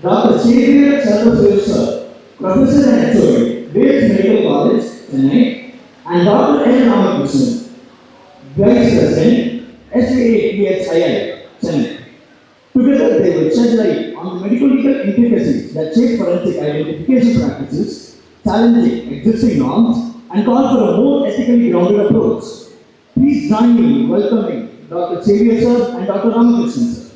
Dr. Xavier Sir, Professor and HOD, Govt Medical College, Chennai, and Dr. N. Ramakrishnan, Vice President, SAPHII, Chennai. Together, they will shed light on the medical legal intricacies that shape forensic identification practices, challenging existing norms, and call for a more ethically grounded approach. Please join me in welcoming Dr. Xavier Sir and Dr. Ramakrishnan Sir.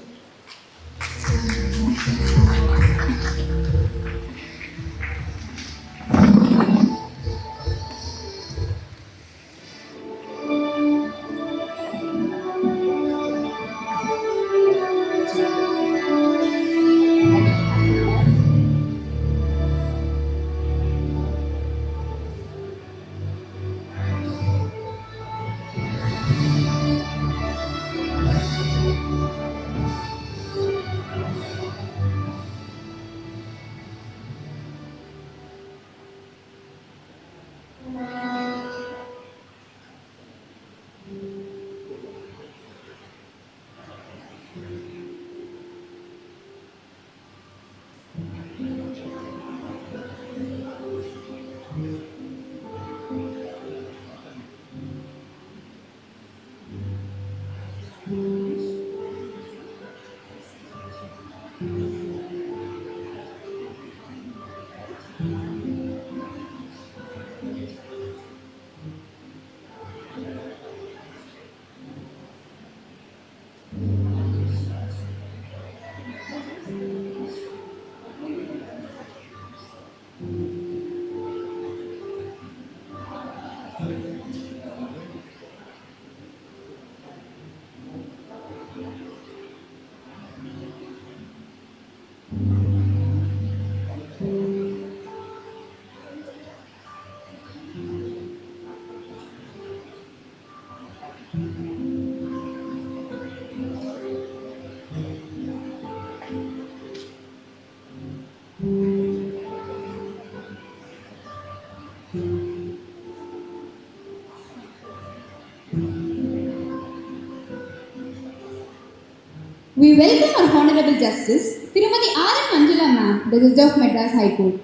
We welcome our Honorable Justice, Tirumati R. M. Manjula Ma'am, the Judge of Madras High Court.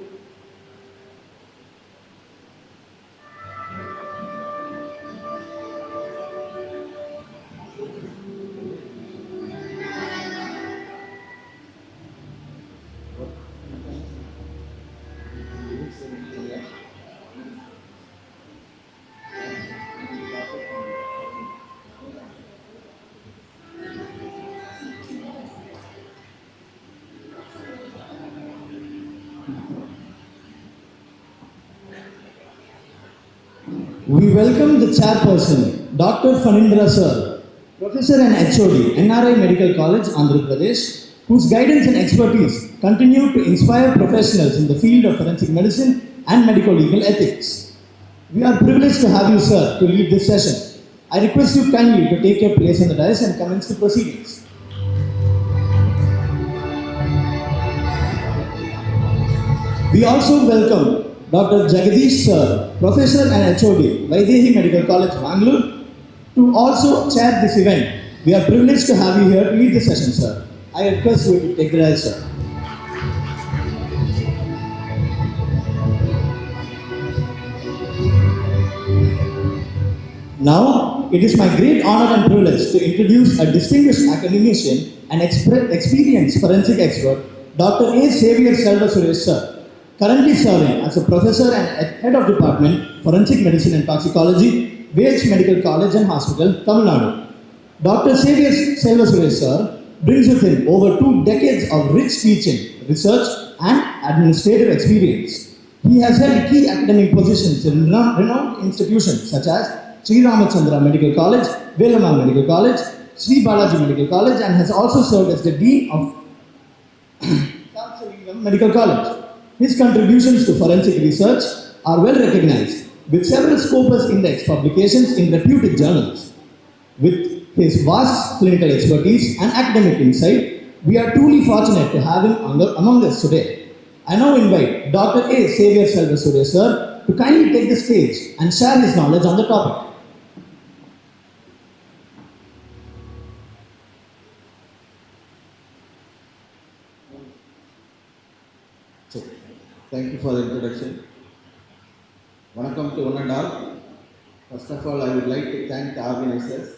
We welcome the chairperson, Dr. Fanindra Sir, Professor and HOD, NRI Medical College, Andhra Pradesh, whose guidance and expertise continue to inspire professionals in the field of forensic medicine and medical legal ethics. We are privileged to have you, sir, to lead this session. I request you kindly to take your place on the dais and commence the proceedings. We also welcome Dr. Jagadish Sir, Professor and HOD, Vaidehi Medical College, Bangalore, to also chair this event. We are privileged to have you here to lead the session, sir. I request you to take the dais, sir. Now, it is my great honor and privilege to introduce a distinguished academician and experienced forensic expert, Dr. A. Xavier Suresh Sir, currently serving as a professor and head of department Forensic Medicine and Toxicology, Govt Medical College and Hospital, Tamil Nadu. Dr. Xavier Suresh Sir brings with him over 2 decades of rich teaching, research and administrative experience. He has held key academic positions in renowned institutions such as Sri Ramachandra Medical College, Velamma Medical College, Sri Balaji Medical College, and has also served as the Dean of Medical College. His contributions to forensic research are well recognized, with several Scopus Index publications in reputed journals. With his vast clinical expertise and academic insight, we are truly fortunate to have him among us today. I now invite Dr. A. Xavier Suresh Sir to kindly take the stage and share his knowledge on the topic. So, thank you for the introduction. Welcome to one and all. First of all, I would like to thank the organizers,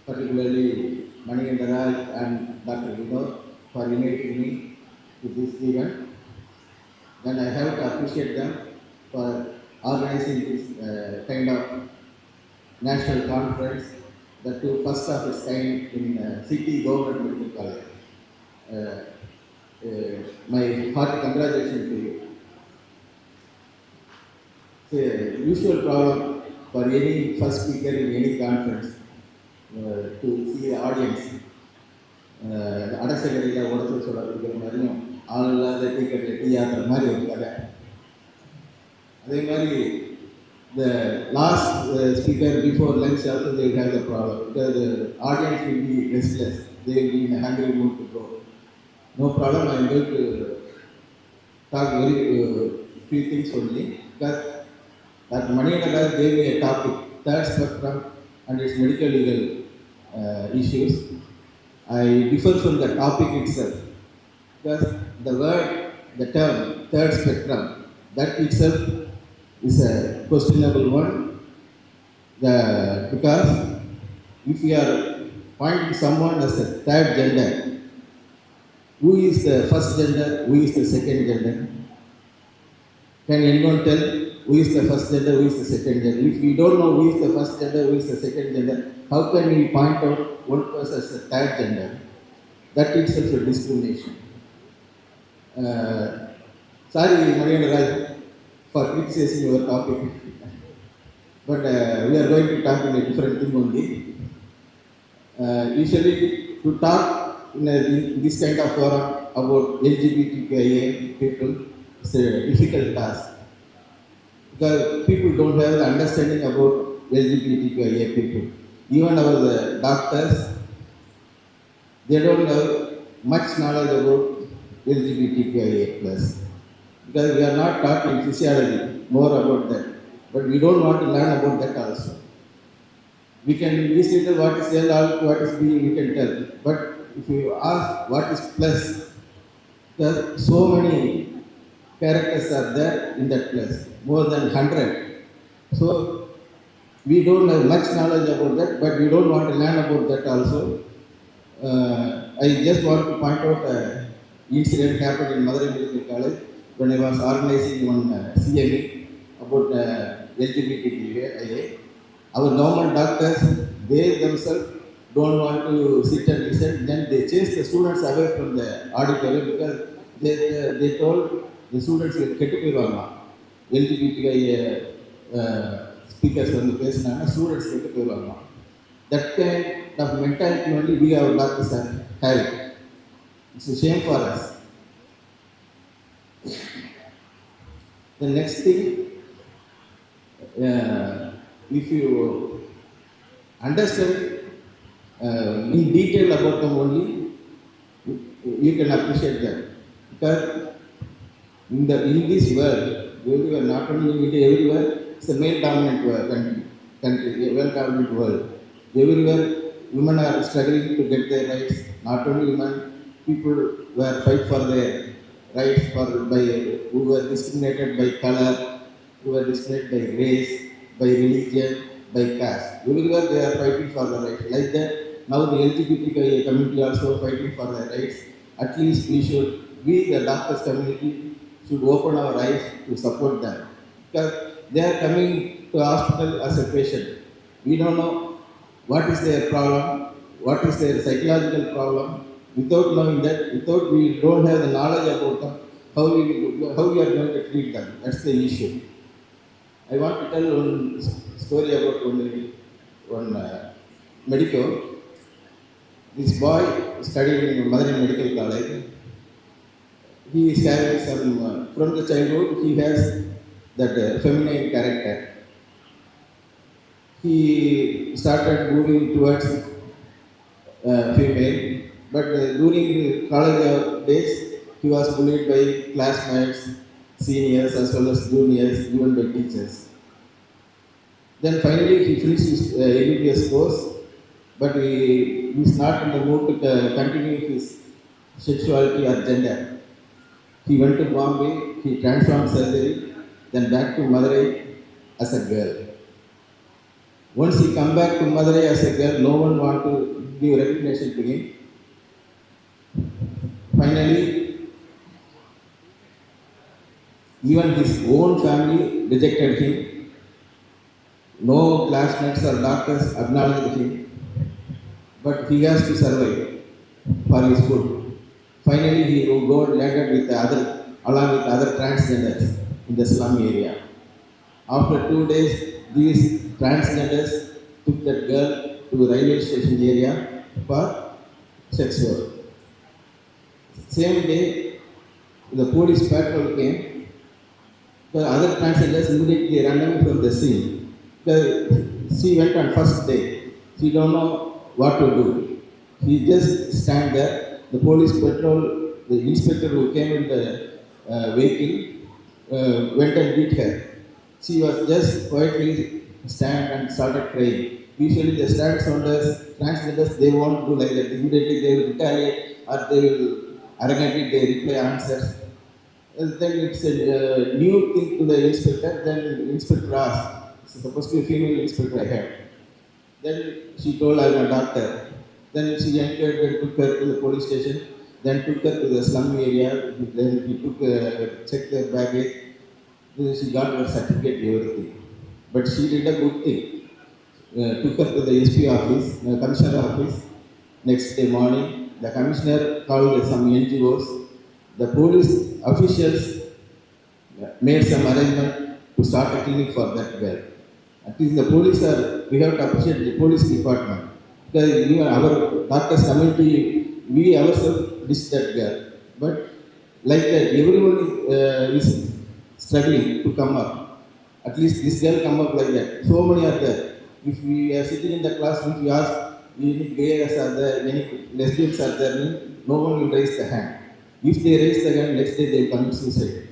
particularly Mani and Raj and Dr. Vinod for inviting me to this event. Then I have to appreciate them for organizing this kind of national conference, the two first of its kind in City Govt Medical College. My hearty congratulations to you. It's a usual problem for any first speaker in any conference to see the audience. அடசகரியில் உடச்சு சொல்ல கொடுக்குற மாதிரியும் ஆள் இல்லாத டிக்கெட்டில் tea ஆகிற மாதிரி ஒரு கதை. அதே மாதிரி the last speaker before lunch also they have the problem because the audience will be restless, they will be in a hungry mood to go. No problem, I am going to talk very few things only because Dr. Maniyanagara gave me a topic, third spectrum and its medical legal issues. I differ from the topic itself because the word, the term third spectrum, that itself is a questionable one. Because if you are pointing someone as the third gender, who is the first gender, who is the second gender? Can anyone tell who is the first gender, who is the second gender? If we don't know who is the first gender, who is the second gender, how can we point out one person as the third gender? That itself is a discrimination. Sorry, Mariana, for criticizing your topic, but we are going to talk in a different thing only. Usually, to talk in this kind of forum about LGBTQIA people is a difficult task. Because people don't have the understanding about LGBTQIA people. Even our doctors, they don't have much knowledge about LGBTQIA plus. Because we are not taught in physiology more about that. But we don't want to learn about that also. We can easily tell what is L, what is B, we can tell. But if you ask what is plus, there are so many characters are there in that plus, more than 100. So we don't have much knowledge about that, but we don't want to learn about that also. I just want to point out an incident happened in Madurai Medical College when I was organizing one CME about LGBTQIA. Our government doctors, they themselves don't want to sit and listen. Then they chase the students away from the auditorium because they told the students will get to LGBTQIA speakers on the place, students get to that kind of mentality only we our doctors are having. It's a shame for us. The next thing, if you understand in detail about them only, you can appreciate that. Because in this world, everywhere, not only in India, everywhere, it's a male-dominant country, a well-dominant world. Everywhere, women are struggling to get their rights. Not only women, people were fight for their rights who were discriminated by color, who were discriminated by race, by religion, by caste. Everywhere they are fighting for the rights. Like that, now the LGBTQIA community also fighting for their rights. At least we the doctors community should open our eyes to support them. Because they are coming to hospital as a patient. We don't know what is their problem, what is their psychological problem. Without knowing that, without we don't have the knowledge about them, how we are going to treat them. That's the issue. I want to tell one story about one medical. This boy studied in Madurai Medical College. He is having some, from the childhood, he has that feminine character. He started moving towards female, but during college days, he was bullied by classmates, seniors as well as juniors, even by teachers. Then finally he finished his MBBS course, but he is not in the mood to continue his sexuality or gender. He went to Bombay, he transformed surgery, then back to Madurai as a girl. Once he come back to Madurai as a girl, no one want to give recognition to him. Finally, even his own family rejected him. No classmates or doctors acknowledged him, but he has to survive for his food. Finally, he got landed with the other, along with other transgenders in the slum area. After 2 days, these transgenders took that girl to the railway station area for sex work. Same day, the police patrol came. The other transgenders immediately ran away from the scene. She went on first day. She don't know what to do. He just stand there. The police patrol, the inspector who came in the vehicle, went and beat her. She was just quietly stand and started crying. Usually the transgenders, they won't do like that. Immediately they will retaliate or they will arrogantly they reply answers. Then it's a new thing to the inspector. Then the inspector asked, it's supposed to be a female inspector I had. Then she told I'm a doctor. Then she entered and took her to the police station. Then took her to the slum area. Then he took checked her baggage. Then she got her certificate, everything. But she did a good thing. Took her to the SP office, commissioner office. Next day morning, the commissioner called some NGOs. The police officials made some arrangement to start a clinic for that girl. At least the police are, we have to appreciate the police department. Because even our doctors community, we ourselves diss that girl. But like that, everyone is struggling to come up. At least this girl come up like that. So many are there. If we are sitting in the class, if we ask, any gays are there, any lesbians are there, no one will raise the hand. If they raise the hand, next day they will commit suicide.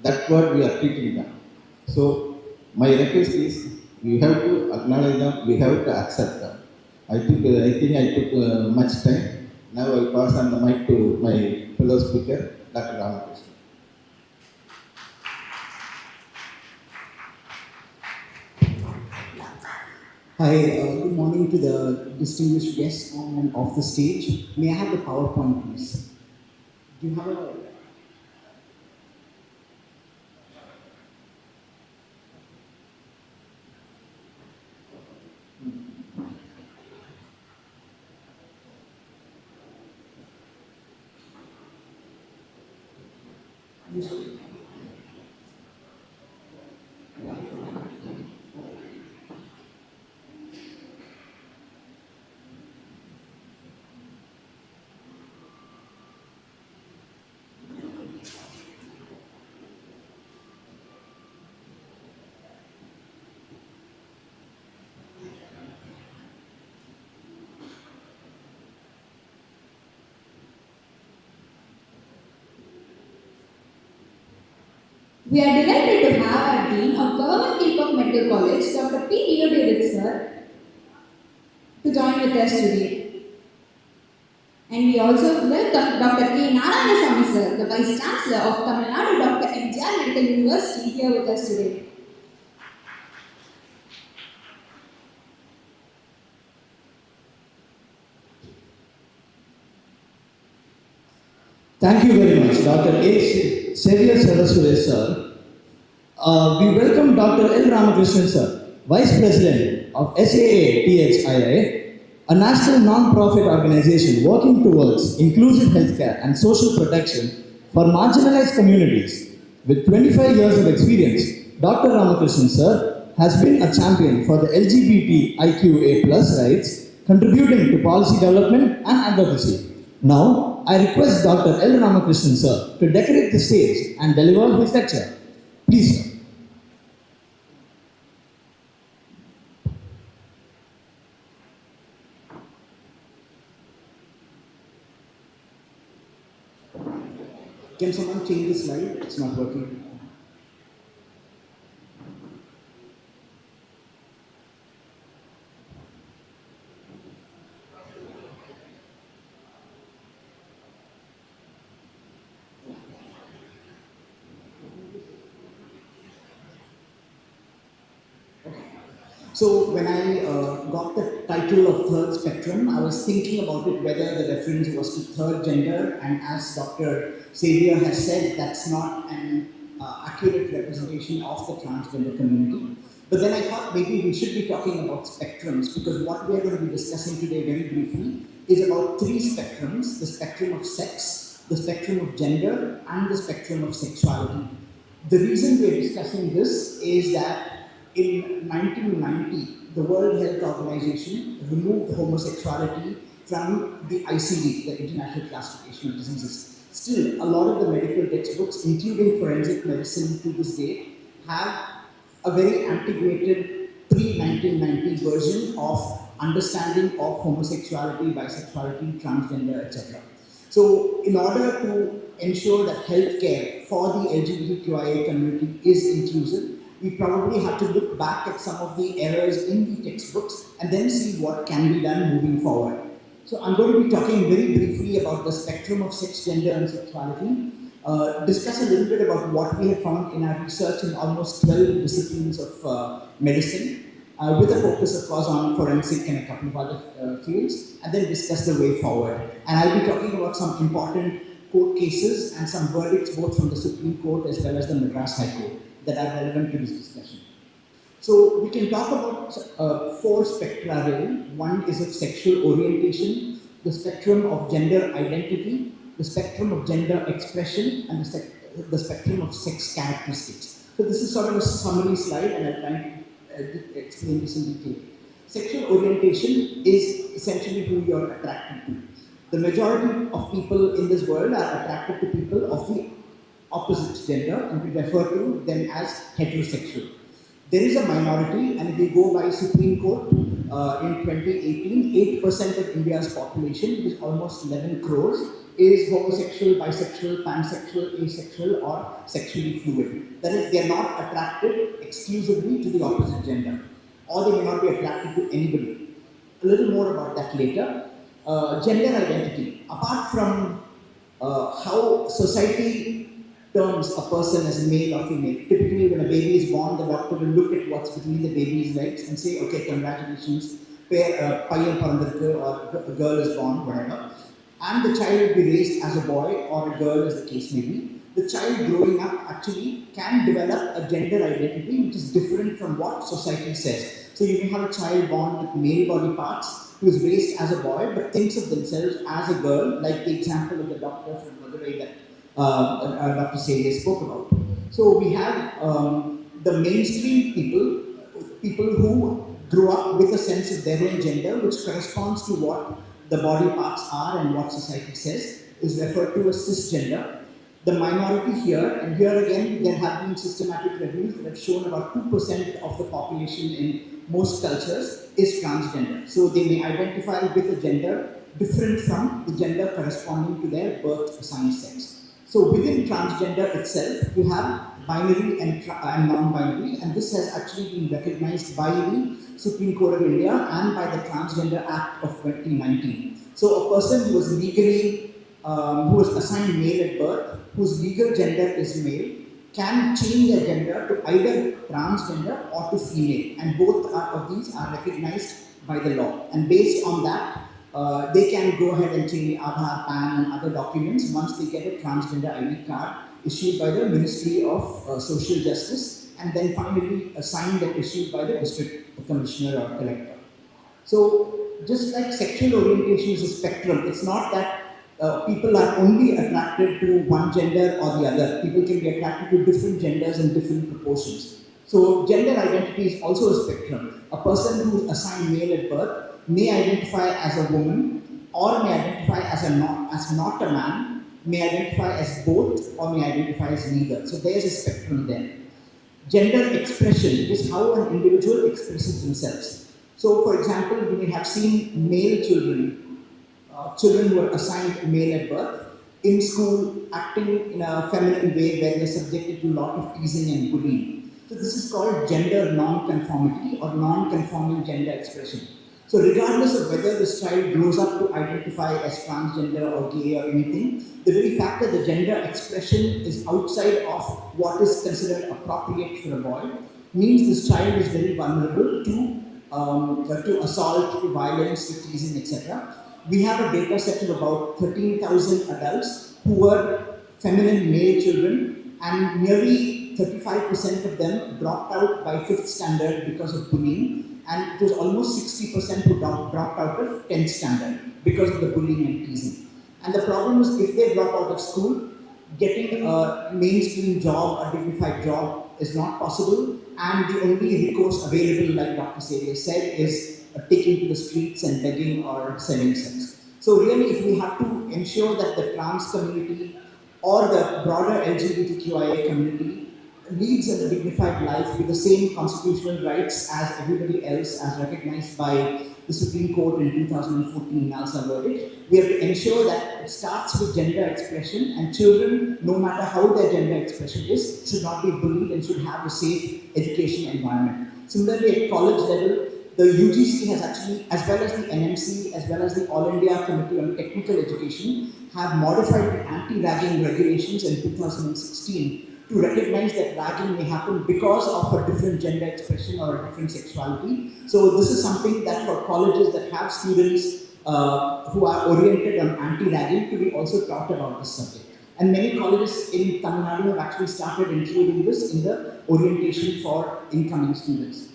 That's what we are treating them. So my request is, we have to acknowledge them, we have to accept them. I think I took much time. Now I pass on the mic to my fellow speaker, Dr. Ramakrishna. Hi, good morning to the distinguished guests on and off the stage. May I have the PowerPoint, please? Do you have a... Yes. We are delighted to have our Dean of Government Kilpauk Medical College, Dr. P. Leo David sir, to join with us today. And we also welcome Dr. K. Narayanaswamy sir, the Vice Chancellor of Tamil Nadu Dr. MGR Medical University, here with us today. Thank you very much, Dr. A. Xavier Saraswati, sir. We welcome Dr. L. Ramakrishnan, sir, Vice President of SAA-THII, a national non-profit organization working towards inclusive healthcare and social protection for marginalized communities. With 25 years of experience, Dr. Ramakrishnan, sir, has been a champion for the LGBTIQA+ rights, contributing to policy development and advocacy. Now, I request Dr. L. Ramakrishnan, sir, to decorate the stage and deliver his lecture. Please, sir. Can someone change the slide? It's not working. So when I got the title of third spectrum, I was thinking about it whether the reference was to third gender, and as Dr. Xavier has said, that's not an accurate representation of the transgender community. But then I thought maybe we should be talking about spectrums, because what we are going to be discussing today very briefly is about three spectrums: the spectrum of sex, the spectrum of gender, and the spectrum of sexuality. The reason we are discussing this is that in 1990, the World Health Organization removed homosexuality from the ICD, the International Classification of Diseases. Still, a lot of the medical textbooks, including forensic medicine to this day, have a very antiquated pre-1990 version of understanding of homosexuality, bisexuality, transgender, etc. So, in order to ensure that healthcare for the LGBTQIA community is inclusive, we probably have to look back at some of the errors in the textbooks and then see what can be done moving forward. So I'm going to be talking very briefly about the spectrum of sex, gender, and sexuality, discuss a little bit about what we have found in our research in almost 12 disciplines of medicine, with a focus, of course, on forensic and a couple of other fields, and then discuss the way forward. And I'll be talking about some important court cases and some verdicts both from the Supreme Court as well as the Madras High Court that are relevant to this discussion. So we can talk about four spectra really. One is of sexual orientation, the spectrum of gender identity, the spectrum of gender expression, and the spectrum of sex characteristics. So this is sort of a summary slide, and I'll try to explain this in detail. Sexual orientation is essentially who you're attracted to. The majority of people in this world are attracted to people of the opposite gender, and we refer to them as heterosexual. There is a minority, and if we go by Supreme Court in 2018, 8% of India's population, which is almost 11 crores, is homosexual, bisexual, pansexual, asexual, or sexually fluid. That is, they are not attracted exclusively to the opposite gender, or they may not be attracted to anybody. A little more about that later. Gender identity. Apart from how society terms a person as male or female. Typically, when a baby is born, the doctor will look at what's between the baby's legs and say, okay, congratulations, paiyan parandhirukku, or a girl is born, whatever. And the child will be raised as a boy or a girl, as the case may be. The child growing up actually can develop a gender identity which is different from what society says. So you may have a child born with male body parts who is raised as a boy but thinks of themselves as a girl, like the example of the doctor from Madurai that Dr. Xavier spoke about. So we have the mainstream people who grew up with a sense of their own gender, which corresponds to what the body parts are and what society says, is referred to as cisgender. The minority here, and here again, there have been systematic reviews that have shown about 2% of the population in most cultures is transgender. So they may identify with a gender different from the gender corresponding to their birth assigned sex. So within transgender itself, you have binary and non-binary, and this has actually been recognized by the Supreme Court of India and by the Transgender Act of 2019. So a person who was legally, who was assigned male at birth, whose legal gender is male, can change their gender to either transgender or to female, and both of these are recognized by the law. And based on that, they can go ahead and change Aadhaar, PAN, and other documents once they get a transgender ID card issued by the Ministry of Social Justice, and then finally signed and issued by the District Commissioner or Collector. So, just like sexual orientation is a spectrum, it's not that people are only attracted to one gender or the other. People can be attracted to different genders in different proportions. So, gender identity is also a spectrum. A person who is assigned male at birth may identify as a woman, or may identify as not a man, may identify as both, or may identify as neither. So there's a spectrum there. Gender expression is how an individual expresses themselves. So for example, you may have seen male children, children who are assigned male at birth, in school acting in a feminine way where they're subjected to a lot of teasing and bullying. So this is called gender non-conformity or non-conforming gender expression. So regardless of whether this child grows up to identify as transgender or gay or anything, the very fact that the gender expression is outside of what is considered appropriate for a boy means this child is very vulnerable to to assault, to violence, to teasing, etc. We have a data set of about 13,000 adults who were feminine male children, and nearly 35% of them dropped out by 5th standard because of bullying, and it was almost 60% who dropped out of 10th standard because of the bullying and teasing. And the problem is, if they drop out of school, getting a mainstream job, a dignified job, is not possible, and the only recourse available, like Dr. Xavier said, is taking to the streets and begging or selling sex. So really, if we have to ensure that the trans community or the broader LGBTQIA community leads a dignified life with the same constitutional rights as everybody else, as recognized by the Supreme Court in 2014 NALSA verdict, we have to ensure that it starts with gender expression, and children, no matter how their gender expression is, should not be bullied and should have a safe education environment. Similarly, at college level, the UGC has actually, as well as the NMC, as well as the All India Committee on Technical Education, have modified the anti-ragging regulations in 2016 to recognize that ragging may happen because of a different gender expression or a different sexuality. So this is something that for colleges that have students who are oriented on anti-ragging to be also taught about this subject. And many colleges in Tamil Nadu have actually started including this in the orientation for incoming students.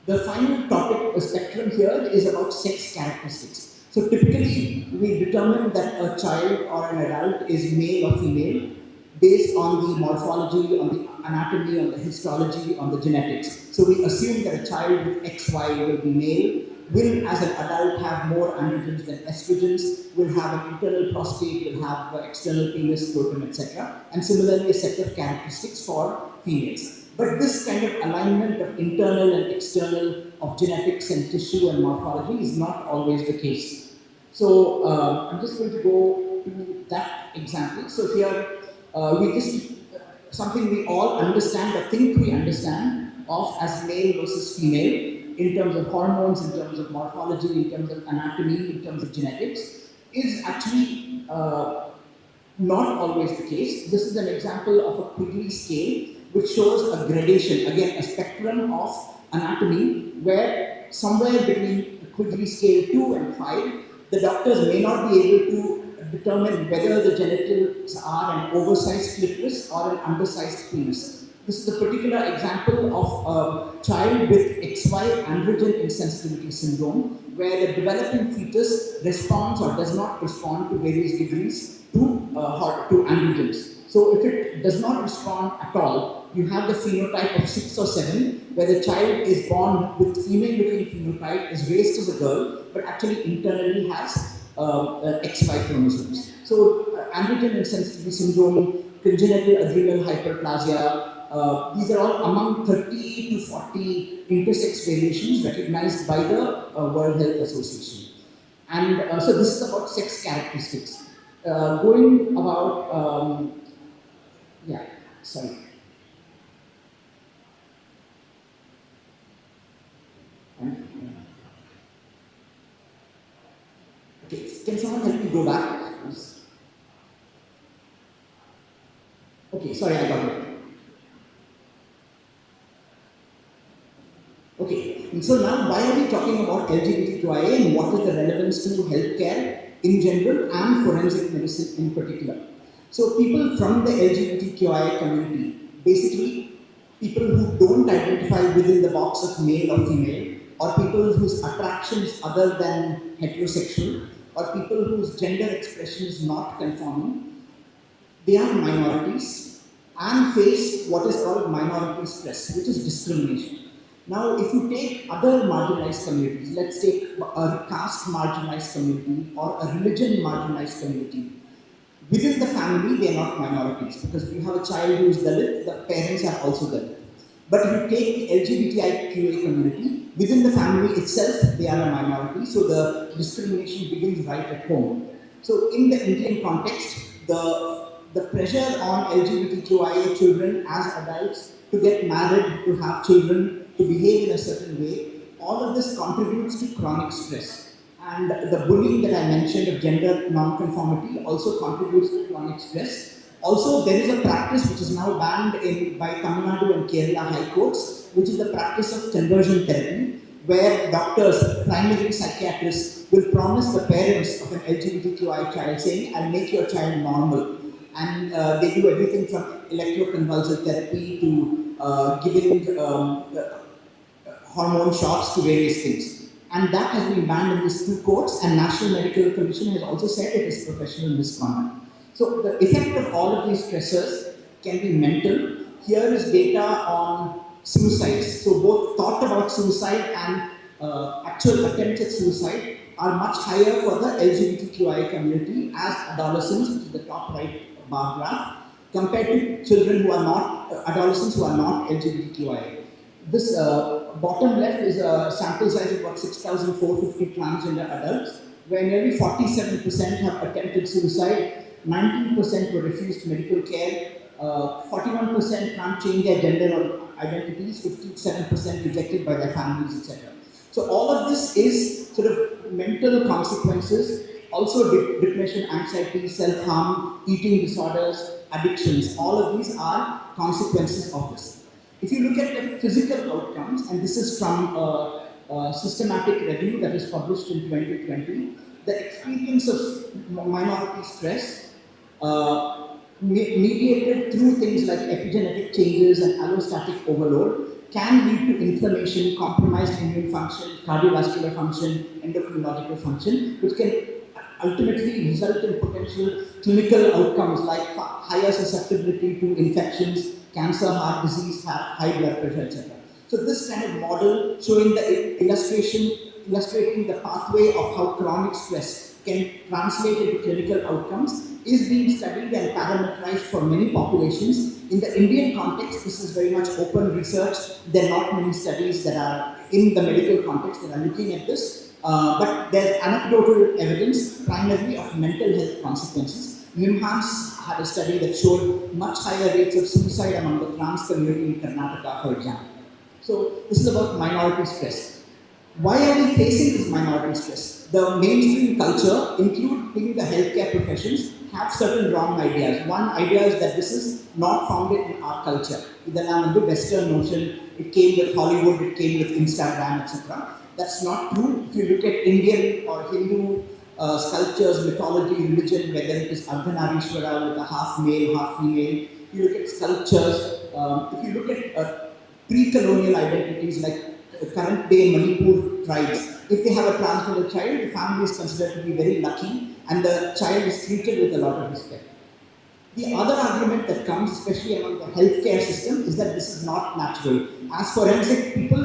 The final topic, spectrum here, is about sex characteristics. So typically, we determine that a child or an adult is male or female based on the morphology, on the anatomy, on the histology, on the genetics. So we assume that a child with XY will be male, will as an adult have more androgens than estrogens, will have an internal prostate, will have external penis, scrotum, etc. And similarly, a set of characteristics for females. But this kind of alignment of internal and external, of genetics and tissue and morphology is not always the case. So I'm just going to go to that example. So here, something we all understand or think we understand of as male versus female in terms of hormones, in terms of morphology, in terms of anatomy, in terms of genetics, is actually not always the case. This is an example of a Quigley scale which shows a gradation, again a spectrum of anatomy, where somewhere between Quigley scale 2 and 5, the doctors may not be able to determine whether the genitals are an oversized clitoris or an undersized penis. This is a particular example of a child with XY androgen insensitivity syndrome, where the developing fetus responds or does not respond to various degrees to androgens. So if it does not respond at all, you have the phenotype of 6 or 7, where the child is born with female-looking phenotype, is raised as a girl, but actually internally has XY chromosomes. So androgen insensitivity syndrome, congenital adrenal hyperplasia, these are all among 30 to 40 intersex variations recognized by the World Health Association. And so this is about sex characteristics. Going about, Okay, can someone help me go back? Okay, sorry, I got it. Okay, and so now why are we talking about LGBTQIA and what is the relevance to healthcare in general and forensic medicine in particular? So people from the LGBTQIA community, basically people who don't identify within the box of male or female, or people whose attraction is other than heterosexual, or people whose gender expression is not conforming, they are minorities and face what is called minority stress, which is discrimination. Now, if you take other marginalized communities, let's take a caste marginalized community or a religion marginalized community, within the family, they are not minorities, because if you have a child who is Dalit, the parents are also Dalit. But if you take the LGBTIQA community, within the family itself, they are a minority, so the discrimination begins right at home. So in the Indian context, the pressure on LGBTQIA children as adults to get married, to have children, to behave in a certain way, all of this contributes to chronic stress. And the bullying that I mentioned of gender non-conformity also contributes to chronic stress. Also, there is a practice which is now banned by Tamil Nadu and Kerala High Courts, which is the practice of conversion therapy, where doctors, primary psychiatrists will promise the parents of an LGBTQI child saying, I'll make your child normal. And they do everything from electroconvulsive therapy to giving hormone shocks to various things. And that has been banned in these two courts, and National Medical Commission has also said it is professional misconduct. So the effect of all of these stressors can be mental. Here is data on suicides. So both thought about suicide and actual attempts at suicide are much higher for the LGBTQI community as adolescents, which is the top right bar graph, compared to children who are not, adolescents who are not LGBTQI. This bottom left is a sample size of about 6,450 transgender adults, where nearly 47% have attempted suicide, 19% were refused medical care, 41% can't change their gender or identities, 57% rejected by their families, etc. So all of this is sort of mental consequences, also depression, anxiety, self-harm, eating disorders, addictions. All of these are consequences of this. If you look at the physical outcomes, and this is from a systematic review that was published in 2020, the experience of minority stress mediated through things like epigenetic changes and allostatic overload can lead to inflammation, compromised immune function, cardiovascular function, endocrinological function, which can ultimately result in potential clinical outcomes like higher susceptibility to infections, cancer, heart disease, high blood pressure, etc. So this kind of model showing the illustrating the pathway of how chronic stress can translate into clinical outcomes is being studied and parameterized for many populations. In the Indian context, this is very much open research. There are not many studies that are in the medical context that are looking at this, but there's anecdotal evidence primarily of mental health consequences. NIMHANS had a study that showed much higher rates of suicide among the trans community in Karnataka, for example. So this is about minority stress. Why are we facing this minority stress? The mainstream culture, including the healthcare professions, have certain wrong ideas. One idea is that this is not founded in our culture. Idella the Western notion, it came with Hollywood, it came with Instagram, etc. That's not true. If you look at Indian or Hindu sculptures, mythology, religion, whether it is Ardhanarishwara with a half male, half female, if you look at sculptures, if you look at pre-colonial identities like current day Manipur tribes, if they have a transgender child, the family is considered to be very lucky and the child is treated with a lot of respect. The other argument that comes, especially among the healthcare system, is that this is not natural. As forensic people,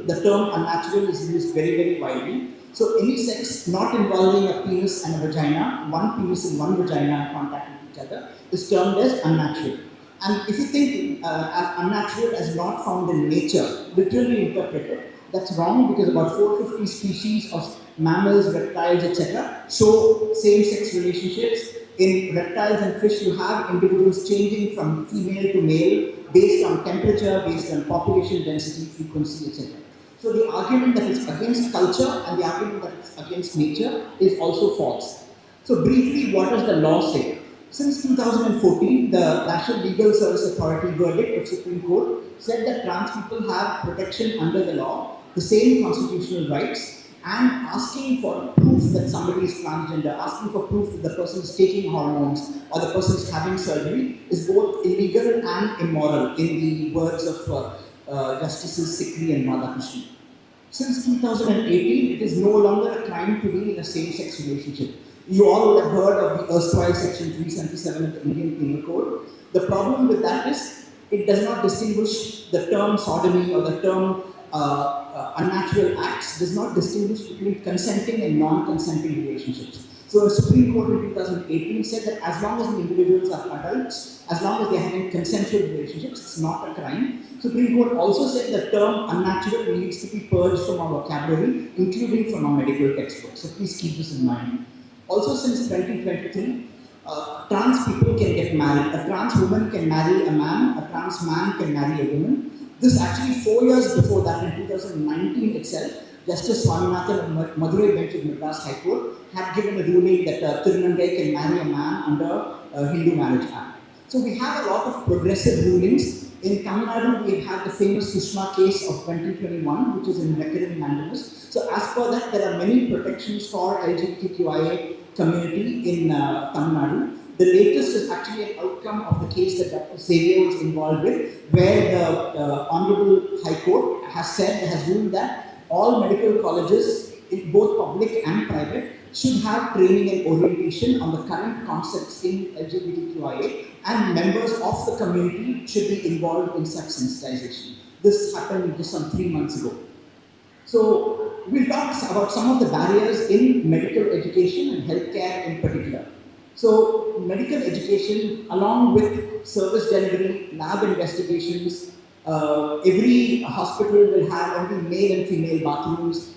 the term unnatural is used very, very widely. So any sex not involving a penis and a vagina, one penis and one vagina in contact with each other, is termed as unnatural. And if you think unnatural as not found in nature, literally interpreted, that's wrong because about 450 species of mammals, reptiles, etc. show same-sex relationships. In reptiles and fish, you have individuals changing from female to male based on temperature, based on population density, frequency, etc. So the argument that it's against culture and the argument that it's against nature is also false. So briefly, what does the law say? Since 2014, the National Legal Service Authority verdict of Supreme Court said that trans people have protection under the law, the same constitutional rights, and asking for proof that somebody is transgender, asking for proof that the person is taking hormones or the person is having surgery is both illegal and immoral, in the words of Justices Sikri and Radhakrishnan. Since 2018, it is no longer a crime to be in a same-sex relationship. You all would have heard of the erstwhile Section 377 of the Indian Penal Code. The problem with that is it does not distinguish the term sodomy or the term unnatural acts, does not distinguish between consenting and non-consenting relationships. So the Supreme Court in 2018 said that as long as the individuals are adults, as long as they are having consensual relationships, it's not a crime. Supreme Court also said the term unnatural needs to be purged from our vocabulary, including from our medical textbooks. So please keep this in mind. Also, since 2023, trans people can get married. A trans woman can marry a man, a trans man can marry a woman. This actually 4 years before that, in 2019 itself, Justice Swaminathan of Madurai bench of Madras High Court had given a ruling that Tirunangai can marry a man under Hindu Marriage Act. So we have a lot of progressive rulings. In Tamil Nadu, we've had the famous Sushma case of 2021, which is in recurring mandamus. So as per that, there are many protections for LGBTQIA community in Tamil Nadu. The latest is actually an outcome of the case that Dr. Xavier was involved with, where the Honorable High Court has ruled that all medical colleges, in both public and private, should have training and orientation on the current concepts in LGBTQIA, and members of the community should be involved in such sensitization. This happened just some 3 months ago. So we'll talk about some of the barriers in medical education and healthcare in particular. So medical education, along with service delivery, lab investigations, every hospital will have only male and female bathrooms,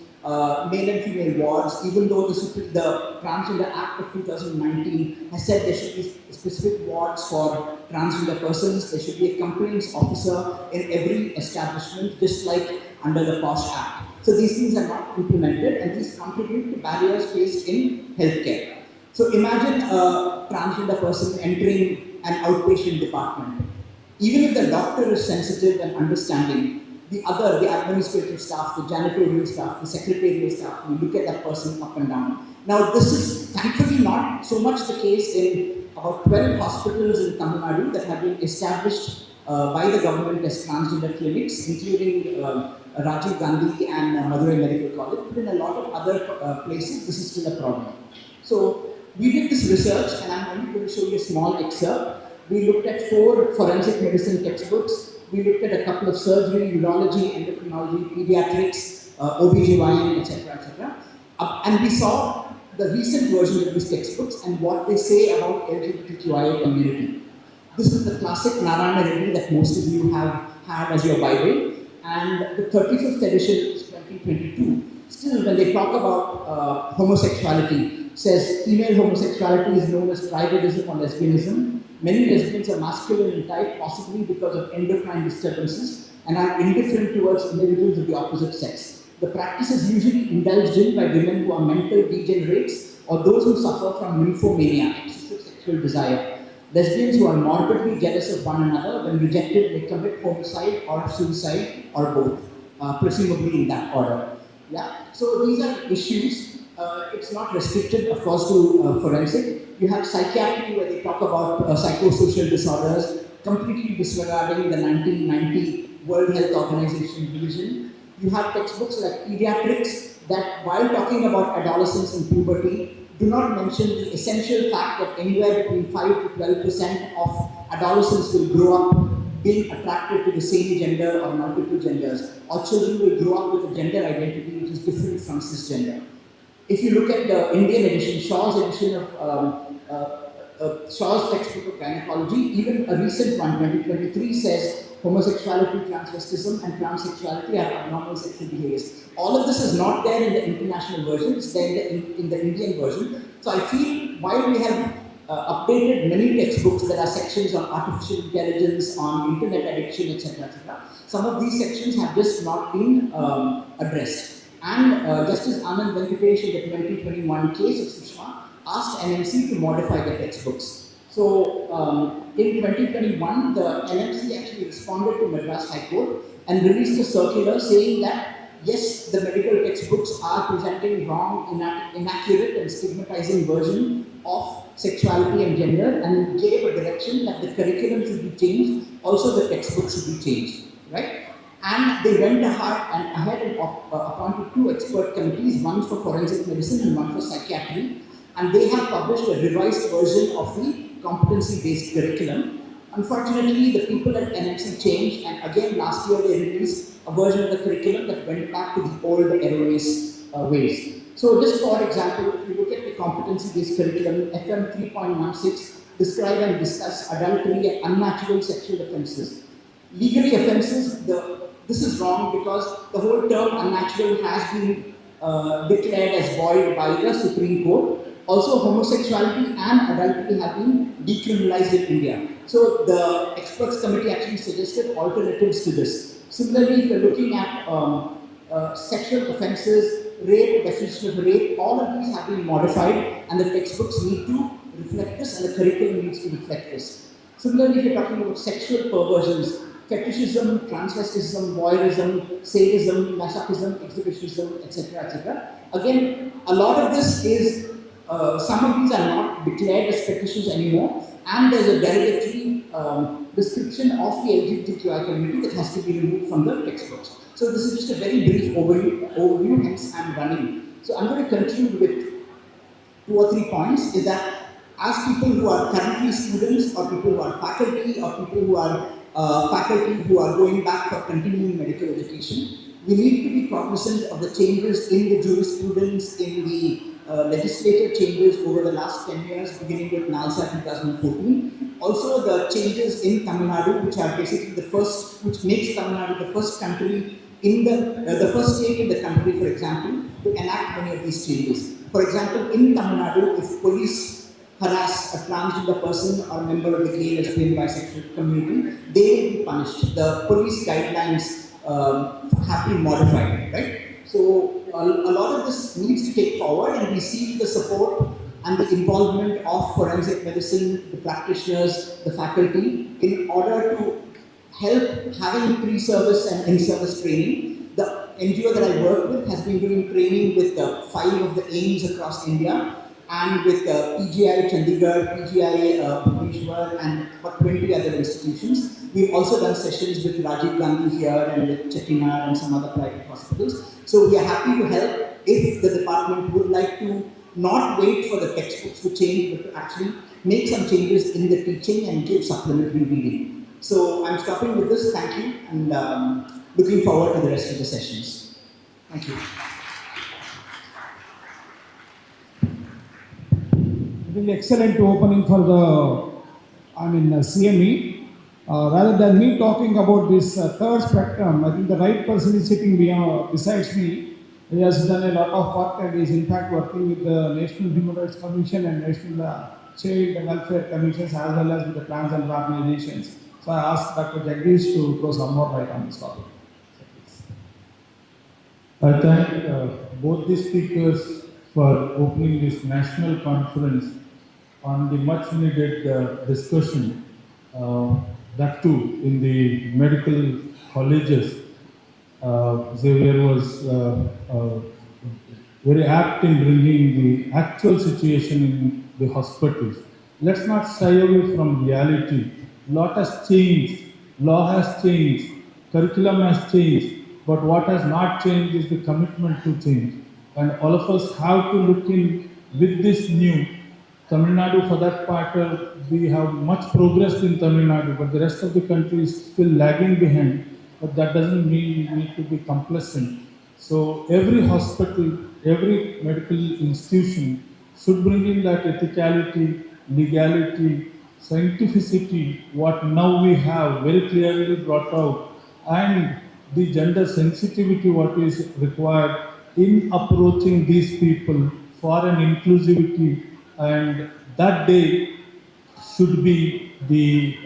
male and female wards, even though the Transgender Act of 2019 has said there should be specific wards for transgender persons. There should be a complaints officer in every establishment, just like under the POSH Act. So these things are not implemented, and these contribute to barriers faced in healthcare. So imagine a transgender person entering an outpatient department. Even if the doctor is sensitive and understanding, the administrative staff, the janitorial staff, the secretarial staff, we look at that person up and down. Now, this is thankfully not so much the case in about 12 hospitals in Tamil Nadu that have been established by the government as transgender clinics, including Rajiv Gandhi and Madurai Medical College. But in a lot of other places, this is still a problem. So, we did this research, and I'm only going to show you a small excerpt. We looked at 4 forensic medicine textbooks. We looked at a couple of surgery, urology, endocrinology, pediatrics, OBGYN, etc., etc. And we saw the recent version of these textbooks and what they say about LGBTQIA community. This is the classic Narayana Reddy that most of you have had as your Bible. And the 35th edition is 2022. Still, when they talk about homosexuality, says female homosexuality is known as tribalism or lesbianism. Many lesbians are masculine in type, possibly because of endocrine disturbances, and are indifferent towards individuals of the opposite sex. The practice is usually indulged in by women who are mental degenerates or those who suffer from nymphomania, excessive sexual desire. Lesbians who are morbidly jealous of one another, when rejected, may commit homicide or suicide or both, presumably in that order. Yeah. So these are issues. It's not restricted, of course, to forensic. You have psychiatry, where they talk about psychosocial disorders, completely disregarding the 1990 World Health Organization division. You have textbooks like pediatrics that, while talking about adolescence and puberty, do not mention the essential fact that anywhere between 5 to 12% of adolescents will grow up being attracted to the same gender or multiple genders, or children will grow up with a gender identity which is different from cisgender. If you look at the Indian edition, Shaw's edition of Shaw's textbook of gynecology, even a recent one, 2023, says homosexuality, transvestism, and transsexuality are abnormal sexual behaviors. All of this is not there in the international version, it's there in the Indian version. So I feel while we have updated many textbooks, there are sections on artificial intelligence, on internet addiction, etc., etc. Some of these sections have just not been addressed. And Justice Anand Venkatesh in the 2021 case of Sushma asked NMC to modify the textbooks. So in 2021, the NMC actually responded to Madras High Court and released a circular saying that yes, the medical textbooks are presenting wrong, inaccurate and stigmatizing version of sexuality and gender, and gave a direction that the curriculum should be changed, also the textbooks should be changed, right? And they went ahead and appointed 2 expert committees, one for forensic medicine and one for psychiatry. And they have published a revised version of the competency-based curriculum. Unfortunately, the people at NMC changed, and again last year they released a version of the curriculum that went back to the old erroneous ways. So just for example, if you look at the competency-based curriculum, FM 3.16 describe and discuss adultery and unnatural sexual offences. Legally offences, this is wrong because the whole term unnatural has been declared as void by the Supreme Court. Also, homosexuality and adultery have been decriminalized in India. So the experts committee actually suggested alternatives to this. Similarly, if you're looking at sexual offences, rape, definition of rape, all of these have been modified, and the textbooks need to reflect this, and the curriculum needs to reflect this. Similarly, if you're talking about sexual perversions, fetishism, transvestism, voyeurism, sadism, masochism, exhibitionism, etc., etc. Again, a lot of this is, some of these are not declared as fetishes anymore, and there's a derogatory description of the LGBTQI community that has to be removed from the textbooks. So this is just a very brief overview, hence I'm running. So I'm going to conclude with 2 or 3 points, is that as people who are currently students, or people who are faculty, or people who are faculty who are going back for continuing medical education, we need to be cognizant of the changes in the jurisprudence, in the legislative changes over the last 10 years, beginning with NALSA 2014. Also the changes in Tamil Nadu, which are basically the first, which makes Tamil Nadu the first country in the first state in the country, for example, to enact many of these changes. For example, in Tamil Nadu, if police harass a transgender person or a member of the gay, lesbian, bisexual community, they will be punished. The police guidelines have been modified, right? So a lot of this needs to take forward, and we seek the support and the involvement of forensic medicine, the practitioners, the faculty, in order to help having pre-service and in-service training. The NGO that I work with has been doing training with 5 of the AIMS across India, and with PGI Chandigarh, PGI Bhubaneswar, and about 20 other institutions. We've also done sessions with Rajiv Gandhi here, and with Chettinad and some other private hospitals. So we are happy to help if the department would like to not wait for the textbooks to change, but to actually make some changes in the teaching and give supplementary reading. So I'm stopping with this. Thank you, and looking forward to the rest of the sessions. Thank you. Really excellent opening for the, CME. Rather than me talking about this third spectrum, I think the right person is sitting besides me. He has done a lot of work, and is in fact working with the National Human Rights Commission and National Child Welfare Commissions, as well as with the plans and organizations. So I asked Dr. Jagdish to throw some more light on this topic. I thank both the speakers for opening this national conference on the much needed discussion, that too in the medical colleges. Xavier was very apt in bringing the actual situation in the hospitals. Let's not shy away from reality. Lot has changed, law has changed, curriculum has changed, but what has not changed is the commitment to change. And all of us have to look in with this new. Tamil Nadu, for that part, we have much progressed in Tamil Nadu, but the rest of the country is still lagging behind. But that doesn't mean we need to be complacent. So every hospital, every medical institution should bring in that ethicality, legality, scientificity, what now we have very clearly brought out, and the gender sensitivity, what is required in approaching these people for an inclusivity, and that day should be the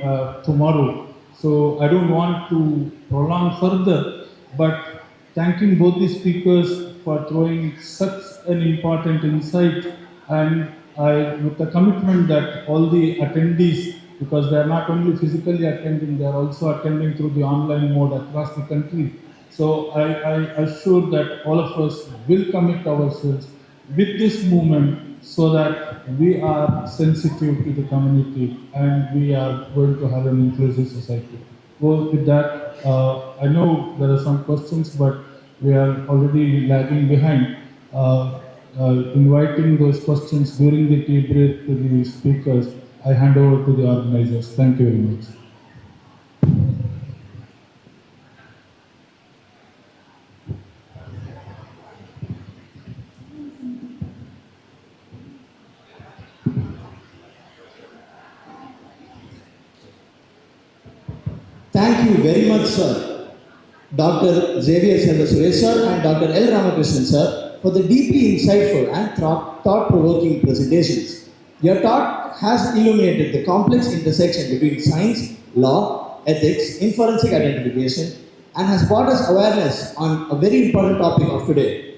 tomorrow. So I don't want to prolong further, but thanking both the speakers for throwing such an important insight, and with the commitment that all the attendees, because they are not only physically attending, they are also attending through the online mode across the country. So I assure that all of us will commit ourselves with this movement so that we are sensitive to the community and we are going to have an inclusive society. Well, with that, I know there are some questions, but we are already lagging behind. Inviting those questions during the tea break to the speakers, I hand over to the organizers. Thank you very much. Thank you very much, sir, Dr. Xavier Suresh sir and Dr. L. Ramakrishnan sir, for the deeply insightful and thought-provoking presentations. Your talk has illuminated the complex intersection between science, law, ethics, in forensic identification, and has brought us awareness on a very important topic of today,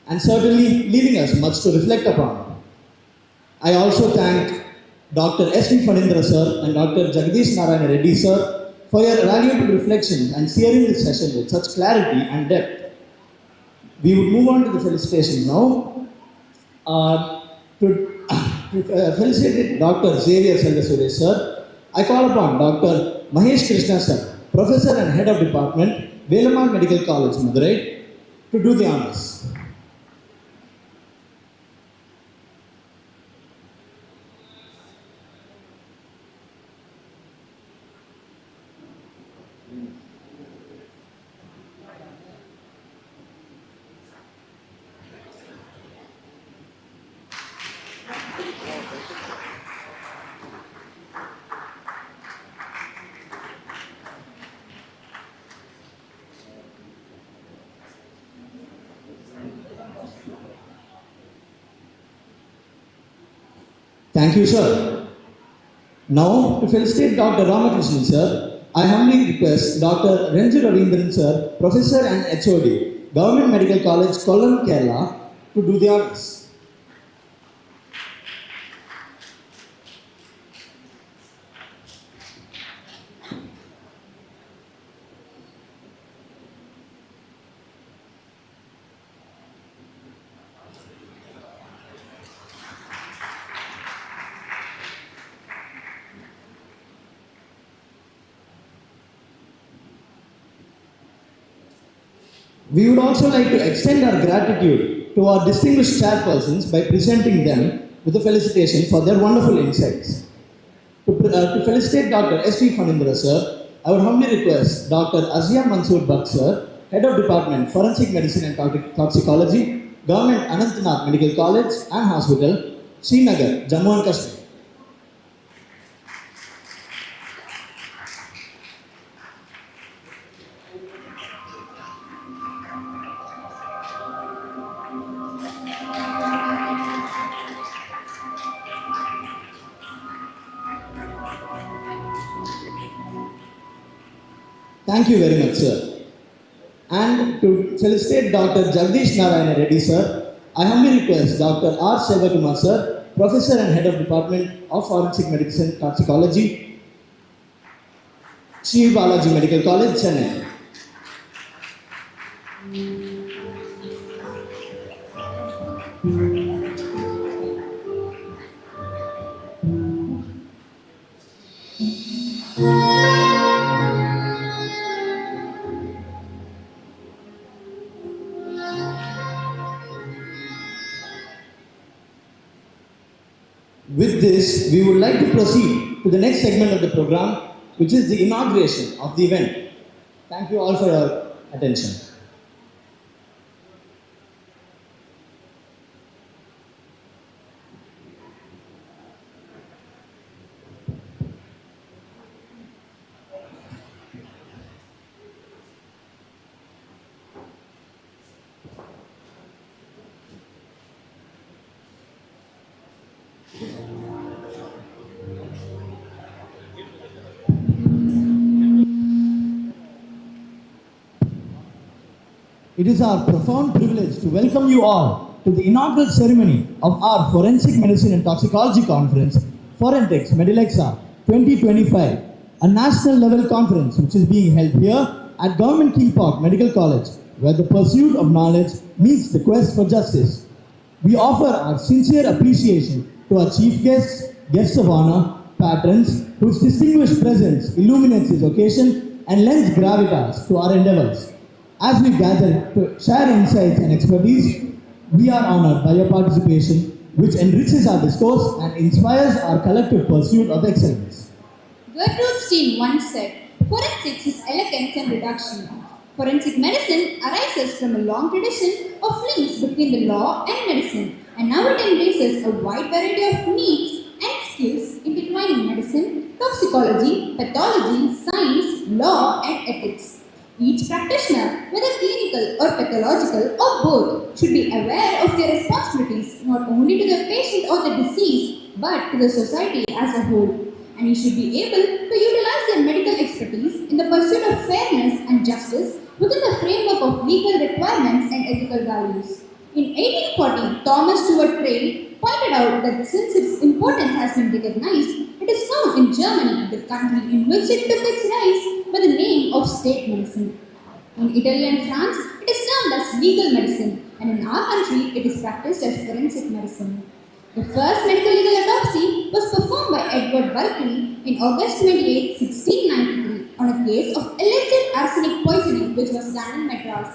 and certainly leaving us much to reflect upon. I also thank Dr. S.V. Fanindra sir and Dr. Jagdish Narayana Reddy sir for your valuable reflections and steering this session with such clarity and depth. We would move on to the felicitation now. To felicitate Dr. Xavier Selva sir, I call upon Dr. Mahesh Krishna sir, Professor and Head of Department, Velaman Medical College, Madurai, to do the honors. Thank you, sir. Now, to felicitate Dr. Ramakrishnan, sir, I humbly request Dr. Renju Ravindran, sir, Professor and HOD, Government Medical College, Kollam, Kerala, to do the honors. We would also like to extend our gratitude to our distinguished chairpersons by presenting them with a felicitation for their wonderful insights. To felicitate Dr. S.V. Fanindra sir, I would humbly request Dr. Azia Mansoor Bhatt sir, Head of Department, Forensic Medicine and Toxicology, Government Anantnath Medical College and Hospital, Srinagar, Jammu and Kashmir. Thank you very much, sir. And to felicitate Dr. Jagdish Narayana Reddy, sir, I humbly request Dr. R. Selvakumar, sir, Professor and Head of Department of Forensic Medicine Toxicology, Sri Balaji Medical College, Chennai. With this, we would like to proceed to the next segment of the program, which is the inauguration of the event. Thank you all for your attention. It is our profound privilege to welcome you all to the inaugural ceremony of our Forensic Medicine and Toxicology Conference, FORENTIX MEDILEXA 2025, a national level conference which is being held here at Government Kilpauk Medical College, where the pursuit of knowledge meets the quest for justice. We offer our sincere appreciation to our chief guests, guests of honor, patrons, whose distinguished presence illuminates this occasion and lends gravitas to our endeavors. As we gather to share insights and expertise, we are honored by your participation, which enriches our discourse and inspires our collective pursuit of excellence. Gertrude once said, "Forensics is elegance and reduction." Forensic medicine arises from a long tradition of links between the law and medicine, and now it embraces a wide variety of needs and skills intertwining medicine, toxicology, pathology, science, law, and ethics. Each practitioner, whether clinical or pathological or both, should be aware of their responsibilities not only to the patient or the deceased, but to the society as a whole. And he should be able to utilize their medical expertise in the pursuit of fairness and justice within the framework of legal requirements and ethical values. In 1840, Thomas Stuart Craig pointed out that since its importance has been recognized, it is found in Germany, the country in which it took its rise, by the name of state medicine. In Italy and France, it is termed as legal medicine, and in our country, it is practiced as forensic medicine. The first medical legal autopsy was performed by Edward Berkeley in August 28, 1693, on a case of alleged arsenic poisoning which was done in Madras.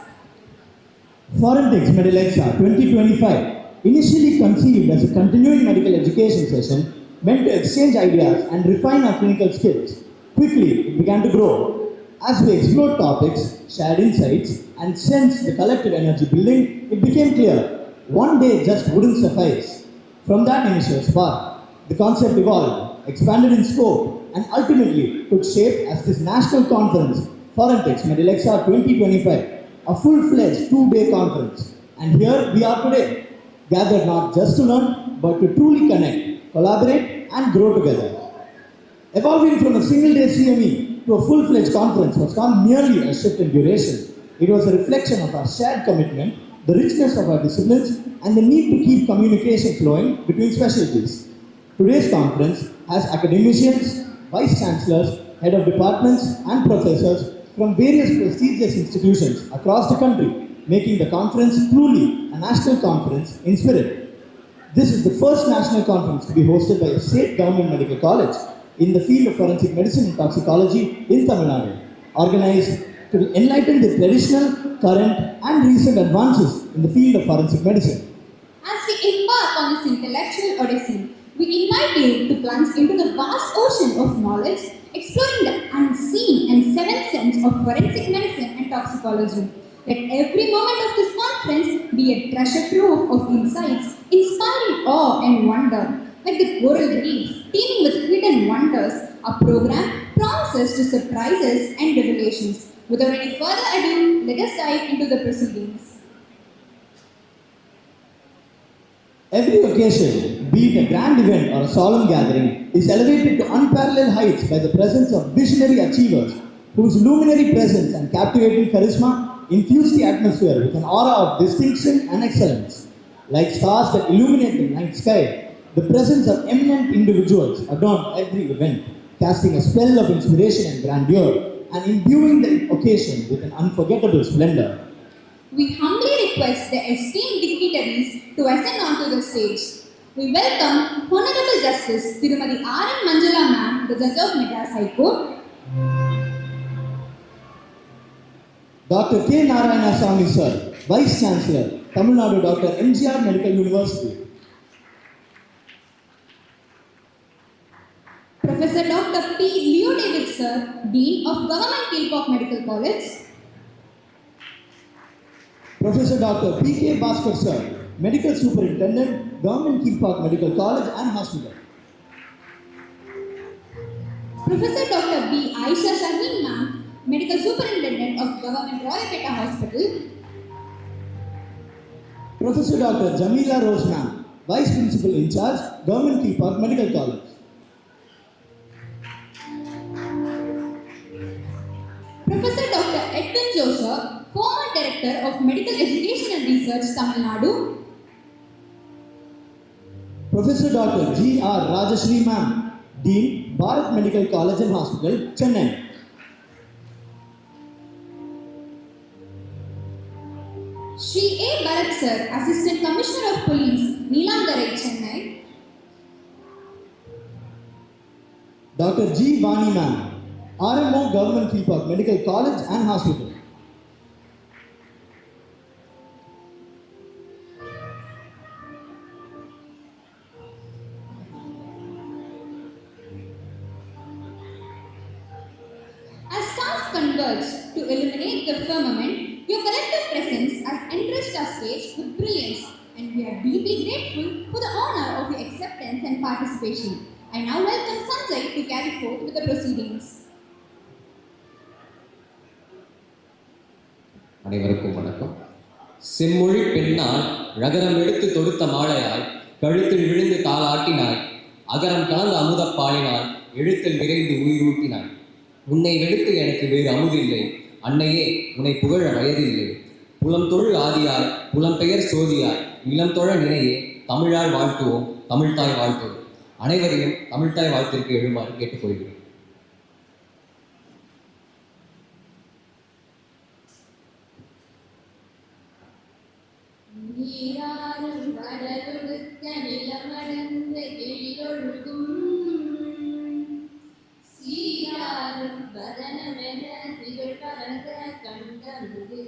FORENTIX MEDILEXA 2025, initially conceived as a continuing medical education session meant to exchange ideas and refine our clinical skills. Quickly, it began to grow. As we explored topics, shared insights, and sensed the collective energy building, it became clear one day just wouldn't suffice. From that initial spark, the concept evolved, expanded in scope, and ultimately took shape as this national conference, FORENTIX MEDILEXA 2025, a full-fledged 2-day conference. And here we are today, gathered not just to learn, but to truly connect, collaborate, and grow together. Evolving from a single-day CME to a full-fledged conference was not merely a shift in duration. It was a reflection of our shared commitment, the richness of our disciplines, and the need to keep communication flowing between specialties. Today's conference has academicians, vice chancellors, head of departments, and professors from various prestigious institutions across the country, making the conference truly a national conference in spirit. This is the first national conference to be hosted by a state government medical college in the field of forensic medicine and toxicology in Tamil Nadu, organized to enlighten the traditional, current, and recent advances in the field of forensic medicine. As we embark on this intellectual odyssey, we invite you to plunge into the vast ocean of knowledge, exploring the unseen and seventh sense of forensic medicine and toxicology. Let every moment of this conference be a treasure trove of insights, inspiring awe and wonder. Like the coral reef, teeming with hidden wonders, our program promises to surprises and revelations. Without any further ado, let us dive into the proceedings. Every occasion, be it a grand event or a solemn gathering, is elevated to unparalleled heights by the presence of visionary achievers whose luminary presence and captivating charisma infuse the atmosphere with an aura of distinction and excellence. Like stars that illuminate the night sky, the presence of eminent individuals adorned every event, casting a spell of inspiration and grandeur and imbuing the occasion with an unforgettable splendor. We humbly request the esteemed dignitaries to ascend onto the stage. We welcome Honorable Justice Tirumadi R.N. Manjula Ma'am, the Judge of Madras High Court, Dr. K. Narayana Swamy Sir, Vice Chancellor, Tamil Nadu Dr. MGR Medical University, Professor Dr. P. Leo David Sir, Dean of Government Kilpauk Medical College, Professor Dr. P.K. Bhaskar Sir, Medical Superintendent, Government Kilpauk Medical College and Hospital, Professor Dr. B. Aisha Shaheen Ma'am, Medical Superintendent of Government Royapeta Hospital, Professor Dr. Jamila Rose Ma'am, Vice Principal in Charge, Government Kilpauk Medical College, Professor Dr. Edwin Joseph, former Director of Medical Education and Research, Tamil Nadu, Professor Dr. G.R. Rajashri Ma'am, Dean, Bharat Medical College and Hospital, Chennai, Shri A. Bharat Sir, Assistant Commissioner of Police, Neelamgarai, Chennai, Dr. G. Vani Ma'am, RMO Government Kilpauk Medical College and Hospital, as stars converge to illuminate the firmament, your collective presence has enriched our stage with brilliance, and we are deeply grateful for the honor of your acceptance and participation. I now welcome Sanjay to carry forth with the proceedings. அனைவருக்கும் வணக்கம். செம்மொழி பெண்ணால் ரகரம் எடுத்து தொடுத்த மாலையாய் கழுத்தில் விழுந்து தாளாட்டினாய், அகரம் கலந்த அமுதப்பாலினாய் எழுத்தில் விரைந்து உயிரூட்டினாய். உன்னை வெடுத்து எனக்கு வேறு அமுதில்லை, அன்னையே உன்னை புகழ வயதில்லை. புலம் தொழு ஆதியாய் புலம்பெயர் சோதியாய் இளம் தொழ நினையே தமிழால் வாழ்த்துவோம் தமிழ்தாய் வாழ்த்துவோம். அனைவரையும் தமிழ்தாய் வாழ்த்திற்கு எழுமாறு கேட்டுக்கொள்கிறேன். நீராறும் கடலுடுக்க நிலமடந்த எழிலொழுகும் சீராறும் வதனமென திகழ் பரந்த கண்டமுது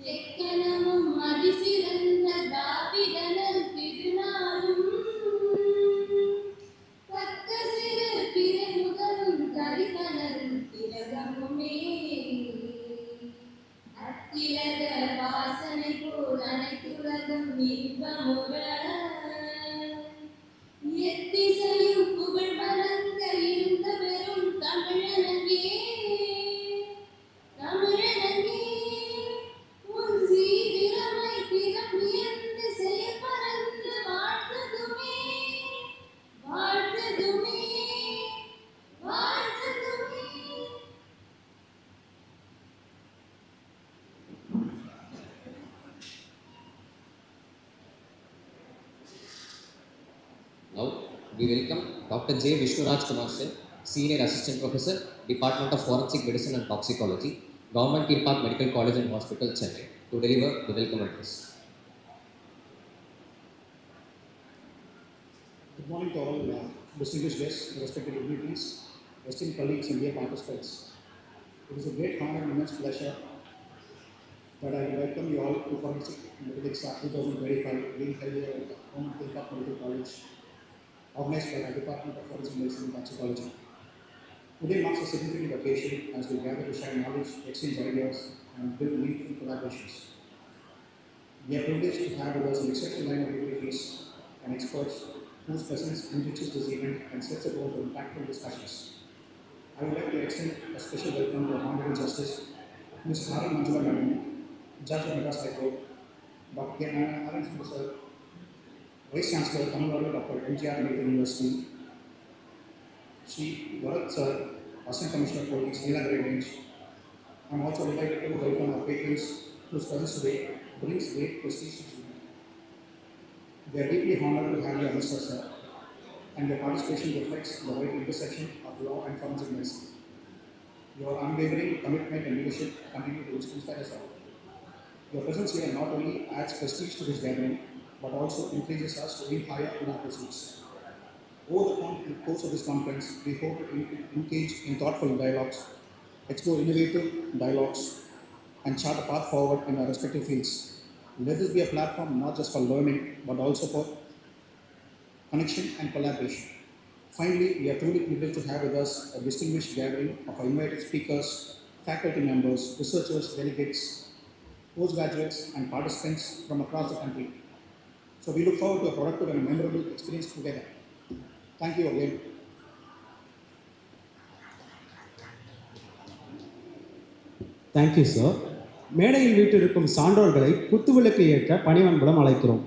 தெக்கனமும் அதிசிறந்த தாவிதனல் திருநாளும் தக்க சிறு பிறமுகரும் தரிதனரும் திலகமுமே அத்திலக வாசனை போல் அனைத்துலகம் இன்பமுற எத்திசையும் புகழ் மலர்ந்த இருந்த பெரும் தமிழனங்கே தமிழனங்கே உன் சீரிரமை திறம் வியந்து செயல் பறந்து வாழ்த்ததுமே வாழ்த்ததுமே வாழ்த்ததுமே. Now we welcome Dr. J. Vishnuraj Kumar Sen, Senior Assistant Professor, Department of Forensic Medicine and Toxicology, Govt. Kilpauk Medical College and Hospital, Chennai, to deliver the welcome address. Good morning to all distinguished guests, respected dignitaries, esteemed colleagues and dear participants. It is a great honor and immense pleasure that I welcome you all to FORENTIC MEDILEXA 2025 being held here at the Kilpauk Medical College, organized by the Department of Forensic Medicine and Toxicology. Today marks a significant occasion as we gather to share knowledge, exchange ideas, and build meaningful collaborations. We are privileged to have with us an exceptional line of dignitaries and experts whose presence enriches this event and sets the tone for impactful discussions. I would like to extend a special welcome to Honorable Justice Ms. Hari Manjula Madam, Judge of Madras High Court, Dr. K. Narayan Sir, Vice Chancellor, Tamil Nadu, Dr. MGR Medical University, Shri Govt Sir, Assistant Commissioner of Police, Nilagiri Range. I am also delighted to welcome our patrons whose presence today brings great prestige to the event. We are deeply honored to have you amongst us, sir, and your participation reflects the right intersection of law and forensic medicine. Your unwavering commitment and leadership continue to inspire us all. Your presence here not only adds prestige to this gathering, but also increases us to aim higher in our pursuits. Over the course of this conference, we hope to engage in thoughtful dialogues, explore innovative dialogues, and chart a path forward in our respective fields. Let this be a platform not just for learning, but also for connection and collaboration. Finally, we are truly privileged to have with us a distinguished gathering of our invited speakers, faculty members, researchers, delegates, postgraduates, and participants from across the country. So we look forward to a productive and memorable experience together. Thank you again. Thank you sir. மேடையில் வீட்டிருக்கும் சான்றோர்களை குத்துவிளக்கு ஏற்ற பணிவன்புடன் அழைக்கிறோம்.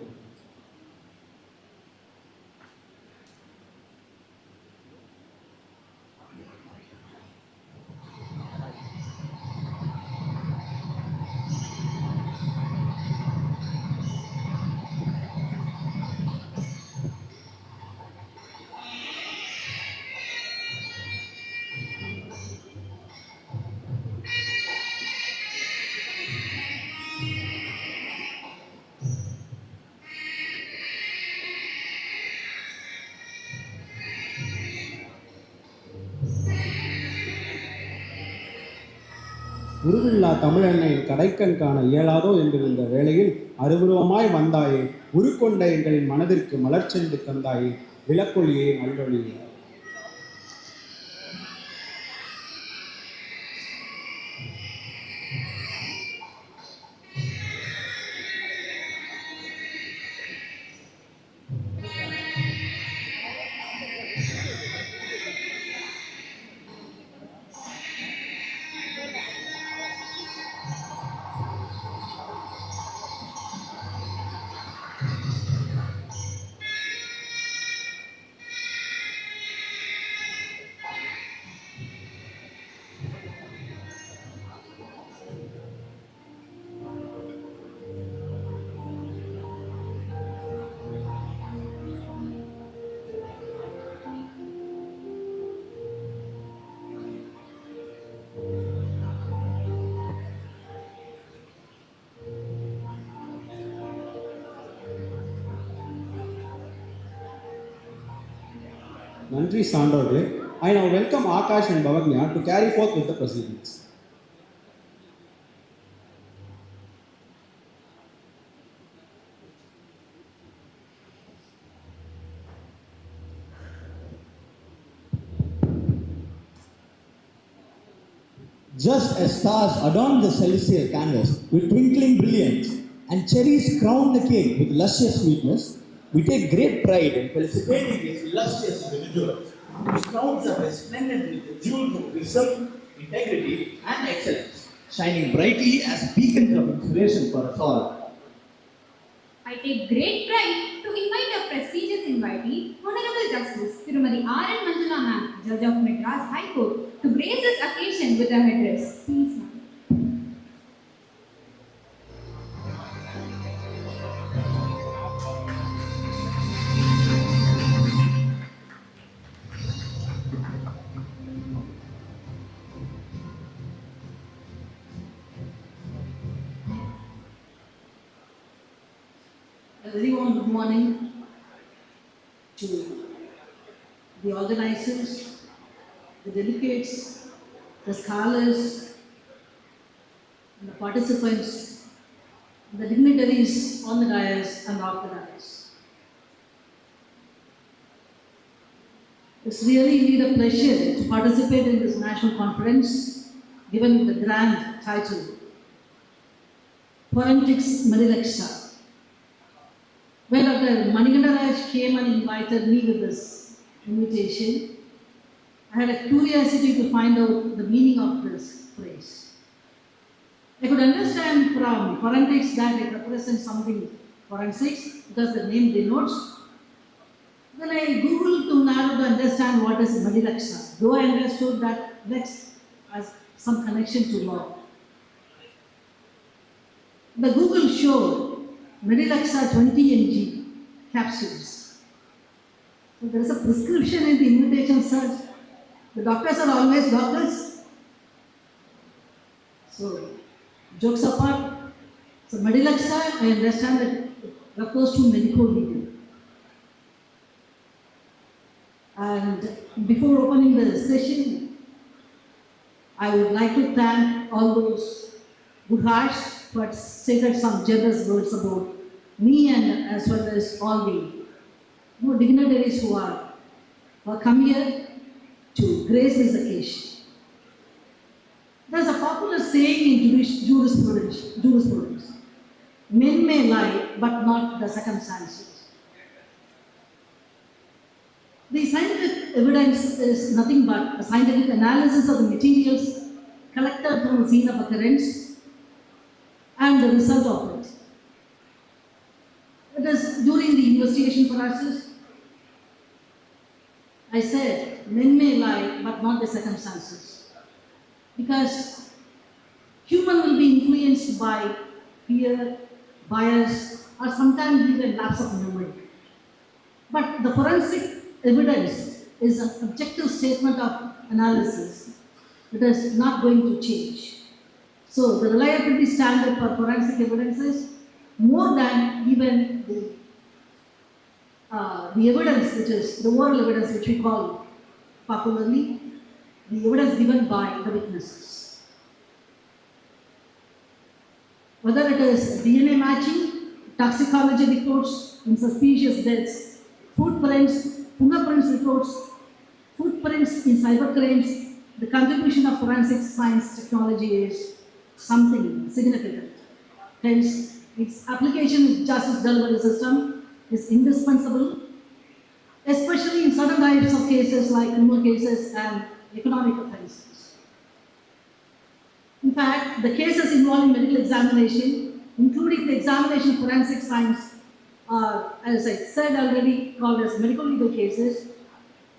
உருவில்லா தமிழன்னையின் கடைக்கண் காண இயலாதோ என்றிருந்த வேளையில் அருவுருவமாய் வந்தாயே, உருக்கொண்ட எங்களின் மனதிற்கு மலர்ச்சென்று தந்தாயே, விளக்கொளியே நல்லொளியே. நன்றி சான்றோர்களே. I now welcome Akash and Bhavagnya to carry forth with the proceedings. Just as stars adorn the celestial canvas with twinkling brilliance and cherries crown the cake with luscious sweetness, we take great pride in felicitating these illustrious individuals whose crowns are resplendent with the jewels of wisdom, integrity, and excellence, shining brightly as beacons of inspiration for us all. I take great pride to invite a prestigious invitee, Honorable Justice Tirumadi R.N. Manjula Ma'am, Judge of Madras High Court, to grace this occasion with her address. Please, ma'am. A very warm good morning to the organizers, the delegates, the scholars, and the participants, the dignitaries on the dais and off the dais. It's really indeed a pleasure to participate in this national conference, given the grand title, FORENTIX MEDILEXA. When Dr. Manikanda Raj came and invited me with this invitation, I had a curiosity to find out the meaning of this phrase. I could understand from forensics that it represents something forensics because the name denotes. Then I googled to narrow to understand what is MEDILEXA, though I understood that lex has some connection to law. The Google showed MEDILEXA 20 mg capsules. So there is a prescription in the invitation, sir. The doctors are always doctors. So, jokes apart, so MEDILEXA, I understand that it refers to medical legal. And before opening the session, I would like to thank all those good hearts who had stated some generous words about me and as well as all the dignitaries who are come here to grace this occasion. There's a popular saying in jurisprudence, men may lie but not the circumstances. The scientific evidence is nothing but a scientific analysis of the materials collected from the scene of occurrence and the result of it. It is during the investigation process, I said, men may lie but not the circumstances. Because human will be influenced by fear, bias, or sometimes even lapse of memory. But the forensic evidence is an objective statement of analysis. It is not going to change. So the reliability standard for forensic evidence is more than even the evidence, which is the oral evidence, which we call popularly the evidence given by the witnesses. Whether it is DNA matching, toxicology reports in suspicious deaths, footprints, fingerprints reports, footprints in cybercrimes, the contribution of forensic science technology is something significant. Hence, its application in justice delivery system is indispensable, especially in certain types of cases like criminal cases and economic offenses. In fact, the cases involving medical examination, including the examination of forensic science, are, as I said already, called as medical legal cases,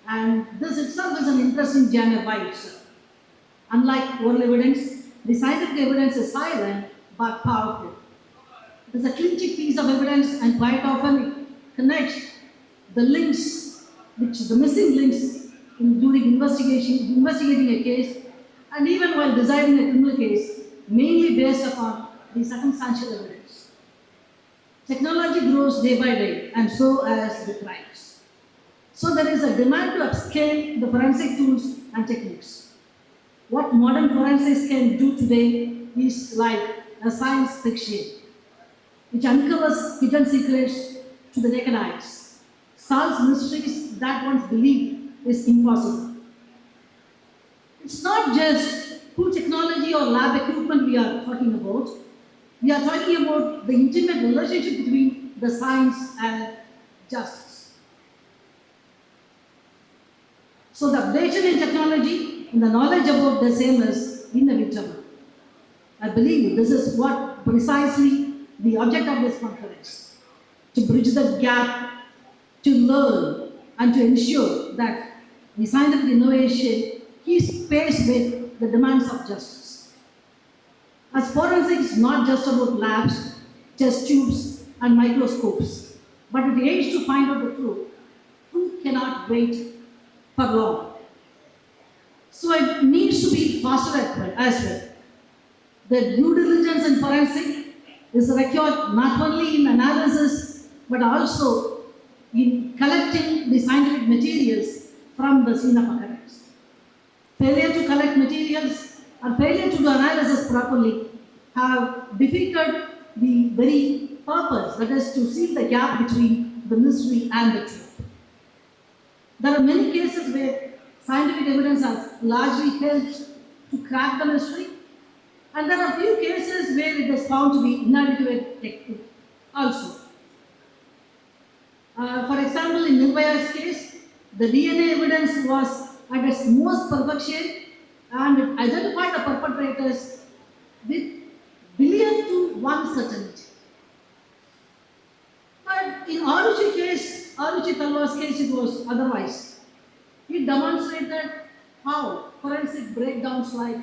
and this itself is an interesting genre by itself. Unlike oral evidence, the scientific evidence is silent but powerful. It is a clinching piece of evidence, and quite often it connects the links, the missing links during investigating a case, and even while deciding a criminal case, mainly based upon the circumstantial evidence. Technology grows day by day, and so as the crimes. So there is a demand to upscale the forensic tools and techniques. What modern forensics can do today is like a science fiction, which uncovers hidden secrets to the naked eyes, solves mysteries that once believed is impossible. It's not just cool technology or lab equipment we are talking about. We are talking about the intimate relationship between the science and justice. So the updation in technology and the knowledge about the same is inevitable. I believe this is what precisely the object of this conference, to bridge the gap, to learn and to ensure that the scientific innovation is paced with the demands of justice. As forensics is not just about labs, test tubes and microscopes, but it aims to find out the truth. Truth cannot wait for long. So it needs to be faster as well. The due diligence in forensic is required not only in analysis but also in collecting the scientific materials from the scene of occurrence. Failure to collect materials or failure to do analysis properly have defeated the very purpose, that is to seal the gap between the mystery and the truth. There are many cases where scientific evidence has largely helped to crack the mystery, and there are few cases where it is found to be inadequate technique also. For example, in Nirvaya's case, the DNA evidence was at its most perfection and it identified the perpetrators with billion to one certainty. But in Aruchi case, Aruchi Talwar's case, it was otherwise. It demonstrated how forensic breakdowns like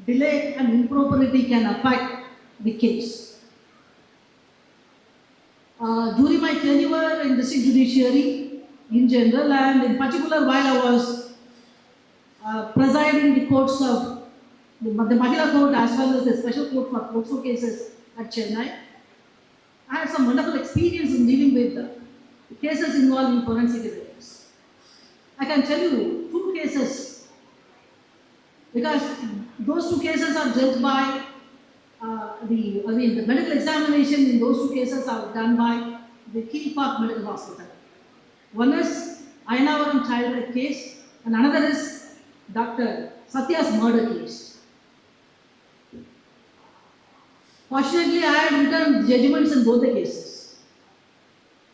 delay and impropriety can affect the case. During my tenure in district judiciary in general and in particular while I was presiding the courts of the Mahila court as well as the special court for Poxo cases at Chennai, I had some wonderful experience in dealing with the cases involving forensic evidence. I can tell you two cases because those two cases are judged by the medical examination in those two cases are done by the Kilpauk Medical Hospital. One is Ayanavaram child rape case and another is Dr. Satya's murder case. Fortunately, I had written judgments in both the cases.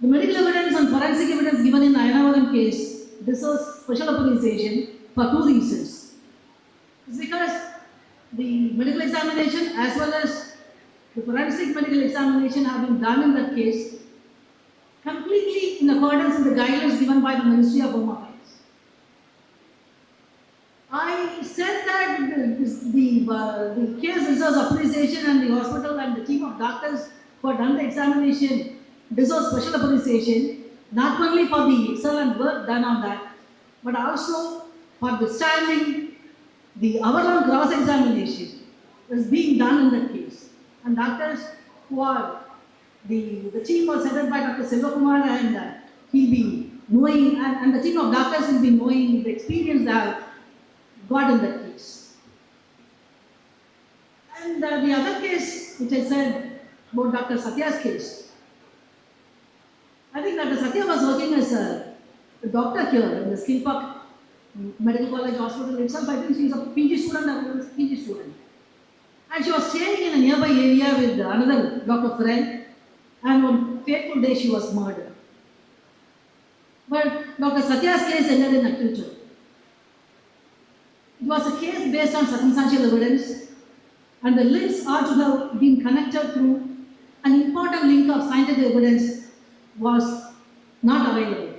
The medical evidence and forensic evidence given in Ayanavaram case deserves special appreciation for two reasons. It's because the medical examination as well as the forensic medical examination have been done in that case completely in accordance with the guidelines given by the Ministry of Home Affairs. I said that the case deserves appreciation and the hospital and the team of doctors who have done the examination deserves special appreciation, not only for the excellent work done on that, but also for withstanding the hour-long cross-examination is being done in that case. And doctors who are, the team was headed by Dr. Selvakumar and he'll be knowing, and the team of doctors will be knowing the experience they have got in that case. And the other case, which I said about Dr. Satya's case, I think Dr. Satya was working as a doctor here in the Kilpauk Medical College Hospital itself. I think she was a PG student, I was a PG student. And she was staying in a nearby area with another doctor friend, and one fateful day she was murdered. But Dr. Satya's case ended in acquittal. It was a case based on circumstantial evidence, and the links are to have been connected through an important link of scientific evidence was not available.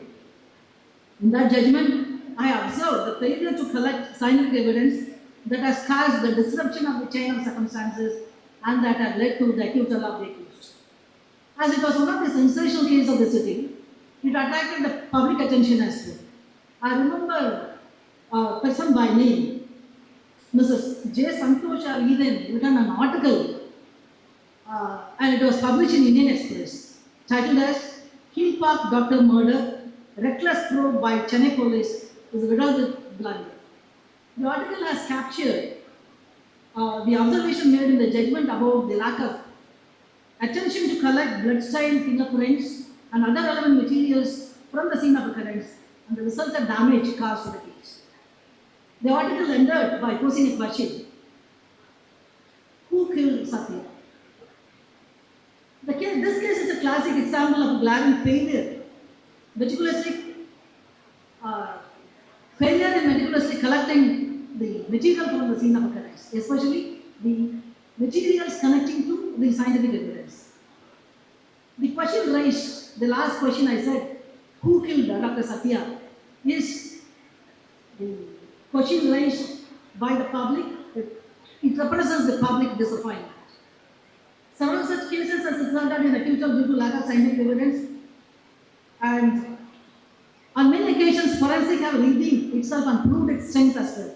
In that judgment, I observed the failure to collect scientific evidence that has caused the disruption of the chain of circumstances and that had led to the acquittal of the accused. As it was one of the sensational cases of the city, it attracted the public attention as well. I remember a person by name, Mrs. J. Santosh, even written an article and it was published in Indian Express titled as Kilpauk Doctor Murder, reckless probe by Chennai police is riddled with blunder. The article has captured the observation made in the judgment about the lack of attention to collect blood-stained fingerprints and other relevant materials from the scene of occurrence and the resultant damage caused to the case. The article ended by posing a question: who killed Satya? This case is a classic example of a glaring failure, failure in meticulously collecting the material from the scene of occurrence, especially the materials connecting to the scientific evidence. The question raised, the last question I said, who killed Dr. Satya, is the question raised by the public. It represents the public disappointment. Several such cases are resulted in acquittal due to lack of scientific evidence, and on many occasions, forensic have redeemed itself and proved its strength as well.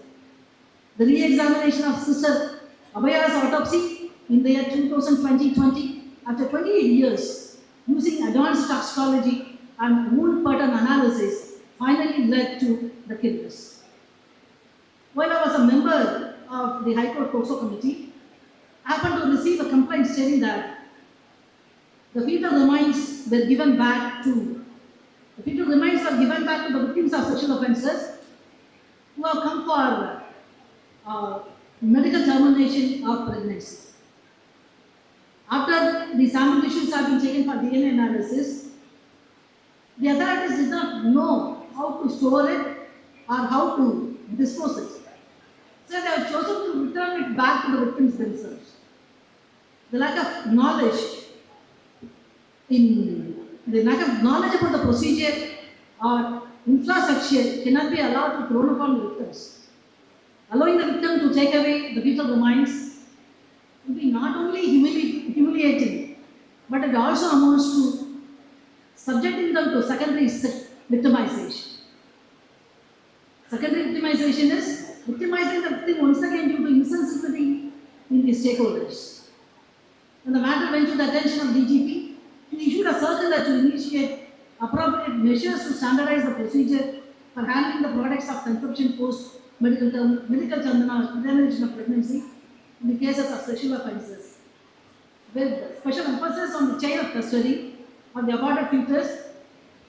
The re-examination of Sister Abhaya's autopsy in the year 2020, after 28 years, using advanced toxicology and wound pattern analysis, finally led to the killers. While I was a member of the High Court POCSO committee, I happened to receive a complaint stating that the fetal remains were given back to the victims of sexual offences who have come for medical termination of pregnancy. After the sample tissues have been taken for DNA analysis, the authorities did not know how to store it or how to dispose it. So they have chosen to return it back to the victims themselves. The lack of knowledge about the procedure or infrastructure cannot be allowed to thrown upon the victims. Allowing the victim to take away the fetal remains will be not only humiliating, but it also amounts to subjecting them to secondary victimization. Secondary victimization is victimizing the victim once again due to insensitivity in the stakeholders. When the matter went to the attention of DGP, he issued a circular to initiate appropriate measures to standardize the procedure for handling the products of conception post medical termination of pregnancy in the cases of sexual offences, with special emphasis on the chain of custody of the aborted fetus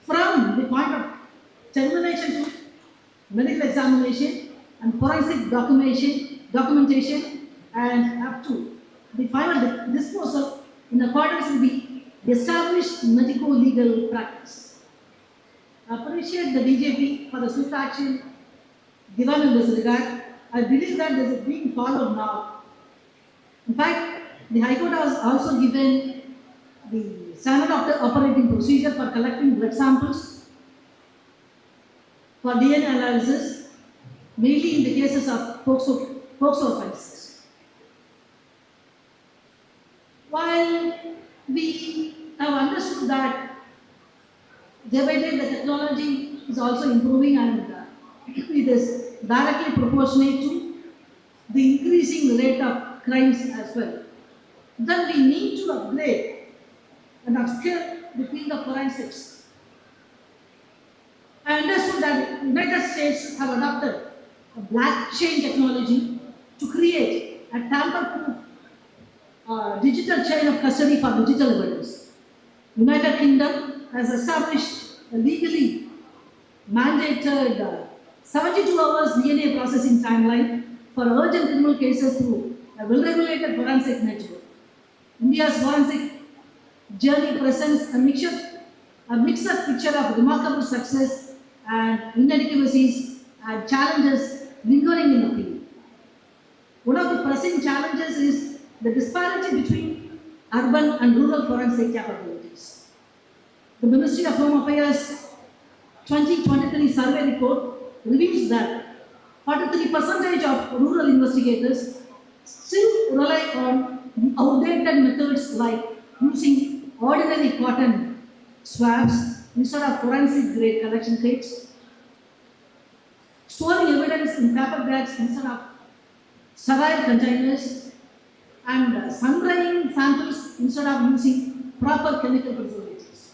from the point of termination to medical examination and forensic documentation and up to the final disposal in accordance with the established medico-legal practice. I appreciate the DJP for the swift action given in this regard. I believe that this is being followed now. In fact, the High Court has also given the standard operating procedure for collecting blood samples for DNA analysis, mainly in the cases of POCSO offences. While we have understood that day by day the technology is also improving and it is directly proportionate to the increasing rate of crimes as well, then we need to upgrade and upscale the field of forensics. I understood that the United States have adopted a blockchain technology to create a tamper-proof digital chain of custody for digital evidence. United Kingdom has established a legally mandated 72 hours DNA processing timeline for urgent criminal cases through a well-regulated forensic network. India's forensic journey presents a mixed picture of remarkable success and inadequacies and challenges lingering in the field. One of the pressing challenges is the disparity between urban and rural forensic capabilities. The Ministry of Home Affairs 2023 survey report reveals that 43% of rural investigators still rely on outdated methods like using ordinary cotton swabs instead of forensic grade collection kits, storing evidence in paper bags instead of sterile containers, and sun drying samples instead of using proper chemical preservatives.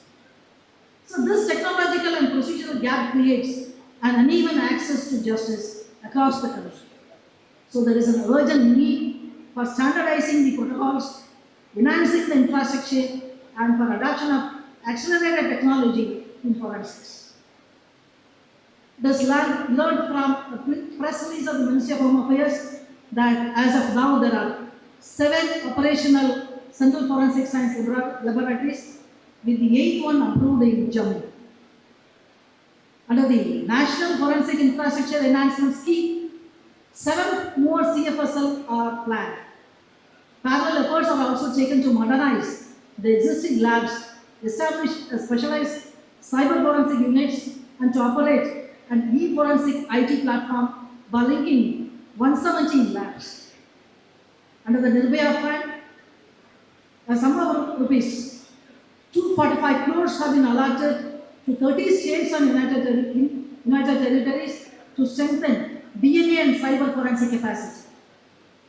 So this technological and procedural gap creates an uneven access to justice across the country. So there is an urgent need for standardizing the protocols, enhancing the infrastructure, and for adoption of accelerated technology in forensics. This learned from a press release of the Ministry of Home Affairs that as of now there are 7 operational central forensic science laboratories, with the 8th one approved in Jammu. Under the National Forensic Infrastructure Enhancement Scheme, 7 more CFSL are planned. Parallel efforts are also taken to modernize the existing labs, establish a specialized cyber forensic units, and to operate an e-forensic IT platform by linking 117 labs. Under the Nirbhaya Fund, a sum of rupees 245 crores have been allotted to 30 states and United Territories to strengthen DNA and cyber forensic capacity.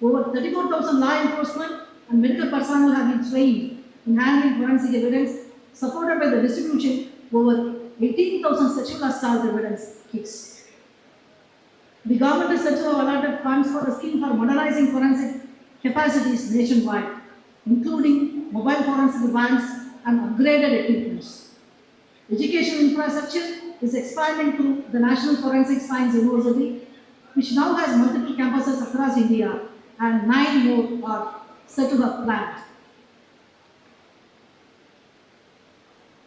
Over 34,000 law enforcement and medical personnel have been trained in handling forensic evidence, supported by the distribution of over 18,000 sexual assault evidence kits. The government is said to have allotted funds for a scheme for modernizing forensic capacities nationwide, including mobile forensic vans and upgraded equipments. Education infrastructure is expanding through the National Forensic Science University, which now has multiple campuses across India, and 9 more are set to have planned.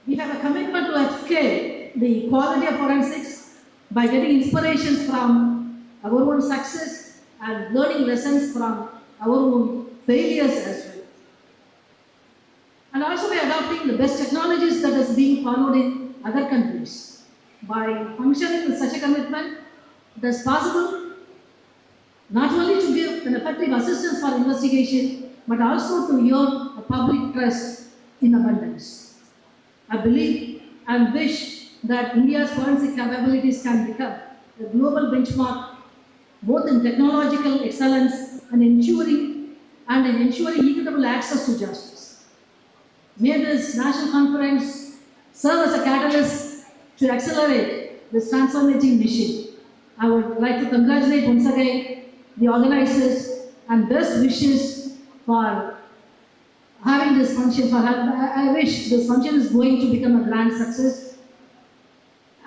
We have a commitment to upscale the quality of forensics by getting inspirations from our own success and learning lessons from our own failures as well. And also by adopting the best technologies that is being followed in other countries. By functioning with such a commitment, it is possible not only to give an effective assistance for investigation, but also to earn a public trust in abundance. I believe and wish that India's forensic capabilities can become a global benchmark both in technological excellence and in ensuring equitable access to justice. May this national conference serve as a catalyst to accelerate this transformative mission. I would like to congratulate once again the organizers and best wishes for having this function. I wish this function is going to become a grand success.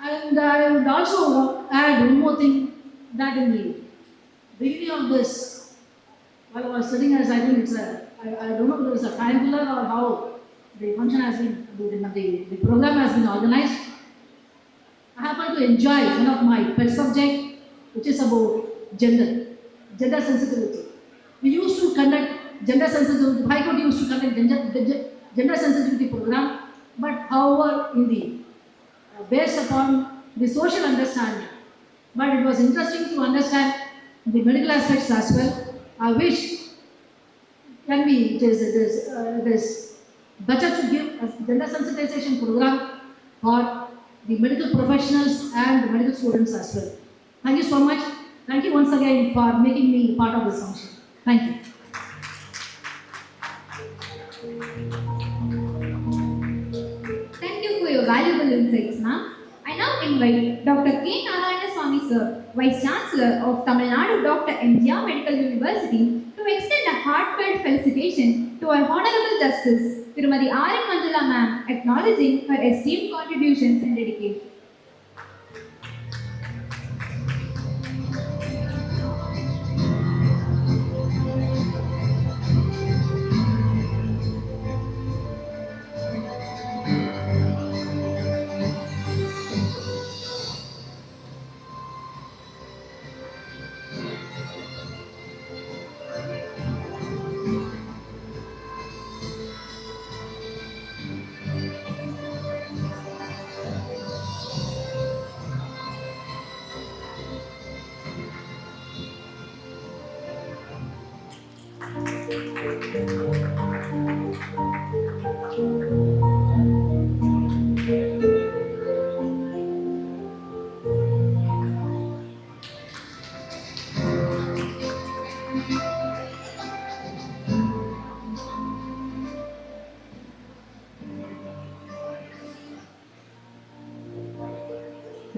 And I would also add one more thing, that in the beginning of this, while I was sitting as I think it's I don't know if it's a triangular or how the function has been, the program has been organized. I happen to enjoy one of my pet subject, which is about gender sensitivity. We used to conduct gender sensitivity, High Court used to conduct gender sensitivity program, but however in the based upon the social understanding. But it was interesting to understand the medical aspects as well. I wish it is better to give a gender sensitization program for the medical professionals and the medical students as well. Thank you so much. Thank you once again for making me part of this function. Thank you. Thank you for your valuable insights, ma'am. I now invite Dr. K. Narayanaswamy sir, Vice Chancellor of Tamil Nadu Dr. MGR Medical University, to extend a heartfelt felicitation to our Honorable Justice, Srimati R. M. Manjula ma'am, acknowledging her esteemed contributions and dedication.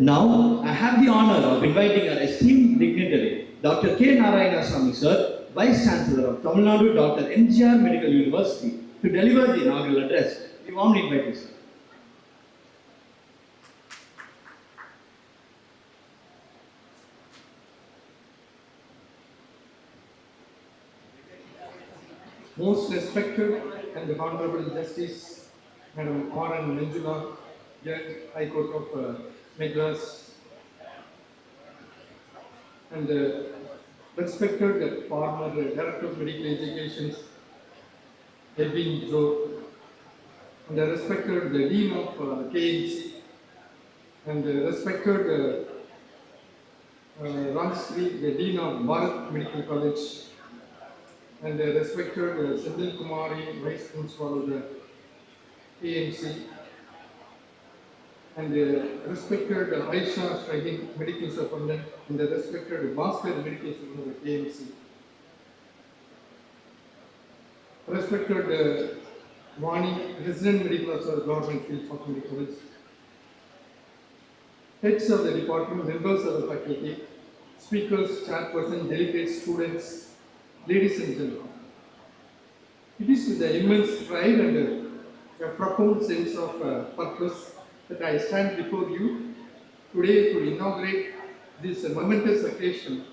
Now, I have the honor of inviting our esteemed dignitary, Dr. K. Narayanasamy Sir, Vice Chancellor of Tamil Nadu Dr. MGR Medical University, to deliver the inaugural address. We warmly invite you, sir. Most respected and Honorable Justice Madam R.N. Manjula, Judge High Court of Madras, and respected former Director of Medical Education, Edwin Joe, and respected the Dean of KMC, and respected Rajshri, the Dean of Bharat Medical College, and respected Sindhil Kumari, Vice Principal of the KMC, and respected Aisha Shaheen, Medical Superintendent, and respected Bhaskar, Medical Superintendent of the KMC, respected Vani, Resident Medical Officer of Government Kilpauk Medical College, heads of the department, members of the faculty, speakers, chairperson, delegates, students, ladies and gentlemen. It is with the immense pride and a profound sense of purpose that I stand before you today to inaugurate this momentous occasion.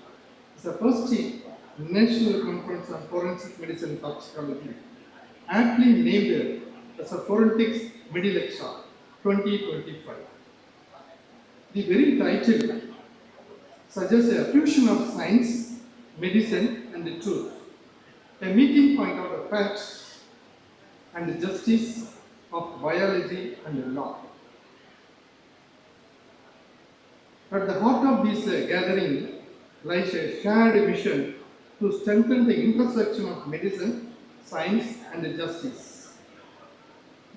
It's the first National Conference on Forensic Medicine and Toxicology, aptly named as a FORENTIX MEDILEXA 2025. The very title suggests a fusion of science, medicine, and the truth, a meeting point of the facts and the justice of biology and the law. At the heart of this gathering lies a shared mission to strengthen the intersection of medicine, science, and justice.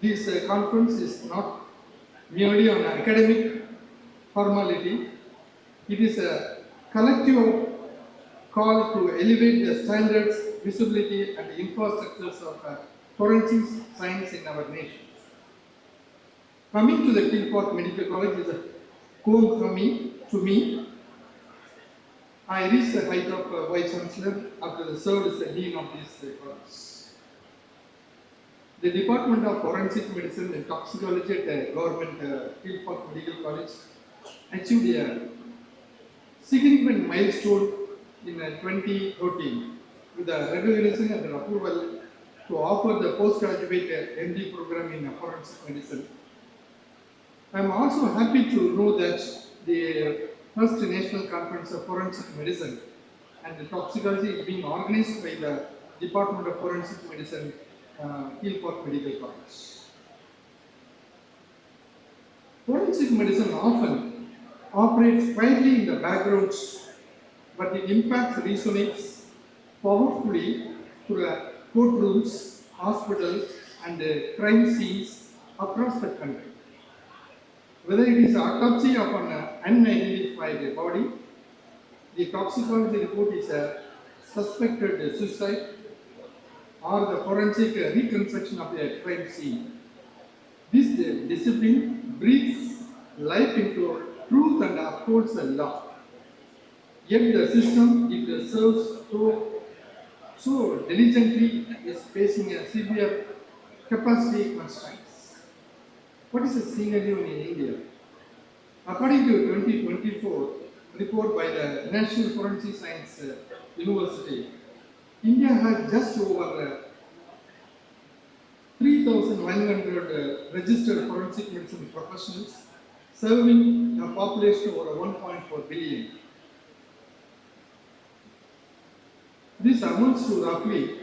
This conference is not merely an academic formality, it is a collective call to elevate the standards, visibility, and the infrastructures of forensic science in our nation. Coming to the Kilpauk Medical College is a homecoming to me. I reached the height of Vice Chancellor after the served as the Dean of this college. The Department of Forensic Medicine and Toxicology at the Government Kilpauk Medical College achieved a significant milestone in 2013 with the recognition and approval to offer the postgraduate MD program in forensic medicine. I am also happy to know that the first National Conference of Forensic Medicine and Toxicology is being organized by the Department of Forensic Medicine, Kilpauk Medical College. Forensic medicine often operates quietly in the background, but its impact resonates powerfully through courtrooms, hospitals, and crime scenes across the country. Whether it is autopsy of an unidentified body, the toxicology report is a suspected suicide, or the forensic reconstruction of a crime scene. This discipline breathes life into truth and upholds the law. Yet the system it serves so diligently is facing a severe capacity constraints. What is the scenario in India? According to 2024 report by the National Forensic Science University, India has just over 3,100 registered forensic medicine professionals, serving a population of over 1.4 billion. This amounts to roughly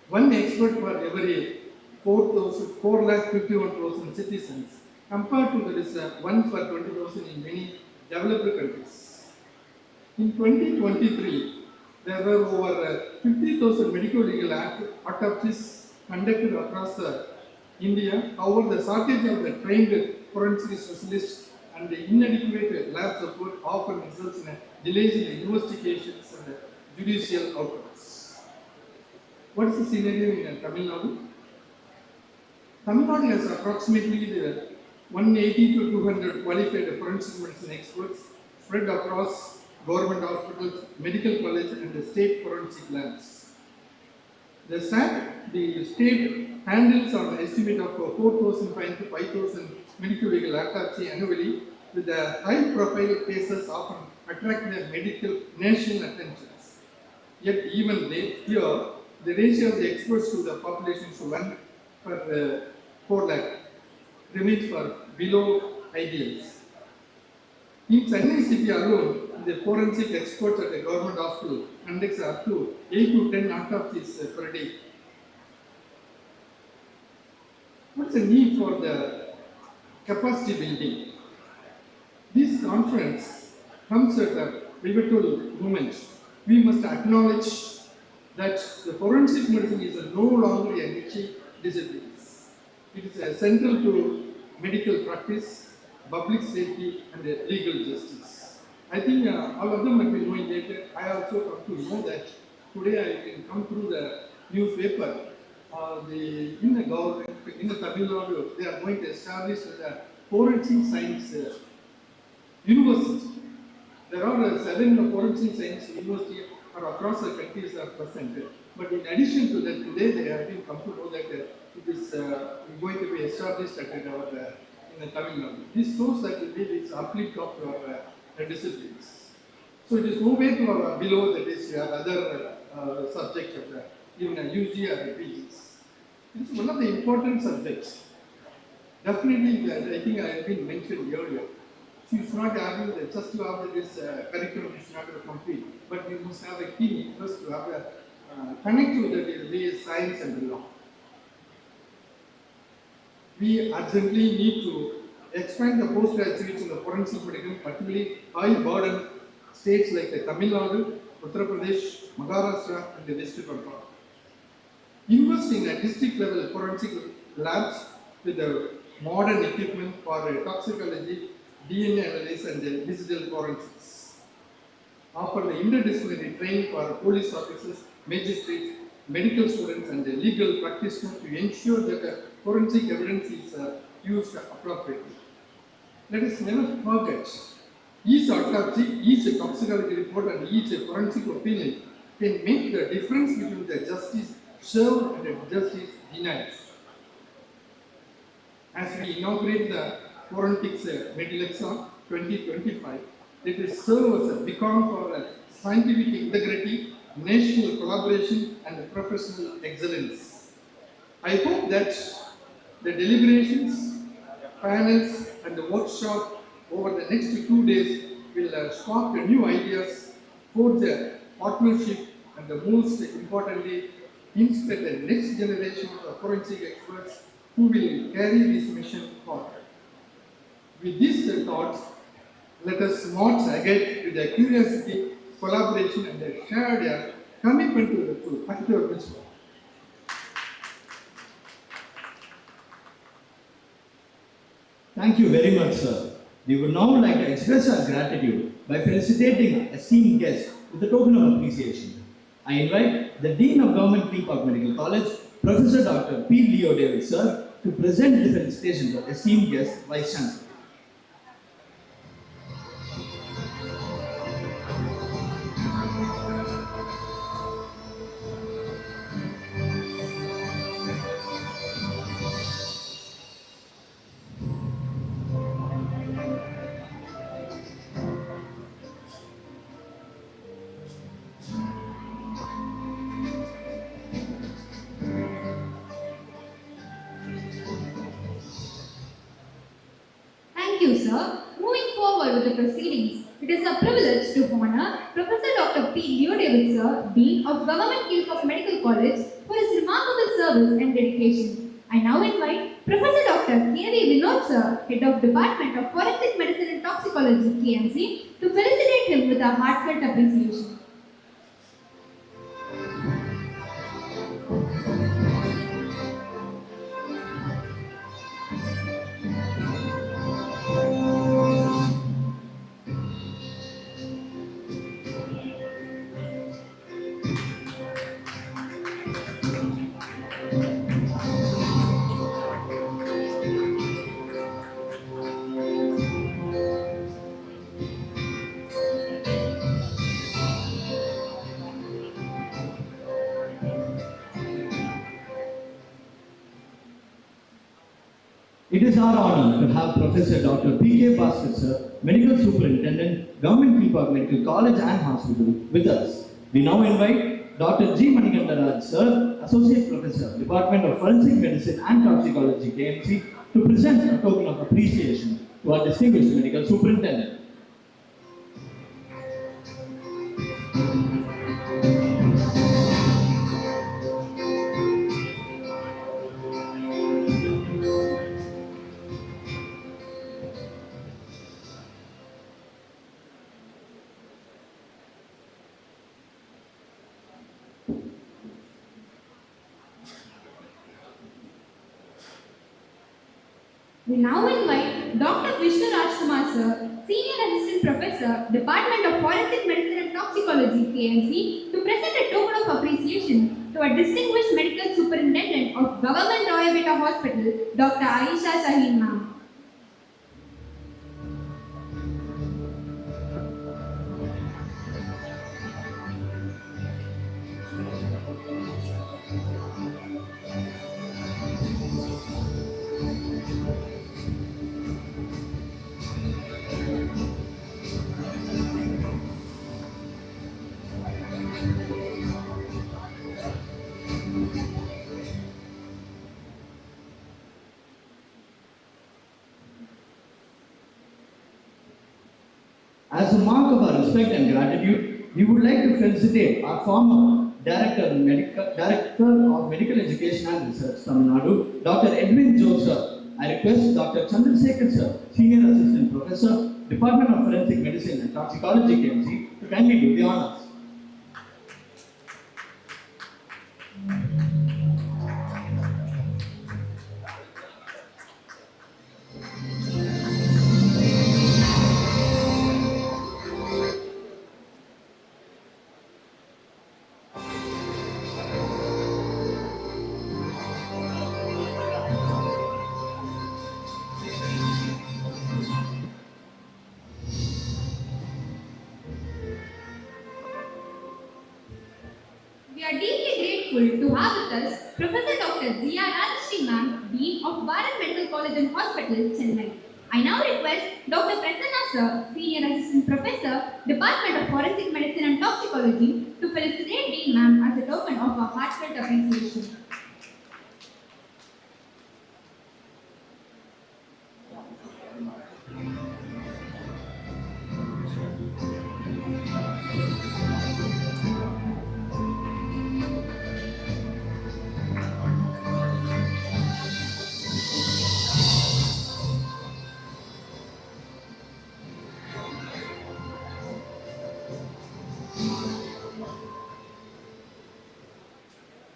one expert for every 451,000 citizens, compared to there is one for 20,000 in many developed countries. In 2023, there were over 50,000 medical legal autopsies conducted across India. However, the shortage of the trained forensic specialists and the inadequate lab support often results in delays in investigations and judicial outcomes. What is the scenario in Tamil Nadu? Tamil Nadu has approximately 180 to 200 qualified forensic medicine experts spread across government hospitals, medical college, and the state forensic labs. The state handles an estimate of 4,500 to 5,000 medical legal autopsy annually, with the high-profile cases often attract the medical national attentions. Yet even here, the ratio of the experts to the population is 1 per 4 lakh remains for below ideals. In Chennai city alone, the forensic experts at the government hospital conducts up to 8 to 10 autopsies per day. What's the need for the capacity building? This conference comes at a pivotal moment. We must acknowledge that the forensic medicine is no longer a niche discipline. It is central to medical practice, public safety, and legal justice. I think all of them have been knowing that. I also come to know that today I can come through the newspaper. In the government, in the Tamil Nadu, they are going to establish the forensic science university. There are 7 forensic science universities across the countries are present. But in addition to that, today they have been come to know that it is going to be established at our in the Tamil Nadu. This shows that it is uplift of our disciplines. So it is no way to below that is other subjects of even UG or PGs. It is one of the important subjects. Definitely, I think I have been mentioned earlier. She is not having just to have this curriculum is not complete, but we must have a key interest to have a connect to the science and the law. We urgently need to expand the postgraduates in the forensic medicine, particularly high burden states like Tamil Nadu, Uttar Pradesh, Maharashtra, and the West Bengal. Invest in a district level forensic labs with the modern equipment for toxicology, DNA analysis, and digital forensics. Offer the interdisciplinary training for police officers, magistrates, medical students, and the legal practitioners to ensure that forensic evidence is used appropriately. Let us never forget, each autopsy, each toxicology report, and each forensic opinion can make the difference between the justice served and the justice denied. As we inaugurate the FORENTIX MEDILEXA 2025, it will serve as a beacon for scientific integrity, national collaboration, and professional excellence. I hope that the deliberations, panels, and the workshop over the next 2 days will spark new ideas, forge a partnership, and most importantly, inspire the next generation of forensic experts who will carry this mission forward. With these thoughts, let us march ahead with a curiosity, collaboration, and a shared commitment to the truth. Thank you very much. Thank you very much, sir. We would now like to express our gratitude by felicitating esteemed guests with a token of appreciation. I invite the Dean of Government Kilpauk Medical College, Professor Dr. P. Leo David, sir, to present the felicitation to esteemed guest, Vice Chancellor. Thank you, sir. Moving forward with the proceedings, it is a privilege to honor Professor Dr. P. Leo David, sir, Dean of Government Kilpauk Medical College, for his remarkable service and dedication. I now invite Professor Dr. K.V. Vinod, sir, Head of Department of Forensic Medicine and Toxicology, KMC, to felicitate him with a heartfelt appreciation. It is our honor to have Professor Dr. P.K. Bhaskar sir, Medical Superintendent, Government Kilpauk Medical College and Hospital, with us. We now invite Dr. G. Manikandaraj sir, Associate Professor, Department of Forensic Medicine and Toxicology, KMC, to present a token of appreciation to our distinguished Medical Superintendent. We now invite Dr. Vishnu Rajkumar sir, Senior Assistant Professor, Department of Forensic Medicine and Toxicology, KMC, to present a token of appreciation to a distinguished Medical Superintendent of Government Ayurveda Hospital, Dr. Aisha Shaheen ma'am. As a mark of our respect and gratitude, we would like to felicitate our former Director of Medical Education and Research, Tamil Nadu, Dr. Edwin Joseph. I request Dr. Chandrasekhar sir, Senior Assistant Professor, Department of Forensic Medicine and Toxicology, KMC, to kindly do the honors. We are deeply grateful to have with us Professor Dr. Zia Rajashri ma'am, Dean of Bharat Medical College and Hospital, Chennai. I now request Dr. Prasanna sir, Senior Assistant Professor, Department of Forensic Medicine and Toxicology, to felicitate Dean ma'am as a token of our heartfelt appreciation.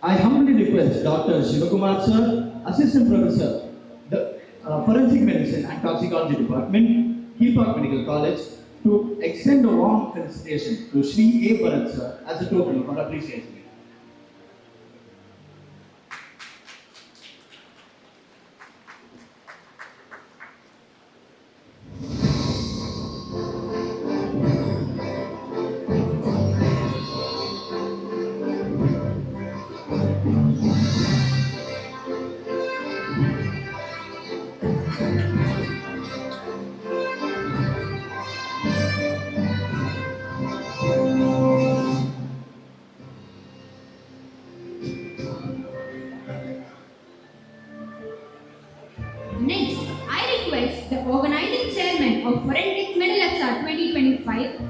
I humbly request Dr. Shivakumar sir, Assistant Professor, the Forensic Medicine and Toxicology Department, Kilpauk Medical College, to extend a warm felicitation to Sri A. Bharat sir as a token of our appreciation. Next, I request the organizing chairman of FORENTIX MEDILEXA 2025,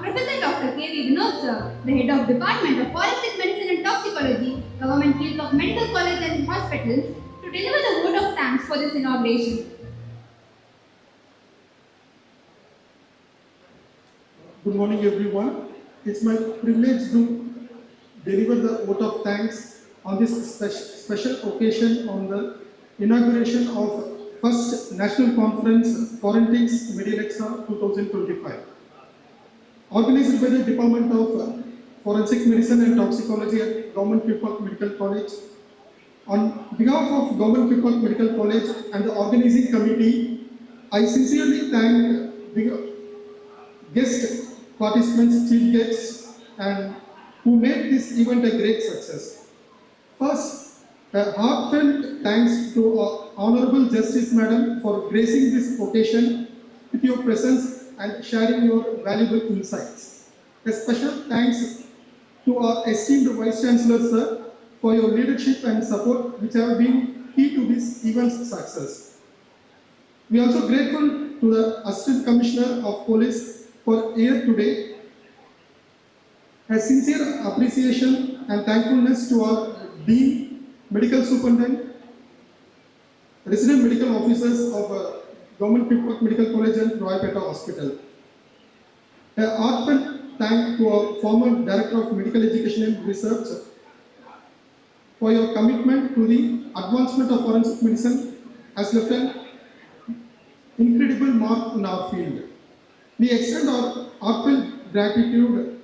Professor Dr. K.V. Vinod sir, the head of Department of Forensic Medicine and Toxicology, Government Kilpauk Medical College and Hospital, to deliver the vote of thanks for this inauguration. Good morning, everyone. It's my privilege to deliver the vote of thanks on this special occasion on the inauguration of first National Conference FORENTIX MEDILEXA 2025. Organized by the Department of Forensic Medicine and Toxicology at Government Kilpauk Medical College. On behalf of Government Kilpauk Medical College and the organizing committee, I sincerely thank the guest participants, chief guests, and who made this event a great success. First, A heartfelt thanks to our Honorable Justice Madam for gracing this occasion with your presence and sharing your valuable insights. A special thanks to our esteemed Vice Chancellor Sir for your leadership and support which have been key to this event's success. We are also grateful to the Assistant Commissioner of Police for here today. A sincere appreciation and thankfulness to our Dean, Medical Superintendent, resident medical officers of Government Kilpauk Medical College and Roypeta Hospital. A heartfelt thank to our former Director of Medical Education and Research for your commitment to the advancement of forensic medicine has left an incredible mark in our field. We extend our heartfelt gratitude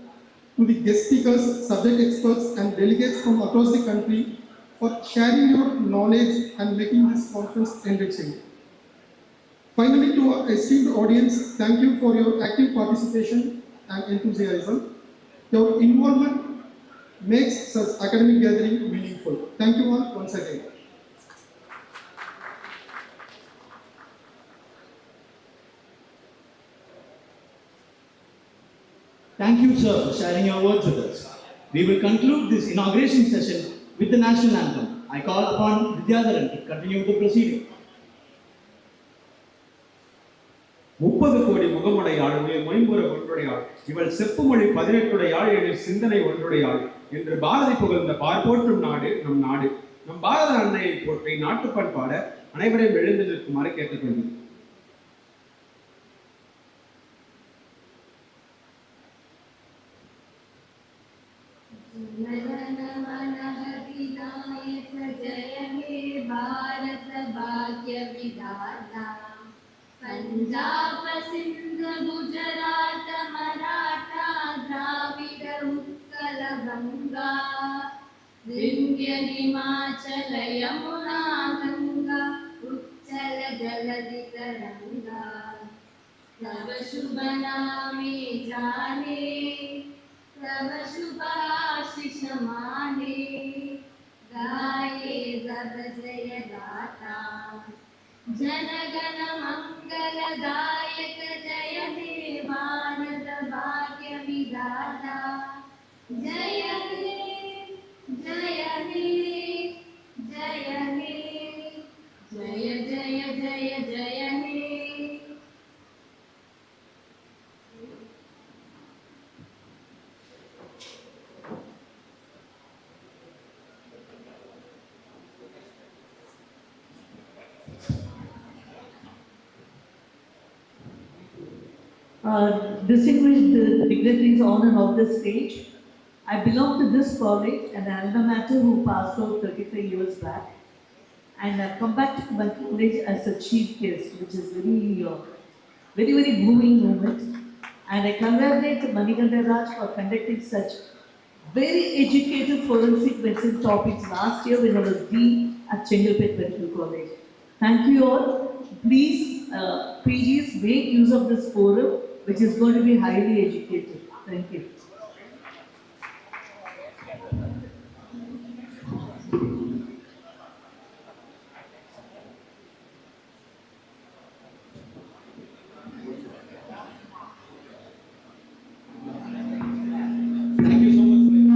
to the guest speakers, subject experts and delegates from across the country for sharing your knowledge and making this conference enriching. Finally, to our esteemed audience, thank you for your active participation and enthusiasm. Your involvement makes such academic gathering meaningful. Thank you all once again. Thank you, sir, for sharing your words with us. We will conclude this inauguration session with the national anthem. I call upon Vidyadharan to continue the proceeding. 30 கோடி முகமுடையாள் உயிர் மொயம்புற ஒன்றுடையாள் இவள் செப்புமொழி 18 எழில் சிந்தனை ஒன்றுடையாள் என்று பாரதி புகழ்ந்த பார்ப்போற்றும் நாடு நம் நாடு. நம் பாரத அன்னையை போற்றி நாட்டுப்பண் பாட அனைவரையும் எழுந்து நிற்குமாறு கேட்டுக்கொள்கிறேன். पंजाब सिंध गुजरात मराठा द्राविड उत्कल गंगा विंध्य हिमाचल यमुना गंगा उच्चल जलधि तरंगा तव शुभ नामे जाने तव शुभ आशीष माने गाये जब जय गाथा जनगण मंगलदायक जय हे भारत भाग्य विधाता जय हे जय हे जय हे जय जय जय जय हे. Distinguished dignitaries on and off the stage, I belong to this college and an alma mater who passed out 35 years back, and I've come back to my college as a chief guest, which is very moving moment. And I congratulate Manikanda Raj for conducting such very educative forensic medicine topics last year when I was dean at Chennai Medical College. Thank you all. Please, PGs, make use of this forum, which is going to be highly educated. Thank you. Thank you so much for your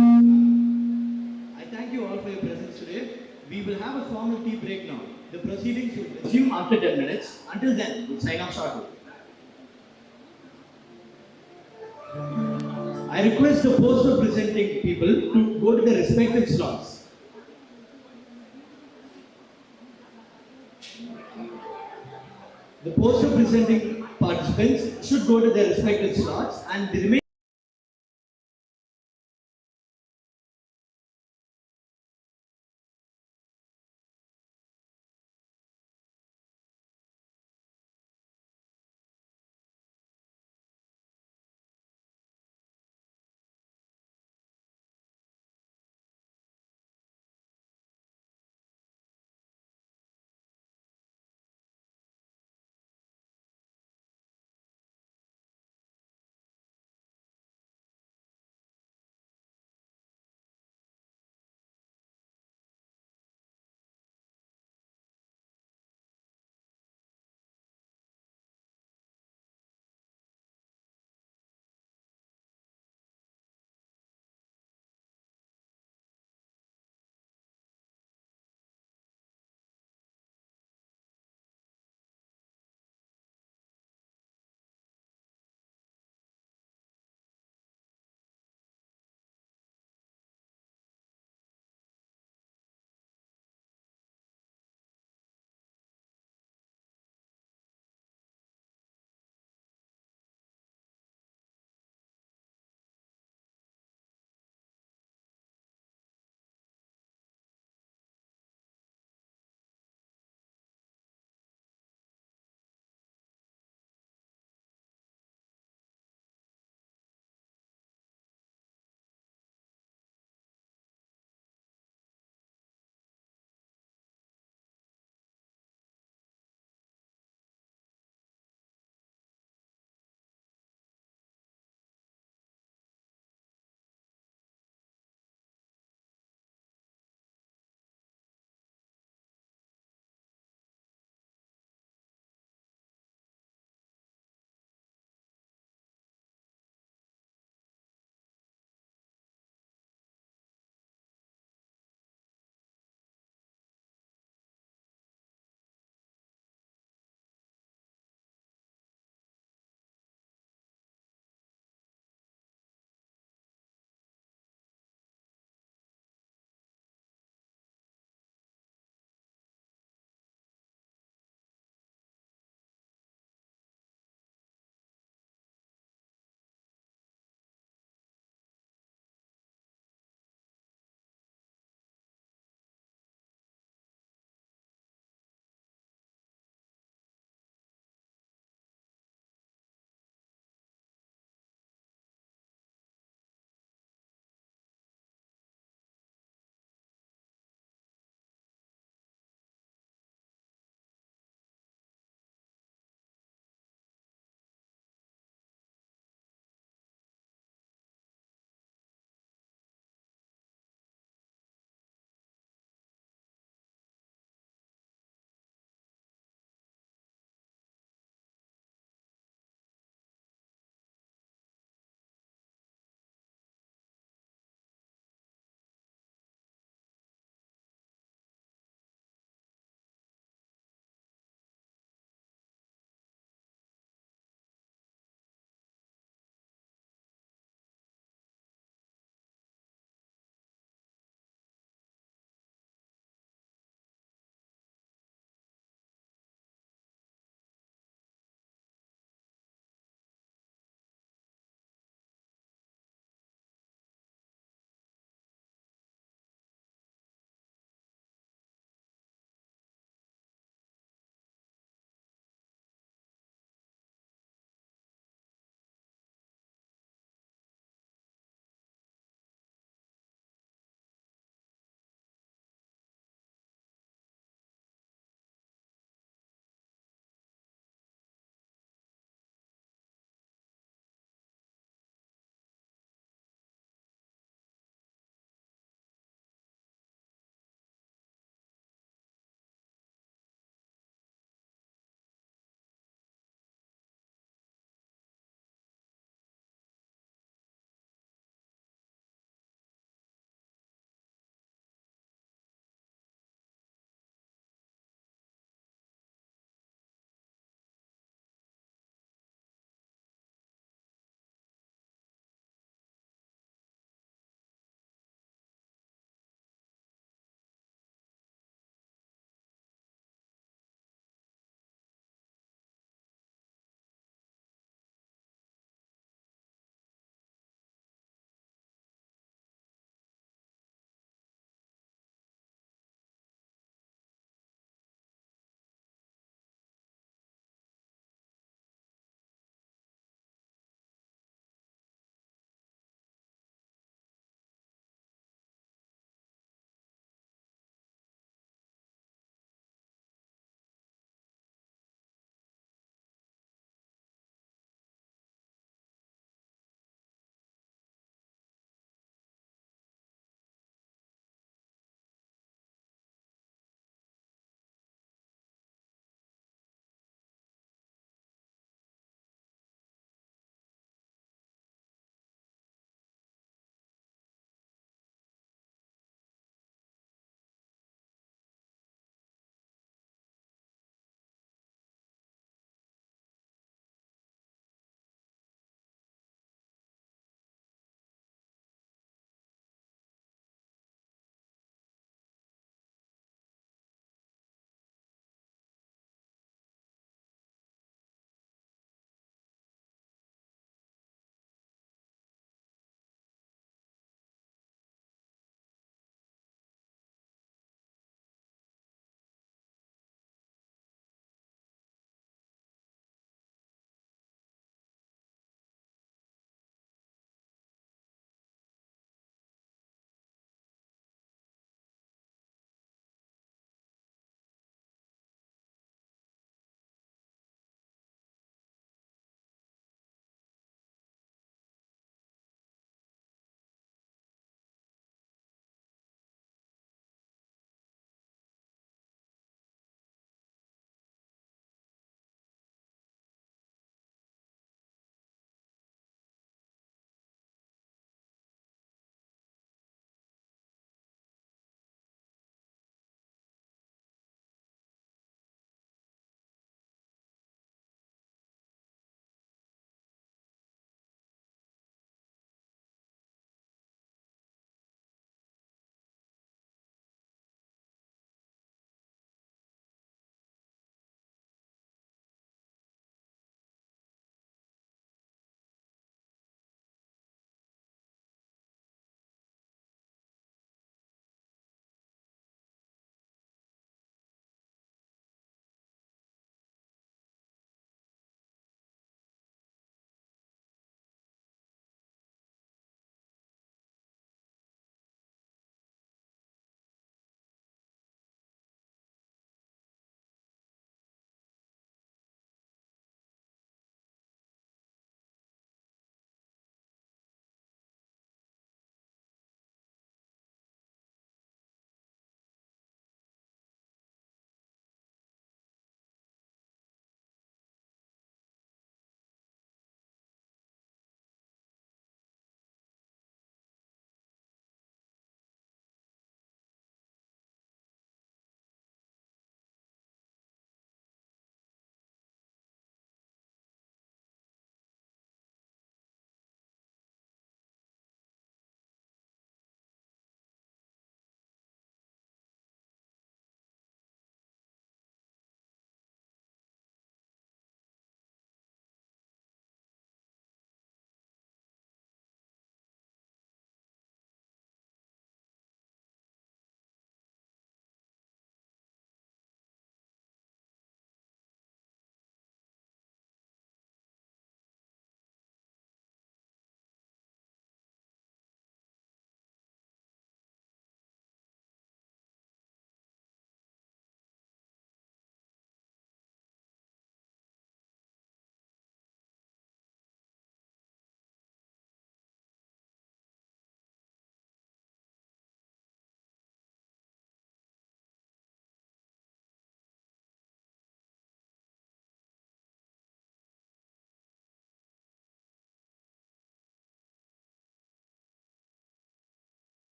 I thank you all for your presence today. We will have a formal tea break now. The proceedings will resume after 10 minutes. Until then, we'll sign off shortly. I request the poster presenting people to go to their respective slots. The poster presenting participants should go to their respective slots and the remaining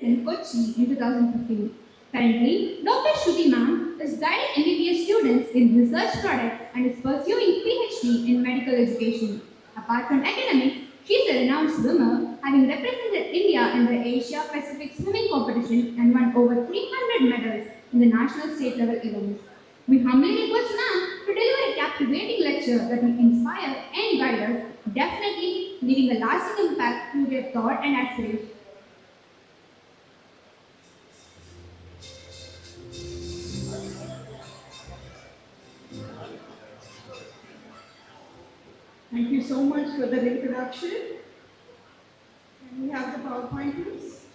in Kochi in 2015. Currently, Dr. Shruti ma'am is guiding MBBS students in research products and is pursuing PhD in medical education. Apart from academics, she is a renowned swimmer, having represented India in the Asia Pacific swimming competition and won over 300 medals in the national state level events. We humbly request ma'am to deliver a captivating lecture that will inspire and guide us, definitely leaving a lasting impact through their thought and aspiration. Thank you so much for the introduction. Can we have the PowerPoint, please?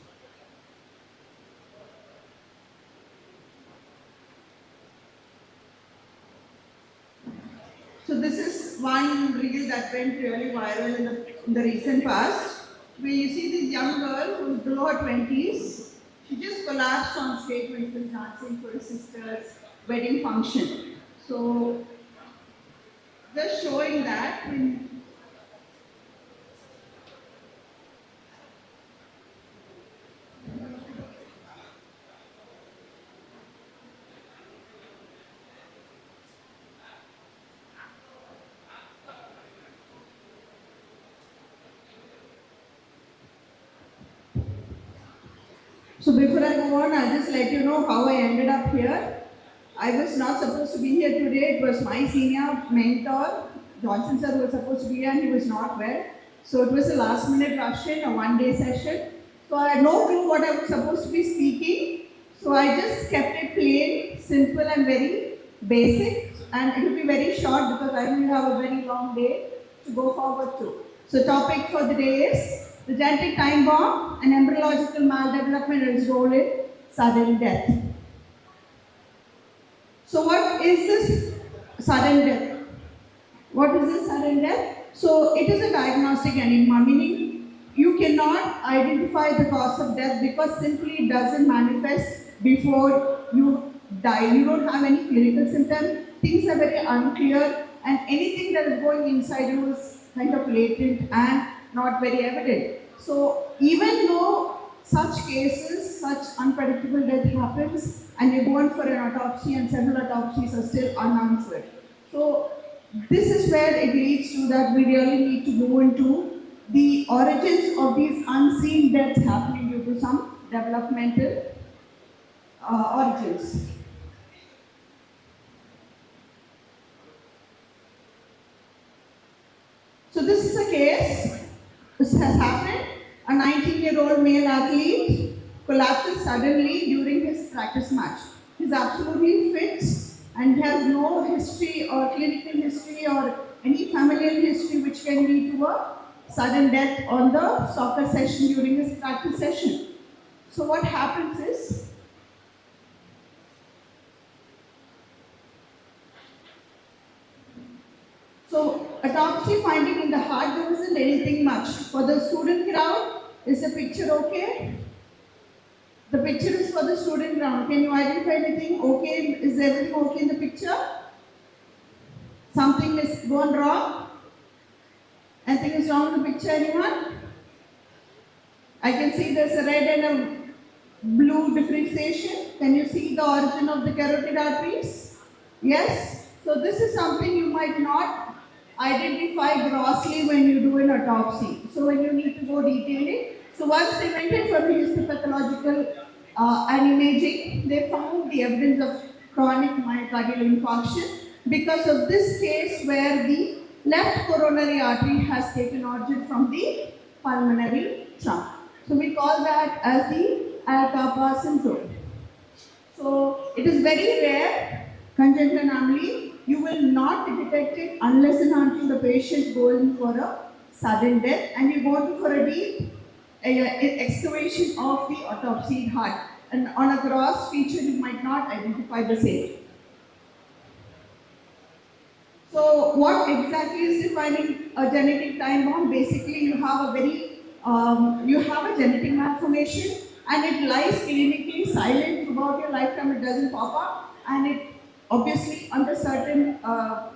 So this is one reel that went really viral in the recent past, where you see this young girl who's below her 20s. She just collapsed on stage when she was dancing for her sister's wedding function. So just showing that when So before I go on, I'll just let you know how I ended up here. I was not supposed to be here today. It was my senior mentor, Johnson sir, who was supposed to be here and he was not well. So it was a last minute rush in, a one-day session. So I had no clue what I was supposed to be speaking. So I just kept it plain, simple and very basic. And it will be very short because I will have a very long day to go forward to. So topic for the day is the genetic time bomb and embryological maldevelopment and its role in sudden death. So what is this sudden death? What is this sudden death? So it is a diagnostic enigma, meaning you cannot identify the cause of death because simply it doesn't manifest before you die. You don't have any clinical symptoms. Things are very unclear and anything that is going inside you is kind of latent and not very evident. So even though such cases, such unpredictable death happens and you go in for an autopsy and several autopsies are still unanswered. So this is where it leads to that we really need to go into the origins of these unseen deaths happening due to some developmental origins. So this is a case, this has happened. A 19-year-old male athlete collapses suddenly during his practice match. He's absolutely fit and has no history or clinical history or any familial history which can lead to a sudden death on the soccer session during his practice session. So what happens is, so autopsy finding in the heart, there wasn't anything much. For the student crowd, is the picture okay? The picture is for the student crowd. Can you identify anything okay? Is everything okay in the picture? Something is gone wrong? Anything is wrong in the picture, anyone? I can see there's a red and a blue differentiation. Can you see the origin of the carotid arteries? Yes? So this is something you might not identify grossly when you do an autopsy. So when you need to go detailing. So once they went in for the histopathological and imaging, they found the evidence of chronic myocardial infarction because of this case where the left coronary artery has taken origin from the pulmonary trunk. So we call that as the Al-Kappa syndrome. So it is very rare, congenital anomaly. You will not detect it unless and until the patient goes in for a sudden death and you go in for a deep excavation of the autopsied heart. And on a gross feature, you might not identify the same. So what exactly is defining a genetic time bomb? Basically, you have a genetic malformation and it lies clinically silent throughout your lifetime. It doesn't pop up and it obviously under certain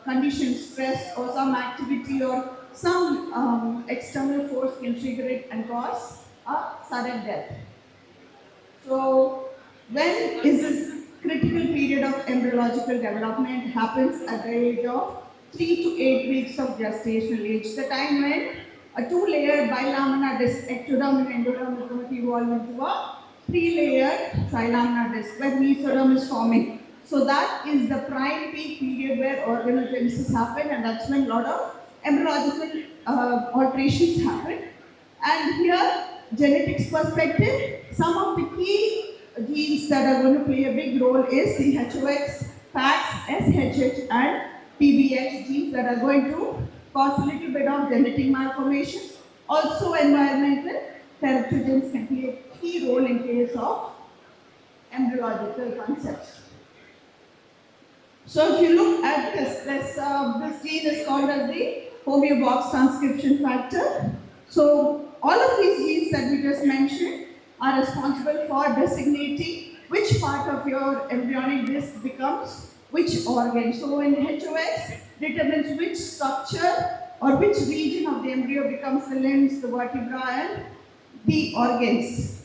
conditions, stress or some activity or some external force can trigger it and cause a sudden death. So when is this critical period of embryological development happens at the age of 3 to 8 weeks of gestational age, the time when a two-layered bilaminar disc, ectoderm and endoderm, is going to evolve into a three-layered trilaminar disc where mesoderm is forming. So that is the prime peak period where organogenesis happen, and that's when a lot of embryological alterations happen. And here, genetics perspective, some of the key genes that are going to play a big role is the HOX, PAX, SHH and TBH genes that are going to cause a little bit of genetic malformations. Also, environmental teratogens can play a key role in case of embryological concepts. So if you look at this gene is called as the homeobox transcription factor. So all of these genes that we just mentioned are responsible for designating which part of your embryonic disc becomes which organ. So in HOX determines which structure or which region of the embryo becomes the limbs, the vertebra and the organs.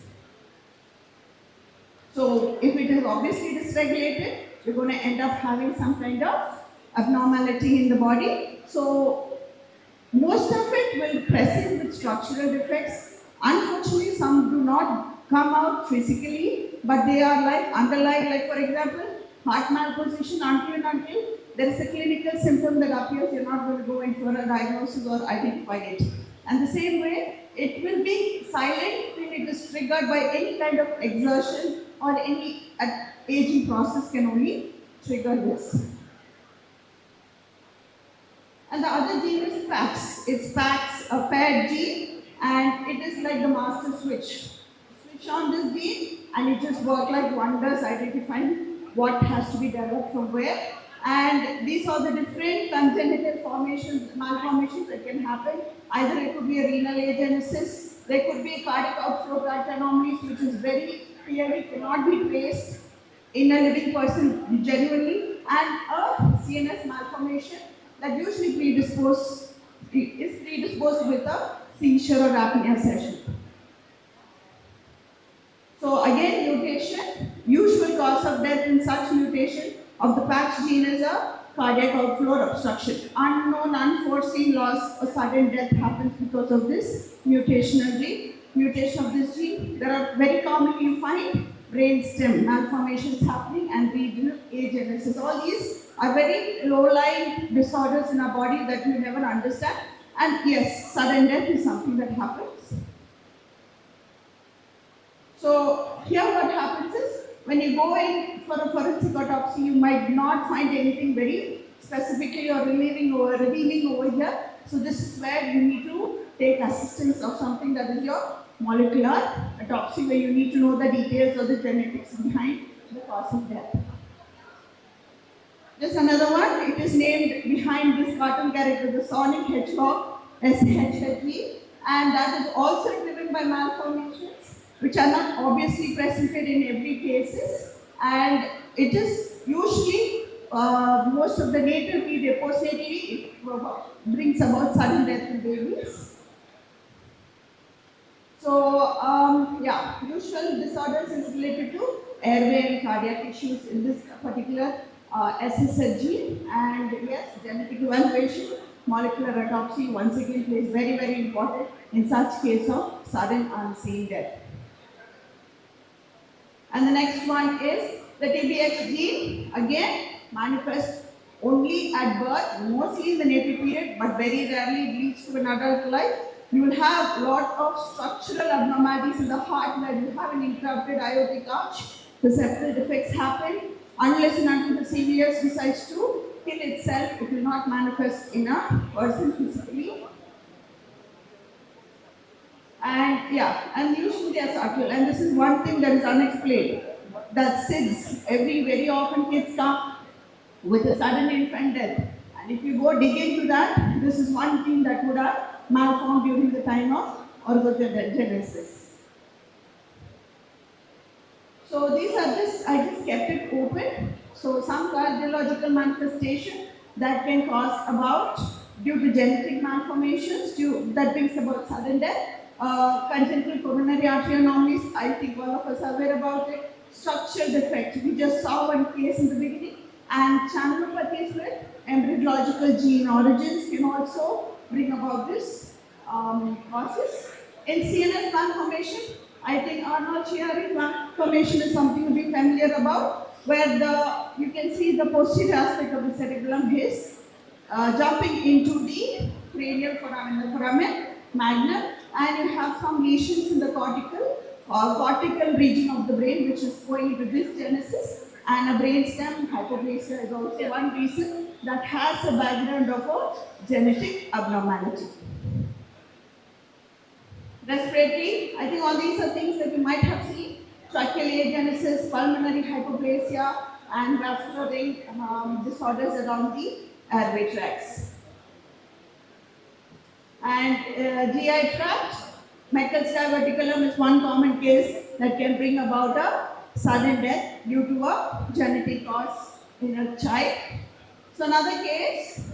So if it is obviously dysregulated, you're going to end up having some kind of abnormality in the body. So most of it will present with structural defects. Unfortunately, some do not come out physically, but they are like underlying, like for example, heart malposition until there is a clinical symptom that appears, you're not going to go in for a diagnosis or identify it. And the same way, it will be silent till it is triggered by any kind of exertion or any aging process can only trigger this. And the other gene is PAX. It's PAX, a paired gene, and it is like the master switch. Switch on this gene, and it just works like wonders, identifying what has to be developed from where. And these are the different congenital formations, malformations that can happen. Either it could be a renal agenesis, there could be cardiac outflow tract anomalies, which is very clearly cannot be traced in a living person genuinely, and a CNS malformation that usually is predisposed with a seizure or apnea session. So again, mutation, usual cause of death in such mutation of the PAX gene is a cardiac outflow or obstruction. Unknown, unforeseen loss or sudden death happens because of this mutational gene. Mutation of this gene, there are very commonly you find brain stem malformations happening and regional agenesis. All these are very low-lying disorders in our body that we never understand. And yes, sudden death is something that happens. So here what happens is, when you go in for a forensic autopsy, you might not find anything very specifically or revealing over here. So this is where you need to take assistance of something that is your molecular autopsy, where you need to know the details or the genetics behind the cause of death. There's another one, it is named behind this cartoon character, the Sonic Hedgehog, SHHG, and that is also driven by malformations, which are not obviously presented in every cases, and it is usually most of the natal media postnatally brings about sudden death in babies. So usual disorders is related to airway and cardiac issues in this particular SSHG, and yes, genetic evaluation, molecular autopsy once again plays very, very important in such case of sudden unseen death. And the next one is the TBX gene, again manifests only at birth, mostly in the natal period, but very rarely it leads to an adult life. You will have a lot of structural abnormalities in the heart where you have an interrupted aortic arch. The septal defects happen. Unless and until the CVS decides to kill itself, it will not manifest in a person physically. And usually they are subtle. And this is one thing that is unexplained. That SIDS, very often kids come with a sudden infant death. And if you go dig into that, this is one gene that would have malformed during the time of organogenesis. So these are I just kept it open. So some cardiological manifestation that can cause about, due to genetic malformations, that brings about sudden death. congenital coronary artery anomalies, I think all of us are aware about it. Structural defect, we just saw one case in the beginning, and channelopathies with embryological gene origins can also bring about this process. In CNS malformation, I think Arnold-Chiari malformation is something to be familiar about, where you can see the posterior aspect of the cerebellum is jumping into the cranial foramen magnum, and you have some lesions in the cortical region of the brain, which is going into dysgenesis, and a brainstem hypoplasia is also one reason that has a background of a genetic abnormality. Respiratory, I think all these are things that you might have seen: tracheal agenesis, pulmonary hypoplasia, and vascular disorders around the airway tracts. And GI tract, Meckel's diverticulum is one common case that can bring about a sudden death due to a genetic cause in a child. So another case,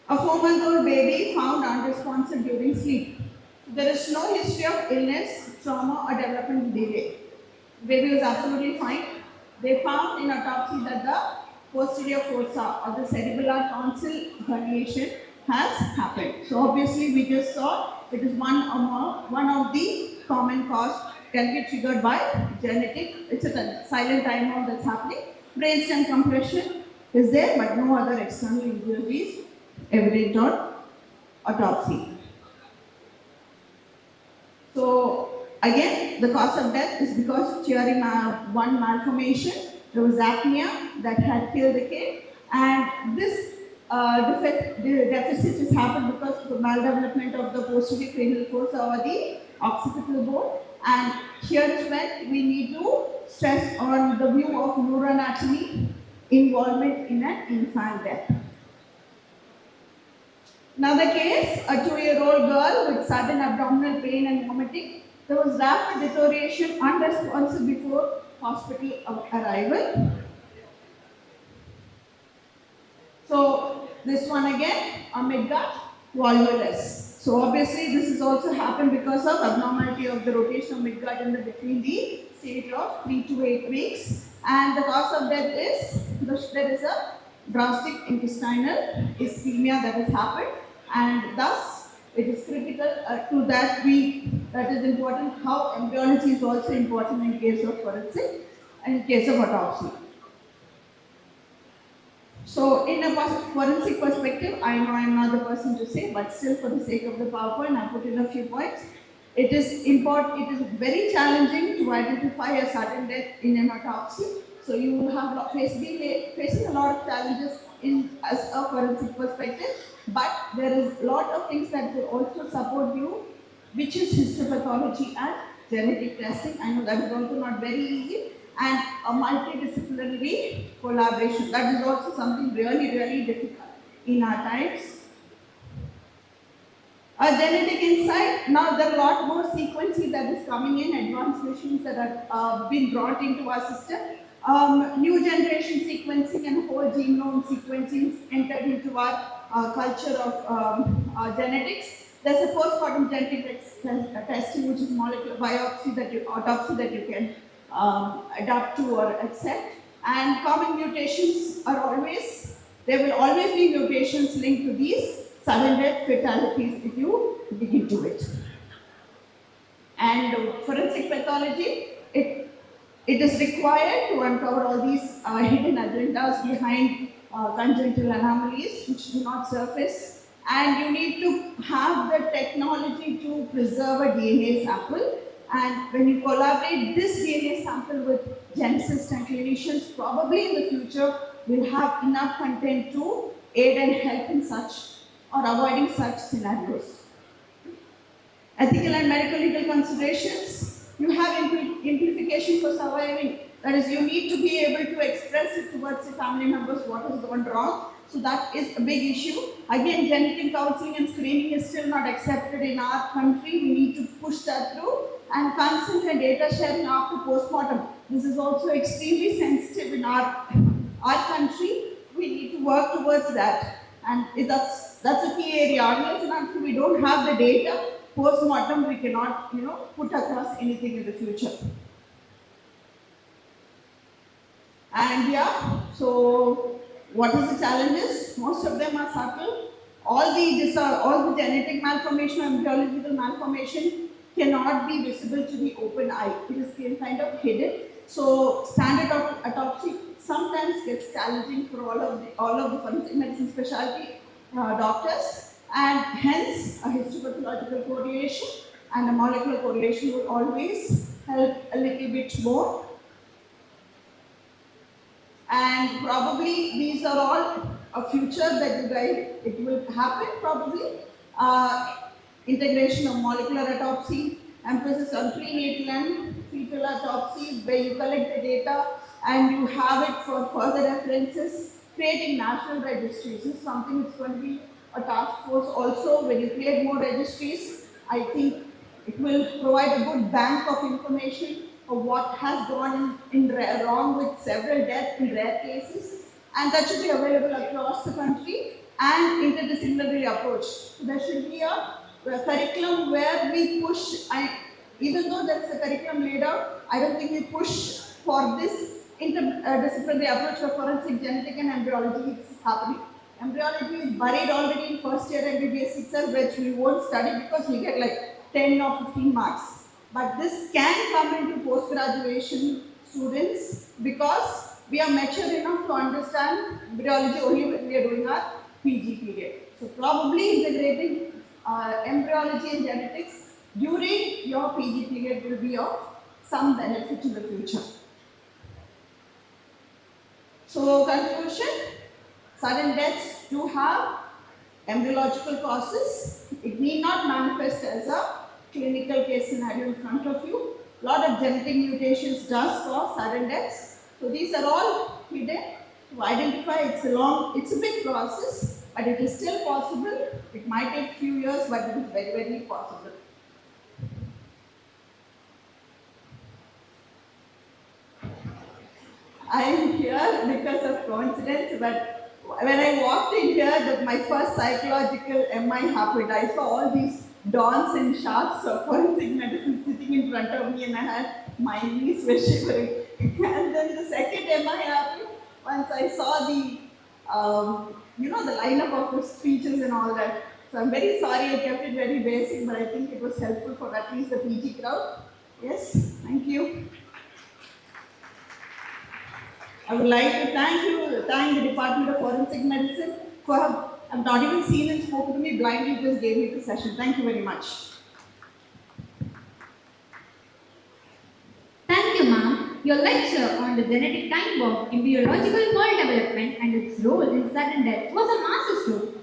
a 4-month-old baby found unresponsive during sleep. There is no history of illness, trauma, or developmental delay. The baby was absolutely fine. They found in autopsy that the posterior fossa or the cerebellar tonsil herniation has happened. So obviously we just saw it is one of the common cause can be triggered by genetic. It's a silent timeout that's happening. Brainstem compression is there, but no other external injuries evident on autopsy. So again, the cause of death is because of Chiari 1 malformation. There was apnea that had killed the kid, and this deficit has happened because of the maldevelopment of the posterior cranial fossa or the occipital bone. And here is when we need to stress on the view of neuroanatomy involvement in an infant death. Another case, a 2-year-old girl with sudden abdominal pain and vomiting. There was rapid deterioration, unresponsive before hospital arrival. So this one again, a midgut volvulus. So obviously this has also happened because of abnormality of the rotation of midgut in between the stage of 3 to 8 weeks. And the cause of death is there is a drastic intestinal ischemia that has happened, and thus it is critical to that is important how embryology is also important in case of forensic and in case of autopsy. So in a forensic perspective, I know I am not the person to say, but still for the sake of the PowerPoint, I put in a few points. It is very challenging to identify a sudden death in an autopsy. So you will have facing a lot of challenges as a forensic perspective, but there is a lot of things that will also support you, which is histopathology and genetic testing. I know that is also not very easy, and a multidisciplinary collaboration. That is also something really, really difficult in our times. A genetic insight. Now there are a lot more sequencing that is coming in, advanced machines that are been brought into our system. New generation sequencing and whole genome sequencing entered into our culture of genetics. There's a postmortem genetic testing, which is molecular biopsy autopsy that you can adapt to or accept. And common mutations there will always be mutations linked to these sudden death fatalities if you dig into it. And forensic pathology, it is required to uncover all these hidden agendas behind congenital anomalies which do not surface. And you need to have the technology to preserve a DNA sample. And when you collaborate this DNA sample with geneticists and clinicians, probably in the future will have enough content to aid and help in such or avoiding such scenarios. Ethical and medical legal considerations. You have implication for surviving. That is, you need to be able to express it towards your family members what has gone wrong. So that is a big issue. Again, genetic counseling and screening is still not accepted in our country. We need to push that through. And consent and data sharing after postmortem. This is also extremely sensitive in our country. We need to work towards that. And that's a key area. Unless and until we don't have the data, post-mortem we cannot, put across anything in the future. And yeah, so what is the challenges? Most of them are subtle. All the genetic malformation or embryological malformation cannot be visible to the open eye. It is kind of hidden. So standard autopsy sometimes gets challenging for all of the forensic medicine specialty doctors, and hence a histopathological correlation and a molecular correlation will always help a little bit more. And probably these are all a future that it will happen probably. Integration of molecular autopsy, emphasis on prenatal and fetal autopsy, where you collect the data and you have it for further references. Creating national registries is something that's going to be a task force also. When you create more registries, I think it will provide a good bank of information of what has gone wrong with several deaths in rare cases, and that should be available across the country and interdisciplinary approach. So there should be a curriculum where we push, even though there's a curriculum laid out, I don't think we push for this interdisciplinary approach for forensic genetic and embryology is happening. Embryology is buried already in first year MBBS itself, which we won't study because we get like 10 or 15 marks. But this can come into post-graduation students because we are mature enough to understand embryology only when we are doing our PG period. So probably integrating embryology and genetics during your PG period will be of some benefit in the future. So conclusion, sudden deaths do have embryological causes. It need not manifest as a clinical case scenario in front of you. A lot of genetic mutations does cause sudden deaths. So these are all hidden. To identify, it's a big process, but it is still possible. It might take a few years, but it is very, very possible. I am here because of coincidence, but when I walked in here, my first psychological MI happened. I saw all these dons and sharks of forensic medicine sitting in front of me, and I had my knees were shivering. And then the second MI happened once I saw the lineup of the speeches and all that. So I'm very sorry I kept it very basic, but I think it was helpful for at least the PG crowd. Yes, thank you. I would like to thank the Department of Forensic Medicine for I've not even seen and spoken to me blindly, just gave me the session. Thank you very much. Thank you, ma'am. Your lecture on the genetic time bomb, embryological world development and its role in sudden death was a masterstroke.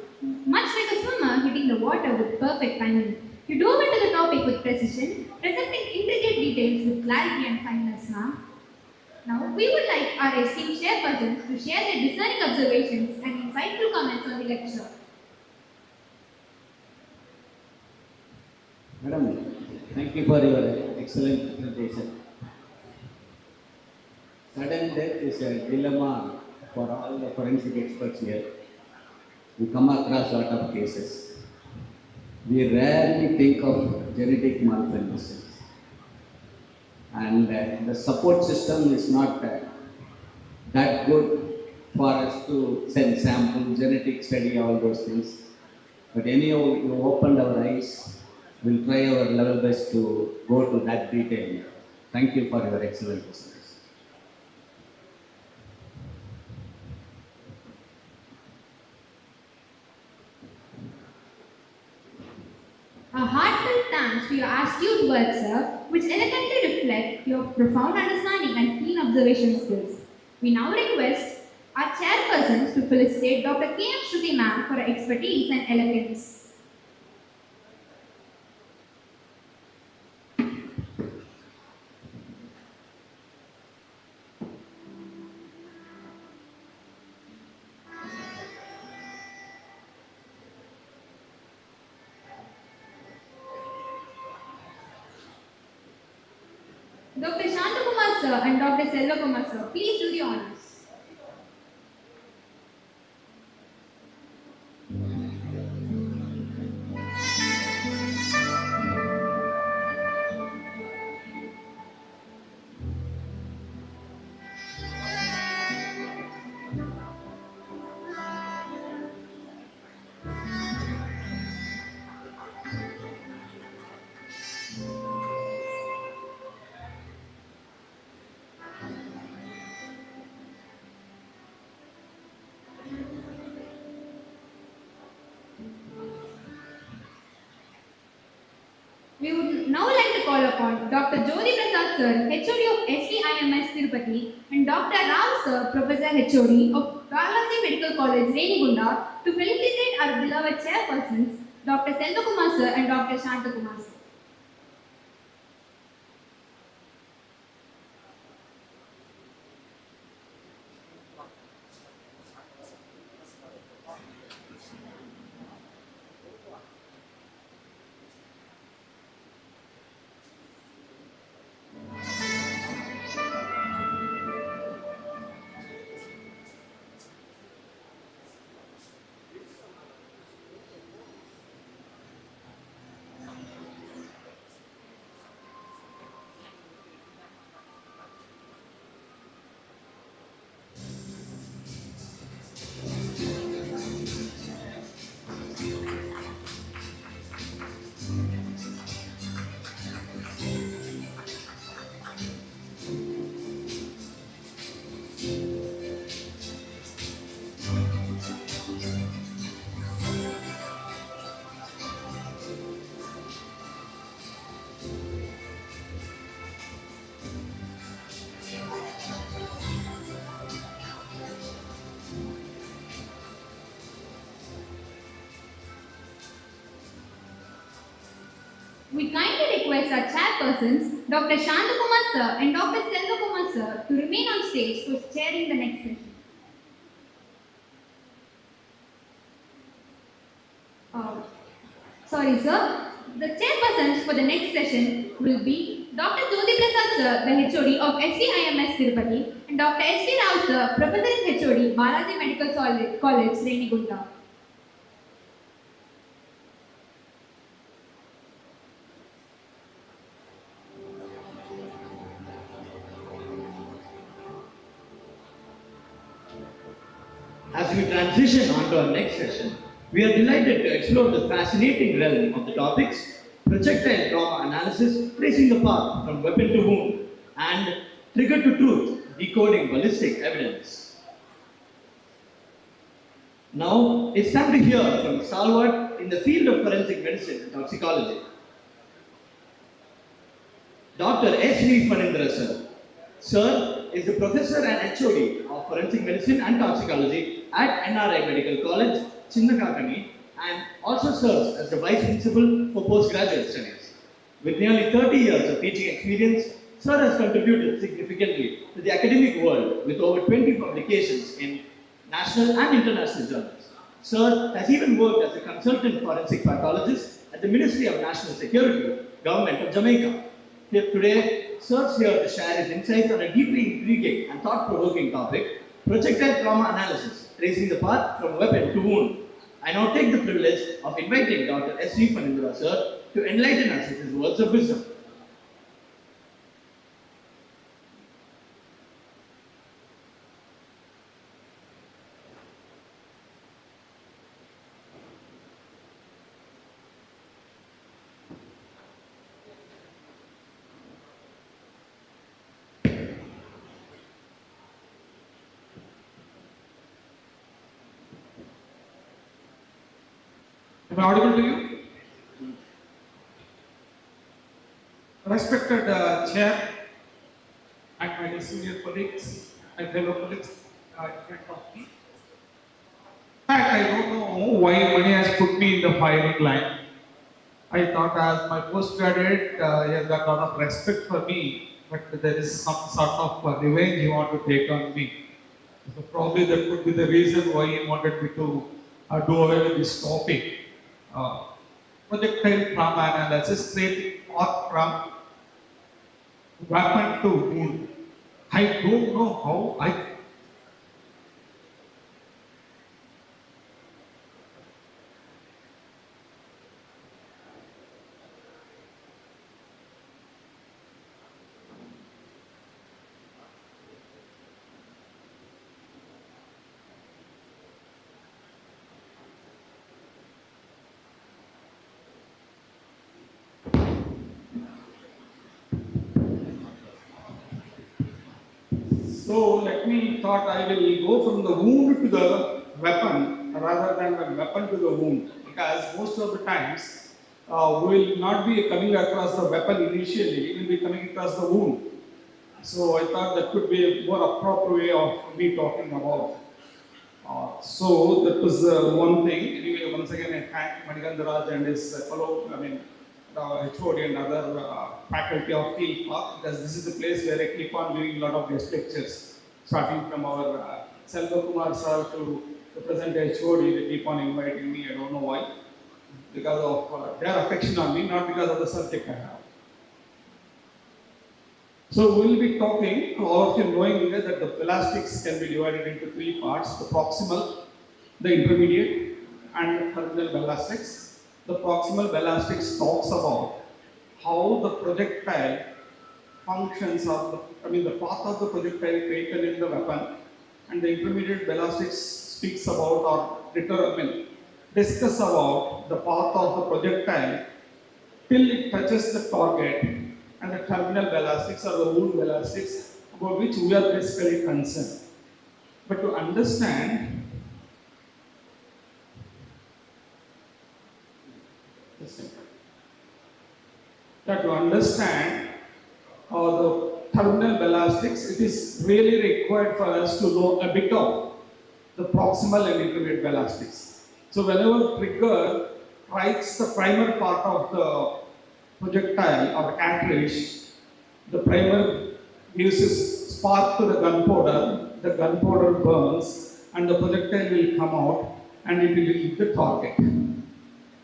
Much like a swimmer hitting the water with perfect timing. You dove into the topic with precision, presenting intricate details with clarity and fineness, ma'am. Now, we would like our esteemed chairpersons to share their discerning observations and insightful comments on the lecture. Madam, thank you for your excellent presentation. Sudden death is a dilemma for all the forensic experts here. We come across a lot of cases. We rarely think of genetic malformations. And the support system is not that good for us to send sample, genetic study, all those things. But anyhow, you opened our eyes. We'll try our level best to go to that detail. Thank you for your excellent presentation. A heartfelt thanks for your astute words, sir, which elegantly reflect your profound understanding and keen observation skills. We now request our chairpersons to felicitate Dr. K. M. Shruti ma'am for her expertise and elegance. Dr. Shantakumar sir and Dr. Selvakumar sir, please do the honors. now like to call upon Dr. Jyoti Prasad Sir, HOD of SVIMS Tirupati, and Dr. Ram Sir, Professor HOD of Balaji Medical College, Renigunda, to felicitate our beloved chairpersons, Dr. Sendakumar Sir and Dr. Shantakumar Sir. We kindly request our chairpersons, Dr. Shantakumar Sir and Dr. Sendakumar Sir, to remain on stage for chairing the next session. Sorry, sir. The chairpersons for the next session will be Dr. Jyoti Prasad Sir, the HOD of SVIMS Tirupati, and Dr. S.V. Rao Sir, Professor and HOD, Balaji Medical College, Renigunda. As we transition on to our next session, we are delighted to explore the fascinating realm of the topics projectile trauma analysis, tracing the path from weapon to wound, and trigger to truth, decoding ballistic evidence. Now, it's time to hear from a stalwart in the field of forensic medicine and toxicology, Dr. S.V. Fanindra Sir. Sir is the professor and HOD of forensic medicine and toxicology at NRI Medical College, Chennai, and also serves as the vice principal for postgraduate studies. With nearly 30 years of teaching experience, Sir has contributed significantly to the academic world with over 20 publications in national and international journals. Sir has even worked as a consultant forensic pathologist at the Ministry of National Security, Government of Jamaica. Here today, Sir's here to share his insights on a deeply intriguing and thought-provoking topic, projectile trauma analysis, tracing the path from weapon to wound. I now take the privilege of inviting Dr. S.V. Fanindra Sir to enlighten us with his words of wisdom. Am I audible to you? Respected Chair and my senior colleagues and fellow colleagues in front of me. In fact, I don't know why Mani has put me in the firing line. I thought as my postgraduate, he has got a lot of respect for me, but there is some sort of revenge he wanted to take on me. So probably that could be the reason why he wanted me to do away with this topic. Projectile trauma analysis, tracing path from weapon to wound. I don't know how I So let me thought I will go from the wound to the weapon rather than the weapon to the wound, because most of the times we will not be coming across the weapon initially, we will be coming across the wound. So I thought that could be a more appropriate way of me talking about. So that was one thing. Anyway, once again, I thank Manikandaraj and his fellow, the HOD and other faculty of Kilpauk, because this is the place where I keep on doing a lot of guest lectures, starting from our Selva Kumar sir to the present HOD. They keep on inviting me. I don't know why, because of their affection on me, not because of the subject I have. So we will be talking to all of you, knowing that the belastics can be divided into three parts: the proximal, the intermediate, and the terminal belastics. The proximal belastics talks about how the projectile functions, or the path of the projectile taken in the weapon, and the intermediate belastics speaks about or discuss about the path of the projectile till it touches the target, and the terminal belastics or the wound belastics, about which we are basically concerned. But to understand, the terminal belastics, it is really required for us to know a bit of the proximal and intermediate belastics. So whenever trigger strikes the primer part of the projectile or cartridge, the primer gives a spark to the gunpowder burns, and the projectile will come out and it will hit the target.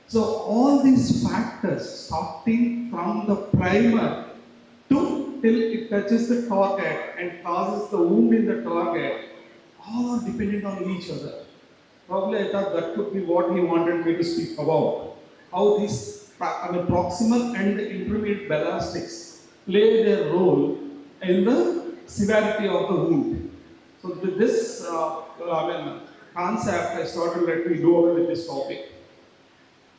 So all these factors, starting from the primer till it touches the target and causes the wound in the target, all are dependent on each other. Probably I thought that could be what he wanted me to speak about. How these proximal and the intermediate belastics play their role in the severity of the wound. So with this concept, I started let me go over with this topic.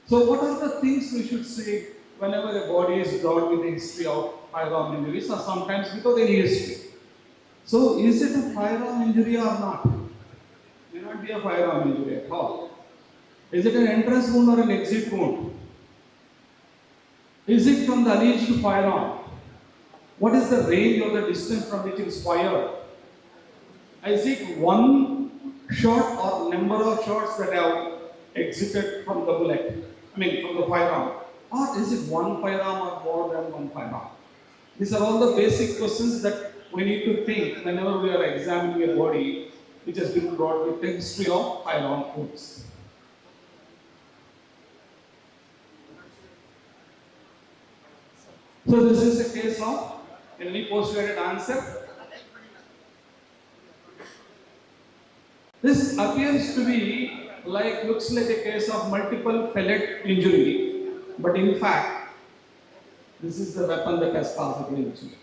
So what are the things we should say whenever a body is brought with a history of firearm injuries, or sometimes without any history? So is it a firearm injury or not? May not be a firearm injury at all. Is it an entrance wound or an exit wound? Is it from the unhinged firearm? What is the range or the distance from which it is fired? Is it one shot or number of shots that have exited from the bullet? From the firearm. Or is it one firearm or more than one firearm? These are all the basic questions that we need to think whenever we are examining a body which has been brought with the history of firearm wounds. So this is a case of enemy postulated answer. This appears to be looks like a case of multiple pellet injury, but in fact, this is the weapon that has caused the injury.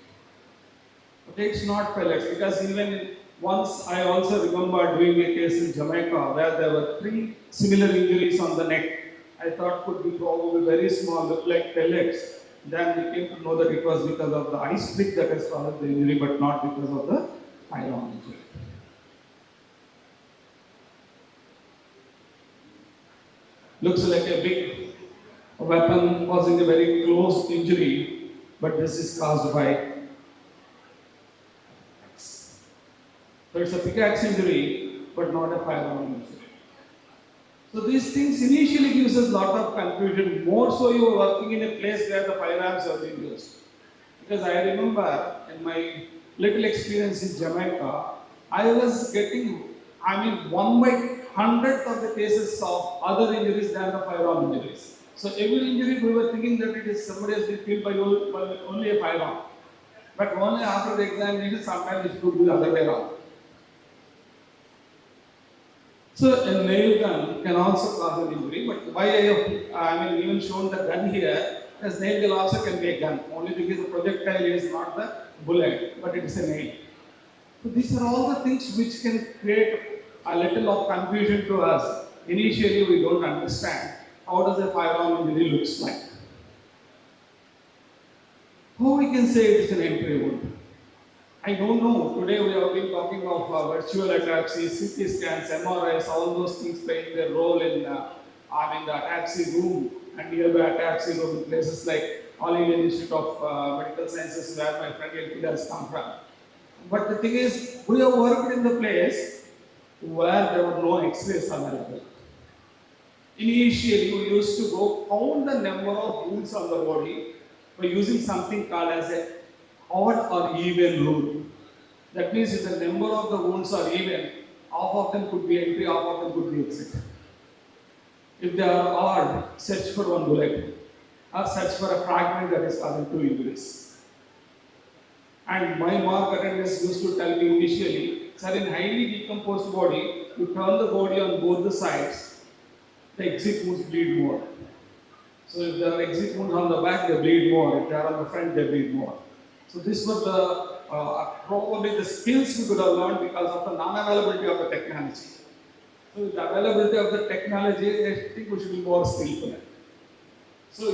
Okay, it's not pellets, because even once I also remember doing a case in Jamaica where there were 3 similar injuries on the neck. I thought could be probably very small, look like pellets. Then we came to know that it was because of the ice pick that has caused the injury, but not because of the firearm injury. Looks like a big weapon causing a very close injury, but this is caused by. So it's a pickaxe injury, but not a firearm injury. So these things initially gives us a lot of confusion, more so you are working in a place where the firearms are being used. Because I remember in my little experience in Jamaica, I was getting, 1/100th of the cases of other injuries than the firearm injuries. So every injury we were thinking that it is somebody has been killed by only a firearm. But only after the examination, sometimes it could be the other way around. So a nail gun can also cause an injury, but why I have even shown the gun here, as nail gun also can be a gun. Only because the projectile is not the bullet, but it is a nail. So these are all the things which can create a little of confusion to us. Initially we don't understand how does a firearm injury looks like. How we can say it is an entry wound? I don't know. Today we have been talking of virtual ataxia, CT scans, MRIs, all those things playing their role in the ataxia room. and nearby attacks, in places like All Indian Institute of Medical Sciences, where my friend Elpida has come from. But the thing is, we have worked in the place where there were no X-rays available. Initially, we used to go count the number of wounds on the body by using something called as a odd or even rule. That means if the number of the wounds are even, half of them could be entry, half of them could be exit. If they are odd, search for one bullet, or search for a fragment that is causing 2 injuries. And my mark attendants used to tell me initially, sir, in highly decomposed body, you turn the body on both the sides, the exit wounds bleed more. So if there are exit wounds on the back, they bleed more. If they are on the front, they bleed more. So this was the probably the skills we could have learned because of the non-availability of the technology. So with the availability of the technology, I think we should be more skillful. So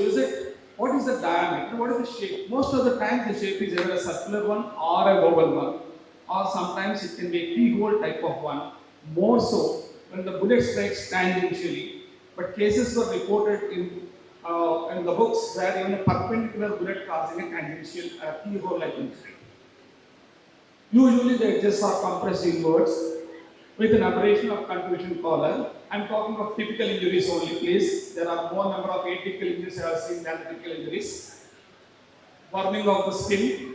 what is the diameter? What is the shape? Most of the time the shape is either a circular one or a oval one, or sometimes it can be a keyhole type of one. More so when the bullet strikes tangentially. But cases were reported in the books where even a perpendicular bullet causing a tangential keyhole-like injury. Usually the edges are compressed inwards with an aberration of contusion collar. I am talking of typical injuries only, please. There are more number of atypical injuries I have seen than typical injuries. Burning of the skin,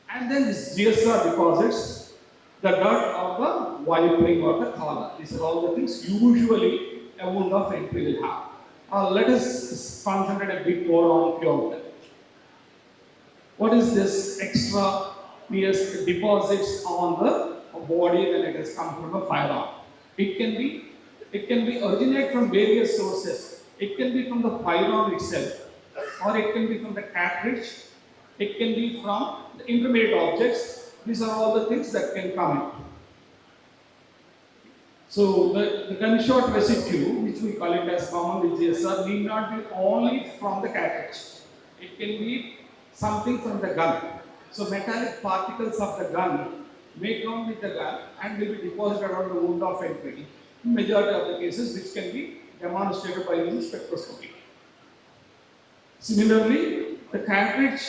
and then this GSR deposits, the dirt of the wiping or the collar. These are all the things usually a wound of entry will have. Let us concentrate a bit more on few of them. What is this extra deposits on the body when it has come from a firearm? It can be originate from various sources. It can be from the firearm itself, or it can be from the cartridge. It can be from the intermediate objects. These are all the things that can come in. So the gunshot residue, which we call it as commonly GSR, need not be only from the cartridge. It can be something from the gun. So metallic particles of the gun may come with the gun and will be deposited on the wound of entry in majority of the cases, which can be demonstrated by using spectroscopy. Similarly, the cartridge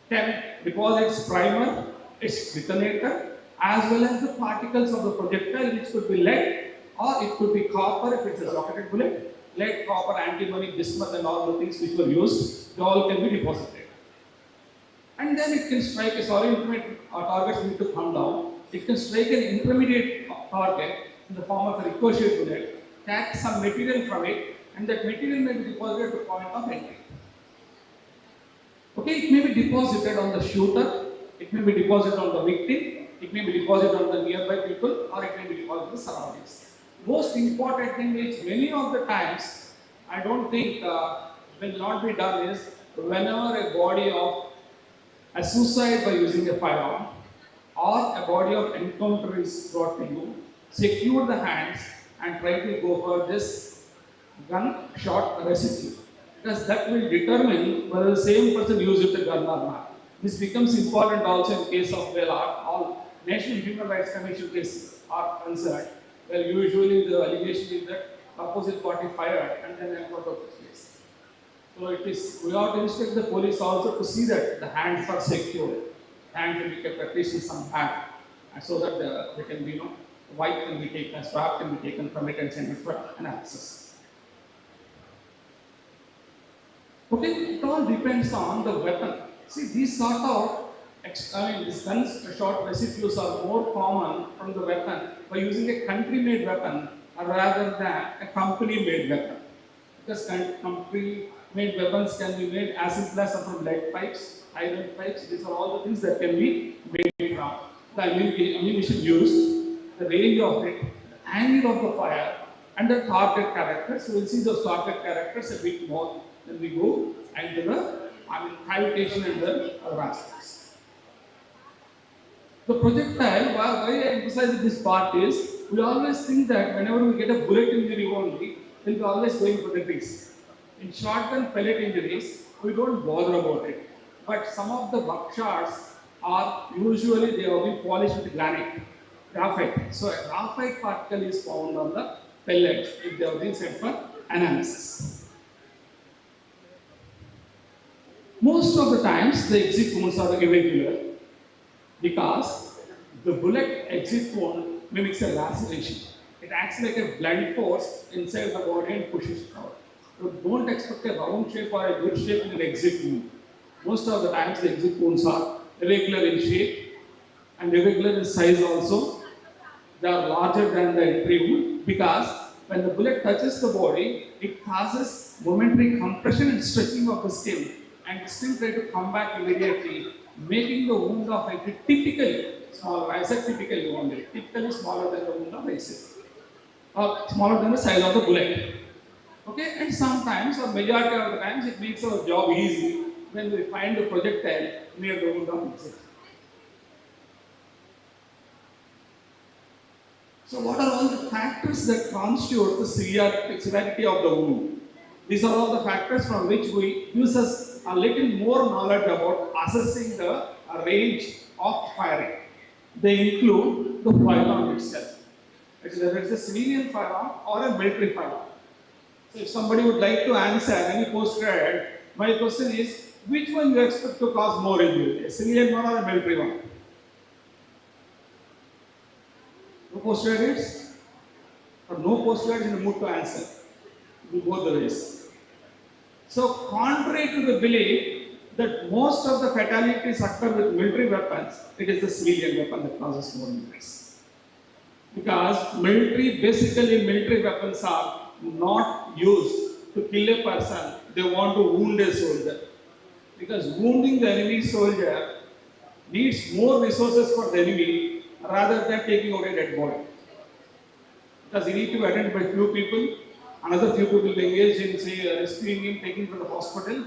can deposit its primer, its detonator, as well as the particles of the projectile, which could be lead or it could be copper if it's a rocketed bullet. Lead, copper, antimony, bismuth, and all the things which were used, they all can be deposited. And then it can strike a intermediate targets need to come down. It can strike an intermediate target in the form of a ricochet bullet, catch some material from it, and that material may be deposited at the point of entry. Okay, it may be deposited on the shooter, it may be deposited on the victim, it may be deposited on the nearby people, or it may be deposited in the surroundings. Most important thing is many of the times, I don't think will not be done is whenever a body of a suicide by using a firearm or a body of encounter is brought to you, secure the hands and try to go for this gunshot residue, because that will determine whether the same person used the gun or not. This becomes important also in case of where all National Human Rights Commission cases are concerned, where usually the allegation is that opposite party fired and then encounter took place. So we have to instruct the police also to see that the hands are secure. Hands will be kept at least in some bag, and so that they can be, wipe can be taken, swab can be taken from it and sent for analysis. Okay, it all depends on the weapon. See, these sort of, these gunshot residues are more common from the weapon by using a country-made weapon rather than a company-made weapon. Because country-made weapons can be made as simple as from lead pipes, iron pipes. These are all the things that can be made from. The ammunition used, the range of it, the angle of the fire, and the target characters. So we'll see those target characters a bit more when we go into the cavitation and the aspects. The projectile, why I emphasize this part is, we always think that whenever we get a bullet injury only, we'll be always going for the tricks. In shotgun pellet injuries, we don't bother about it. But some of the buckshots are usually they have been polished with graphite. So a graphite particle is found on the pellets if they have been sent for analysis. Most of the times the exit wounds are irregular because the bullet exit wound mimics a laceration. It acts like a blunt force inside the body and pushes it out. So don't expect a round shape or a good shape in an exit wound. Most of the times the exit wounds are irregular in shape and irregular in size also. They are larger than the entry wound because when the bullet touches the body, it causes momentary compression and stretching of the skin, and the skin try to come back immediately, making the wound of a typically smaller. I said typically only, typically smaller than the wound of exit, or smaller than the size of the bullet. Okay, and sometimes, or majority of the times, it makes our job easy when we find the projectile near the wound of exit. So what are all the factors that constitute the severity of the wound? These are all the factors from which we use us a little more knowledge about assessing the range of firing. They include the firearm itself. Whether it's a civilian firearm or a military firearm. So if somebody would like to answer any postgrad, my question is, which one you expect to cause more injury? A civilian one or a military one? No postgraduates? Or no postgraduates in the mood to answer? We both the ways. So contrary to the belief that most of the fatalities occur with military weapons, it is the civilian weapon that causes more injuries. Because basically military weapons are not used to kill a person, they want to wound a soldier. Because wounding the enemy soldier needs more resources for the enemy rather than taking away a dead body. Because you need to attend by few people, another few people engaged in, say, rescuing him, taking him to the hospital.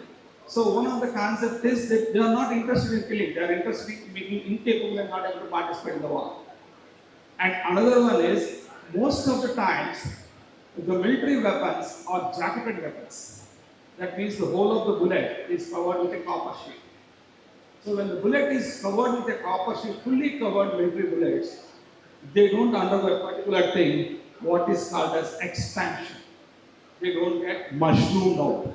So one of the concepts is that they are not interested in killing, they are interested in making incapable and not able to participate in the war. And another one is, most of the times, the military weapons are jacketed weapons. That means the whole of the bullet is covered with a copper sheet. So when the bullet is covered with a copper sheet, fully covered military bullets, they don't undergo a particular thing, what is called as expansion. They don't get mushroomed out.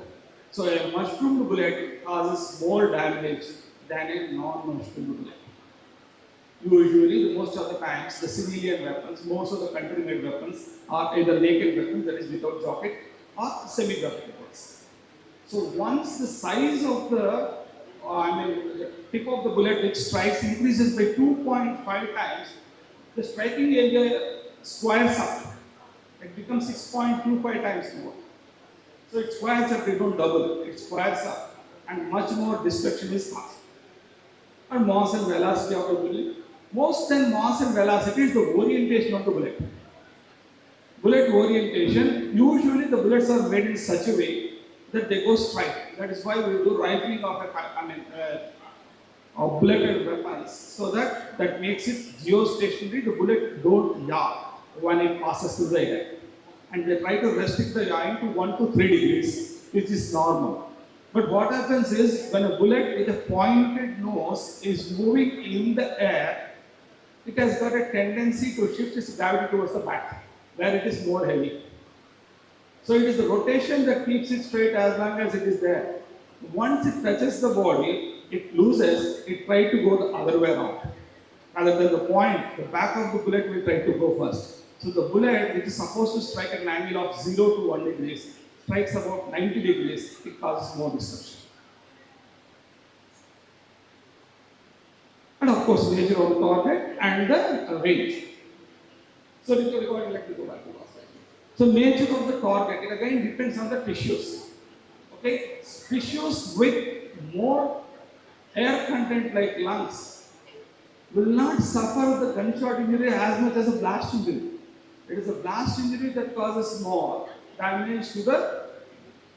So a mushroomed bullet causes more damage than a non-mushroomed bullet. Usually, most of the times, the civilian weapons, most of the country-made weapons are either naked weapons, that is without jocket, or semi-jocket weapons. So once the size of the the tip of the bullet which strikes increases by 2.5 times, the striking area squares up. It becomes 6.25 times more. So it squares up, they don't double, it squares up, and much more destruction is caused. And mass and velocity of the bullet. Most than mass and velocity is the orientation of the bullet. Bullet orientation, usually the bullets are made in such a way that they go straight. That is why we do rifling of bulleted weapons, so that makes it geostationary. The bullet don't yaw when it passes through the air. And they try to restrict the yawing to 1 to 3 degrees, which is normal. But what happens is, when a bullet with a pointed nose is moving in the air, it has got a tendency to shift its gravity towards the back, where it is more heavy. So it is the rotation that keeps it straight as long as it is there. Once it touches the body, it loses, it tries to go the other way around. Rather than the point, the back of the bullet will try to go first. So the bullet, which is supposed to strike at an angle of 0 to 1 degrees, strikes about 90 degrees, it causes more disruption. And of course, nature of the target and the range. So, let me go back to last slide. So, nature of the target, it again depends on the tissues. Okay, tissues with more air content like lungs will not suffer the gunshot injury as much as a blast injury. It is a blast injury that causes more damage to the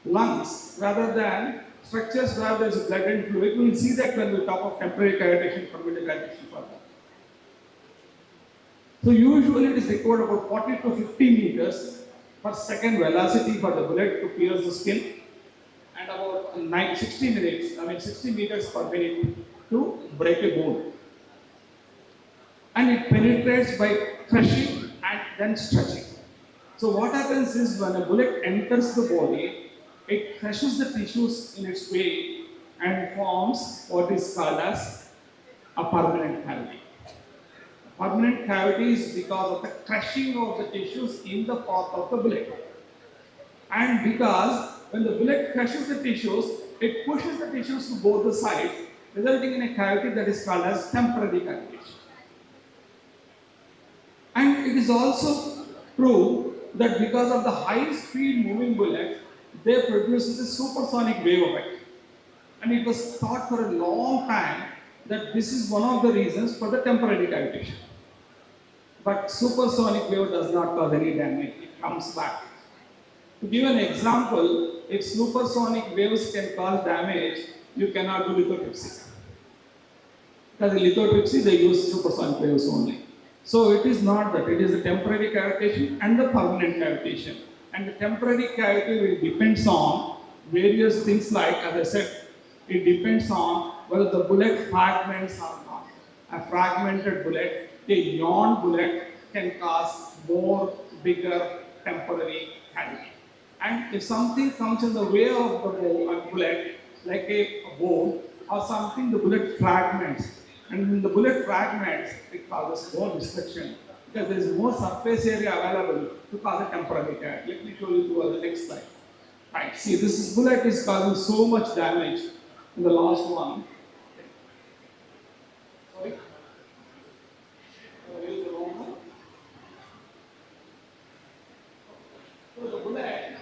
lungs rather than structures where there is blood and fluid. We will see that when we talk of temporary coarctation, permanent coarctation further. So usually it is required about 40 to 50 meters per second velocity for the bullet to pierce the skin, and about 60 meters per minute to break a bone. And it penetrates by crushing and then stretching. So what happens is, when a bullet enters the body, it crushes the tissues in its way and forms what is called as a permanent cavity. Permanent cavity is because of the crushing of the tissues in the path of the bullet. And because when the bullet crushes the tissues, it pushes the tissues to both the sides, resulting in a cavity that is called as temporary cavitation. And it is also true that because of the high speed moving bullets, they produce a supersonic wave effect. And it was thought for a long time that this is one of the reasons for the temporary cavitation. But supersonic wave does not cause any damage, it comes back. To give an example, if supersonic waves can cause damage, you cannot do lithotripsy. Because in lithotripsy they use supersonic waves only. So it is not that, it is the temporary cavitation and the permanent cavitation. And the temporary cavity will depends on various things like, as I said, it depends on whether the bullet fragments or not. A fragmented bullet, a yawn bullet can cause more bigger temporary cavity. And if something comes in the way of the bullet, like a bone or something, the bullet fragments. And when the bullet fragments, it causes more destruction because there is more surface area available to cause a temporary cavity. Let me show you to the next slide. Right, see, this bullet is causing so much damage in the last one. Sorry. Use the wrong one. So the bullet,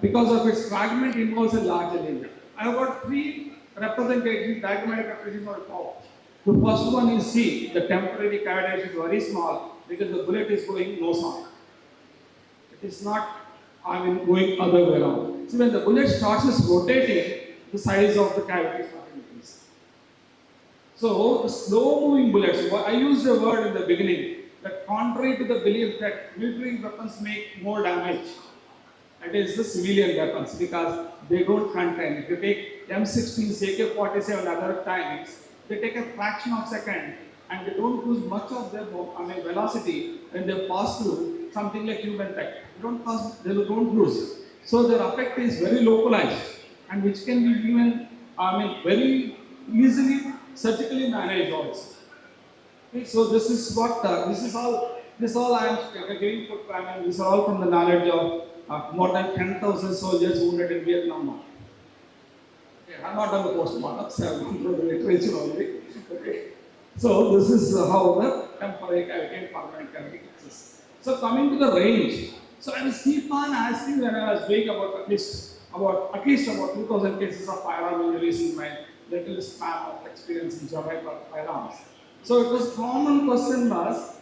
because of its fragment, involves a larger area. I have got three representations, diagrammatic representations of the pouch. The first one is C, the temporary cavitation is very small because the bullet is going nose on. It is not, going other way around. So when the bullet starts rotating, the size of the cavity starts increasing. So the slow moving bullets, I used a word in the beginning that contrary to the belief that military weapons make more damage, it is the civilian weapons because they don't contain. If you take M16, AK-47 and other times, they take a fraction of a second and they don't lose much of their velocity when they pass through something like human tech. They don't lose. So their effect is very localized and which can be even, very easily surgically managed also. Okay, so this is what, this all I am giving for, these are all from the knowledge of more than 10,000 soldiers wounded in Vietnam. Okay, I have not done the postmortem, so I have gone through the literature only. Okay. So this is how the temporary cavity and permanent cavity exists. So coming to the range, so I was keep on asking when I was doing about at least about 2,000 cases of firearm injuries in my little span of experience in Jamaica firearms. So it was common question was,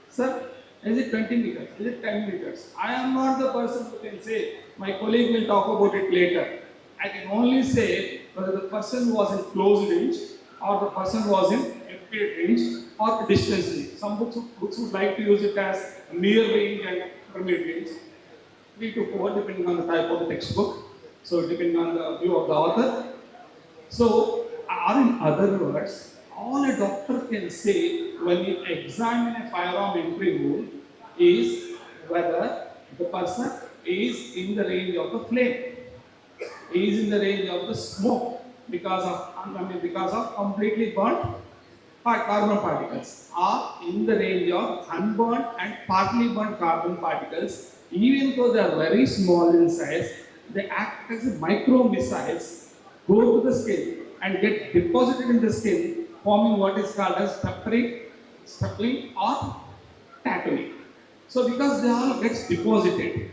sir, is it 20 meters? Is it 10 meters? I am not the person who can say, my colleague will talk about it later. I can only say whether the person was in close range or the person was in immediate range or distance range. Some books would like to use it as near range and intermediate range. 3 to 4 depending on the type of the textbook. So depending on the view of the author. So, or in other words, all a doctor can say when you examine a firearm entry wound is whether the person is in the range of the flame, is in the range of the smoke because of completely burnt carbon particles, or in the range of unburnt and partly burnt carbon particles. Even though they are very small in size, they act as micro missiles, go to the skin and get deposited in the skin, forming what is called as speckling or tattooing. So because they all gets deposited,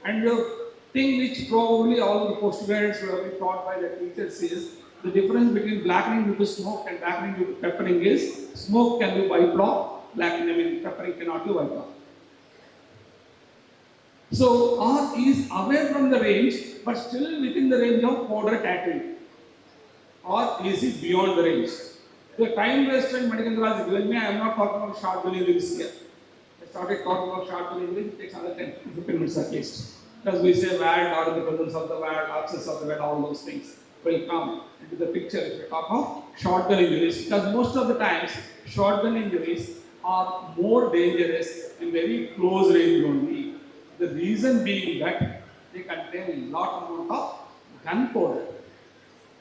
and the thing which probably all the postgraduates will be taught by the teachers is the difference between blackening due to smoke and blackening due to peppering is smoke can be white block, peppering cannot be white block. So R is away from the range but still within the range of powder tattooing, or is it beyond the range? The time wasted in medical class is given me. I am not talking about short deliveries here. I started talking about short deliveries, it takes another 10-15 minutes at least. Because we say VAD, or in the presence of the VAD, absence of the VAD, all those things will come into the picture if we talk of shotgun injuries. Because most of the times, shotgun injuries are more dangerous in very close range only. The reason being that they contain a lot amount of gunpowder.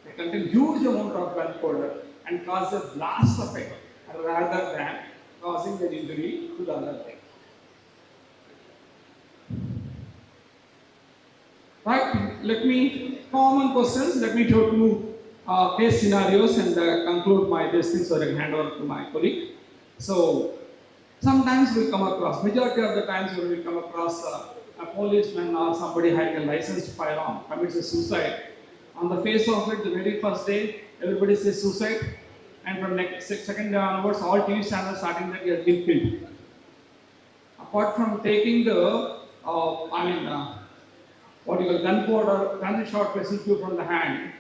They contain huge amount of gunpowder and cause a blast effect rather than causing an injury to the other leg. Right, common questions, let me show two case scenarios and conclude my this so I can hand over to my colleague. So, sometimes we come across, majority of the times when we come across a policeman or somebody having a licensed firearm commits a suicide. On the face of it, the very first day, everybody says suicide, and from next second day onwards, all TV channels starting that he has been killed. Apart from taking the, what you call gunpowder, gunshot residue from the hand,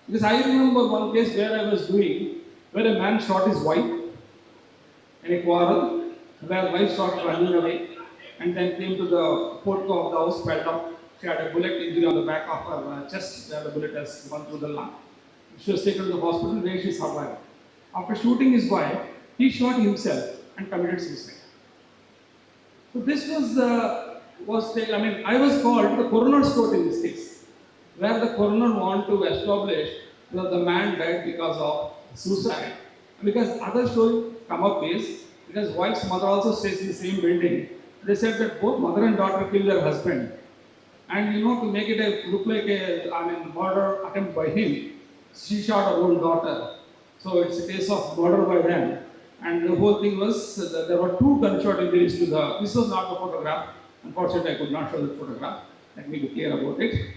because I remember one case where I was doing, where a man shot his wife in a quarrel, where wife started running away, and then came to the portico of the house, fell down. She had a bullet injury on the back of her chest, where the bullet has gone through the lung. She was taken to the hospital where she survived. After shooting his wife, he shot himself and committed suicide. So this I was called the coroner's court in this case, where the coroner wanted to establish that the man died because of suicide. Because other story come up is, because wife's mother also stays in the same building, they said that both mother and daughter killed their husband. And to make it look like a murder attempt by him, she shot her own daughter. So it's a case of murder by them. And the whole thing was that there were two gunshot injuries to this was not the photograph. Unfortunately, I could not show the photograph. Let me be clear about it.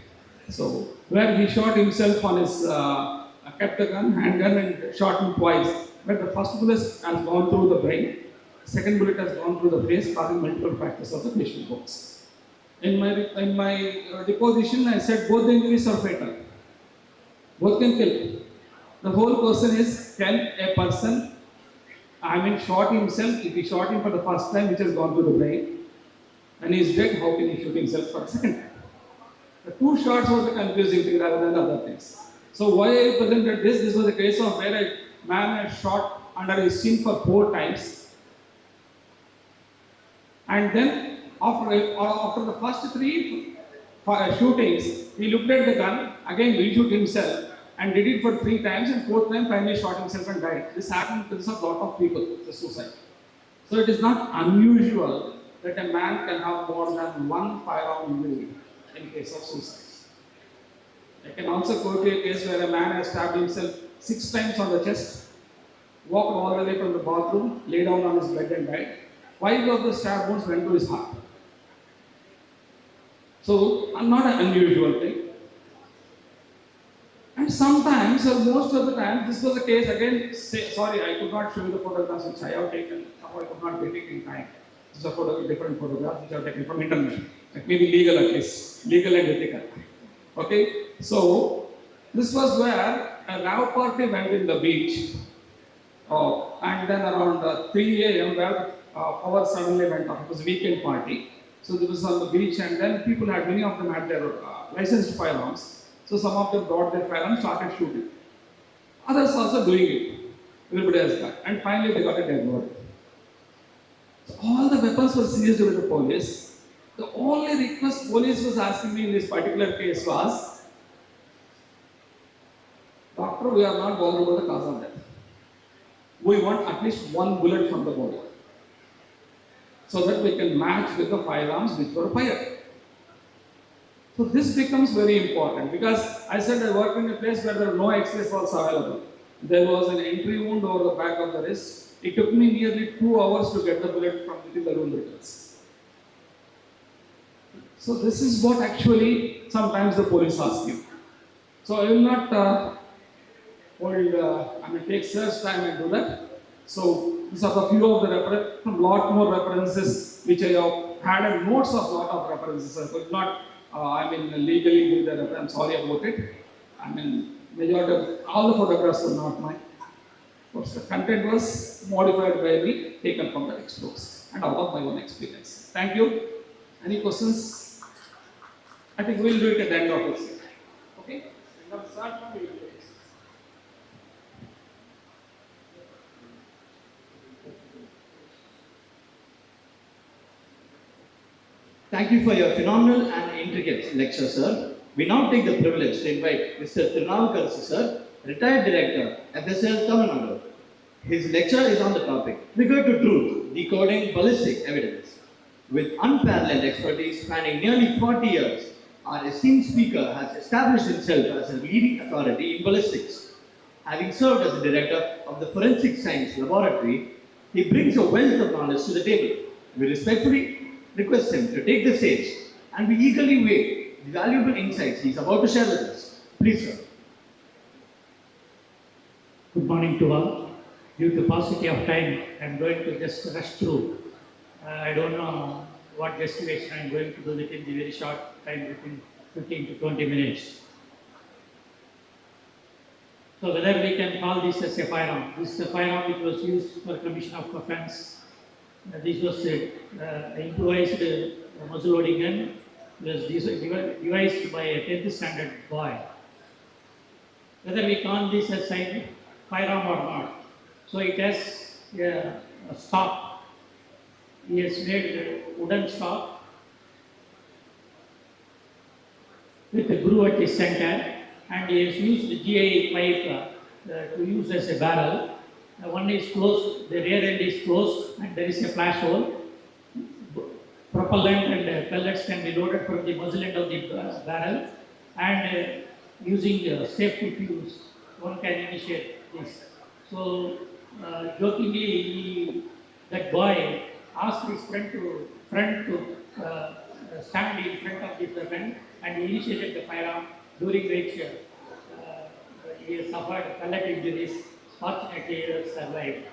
So, where he shot himself on his, kept the handgun and shot him twice. Where the first bullet has gone through the brain, second bullet has gone through the face, causing multiple fractures of the facial bones. In my deposition, I said both the injuries are fatal. Both can kill. The whole question is, can a person, shot himself, if he shot him for the first time, which has gone to the brain, and he is dead, how can he shoot himself for the second time? The two shots was the confusing thing rather than the other things. So why I presented this? This was a case of where a man had shot under his chin for 4 times. And then after the first 3 shootings, he looked at the gun, again reshoot himself, and did it for 3 times, and 4th time finally shot himself and died. This happened to a lot of people, the suicide. So it is not unusual that a man can have more than one firearm injury in case of suicide. I can also quote a case where a man has stabbed himself 6 times on the chest, walked all the way from the bathroom, lay down on his bed and died. 5 of the stab wounds went to his heart. So, not an unusual thing. And sometimes, or most of the time, this was the case again. Sorry, I could not show you the photographs which I have taken. Somehow I could not get it in time. This is a different photographs which I have taken from internet. It may be legal at least, legal and ethical. Okay, so this was where a rave party went in the beach, and then around 3 a.m. where power suddenly went off. It was a weekend party, so this was on the beach, and then people had, many of them had their licensed firearms. So some of them brought their firearms, started shooting. Others also doing it. Everybody has that, and finally they got a dead body. So all the weapons were seized with the police. The only request police was asking me in this particular case was, Doctor, we are not bothered about the cause of death. We want at least 1 bullet from the body, so that we can match with the firearms which were fired. So this becomes very important, because I said I worked in a place where there were no X-ray was available. There was an entry wound over the back of the wrist. It took me nearly 2 hours to get the bullet from within the room itself. So this is what actually sometimes the police ask you. So I will not take search time and do that. So these are the few of the references, lot more references which I have had, and notes of lot of references. I could not legally give the reference. I'm sorry about it. Majority of all the photographs were not mine. Of course, the content was modified by me, taken from the textbooks and out of my own experience. Thank you. Any questions? I think we'll do it at the end of this. Okay? Thank you for your phenomenal and intricate lecture, sir. We now take the privilege to invite Mr. Tirunavukar sir, retired director, FSL Tamil Nadu. His lecture is on the topic, Trigger to Truth, Decoding Ballistic Evidence. With unparalleled expertise spanning nearly 40 years, our esteemed speaker has established himself as a leading authority in ballistics. Having served as the director of the Forensic Science Laboratory, he brings a wealth of knowledge to the table. We respectfully request him to take the stage and we eagerly wait the valuable insights he is about to share with us. Please, sir. Good morning to all. Due to paucity of time, I am going to just rush through. I don't know what destination I am going to do within the very short time, within 15 to 20 minutes. So whether we can call this as a firearm. This is a firearm which was used for commission of offence. This was improvised muzzle loading gun. It was devised by a 10th standard boy. Whether we call this as a firearm or not. So it has a stock. He has made a wooden stock with a groove at the center, and he has used the GI pipe to use as a barrel. One is closed, the rear end is closed, and there is a flash hole. Propellant and pellets can be loaded from the muzzle end of the barrel, and using safety fuse, one can initiate this. So, jokingly, that boy asked his friend to stand in front of this weapon, and he initiated the firearm, during which he suffered pellet injuries. Fortunately, he has survived.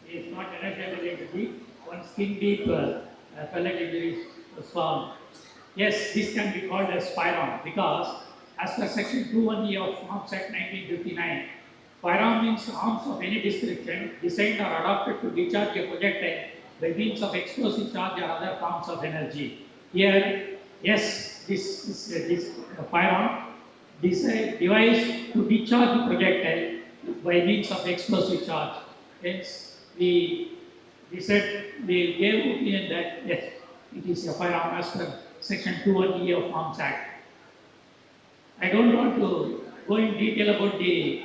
He is not energetically one skin deep pellet injuries was found. Yes, this can be called as firearm because, as per Section 2(1)(e) of Arms Act 1959, firearm means arms of any description designed or adopted to discharge a projectile by means of explosive charge or other forms of energy. Here, yes, this firearm device to discharge the projectile by means of explosive charge. Hence, we gave opinion that yes, it is a firearm as per Section 2(1)(e) of Arms Act. I don't want to go in detail about the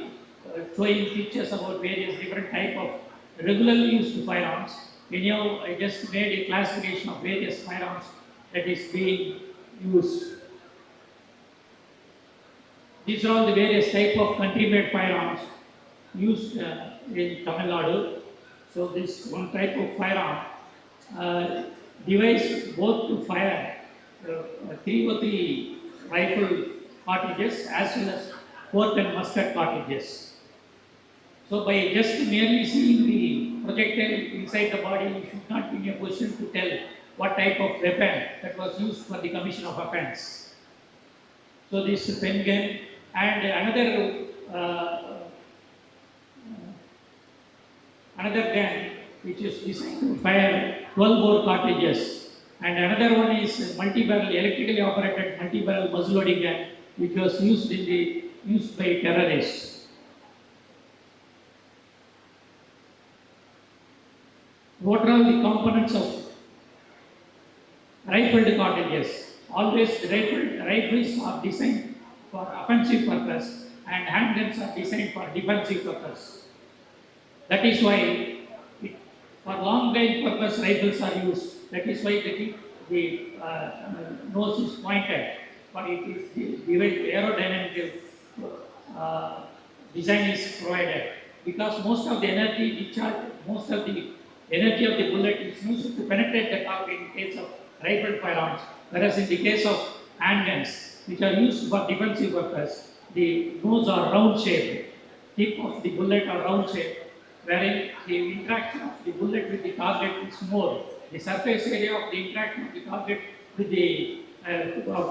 showing pictures about various different type of regularly used firearms. Anyhow, I just made a classification of various firearms that is being used. These are all the various type of country-made firearms used in Tamil Nadu. So this one type of firearm device both to fire 303 rifle cartridges as well as 410 musket cartridges. So by just merely seeing the projectile inside the body, you should not be in a position to tell what type of weapon that was used for the commission of offence. So this pen gun and another gun which is designed to fire 12 bore cartridges, and another one is multi-barrel electrically operated multi-barrel muzzle loading gun which was used by terrorists. What are all the components of rifled cartridges? Always rifles are designed for offensive purpose and handguns are designed for defensive purpose. That is why for long range purpose rifles are used. That is why the nose is pointed, but it is the aerodynamic design is provided because most of the energy of the bullet is used to penetrate the target in case of rifled firearms, whereas in the case of handguns, which are used for defensive purpose, the nose are round shaped, tip of the bullet are round shaped, wherein the interaction of the bullet with the target is more. The surface area of the interaction of the target with the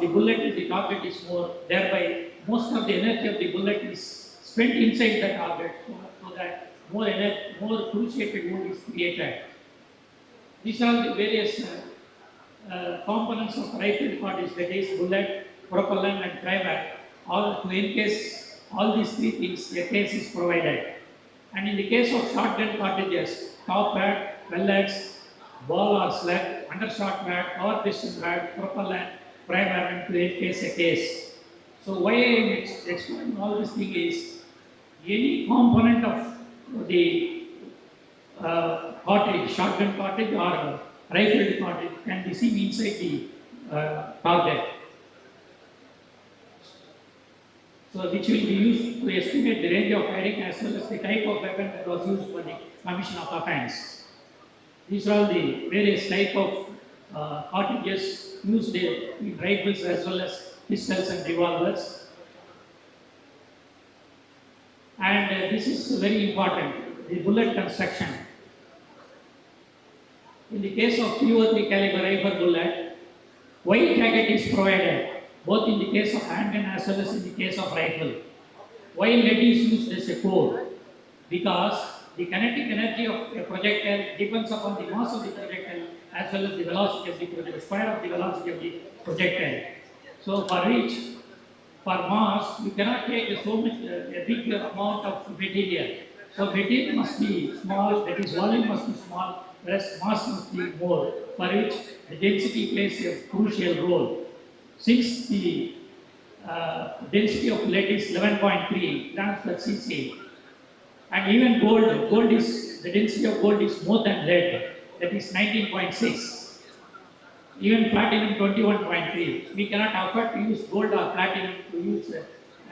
bullet with the target is more. Thereby, most of the energy of the bullet is spent inside the target, so that more cruciated wound is created. These are the various components of rifle cartridge, that is bullet, propellant and primer. In case all these three things, a case is provided. And in the case of shotgun cartridges, top pad, pellets, ball or slug, undershot pad, power piston pad, propellant, primer, and to case a case. So why I am explaining all this thing is any component of the cartridge, shotgun cartridge or rifled cartridge can be seen inside the target. So which will be used to estimate the range of firing as well as the type of weapon that was used for the commission of offense. These are all the various type of cartridges used in rifles as well as pistols and revolvers. And this is very important, the bullet construction. In the case of .303 caliber rifle bullet, white jacket is provided both in the case of handgun as well as in the case of rifle. Why lead is used as a core? Because the kinetic energy of a projectile depends upon the mass of the projectile as well as the velocity of the projectile, square of the velocity of the projectile. So for mass, you cannot take so much a big amount of material. So material must be small, that is volume must be small, whereas mass must be more, for which the density plays a crucial role. Since the density of lead is 11.3 grams per cc, and even the density of gold is more than lead, that is 19.6. Even platinum 21.3. We cannot afford to use gold or platinum to use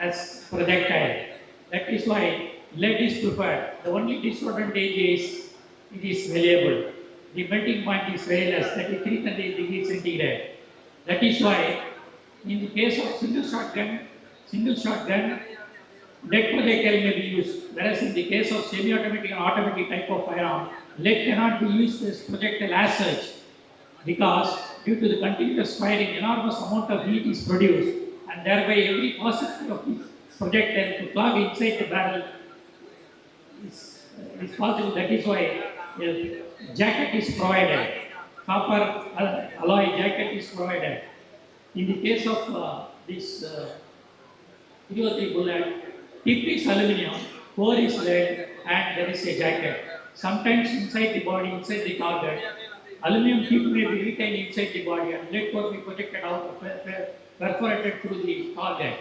as projectile. That is why lead is preferred. The only disadvantage is it is malleable. The melting point is very less, that is 300 degrees centigrade. That is why in the case of single shotgun, lead projectile may be used, whereas in the case of semi-automatic and automatic type of firearm, lead cannot be used as projectile as such, because due to the continuous firing, enormous amount of heat is produced, and thereby every possibility of the projectile to plug inside the barrel is possible. That is why a jacket is provided, copper alloy jacket is provided. In the case of this .303 bullet, tip is aluminum, core is lead, and there is a jacket. Sometimes inside the body, inside the target, aluminum tip may be retained inside the body and lead core be projected out, perforated through the target.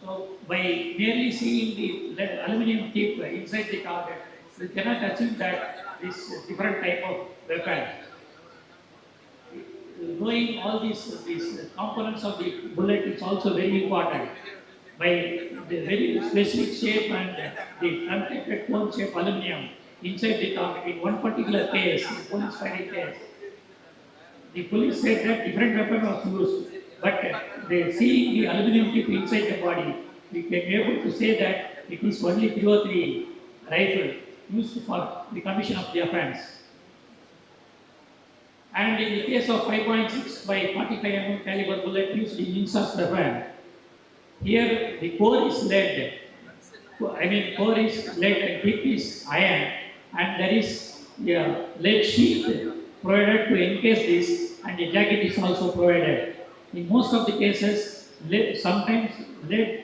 So by merely seeing the aluminum tip inside the target, we cannot assume that this different type of weapon. Knowing all these components of the bullet is also very important. By the very specific shape and the truncated cone shape aluminum inside the target, in one particular case, in police firing case, the police said that different weapon was used, but seeing the aluminum tip inside the body, we can be able to say that it is only .303 rifle used for the commission of the offense. And in the case of 5.6 by 45 mm caliber bullet used in INSAS weapon, here the core is lead. Core is lead and tip is iron, and there is a lead sheet provided to encase this, and a jacket is also provided. In most of the cases, sometimes the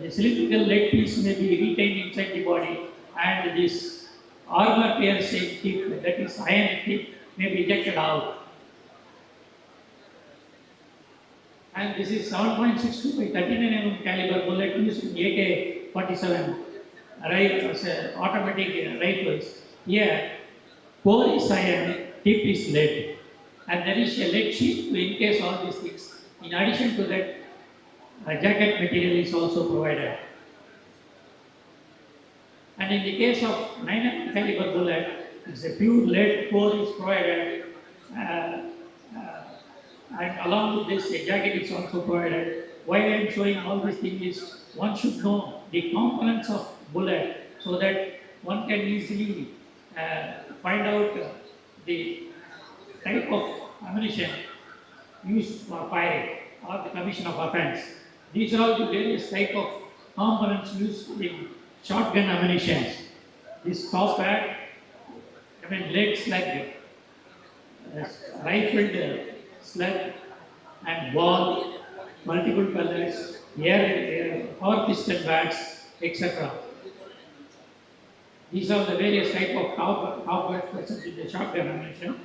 cylindrical lead piece may be retained inside the body, and this armor piercing tip, that is iron tip, may be ejected out. And this is 7.62 by 39 mm caliber bullet used in AK-47 automatic rifles. Here, core is iron, tip is lead, and there is a lead sheet to encase all these things. In addition to that, a jacket material is also provided. And in the case of 9 mm caliber bullet, it's a pure lead core is provided, and along with this, a jacket is also provided. Why I am showing all these things is one should know the components of bullet so that one can easily find out the type of ammunition used for firing or the commission of offense. These are all the various type of components used in shotgun ammunition. This top pad, lead slug, rifled slug and ball, multiple colors, power pistol bats, etc. These are the various type of top bats present in the shotgun ammunition,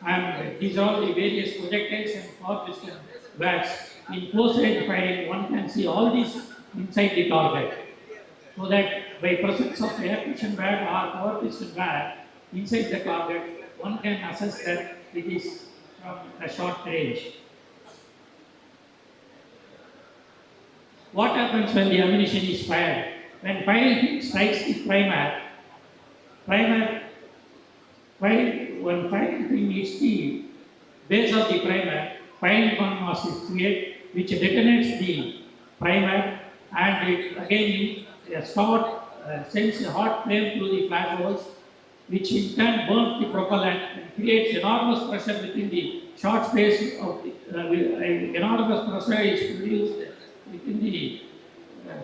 and these are all the various projectiles and power pistol whereas in close-range firing, one can see all these inside the target. So that by presence of air cushion bag or power pistol bag inside the target, one can assess that it is from a short range. What happens when the ammunition is fired? When firing strikes the primer, when firing pin hits the base of the primer, firing mass is created, which detonates the primer, and it again sends a hot flame through the flash holes, which in turn burns the propellant and creates enormous pressure within the short space of the enormous pressure is produced within the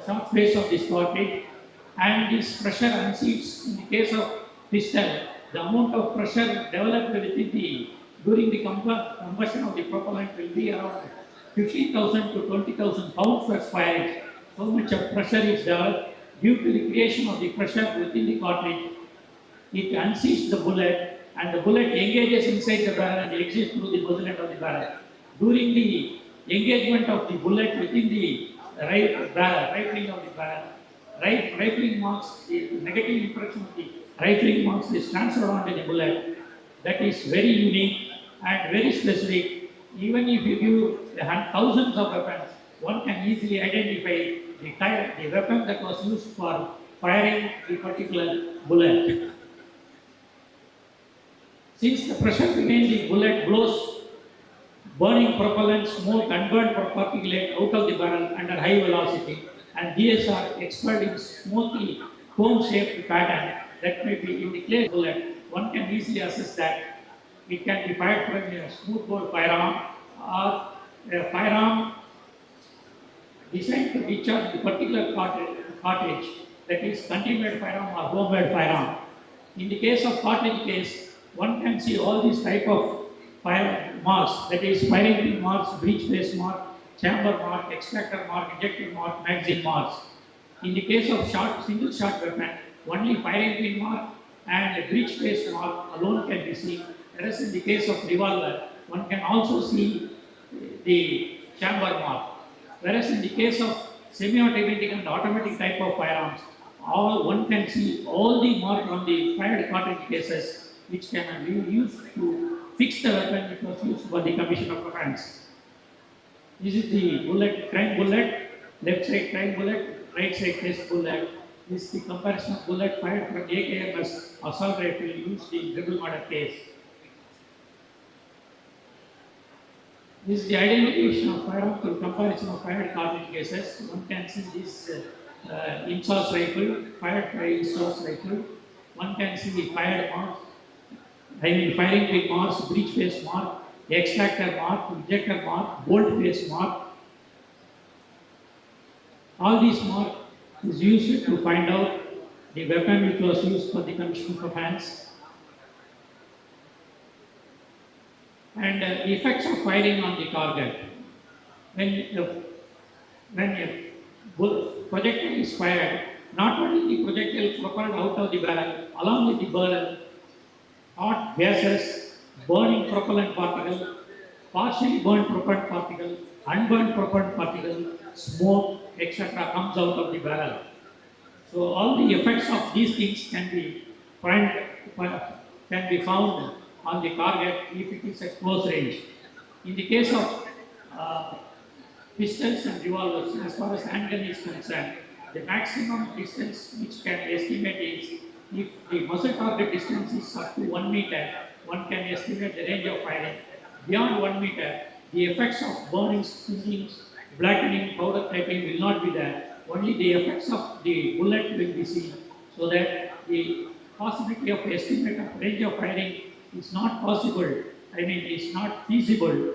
short space of this cartridge, and this pressure unseats. In the case of pistol, the amount of pressure developed within the during the combustion of the propellant will be around 15,000 to 20,000 pounds per square inch. So much of pressure is developed due to the creation of the pressure within the cartridge. It unseats the bullet, and the bullet engages inside the barrel and exits through the muzzle of the barrel. During the engagement of the bullet within the right wing of the barrel, rifling marks, the negative impression of the rifling marks is transferred onto the bullet. That is very unique and very specific. Even if you give thousands of weapons, one can easily identify the weapon that was used for firing the particular bullet. Since the pressure behind the bullet blows burning propellant, smoke, and burnt particulate out of the barrel under high velocity, and these are expelled in smoothly cone-shaped pattern that may be in the clay bullet, one can easily assess that it can be fired from a smoothbore firearm or a firearm designed to discharge the particular cartridge, that is country-made firearm or homemade firearm. In the case of cartridge case, one can see all these type of fire marks, that is firing pin marks, breech face mark, chamber mark, extractor mark, ejector mark, magazine marks. In the case of single shot weapon, only firing pin mark and breech face mark alone can be seen. Whereas in the case of revolver, one can also see the chamber mark. Whereas in the case of semi-automatic and automatic type of firearms, one can see all the mark on the fired cartridge cases, which can be used to fix the weapon which was used for the commission of offense. This is the bullet, crime bullet, left side crime bullet, right side test bullet. This is the comparison of bullet fired from AKMS assault rifle used in rebel murder case. This is the identification of firearm through comparison of fired cartridge cases. One can see this in-source rifle, fired by in-source rifle. One can see the fired marks, firing pin marks, breech face mark, extractor mark, ejector mark, bolt face mark. All these marks is used to find out the weapon which was used for the commission of offense. And the effects of firing on the target. When a projectile is fired, not only the projectile propelled out of the barrel, along with the barrel, hot gases, burning propellant particle, partially burned propellant particle, unburned propellant particle, smoke, etc. comes out of the barrel. So all the effects of these things can be found on the target if it is at close range. In the case of pistols and revolvers, as far as handgun is concerned, the maximum distance which can estimate is if the muzzle target distance is up to 1 meter, one can estimate the range of firing. Beyond 1 meter, the effects of burning, stinging, blackening, powder typing will not be there. Only the effects of the bullet will be seen, so that the possibility of estimate of range of firing is not possible. It's not feasible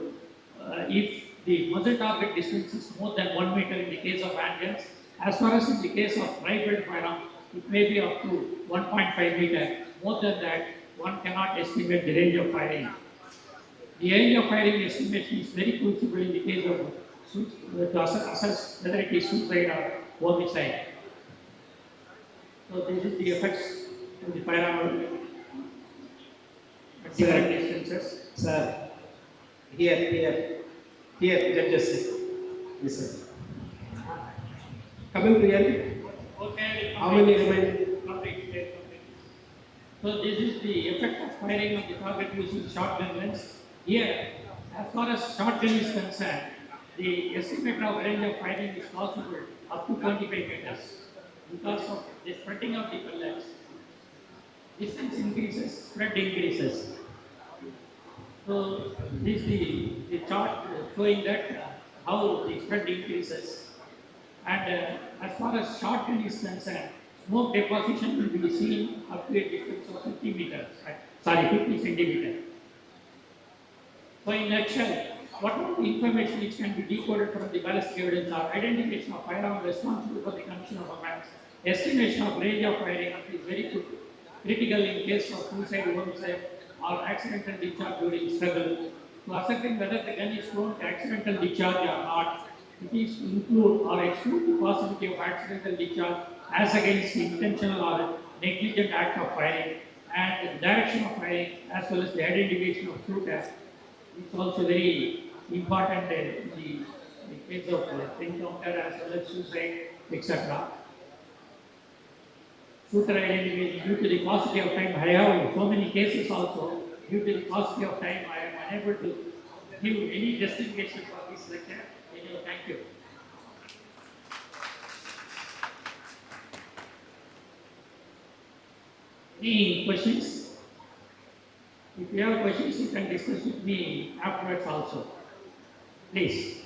if the muzzle target distance is more than 1 meter in the case of handguns. As far as in the case of rifle firearm, it may be up to 1.5 meter. More than that, one cannot estimate the range of firing. The range of firing estimation is very crucial in the case of to assess whether it is suicide or homicide. So this is the effects of the firearm at different distances. Sir, here, Here, judges say. Yes, sir. Coming clearly? Okay. How many remain? Complete. So this is the effect of firing on the target using shotgun guns. Here, as far as shotgun is concerned, the estimate of range of firing is possible up to 25 meters. Because of the spreading of the bullets, distance increases, spread increases. So this is the chart showing that how the spread increases. And as far as shotgun is concerned, smoke deposition will be seen up to a distance of 50 meters, 50 centimeters. So in nutshell, what are the information which can be decoded from the ballistic evidence are identification of firearm responsible for the commission of offense, estimation of range of firing is very critical in case of suicide, homicide, or accidental discharge during struggle. To ascertain whether the gun is prone to accidental discharge or not, it is to include or exclude the possibility of accidental discharge as against the intentional or negligent act of firing, and the direction of firing as well as the identification of shooter. It's also very important in the case of encounter as well as suicide, etc. Shooter identification due to the paucity of time. I have so many cases also. Due to the paucity of time, I am unable to give any justification for this lecture. Anyway, thank you. Any questions? If you have questions, you can discuss with me afterwards also. Please.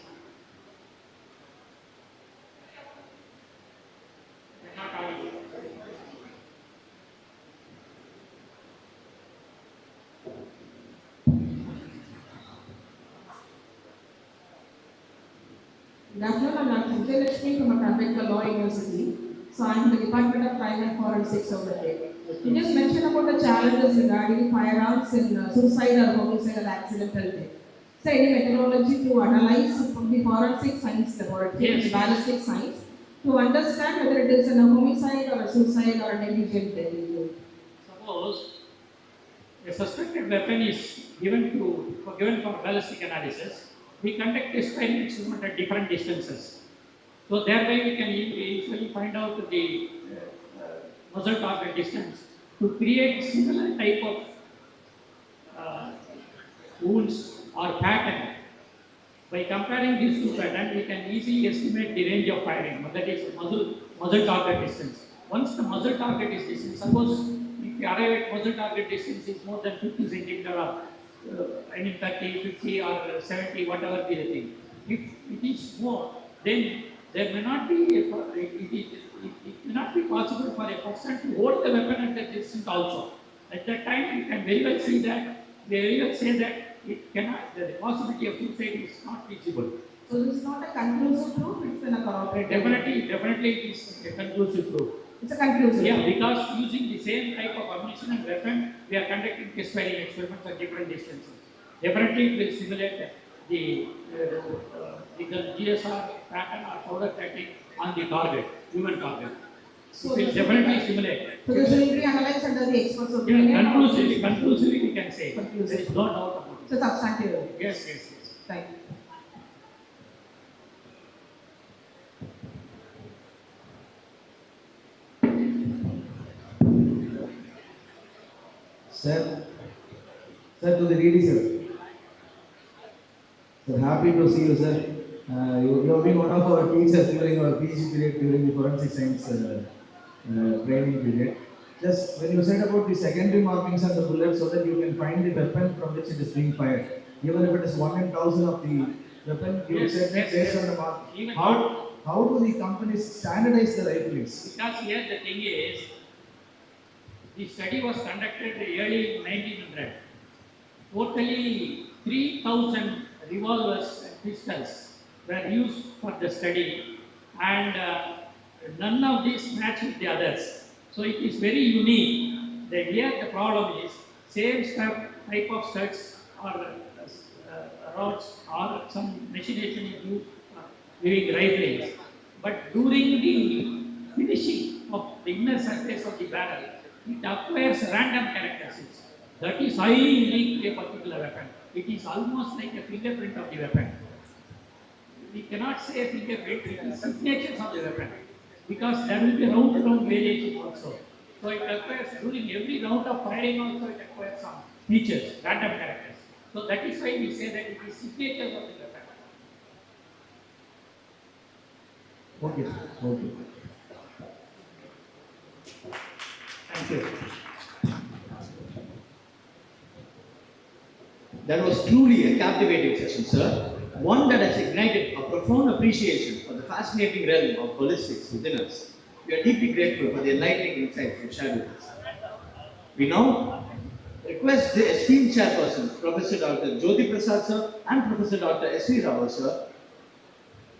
Good afternoon, I'm Dr. Vijayalakshmi from Ambedkar Law University. So I'm in the Department of Crime and Forensics over there. You just mentioned about the challenges regarding firearms in suicide or homicidal accidental death. So any methodology to analyze from the forensic science laboratory, Yes. ballistic science, to understand whether it is a homicide or a suicide or a negligent death? Suppose a suspected weapon is given for ballistic analysis, we conduct experiment experiment at different distances. So thereby we can usually find out the muzzle target distance to create similar type of wounds or pattern. By comparing these two patterns, we can easily estimate the range of firing, that is muzzle target distance. Once the muzzle target is distance, suppose if you arrive at muzzle target distance is more than 50 centimeter or 30, 50 or 70, whatever be the thing. If it is more, then there may not be it may not be possible for a person to hold the weapon at that distance also. At that time, you can very well say that it cannot, the possibility of suicide is not feasible. So this is not a conclusive proof, it's an corroborative. Definitely it is a conclusive proof. It's a conclusive. Yeah, because using the same type of ammunition and weapon, we are conducting test firing experiments at different distances. Definitely it will simulate the GSR pattern or powder tactic on the target, human target. So it will definitely simulate. So this will be analyzed under the experts' Yeah, opinion. conclusively we can say. There is no doubt about it. So substantive. Yes. Thank you. Sir, to the lady, sir. Sir, happy to see you, sir. You have been one of our teachers during our PG period, during the forensic science training period. Just when you said about the secondary markings on the bullet, so that you can find the weapon from which it is being fired. Even if it is 1 in 1,000 of the weapon, you said that based on the mark. How do the companies standardize the rifles? Because here the thing is, the study was conducted early in 1900. Totally 3,000 revolvers and pistols were used for the study, and none of these match with the others. So it is very unique. Here the problem is same type of studs or rods or some machination is used during rifling. But during the finishing of the inner surface of the barrel, it acquires random characteristics. That is highly unique to a particular weapon. It is almost like a fingerprint of the weapon. we cannot say a fingerprint, it is signatures of the weapon. Because there will be round-to-round variation also. So it requires, during every round of firing also, it requires some features, random characters. So that is why we say that it is signatures of the weapon. Okay. Okay. Thank you. That was truly a captivating session, sir. One that has ignited a profound appreciation for the fascinating realm of ballistics within us. We are deeply grateful for the enlightening insights you shared with us. We now request the esteemed chairpersons, Professor Dr. Jyoti Prasad sir and Professor Dr. S.V. Rao sir,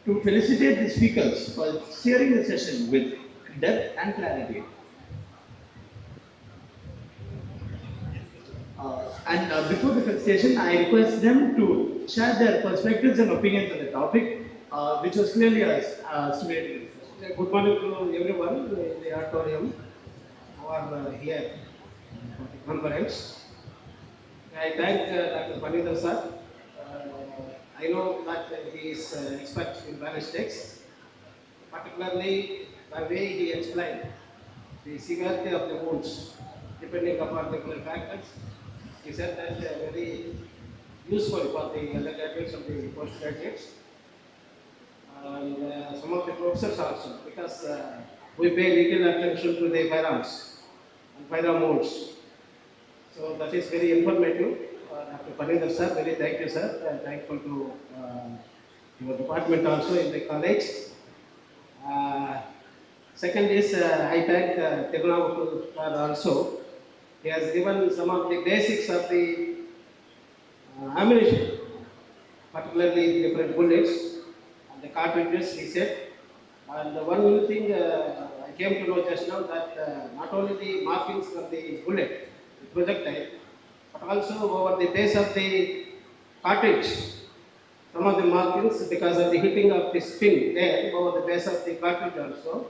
to felicitate the speakers for steering the session with depth and clarity. Before the felicitation, I request them to share their perspectives and opinions on the topic, which was clearly stimulating. Good morning to everyone in the auditorium who are here for the conference. I thank Dr. Panidar sir. I know that he is expert in ballistics, particularly the way he explained the severity of the wounds depending upon the factors. He said that they are very useful for the undergraduates and the postgraduates. And some of the professors also, because we pay little attention to the firearms and firearm modes. So that is very informative. Dr. Panidar sir, very thank you sir. Thankful to your department also in the college. Second is I thank Tirunavakur sir also. He has given some of the basics of the ammunition, particularly different bullets and the cartridges, he said. And one thing I came to know just now that not only the markings of the bullet, the projectile, but also over the base of the cartridge, some of the markings because of the hitting of the spin there over the base of the cartridge also.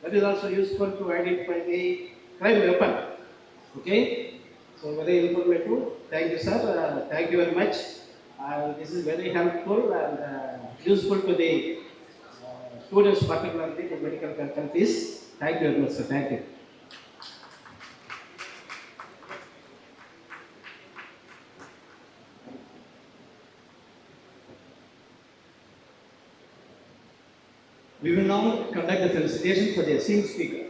That is also useful to identify the crime weapon. Okay, so very informative. Thank you, sir. Thank you very much. This is very helpful and useful to the students, particularly the medical faculties. Thank you very much, sir. Thank you. We will now conduct the felicitation for the esteemed speaker.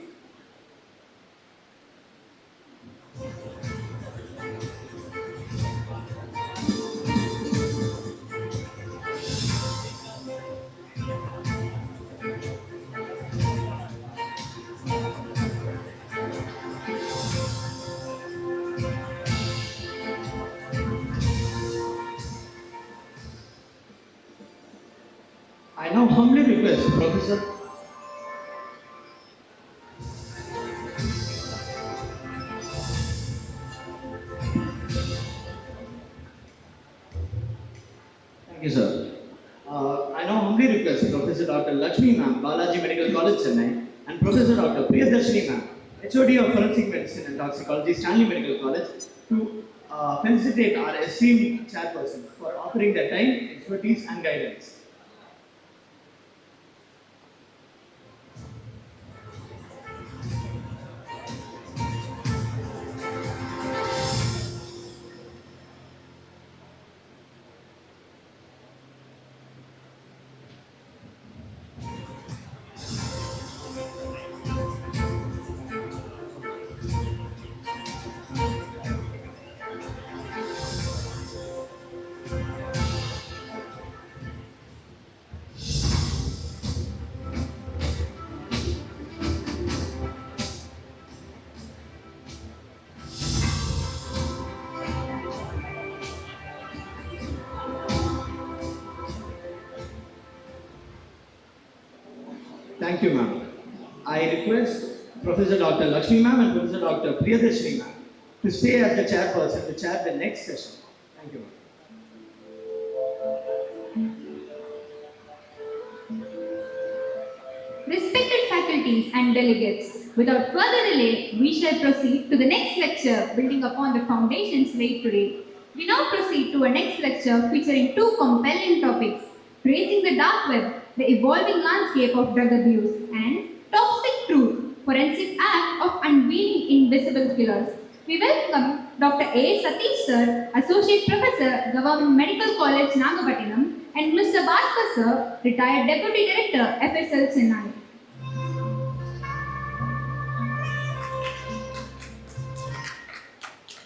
I now humbly request Professor Thank you, sir. I now humbly request Professor Dr. Lakshmi ma'am, Balaji Medical College, Chennai, and Professor Dr. Priyadarshini ma'am, HOD of Forensic Medicine and Toxicology, Stanley Medical College, to felicitate our esteemed chairperson for offering their time, expertise, and guidance. Thank you, ma'am. I request Professor Dr. Lakshmi ma'am and Professor Dr. Priyadarshini ma'am to stay as the chairperson to chair the next session. Thank you, ma'am. Respected faculties and delegates, without further delay, we shall proceed to the next lecture building upon the foundations laid today. We now proceed to our next lecture featuring two compelling topics: Tracing the Dark Web, the Evolving Landscape of Drug Abuse, and Toxic Truth, Forensic Act of Unveiling Invisible Killers. We welcome Dr. A. Satish Sir, Associate Professor, Government Medical College, Nagapattinam, and Mr. Bhaskar Sir, Retired Deputy Director, FSL, Chennai.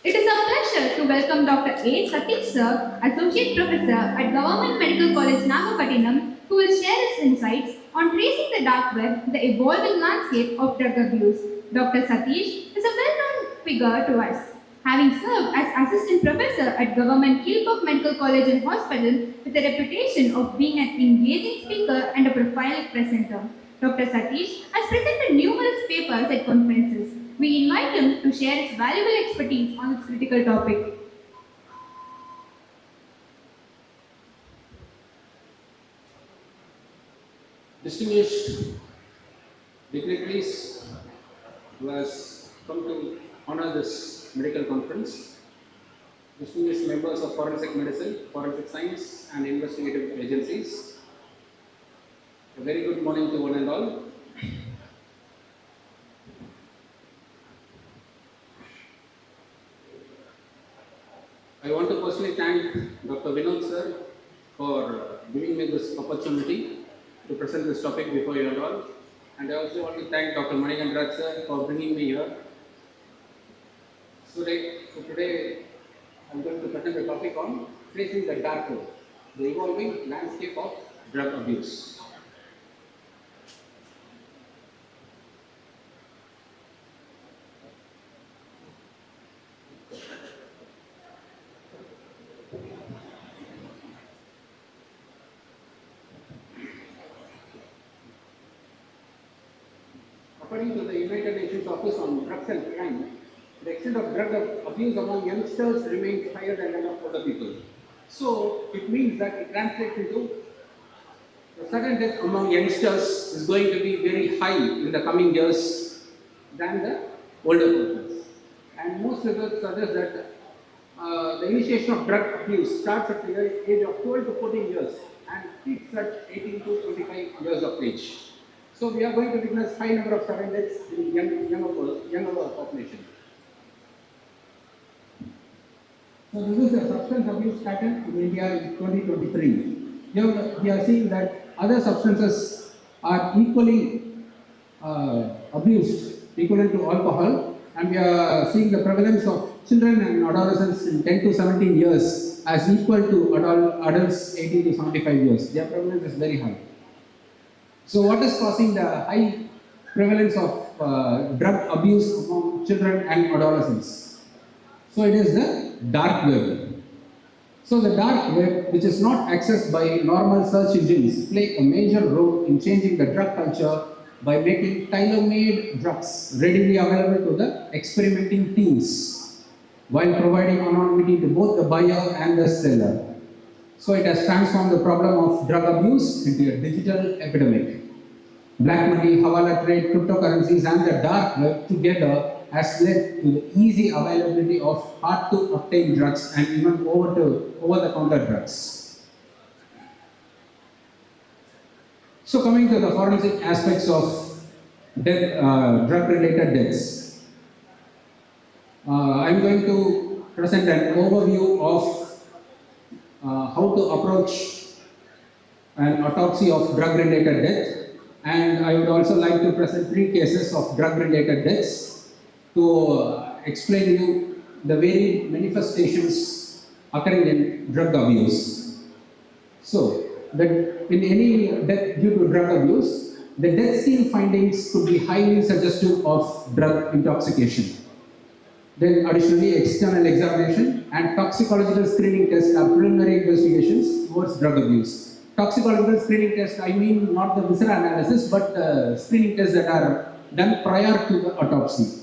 It is a pleasure to welcome Dr. A. Satish Sir, Associate Professor at Government Medical College, Nagapattinam, who will share his insights on tracing the dark web, the evolving landscape of drug abuse. Dr. Satish is a well-known figure to us, having served as Assistant Professor at Government Kilpauk Medical College and Hospital with a reputation of being an engaging speaker and a prolific presenter. Dr. Satish has presented numerous papers at conferences. We invite him to share his valuable expertise on this critical topic. Distinguished dignitaries who has come to honor this medical conference, distinguished members of forensic medicine, forensic science and investigative agencies, a very good morning to one and all. I want to personally thank Dr. Vinod sir for giving me this opportunity to present this topic before you all. And I also want to thank Dr. Manikandraj sir for bringing me here. So today I'm going to present the topic on tracing the dark web, the evolving landscape of drug abuse. According to the United Nations Office on Drugs and Crime, the extent of drug abuse among youngsters remains higher than that of older people. So it means that it translates into the sudden death among youngsters is going to be very high in the coming years than the older persons. And most research suggests that the initiation of drug abuse starts at the age of 12 to 14 years and peaks at 18 to 25 years of age. So we are going to witness high number of sudden deaths in younger population. So this is a substance abuse pattern in India in 2023. Here we are seeing that other substances are equally abused, equivalent to alcohol, and we are seeing the prevalence of children and adolescents in 10 to 17 years as equal to adults 18 to 75 years. Their prevalence is very high. So what is causing the high prevalence of drug abuse among children and adolescents? So it is the dark web. So the dark web, which is not accessed by normal search engines, play a major role in changing the drug culture by making tailor-made drugs readily available to the experimenting teens, while providing anonymity to both the buyer and the seller. So it has transformed the problem of drug abuse into a digital epidemic. Black money, hawala trade, cryptocurrencies and the dark web together has led to the easy availability of hard to obtain drugs and even over-the-counter drugs. So coming to the forensic aspects of drug-related deaths, I'm going to present an overview of how to approach an autopsy of drug-related death, and I would also like to present 3 cases of drug-related deaths to explain you the varied manifestations occurring in drug abuse. So, in any death due to drug abuse, the death scene findings could be highly suggestive of drug intoxication. Then additionally, external examination and toxicological screening tests are preliminary investigations towards drug abuse. Toxicological screening tests, I mean not the visceral analysis, but screening tests that are done prior to the autopsy.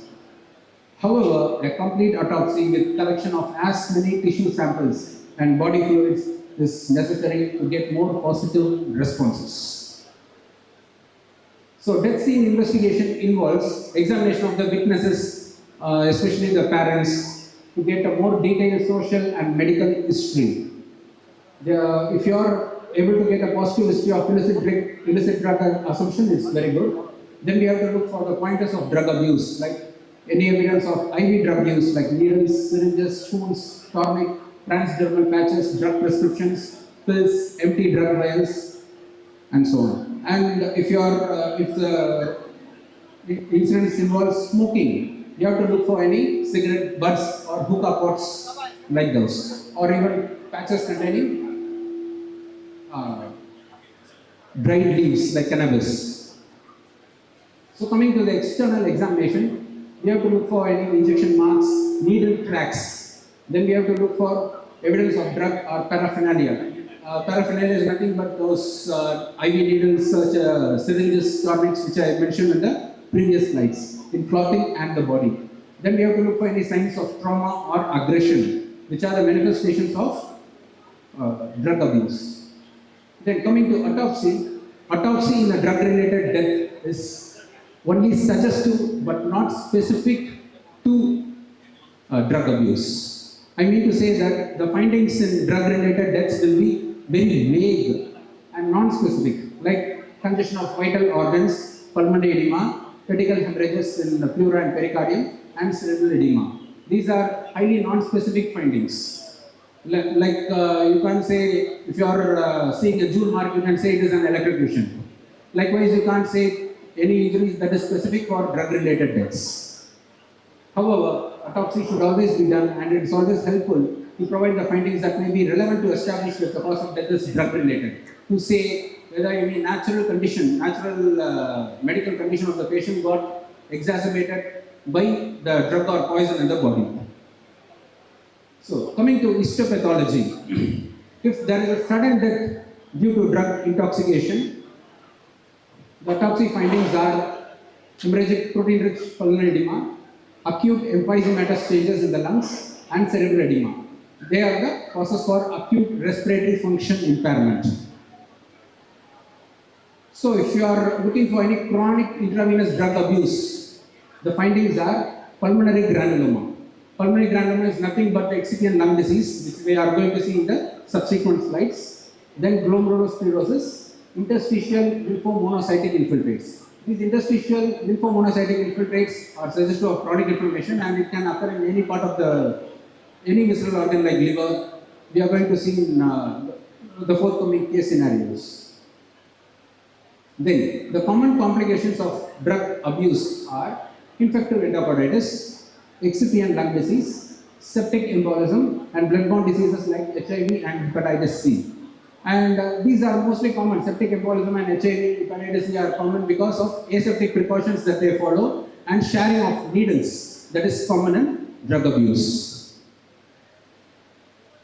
However, a complete autopsy with collection of as many tissue samples and body fluids is necessary to get more positive responses. So, death scene investigation involves examination of the witnesses, especially the parents, to get a more detailed social and medical history. If you are able to get a positive history of illicit drug assumption is very good. Then we have to look for the pointers of drug abuse, like any evidence of IV drug use, like needles, syringes, spoons, tonic, transdermal patches, drug prescriptions, pills, empty drug vials, and so on. And if the incident involves smoking, you have to look for any cigarette butts or hookah pots like those, or even patches containing dried leaves like cannabis. So coming to the external examination, we have to look for any injection marks, needle tracks. Then we have to look for evidence of drug or paraphernalia. Paraphernalia is nothing but those IV needles, such syringes, tonics, which I mentioned in the previous slides, in clothing and the body. Then we have to look for any signs of trauma or aggression, which are the manifestations of drug abuse. Then coming to autopsy, autopsy in a drug-related death is only suggestive but not specific to drug abuse. I mean to say that the findings in drug-related deaths will be very vague and non-specific, like congestion of vital organs, pulmonary edema, critical hemorrhages in the pleura and pericardium, and cerebral edema. These are highly non-specific findings. Like you can't say, if you are seeing a jewel mark, you can say it is an electrocution. Likewise, you can't say any injuries that is specific for drug-related deaths. However, autopsy should always be done, and it is always helpful to provide the findings that may be relevant to establish that the cause of death is drug-related. To say whether any natural condition, medical condition of the patient got exacerbated by the drug or poison in the body. So, coming to histopathology, if there is a sudden death due to drug intoxication, the autopsy findings are hemorrhagic protein-rich pulmonary edema, acute emphysematous changes in the lungs, and cerebral edema. They are the causes for acute respiratory function impairment. So, if you are looking for any chronic intravenous drug abuse, the findings are pulmonary granuloma. Pulmonary granuloma is nothing but the excipient lung disease, which we are going to see in the subsequent slides. Then glomerulosclerosis, interstitial lymphomonocytic infiltrates. These interstitial lymphomonocytic infiltrates are suggestive of chronic inflammation, and it can occur in any part of any visceral organ like liver. We are going to see in the forthcoming case scenarios. Then, the common complications of drug abuse are infective endocarditis, excipient lung disease, septic embolism, and bloodborne diseases like HIV and hepatitis C. And these are mostly common. Septic embolism and HIV, hepatitis C are common because of aseptic precautions that they follow and sharing of needles, that is common in drug abuse.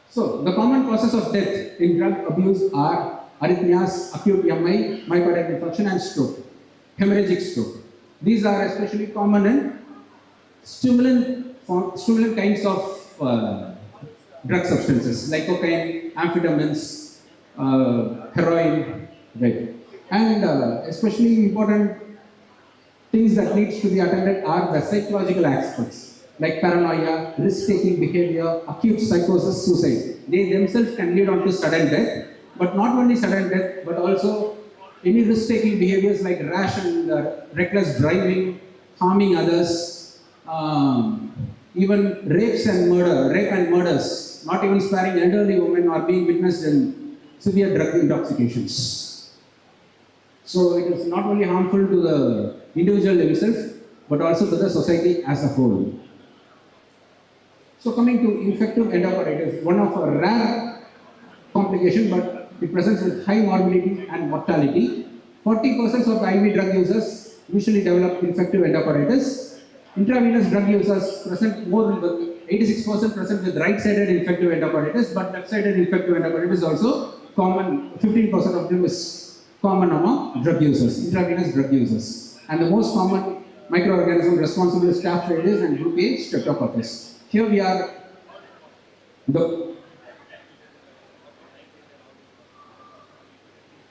So, the common causes of death in drug abuse are arrhythmias, acute MI, myocardial infarction, and stroke, hemorrhagic stroke. These are especially common in stimulant kinds of drug substances like cocaine, amphetamines, heroin, right? And especially important things that needs to be attended are the psychological aspects like paranoia, risk-taking behavior, acute psychosis, suicide. They themselves can lead on to sudden death, but not only sudden death, but also any risk-taking behaviors like rash and reckless driving, harming others, even rape and murders, not even sparing elderly women, are being witnessed in severe drug intoxications. So it is not only harmful to the individual himself, but also to the society as a whole. So coming to infective endocarditis, one of a rare complication, but it presents with high morbidity and mortality. 40% of the IV drug users usually develop infective endocarditis. Intravenous drug users present more than 86% present with right-sided infective endocarditis, but left-sided infective endocarditis is also common. 15% of them is common among drug users, intravenous drug users. And the most common microorganism responsible is Staph aureus and group A streptococcus. Here we are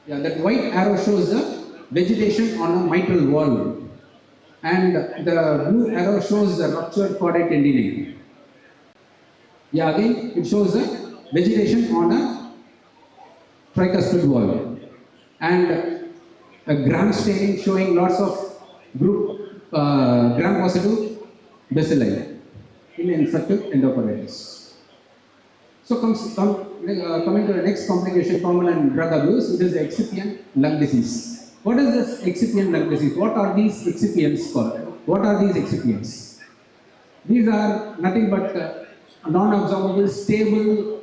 that white arrow shows the vegetation on a mitral wall, and the blue arrow shows the ruptured caudate tendinae. Again it shows the vegetation on a tricuspid valve, and a gram staining showing lots of group gram-positive bacilli in infective endocarditis. So coming to the next complication common in drug abuse, it is the excipient lung disease. What is this excipient lung disease? What are these excipients called? What are these excipients? These are nothing but non-absorbable, stable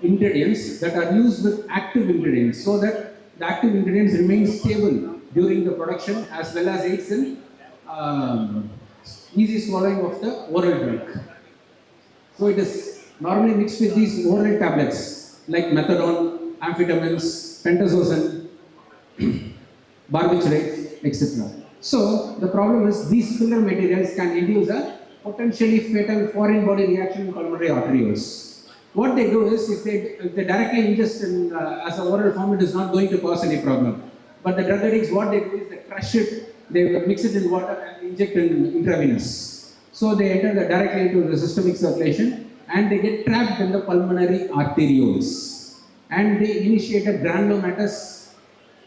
ingredients that are used with active ingredients, so that the active ingredients remain stable during the production, as well as aids in easy swallowing of the oral drug. So it is normally mixed with these oral tablets like methadone, amphetamines, pentazocine, barbiturates, etc. So the problem is these filler materials can induce a potentially fatal foreign body reaction in pulmonary arterioles. What they do is, if they directly ingest in, as an oral form, it is not going to cause any problem. But the drug addicts, what they do is they crush it, they mix it in water and inject in intravenous. So they enter directly into the systemic circulation and they get trapped in the pulmonary arterioles. And they initiate a granulomatous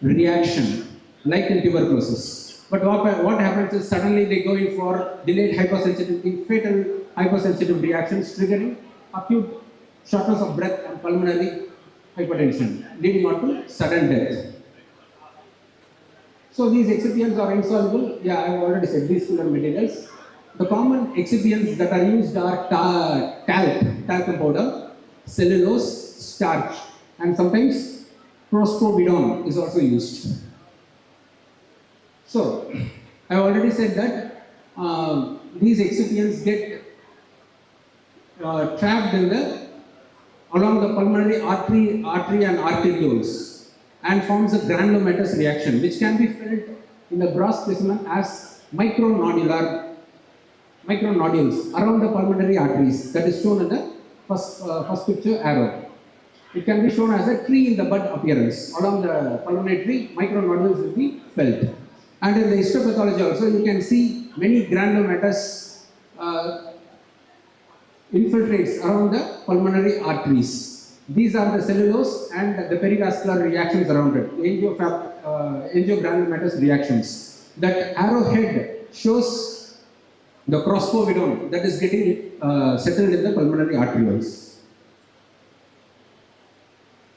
reaction, like in tuberculosis. But what happens is suddenly they go in for delayed hypersensitivity, fatal hypersensitive reactions, triggering acute shortness of breath and pulmonary hypertension, leading on to sudden death. So these excipients are insoluble. Yeah, I have already said these filler materials. The common excipients that are used are talcum powder, cellulose, starch, and sometimes prospovidone is also used. So, I have already said that these excipients get trapped in along the pulmonary artery and arterioles and forms a granulomatous reaction, which can be felt in the gross specimen as micronodules around the pulmonary arteries. That is shown in the first picture arrow. It can be shown as a tree in the bud appearance. Along the pulmonary tree, micronodules will be felt. And in the histopathology also, you can see many granulomatous infiltrates around the pulmonary arteries. These are the cellulose and the perivascular reactions around it, angiogranulomatous reactions. That arrowhead shows the prospovidone that is getting settled in the pulmonary arterioles.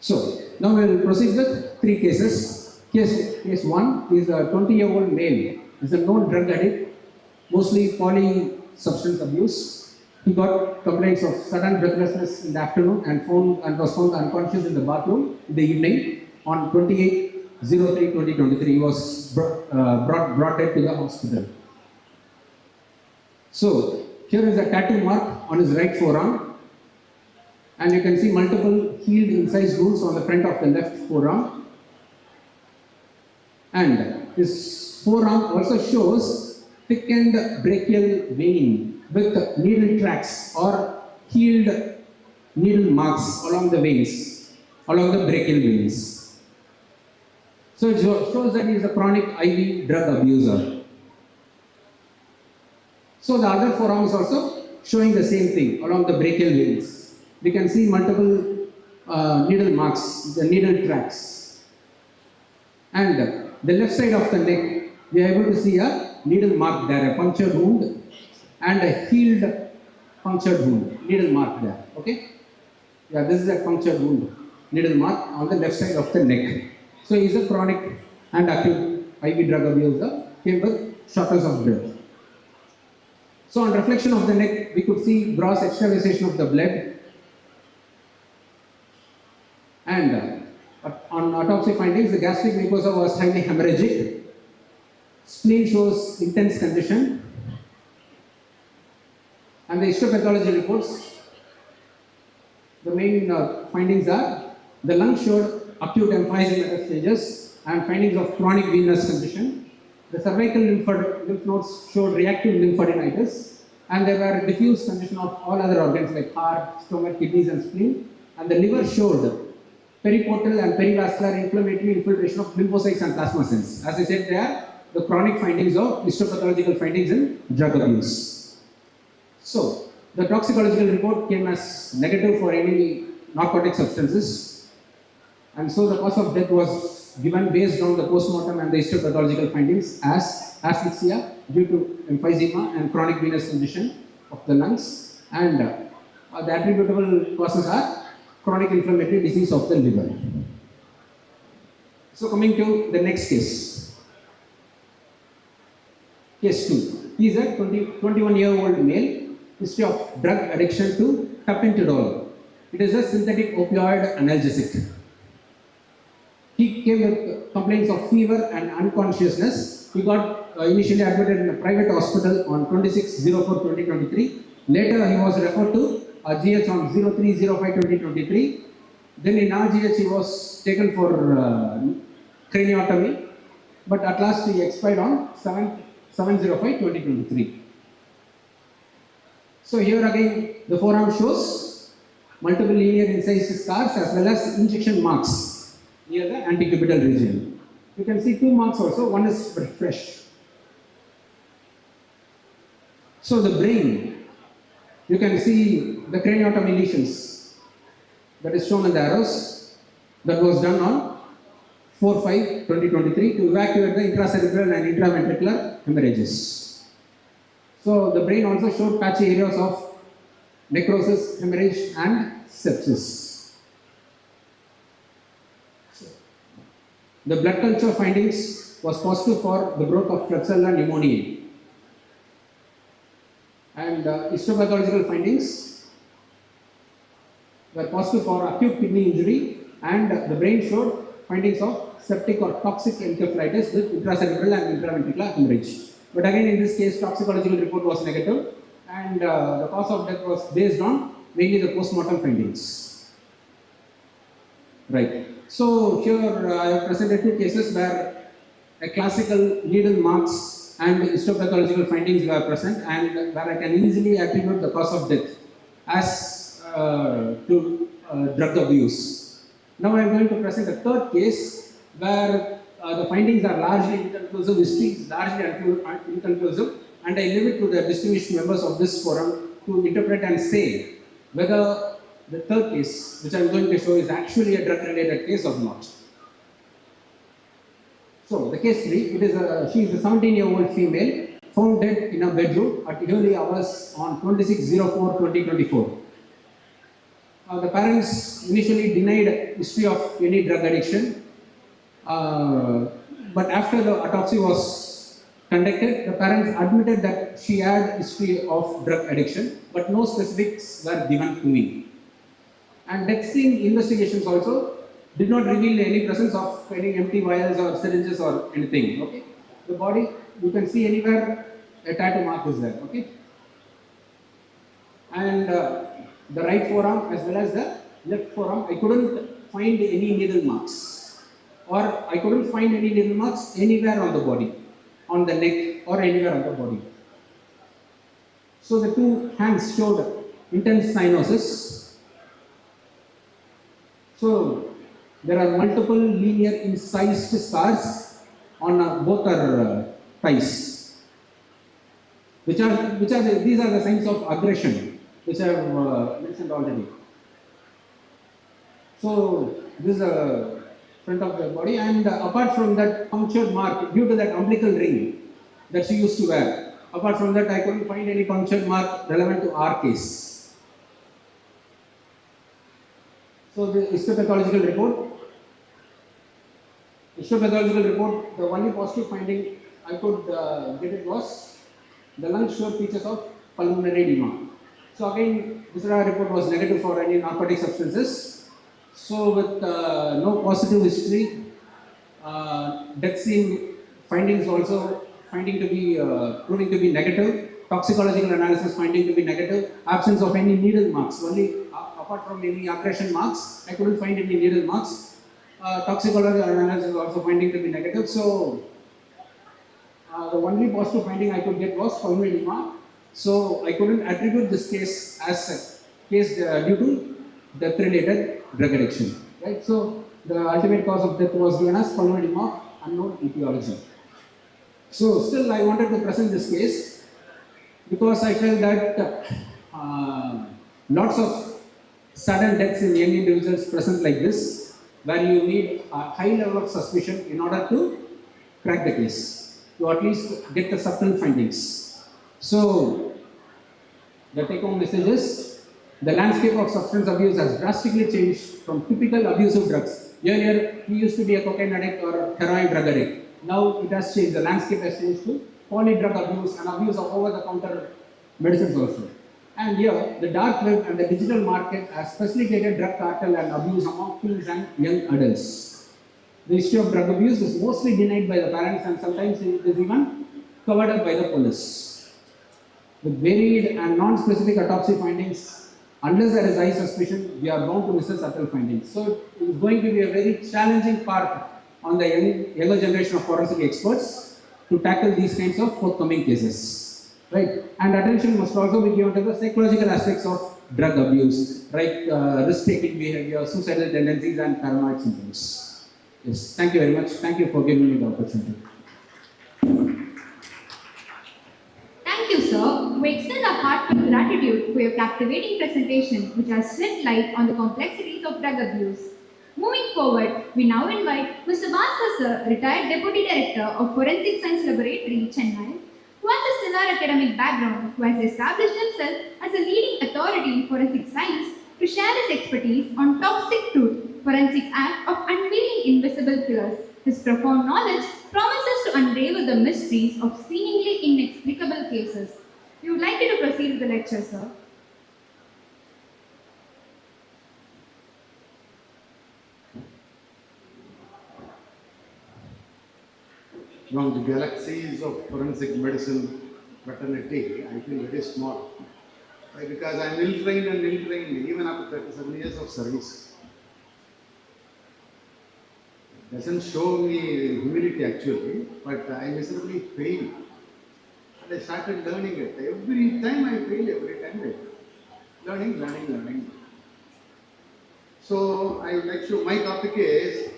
So, now we will proceed with 3 cases. Case 1 is a 20-year-old male. He is a known drug addict, mostly poly-substance abuse. He got complaints of sudden breathlessness in the afternoon and was found unconscious in the bathroom in the evening on 28/03/2023. He was brought dead to the hospital. So, here is a tattoo mark on his right forearm, and you can see multiple healed incised wounds on the front of the left forearm. And his forearm also shows thickened brachial vein with needle tracks or healed needle marks along the veins, along the brachial veins. So it shows that he is a chronic IV drug abuser. So the other forearm is also showing the same thing along the brachial veins. We can see multiple needle marks, the needle tracks. And the left side of the neck, we are able to see a needle mark there, a punctured wound and a healed punctured wound, needle mark there, okay? Yeah, this is a punctured wound, needle mark on the left side of the neck. So he is a chronic and acute IV drug abuser, came with shortness of breath. So on reflection of the neck, we could see gross extravasation of the blood. And on autopsy findings, the gastric mucosa was highly hemorrhagic. Spleen shows intense congestion. And the histopathology reports, the main findings are the lung showed acute emphysema metastasis and findings of chronic venous congestion. The cervical lymph nodes showed reactive lymphadenitis, and there were diffuse congestion of all other organs like heart, stomach, kidneys, and spleen. And the liver showed periportal and perivascular inflammatory infiltration of lymphocytes and plasma cells. As I said, they are the chronic findings of histopathological findings in drug abuse. So, the toxicological report came as negative for any narcotic substances. And so the cause of death was given based on the postmortem and the histopathological findings as asphyxia due to emphysema and chronic venous condition of the lungs, and the attributable causes are chronic inflammatory disease of the liver. So coming to the next case. Case 2. He is a 21-year-old male, history of drug addiction to tapentadol. It is a synthetic opioid analgesic. He came with complaints of fever and unconsciousness. He got initially admitted in a private hospital on 26/04/2023. Later, he was referred to GH on 03/05/2023. Then in RGH, he was taken for craniotomy, but at last he expired on 7/05/2023. So here again, the forearm shows multiple linear incised scars as well as injection marks near the antecubital region. You can see 2 marks also, one is fresh. So the brain, you can see the craniotomy lesions that is shown in the arrows that was done on 4/5/2023 to evacuate the intracerebral and intraventricular hemorrhages. So the brain also showed patchy areas of necrosis, hemorrhage and sepsis. The blood culture findings was positive for the growth of Klebsiella pneumoniae. And histopathological findings were positive for acute kidney injury, and the brain showed findings of septic or toxic encephalitis with intracerebral and intraventricular hemorrhage. But again, in this case, toxicological report was negative, and the cause of death was based on mainly the postmortem findings. Right. So here I have presented 2 cases where a classical needle marks and histopathological findings were present, and where I can easily attribute the cause of death as to drug abuse. Now I am going to present a 3rd case where the findings are largely inconclusive, history is largely inconclusive, and I leave it to the distinguished members of this forum to interpret and say whether the 3rd case, which I am going to show, is actually a drug-related case or not. So the case 3, she is a 17-year-old female found dead in a bedroom at early hours on 26/04/2024. The parents initially denied history of any drug addiction, but after the autopsy was conducted, the parents admitted that she had history of drug addiction, but no specifics were given to me. And death scene investigations also did not reveal any presence of any empty vials or syringes or anything. Okay, the body, you can see anywhere a tattoo mark is there. Okay, and the right forearm as well as the left forearm, I couldn't find any needle marks, or I couldn't find any needle marks anywhere on the body, on the neck or anywhere on the body. So the 2 hands showed intense cyanosis. So there are multiple linear incised scars on both our thighs, these are the signs of aggression, which I have mentioned already. So this is the front of the body, and apart from that punctured mark due to that umbilical ring that she used to wear, apart from that I couldn't find any punctured mark relevant to our case. So the histopathological report, the only positive finding I could get it was the lung showed features of pulmonary edema. So again, this report was negative for any narcotic substances. So with no positive history, death scene findings also proving to be negative, toxicological analysis finding to be negative, absence of any needle marks, only apart from any aggression marks, I couldn't find any needle marks. Toxicological analysis also finding to be negative. So the only positive finding I could get was pulmonary edema. So I couldn't attribute this case as a case due to death-related drug addiction. Right. So the ultimate cause of death was given as pulmonary edema, unknown etiology. So still I wanted to present this case because I felt that lots of sudden deaths in young individuals present like this where you need a high level of suspicion in order to crack the case, to at least get the subtle findings. So, the take-home message is, the landscape of substance abuse has drastically changed from typical abusive drugs. Earlier, he used to be a cocaine addict or heroin drug addict. Now it has changed, the landscape has changed to poly-drug abuse and abuse of over-the-counter medicines also. And here, the dark web and the digital market has facilitated drug cartel and abuse among teens and young adults. The issue of drug abuse is mostly denied by the parents and sometimes it is even covered up by the police. With varied and non-specific autopsy findings, unless there is high suspicion, we are bound to miss the subtle findings. So it is going to be a very challenging part on the younger generation of forensic experts to tackle these kinds of forthcoming cases. Right? And attention must also be given to the psychological aspects of drug abuse, right? Risk-taking behavior, suicidal tendencies, and paranoid symptoms. Yes, thank you very much. Thank you for giving me the opportunity. Thank you, sir. We extend our heartfelt gratitude for your captivating presentation, which has shed light on the complexities of drug abuse. Moving forward, we now invite Mr. Bhaskar sir, retired Deputy Director of Forensic Science Laboratory, Chennai, who has a stellar academic background, who has established himself as a leading authority in forensic science, to share his expertise on Toxic Truth, Forensic Act of Unveiling Invisible Killers. His profound knowledge promises to unravel the mysteries of seemingly inexplicable cases. We would like you to proceed with the lecture, sir. Among the galaxies of forensic medicine fraternity, I feel very small. Why? Because I am ill-trained and ill-trained even after 37 years of service. It doesn't show me humility actually, but I miserably failed. And I started learning it. Every time I fail, every time I fail. Learning. So I would like to, my topic is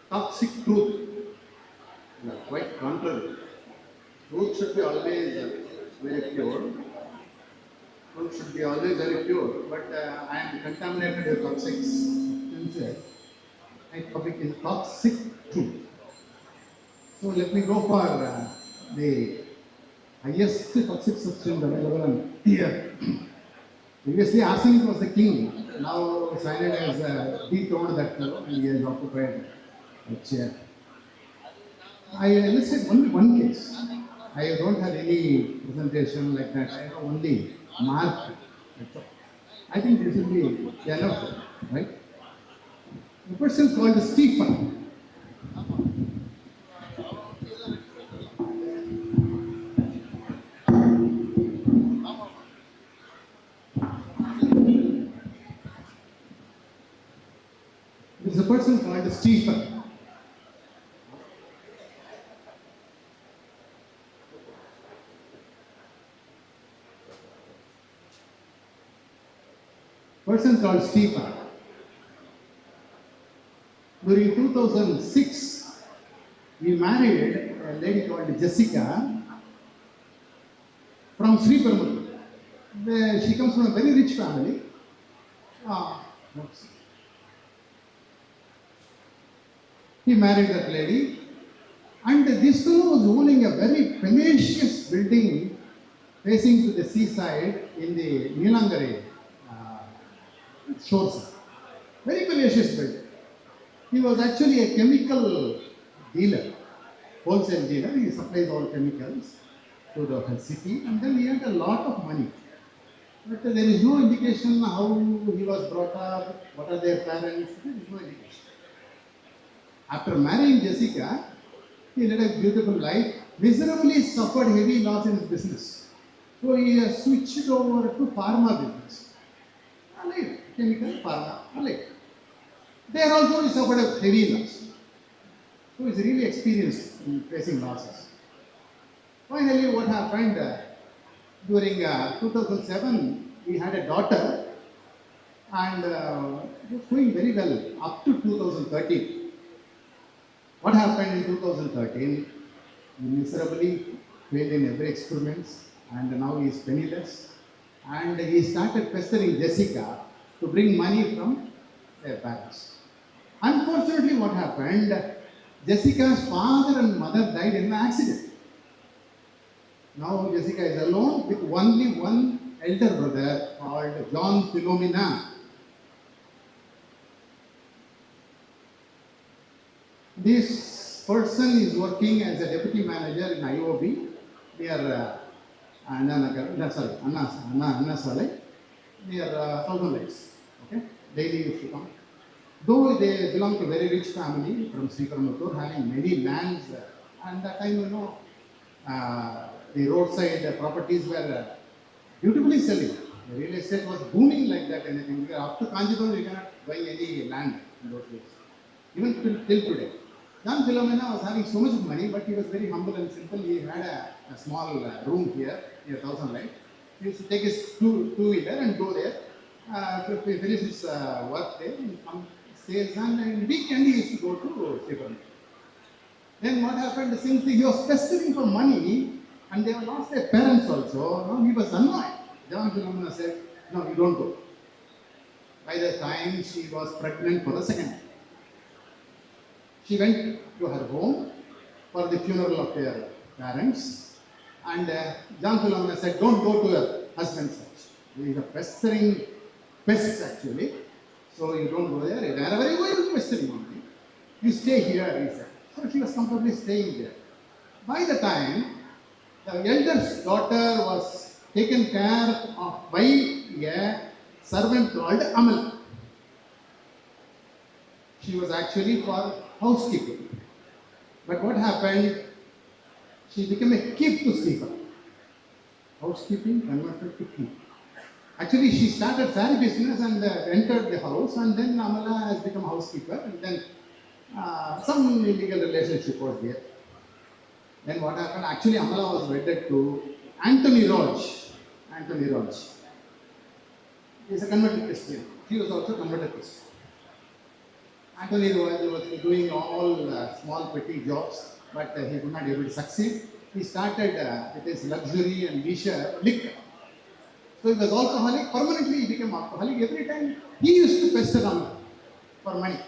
toxic truth. Quite contrary. Truth should be always very pure. Truth should be always very pure, but I am contaminated with toxics. My topic is toxic truth. So let me go for the highest toxic substance available here. Previously, arsenic was the king. Now cyanide has dethroned that fellow and he has occupied a chair. I listed only one case. I don't have any presentation like that. I have only mark. I think this will be enough, right? The person called Stephen. There is a person called Stephen. Person called Stephen. During 2006, we married a lady called Jessica from Sri Perumur. She comes from a very rich family. He married that lady, and this fellow was owning a very palatial building facing to the seaside in the Neelangare shores. Very palatial building. He was actually a chemical dealer, wholesale dealer. He supplies all chemicals to the city, and then he had a lot of money. But there is no indication how he was brought up, what are their parents, there is no indication. After marrying Jessica, he led a beautiful life, miserably suffered heavy loss in his business. So he switched over to pharma business. Chemical, pharma, there also he suffered a heavy loss. So he's really experienced in facing losses. Finally, what happened during 2007, we had a daughter, and it was going very well up to 2013. What happened in 2013? He miserably failed in every experiment, and now he is penniless. And he started pestering Jessica to bring money from their parents. what happened, Jessica's father and mother died in an accident. Now Jessica is alone with only one elder brother called John Philomena. This person is working as a deputy manager in IOB near Anna Salai, near Thousand Lakes. Okay, daily used to come. Though they belong to a very rich family from Sriperumbudur, having many lands, and that time the roadside properties were beautifully selling. The real estate was booming like that. Anything up to Kanjipuram, you cannot buy any land in those days, even till today. John Philomena was having so much money, but he was very humble and simple. He had a small room here near Thousand Lakes. He used to take his two-wheeler and go there. To finish his work there, he come stays, and weekend he used to go to Sriperumbudur. Then what happened? Since he was pestering for money, and they have lost their parents also, now he was annoyed. John Philomena said, "No, you don't go." By the time she was pregnant for the second time, she went to her home for the funeral of their parents, and John Philomena said, "Don't go to your husband's house. He is a pestering pest actually, so you don't go there. Wherever you go, you will pester him. You stay here," he said. So she was comfortably staying there. By the time the eldest daughter was taken care of by a servant called Amal. She was actually for housekeeping. But what happened? She became a keep to sleeper. Housekeeping converted to keep. Actually, she started saree business and entered the house, and then Amala has become housekeeper, and then some illegal relationship was there. Then what happened? Actually, Amala was wedded to Anthony Roach. Anthony Roach. He is a converted Christian. He was also converted Christian. Anthony was doing all small petty jobs, but he could not able to succeed. He started with his luxury and leisure liquor. So he was alcoholic. Permanently he became alcoholic. Every time he used to pester Amala for money.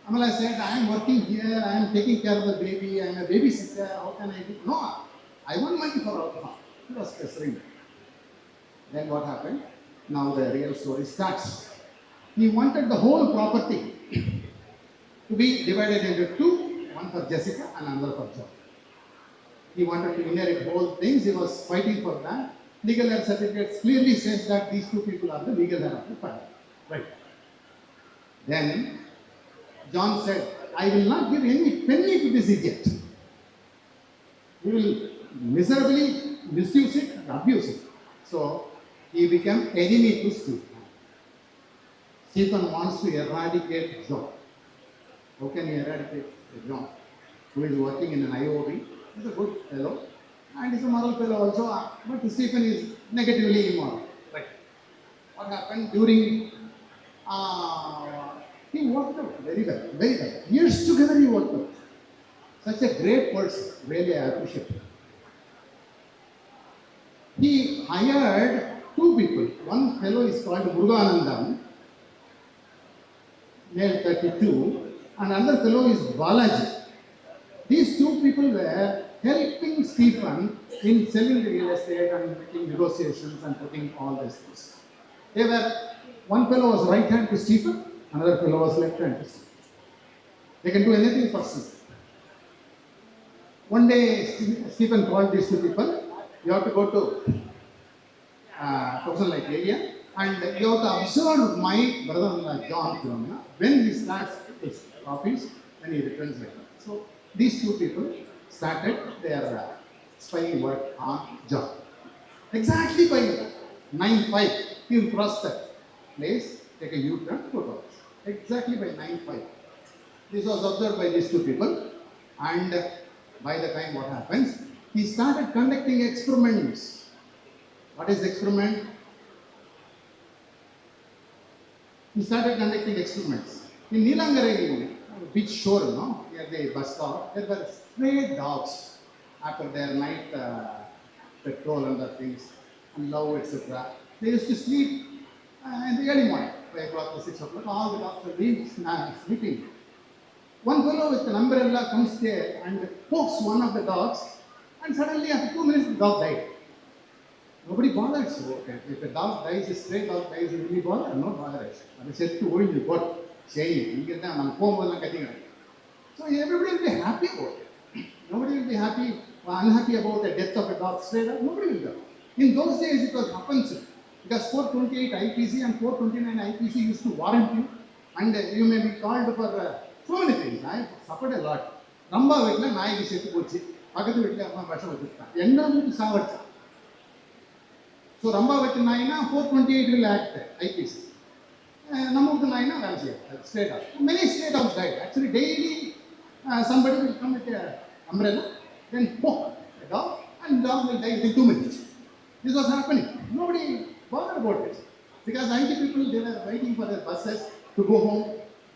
Amala said, "I am working here, I am taking care of the baby, I am a babysitter, how can I do?" "No, I want money for alcohol." He was pestering. Then what happened? Now the real story starts. He wanted the whole property to be divided into two, one for Jessica and another for John. He wanted to inherit whole things. He was fighting for that. Legal heir certificates clearly says that these two people are the legal heir of the family. Right. Then John said, "I will not give any penny to this idiot. He will miserably misuse it and abuse it." So he became enemy to Stephen. Stephen wants to eradicate John. How can he eradicate John, who is working in an IOB? He's a good fellow, and he's a moral fellow also, but Stephen is negatively immoral. Right. What happened during he worked out very well, very well. Years together he worked out. Such a great person, really I appreciate him. He hired two people. One fellow is called Muruganandam, male 32, and another fellow is Balaji. These two people were helping Stephen in selling the real estate and making negotiations and putting all these things. One fellow was right hand to Stephen, another fellow was left hand to Stephen. They can do anything for Stephen. One day Stephen called these two people. You have to go to Thousand Lake area, and you have to observe my brother-in-law John Philomena. When he starts his office, then he returns later. So these two people started their spying work on John. Exactly by 9:05, he will cross that place, take a U-turn, go to office. Exactly by 9:05. This was observed by these two people, and by the time what happens, he started conducting experiments. What is experiment? He started conducting experiments. In Neelangarai beach shore, near the bus stop, there were stray dogs after their night patrol and other things, and love, etc. They used to sleep in the early morning, 5 o'clock to 6 o'clock. All the dogs were being sleeping. One fellow with an umbrella comes there and pokes one of the dogs, and suddenly after 2 minutes the dog died. Nobody bothers. Okay. If a dog dies, a stray dog dies, will we bother? No bother. And said to old report, say, you get them, so everybody will be happy about it. Nobody will be happy or unhappy about the death of a dog, stray dog. Nobody will be. In those days it was offensive because 428 IPC and 429 IPC used to warrant you, and you may be called for so many things. I suffered a lot. Ramba vettla naayiki settu pochi. Pakkathu vettla amma vasham vechittan. Endavuku saavachcha. So Ramba vettla naayina 428 will act IPC. Namukku naayina Ramsiya. Stray dog. Many stray dogs died. Actually daily somebody will come with an umbrella, then poke a dog, and the dog will die within 2 minutes. This was happening. Nobody bothered about it. Because IT people, they were waiting for their buses to go home.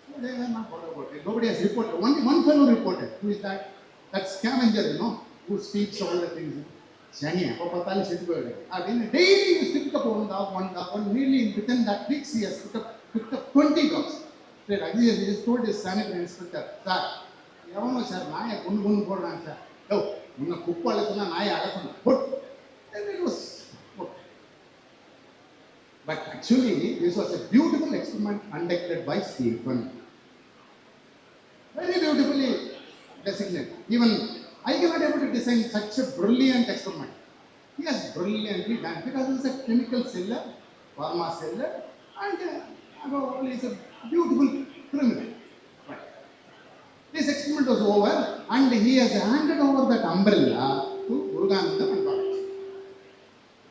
So they were not bothered about it. Nobody has reported. Only one fellow reported. Who is that? That scavenger, who steals all the things. Chennai. Daily he picked up one dog, nearly within that week he has picked up 20 dogs. He just told his sanitary inspector, sir, sir, I and it was put. But actually, this was a beautiful experiment conducted by Stephen. Very beautifully designated. Even I cannot able to design such a brilliant experiment. He has brilliantly done because he is a chemical seller, pharma seller, and he is a beautiful criminal. Right. This experiment was over, and he has handed over that umbrella to Muruganandam and Govt.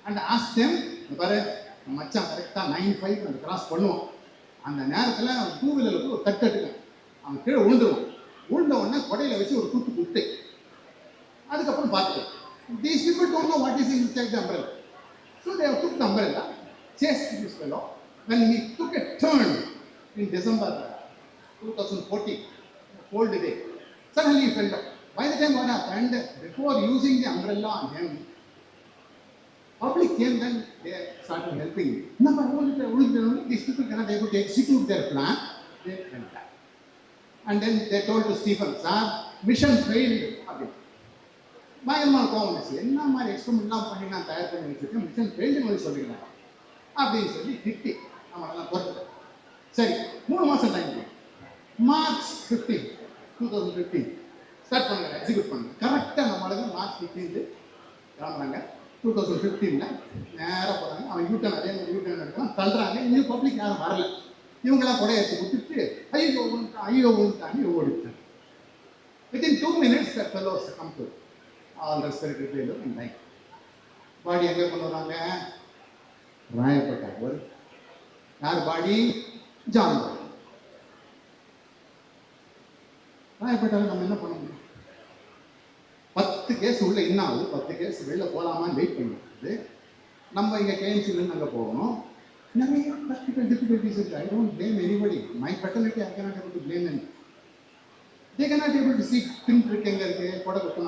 And asked them, மச்சான் கரெக்டாக 9:05 அந்த cross பண்ணுவோம். அந்த நேரத்தில் அவன் 2 வீலருக்கு ஒரு தட்டுட்டுங்க. அவன் கீழே விழுந்துருவான். விழுந்த உடனே கொடையில் வச்சு ஒரு குத்து. அதுக்கப்புறம் பார்த்துக்கலாம். These people don't know what is inside the umbrella. So they took the umbrella, chased this fellow. When he took a turn in December 2014, cold day, suddenly he fell down. By the time what happened, before using the umbrella on him, public came, then they started helping him. These people cannot able to execute their plan. They went back. And then they told to Stephen, sir, mission failed. பயங்கரமான கோவம் வந்துச்சு. என்ன மாதிரி எக்ஸ்பெரிமெண்ட்லாம் பண்ணி நான் தயார் பண்ணி வச்சுருக்கேன், மிஷன் ஃபெயில்டு சொல்லிக்கிறேன் அப்படின்னு சொல்லி திட்டி நம்மளெல்லாம் பொறுத்து. சரி, 3 மாதம் டைம். March 15, 2015 ஸ்டார்ட் பண்ணுங்க, எக்ஸிக்யூட் பண்ணுங்க. கரெக்டாக நம்மளுக்கு March 15 கிளம்புறாங்க. 2015 நேராக போகிறாங்க. அவன் யூட்டர்ன் அதே மாதிரி யூட்டர்ன் எடுக்கலாம் தள்ளுறாங்க. இன்னும் பப்ளிக் யாரும் வரல. இவங்களாம் கொடையை எடுத்து கொடுத்துட்டு ஐயோ விழுந்துட்டாங்க ஓடிட்டாங்க. Within 2 minutes that fellow succumbed to all respiratory failure and died. பாடி எங்கே கொண்டு வராங்க? ராயப்பேட்டை. ஒரு யார் பாடி? ஜான் பாடி. ராயப்பேட்டாவில் நம்ம என்ன பண்ண முடியும்? 10 கேஸ் உள்ள என்ன ஆகுது, 10 கேஸ் வெளில போகலாமான்னு வெயிட் பண்ணிட்டு நம்ம இங்கே கேஎம்சிலேருந்து அங்கே போகணும். நிறைய ப்ராக்டிக்கல் டிஃபிகல்ட்டிஸ் இருக்குது. I don't blame anybody. My fatality I cannot able to blame any. They cannot able to see pin trick எங்கே இருக்குது, கொடை கொடுத்தோம்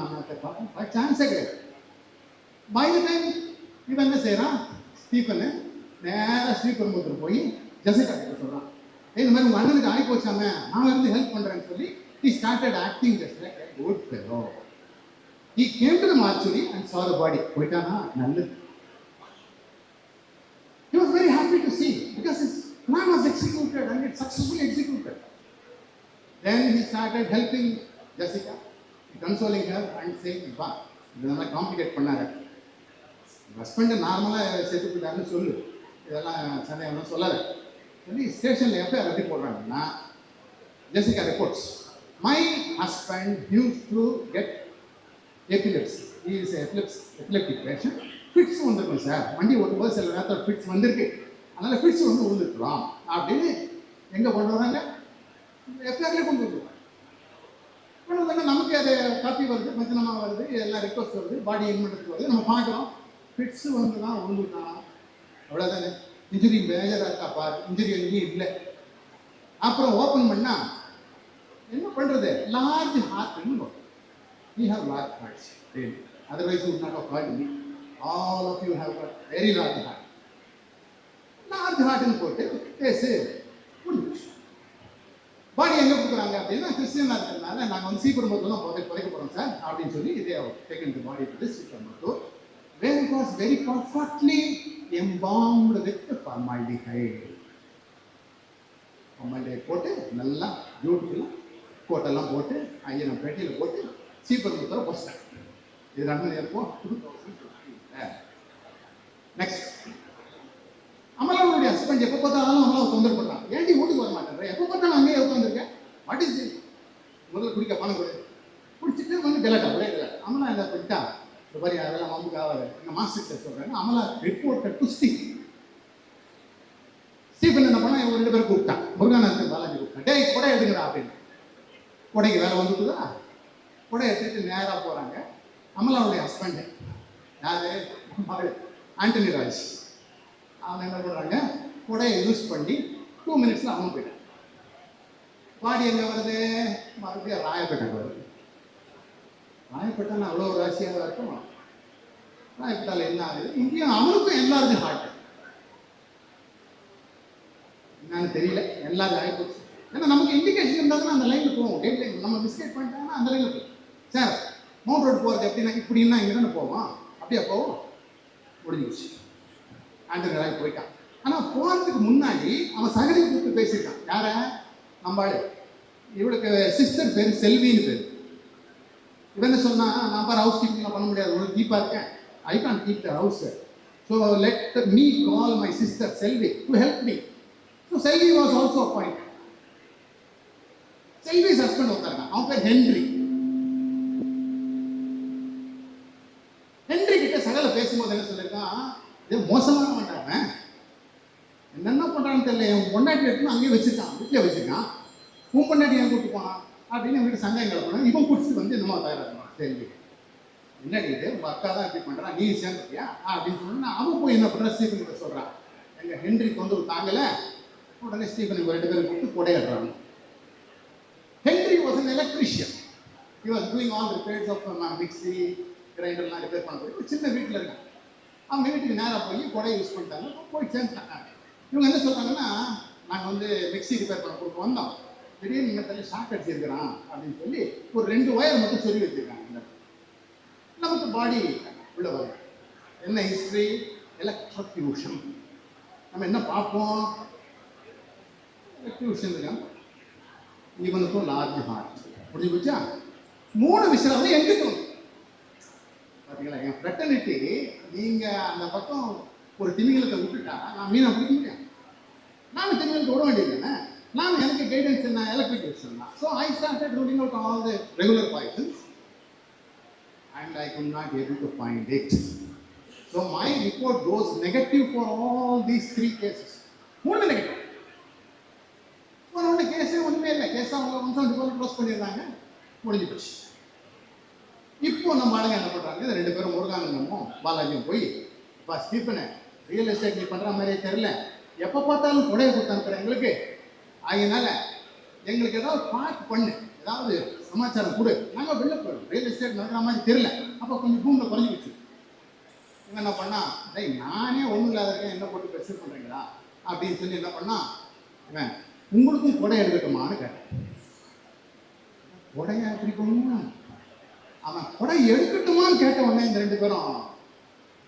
சான்ஸே கிடையாது. பை த டைம் இவன் என்ன செய்கிறான், ஸ்டீஃபனு நேராக ஸ்ரீபெரும்புத்தூர் போய் ஜெசிகா கிட்ட சொல்கிறான், இந்த மாதிரி உங்கள் அண்ணனுக்கு ஆகி போச்சாம, நான் இருந்து ஹெல்ப் பண்ணுறேன்னு சொல்லி he started acting just like a good fellow. He came to the mortuary and saw the body. போயிட்டானா நல்லது. He was very happy to see because his plan was executed and it successfully executed. Then he started helping Jessica, consoling her and saying, "Ba, இதெல்லாம் complicate பண்ணாரு. Husband நார்மலாக செத்து போயிட்டாருன்னு சொல்லு, இதெல்லாம் சந்தேகம் சொல்லாது." சொல்லி ஸ்டேஷனில் எஃப்ஐஆர் எழுதி போடுறாங்கன்னா, Jessica reports, "My husband used to get epilepsy. He is an epileptic patient. Fits வந்துருக்கும் சார். வண்டி ஓட்டும்போது சில நேரத்தில் ஃபிட்ஸ் வந்திருக்கு. அதனால் ஃபிட்ஸ் வந்து விழுந்துருக்கலாம் அப்படின்னு எங்கே கொண்டு வராங்க? எஃப்ஐஆர்லேயே கொண்டு வந்துருக்கோம். கொண்டு வந்தாங்க. நமக்கு அது காப்பி வருது, மஞ்சனமாக வருது, எல்லாம் ரிக்வஸ்ட் வருது, பாடி இன்மெண்ட்டுக்கு வருது. நம்ம பார்க்குறோம் ஃபிட்ஸு வந்து தான் விழுந்துட்டான். அவ்வளோதானே. இன்ஜுரி மேஜராக இருக்கா பாரு, இன்ஜுரி எங்கேயும் இல்லை. அப்புறம் ஓப்பன் பண்ணால் என்ன பண்ணுறது, லார்ஜ் ஹார்ட்னு வரும். We have large hearts, really. Otherwise you would not have heard me. All of you have got very large heart. Large heart in போட்டு பேசு முடிஞ்சு. பாடி எங்கே கொடுக்குறாங்க அப்படின்னா கிறிஸ்டியனாக இருக்கிறதுனால நாங்கள் வந்து ஸ்ரீபெரும்புத்தூர் தான் புதைக்க போகிறோம் சார் அப்படின்னு சொல்லி இதே taken the body to Sriperumbudur where it was very perfectly embalmed with formaldehyde. formaldehyde போட்டு நல்லா பியூட்டிஃபுல்லாக கோட்டெல்லாம் போட்டு ஐயனை பெட்டியில் போட்டு ஸ்ரீபெரும்புத்தூரை போஸ்ட்டாங்க. இது நடந்தது எப்போ 2015. நெக்ஸ்ட், அமலாவுடைய ஹஸ்பண்ட் எப்போ பார்த்தாலும் அமலாவை தொந்தரவு பண்ணுறான். ஏன்டி வீட்டுக்கு வர மாட்டேன், எப்போ பார்த்தாலும் அங்கேயே உட்காந்துருக்கேன், வாட் இஸ் இட், முதல்ல குடிக்க பணம் கொடு, குடிச்சிட்டு வந்து கலட்டா ஒரே கலட்டா. அமலா என்ன பண்ணிட்டா, இந்த மாதிரி அதெல்லாம் மம்புக்கு ஆகாது, எங்கள் மாஸ்டர் சொல்கிறாங்க. அமலா ரிப்போர்ட்டை டு ஸ்டீஃபன் என்ன பண்ணா, இவங்க 2 பேரும் கூப்பிட்டான், முருகானந்தன் பாலாஜி கூப்பிட்டான், டேய் கொடை எடுங்கடா அப்படின்னு. கொடைக்கு வேலை வந்துட்டுதா, கொடை எடுத்துட்டு நேராக போகிறாங்க. அமலாவுடைய ஹஸ்பண்டு யாரு, ஆண்டனி ராஜ், அவன் என்ன பண்ணுறாங்க, கொடையை யூஸ் பண்ணி 2 மினிட்ஸில் அவன் போயிட்டான். பாடி எங்கே வருது, மறுபடியும் ராயப்பேட்டைக்கு வருது. ராயப்பேட்டை அவ்வளோ ராசியாக இருக்கும். ராயப்பேட்டாவில் என்ன ஆகுது, இங்கேயும் அவனுக்கும் எல்லாருக்கும் ஹார்ட் என்னன்னு தெரியல, எல்லாரும் ஆகிப்போச்சு. ஏன்னா நமக்கு இண்டிகேஷன் இருந்தால் அந்த லைனில் போவோம். டேட் லைன் நம்ம மிஸ்டேக் பண்ணிட்டாங்கன்னா அந்த லைனில் போகும். சார் மவுண்ட் ரோடு போகிறது எப்படின்னா இப்படின்னா இங்கே தானே போவோம், அப்படியே போவோம், முடிஞ்சிச்சு. ஆண்டனி ராய் போயிட்டான். ஆனால் போகிறதுக்கு முன்னாடி அவன் சகலை கூப்பிட்டு பேசியிருக்கான். யாரை, நம்மளால் இவளுக்கு சிஸ்டர் பேர் செல்வின்னு பேர். இவன் என்ன சொன்னா, நான் பாரு ஹவுஸ் கீப்பிங்லாம் பண்ண முடியாது, உங்களுக்கு கீப்பாக இருக்கேன், I can keep the house, so let me call my sister Selvi to help me. So Selvi was also appoint. Selvi's husband ஒருத்தருக்கான், அவன் பேர் ஹென்றி. ஹென்றி கிட்ட சகல பேசும்போது என்ன சொல்லியிருக்கான், இது மோசமான மாட்டாங்க, என்னென்ன பண்ணுறான்னு தெரியல, என் பொண்டாட்டி எடுத்து அங்கேயே வச்சுருக்கான், வீட்டில் வச்சுருக்கான், உன் பொண்டாட்டி ஏன் கூப்பிட்டு போனான் அப்படின்னு வீட்டு சந்தேகம் கிளப்பணும். இவன் குடிச்சிட்டு வந்து என்னமோ தயாராகணும். சரி என்னடி இது, உங்கள் அக்கா தான் இப்படி பண்ணுறான், நீ சேர்ந்துட்டியா அப்படின்னு சொன்னா, அவன் போய் என்ன பண்ணுறா, ஸ்டீஃபன் கிட்ட சொல்கிறான், எங்கள் ஹென்றி தொந்தரவு தாங்கலை. உடனே ஸ்டீஃபன் 2 பேரும் கூப்பிட்டு கொடையாடுறாங்க. Henry was an electrician. He was doing all repairs of mixie கிரைண்டர்லாம் ரிப்பேர் பண்ண சின்ன வீட்டில் இருக்கான். அவங்க வீட்டுக்கு நேராக போய் கொடையை யூஸ் பண்ணிட்டாங்க, போய் சேர்ந்துட்டாங்க. இவங்க என்ன சொல்கிறாங்கன்னா, நாங்கள் வந்து மிக்ஸி ரிப்பேர் பண்ண கொடுத்து வந்தோம், திடீர்னு நீங்கள் தள்ளி ஷாக் அடிச்சிருக்கிறான் அப்படின்னு சொல்லி ஒரு 2 ஒயர் மட்டும் சொல்லி வச்சுருக்காங்க. நமக்கு பாடி உள்ள வரும். என்ன ஹிஸ்ட்ரி, எலக்ட்ரோக்யூஷன். நம்ம என்ன பார்ப்போம், எலக்ட்ரியூஷன் இருக்கான். இவனுக்கும் லார்ஜ் ஹார்ட் புரிஞ்சு போச்சா. 3 விஷயம் வந்து எங்கிட்டோம் பார்த்தீங்களா. என் ஃப்ரெட்டர்னிட்டி, நீங்கள் அந்த பக்கம் ஒரு திமிங்கலத்தை விட்டுட்டா நான் மீனை பிடிக்க முடியும், நானும் திமிங்கலத்தை விட வேண்டியதுதானே. நான் எனக்கு கைடன்ஸ் என்ன, எலக்ட்ரிகேஷன் தான். So I started ruling out all the regular Poisson's and I could not able to find it. So my report goes negative for all these 3 cases. 3 negative. ஒரு கேஸே ஒன்றுமே இல்லை, கேஸ் அவங்க 174 க்ளோஸ் பண்ணிடுறாங்க, முடிஞ்சு போச்சு. இப்போ நம்ம ஆளுங்க என்ன பண்ணுறாங்க, 2 பேரும் முருகானந்தமும் பாலாஜியும் போய், இப்போ ஸ்டீஃபனு ரியல் எஸ்டேட் நீ பண்ணுற மாதிரியே தெரில, எப்போ பார்த்தாலும் கொடையை கொடுத்து அனுப்புகிறேன் எங்களுக்கு, அதனால எங்களுக்கு ஏதாவது பார்த்து பண்ணு, ஏதாவது சமாச்சாரம் கொடு, நாங்கள் வெளில போயிடும், ரியல் எஸ்டேட் நடக்கிற மாதிரி தெரியல. அப்போ கொஞ்சம் பூமியில் குறைஞ்சி வச்சு இவங்க என்ன பண்ணா, டேய் நானே ஒன்றும் இல்லாத இருக்கேன், என்ன போட்டு ப்ரெஷர் பண்ணுறீங்களா அப்படின்னு சொல்லி என்ன பண்ணா, இவன் உங்களுக்கும் கொடை எடுக்கட்டுமான்னு கேட்டேன். கொடையை எப்படி பண்ணணும், அவன் கொடை எடுக்கட்டுமான்னு கேட்ட உடனே இந்த 2 பேரும்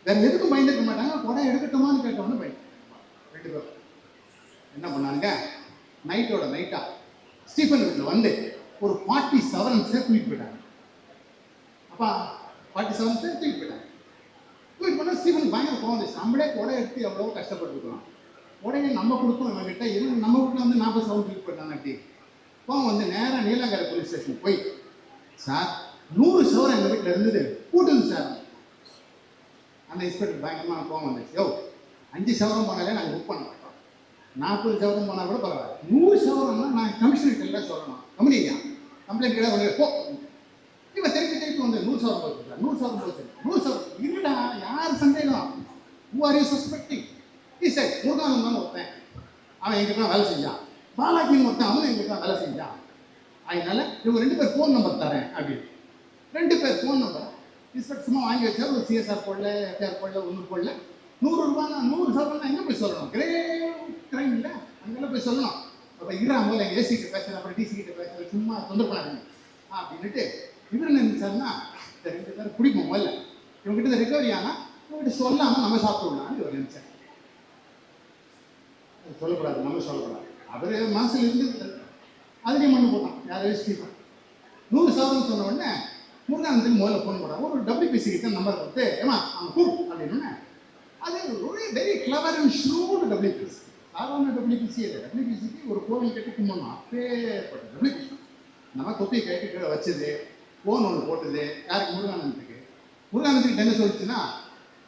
வேற எதுக்கும் பயந்துக்க மாட்டாங்க, கொடை எடுக்கட்டுமான்னு கேட்ட உடனே பயந்து 2 பேரும் என்ன பண்ணானுங்க, நைட்டோட நைட்டா ஸ்டீஃபன் வீட்டில் வந்து ஒரு 47 தூக்கிட்டு போயிட்டாங்க. அப்பா 47 தூக்கிட்டு போயிட்டாங்க. தூக்கிட்டு போனால் ஸ்டீஃபன் பயங்கர கோவம் வந்துச்சு, நம்மளே கொடை எடுத்து எவ்வளோ கஷ்டப்பட்டுருக்கோம், உடனே நம்ம கொடுப்போம் நம்ம கிட்ட, இவங்க நம்ம வீட்டில் வந்து 40 சவுண்ட் தூக்கி போயிட்டாங்க. அப்படி கோவம் வந்து நேராக நீலாங்கரை போலீஸ் ஸ்டேஷன் போய், சார் 100 சவரம் எங்கள் வீட்டில் இருந்தது கூட்டுது சார். அந்த இன்ஸ்பெக்டர் பயங்கரமாக கோவம் வந்துச்சு, யோ 5 சவரம் போனாலே நாங்கள் புக் பண்ண மாட்டோம், 40 சவரம் போனால் கூட பரவாயில்ல, 100 சவரம்னா நான் கமிஷனர்கிட்ட எல்லாம் சொல்லணும், கம்பெனிங்க கம்ப்ளைண்ட் கிடையாது வந்து போ. இவன் திருப்பி வந்து 100 சவரம் போச்சு சார், 100 சவரம் போச்சு, 100 சவரம் இருடா, யார் சந்தேகம், who are you suspecting? Sir Muruganandam ஒருத்தன், அவன் எங்கிட்ட வேலை செஞ்சான், பாலாஜின்னு ஒருத்தன், அவனும் எங்கிட்ட வேலை செஞ்சான், அதனால இவங்க 2 பேர் ஃபோன் நம்பர் தரேன் அப்படின்னு 2 பேர் ஃபோன் நம்பர் இன்ஸ்பெக்டர் சும்மா வாங்கி வச்சார். ஒரு சிஎஸ்ஆர் போடல, எஃப்ஐஆர் போடல, ஒன்றும் போடல. 100 ரூபாய்னா 100 சவரம்னா எங்கே போய் சொல்லணும், கிரேவ் கிரைம் இல்லை, அங்கெல்லாம் போய் சொல்லணும். அப்போ போல ஏசி கிட்ட பேசுகிறேன், அப்புறம் டிசி கிட்ட பேசுகிறேன், சும்மா தொந்தரவு பண்ணாதீங்க அப்படின்ட்டு இவர் என்ன நினைச்சாருன்னா, இந்த 2 பேரும் குடிப்போம் முதல்ல, இவங்ககிட்ட ரெக்கவரி ஆனால் இவங்ககிட்ட சொல்லாமல் நம்ம சாப்பிடலான்னு இவர் நினைச்சார். சொல்லக்கூடாது, நம்ம சொல்லக்கூடாது. அவர் மனசில் இருந்து அதுலேயும் மண்ணு போட்டான். யாரையும் ஸ்டீஃபன் 100,000 சொன்ன உடனே முருகானந்துக்கு முதல்ல ஃபோன் போடுறாங்க. ஒரு WPC கிட்ட நம்பர் கொடுத்து ஏமா அவன் கூ அப்படின்னு. அது ஒரு very clever and shrewd WPC. சாதாரண WPC இல்லை. WPCக்கு ஒரு கோவில் கட்டி கும்பிடணும், அப்பேற்பட்ட WPC. நம்ம தொப்பி கட்டி கீழே வச்சது, ஃபோன் ஒன்று போட்டது யாருக்கு? முருகானந்துக்கு. முருகானந்துக்கு என்ன சொல்லிச்சுன்னா,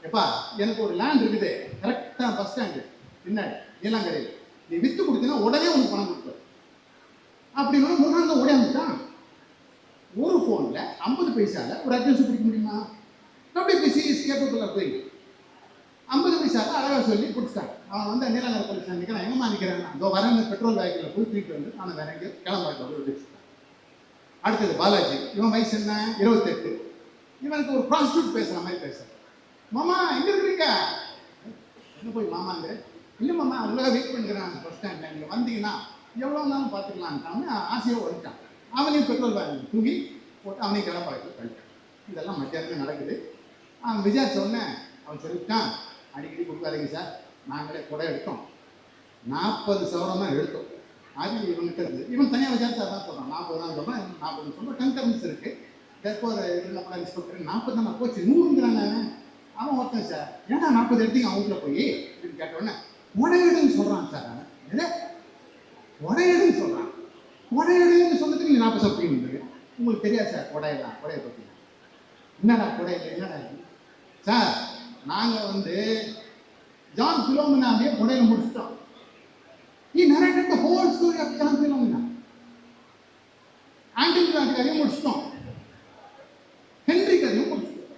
எப்பா எனக்கு ஒரு லேண்ட் இருக்குது கரெக்டாக பஸ் ஸ்டாண்டு பின்னாடி நீலாங்கரையில், நீ விற்று கொடுத்தீங்கன்னா உடனே உனக்கு பணம் கொடுப்பேன் அப்படின்னு முருகானந்தம் ஓடியாந்துட்டான். ஒரு ஃபோனில் 50 பைசாவில் ஒரு அட்ரஸ் பிடிக்க முடியுமா? WPC is capable of doing. 50 பைசாவில் அழகாக சொல்லி கொடுத்துட்டான். அவன் வந்து நீலாங்கரை போலீஸ் ஸ்டாண்ட் நான் எங்கம்மா நிற்கிறேன், இதோ வரேன் பெட்ரோல் வேக்கில் போய் தூக்கிட்டு வந்து நான் வேற எங்கேயோ கிளம்பாக்கில் போய் வச்சுட்டேன். அடுத்தது பாலாஜி. இவன் வயசு என்ன? 28. இவனுக்கு ஒரு ப்ராஸ்டியூட் பேசுகிற மாதிரி பேசுகிறான். மாமா எங்கே இருக்கிறீங்க? என்ன போய் மாமாங்க? இல்லை மாமா அவ்வளோ வெயிட் பண்ணிக்கிறேன் பஸ் ஸ்டாண்டில், நீங்கள் வந்தீங்கன்னா எவ்வளோ நாளும் பார்த்துக்கலான்ட்டான்னு ஆசையாக வந்துட்டான். அவனையும் பெட்ரோல் பேங்க் தூக்கி போட்டு அவனையும் கிளம்பாக்கில் கழிட்டான். இதெல்லாம் மத்தியானமே நடக்குது. அவன் விசாரிச்சோடனே அவன் சொல்லிட்டான், அடிக்கடி கொடுக்காதீங்க சார், நாங்களே கூட எடுத்தோம், 40,000 தான் எடுத்தோம். அது இவன்கிட்ட இருக்குது. இவன் தனியாக விசாரிச்சா தான் சொல்கிறான், 40 தான் சொல்கிறான், 40 சொல்கிறான். கன்கரன்ஸ் இருக்குது. தற்போது என்ன இன்ஸ்பெக்டர் 40 தான் போச்சு 100ங்கிறாங்க. அவன் ஒருத்தன் சார் ஏன்னா 40 எடுத்தீங்க அவங்கள போய் அப்படின்னு கேட்டோடனே உடையடுன்னு சொல்கிறான் சார். அவன் எதை உடையடுன்னு சொல்கிறான். உடையடுன்னு சொன்னதுக்கு நீங்கள் 40 சாப்பிட்டீங்க. உங்களுக்கு தெரியாது சார் உடையதான், உடைய பற்றி என்னடா உடையில என்னடா சார்? நாங்கள் வந்து ஜான் பிலோமினாவே உடையில முடிச்சிட்டோம். He narrated the whole story of John Philomena. Antony கதையும் முடிச்சிட்டோம், ஹென்றி கதையும் முடிச்சிட்டோம்.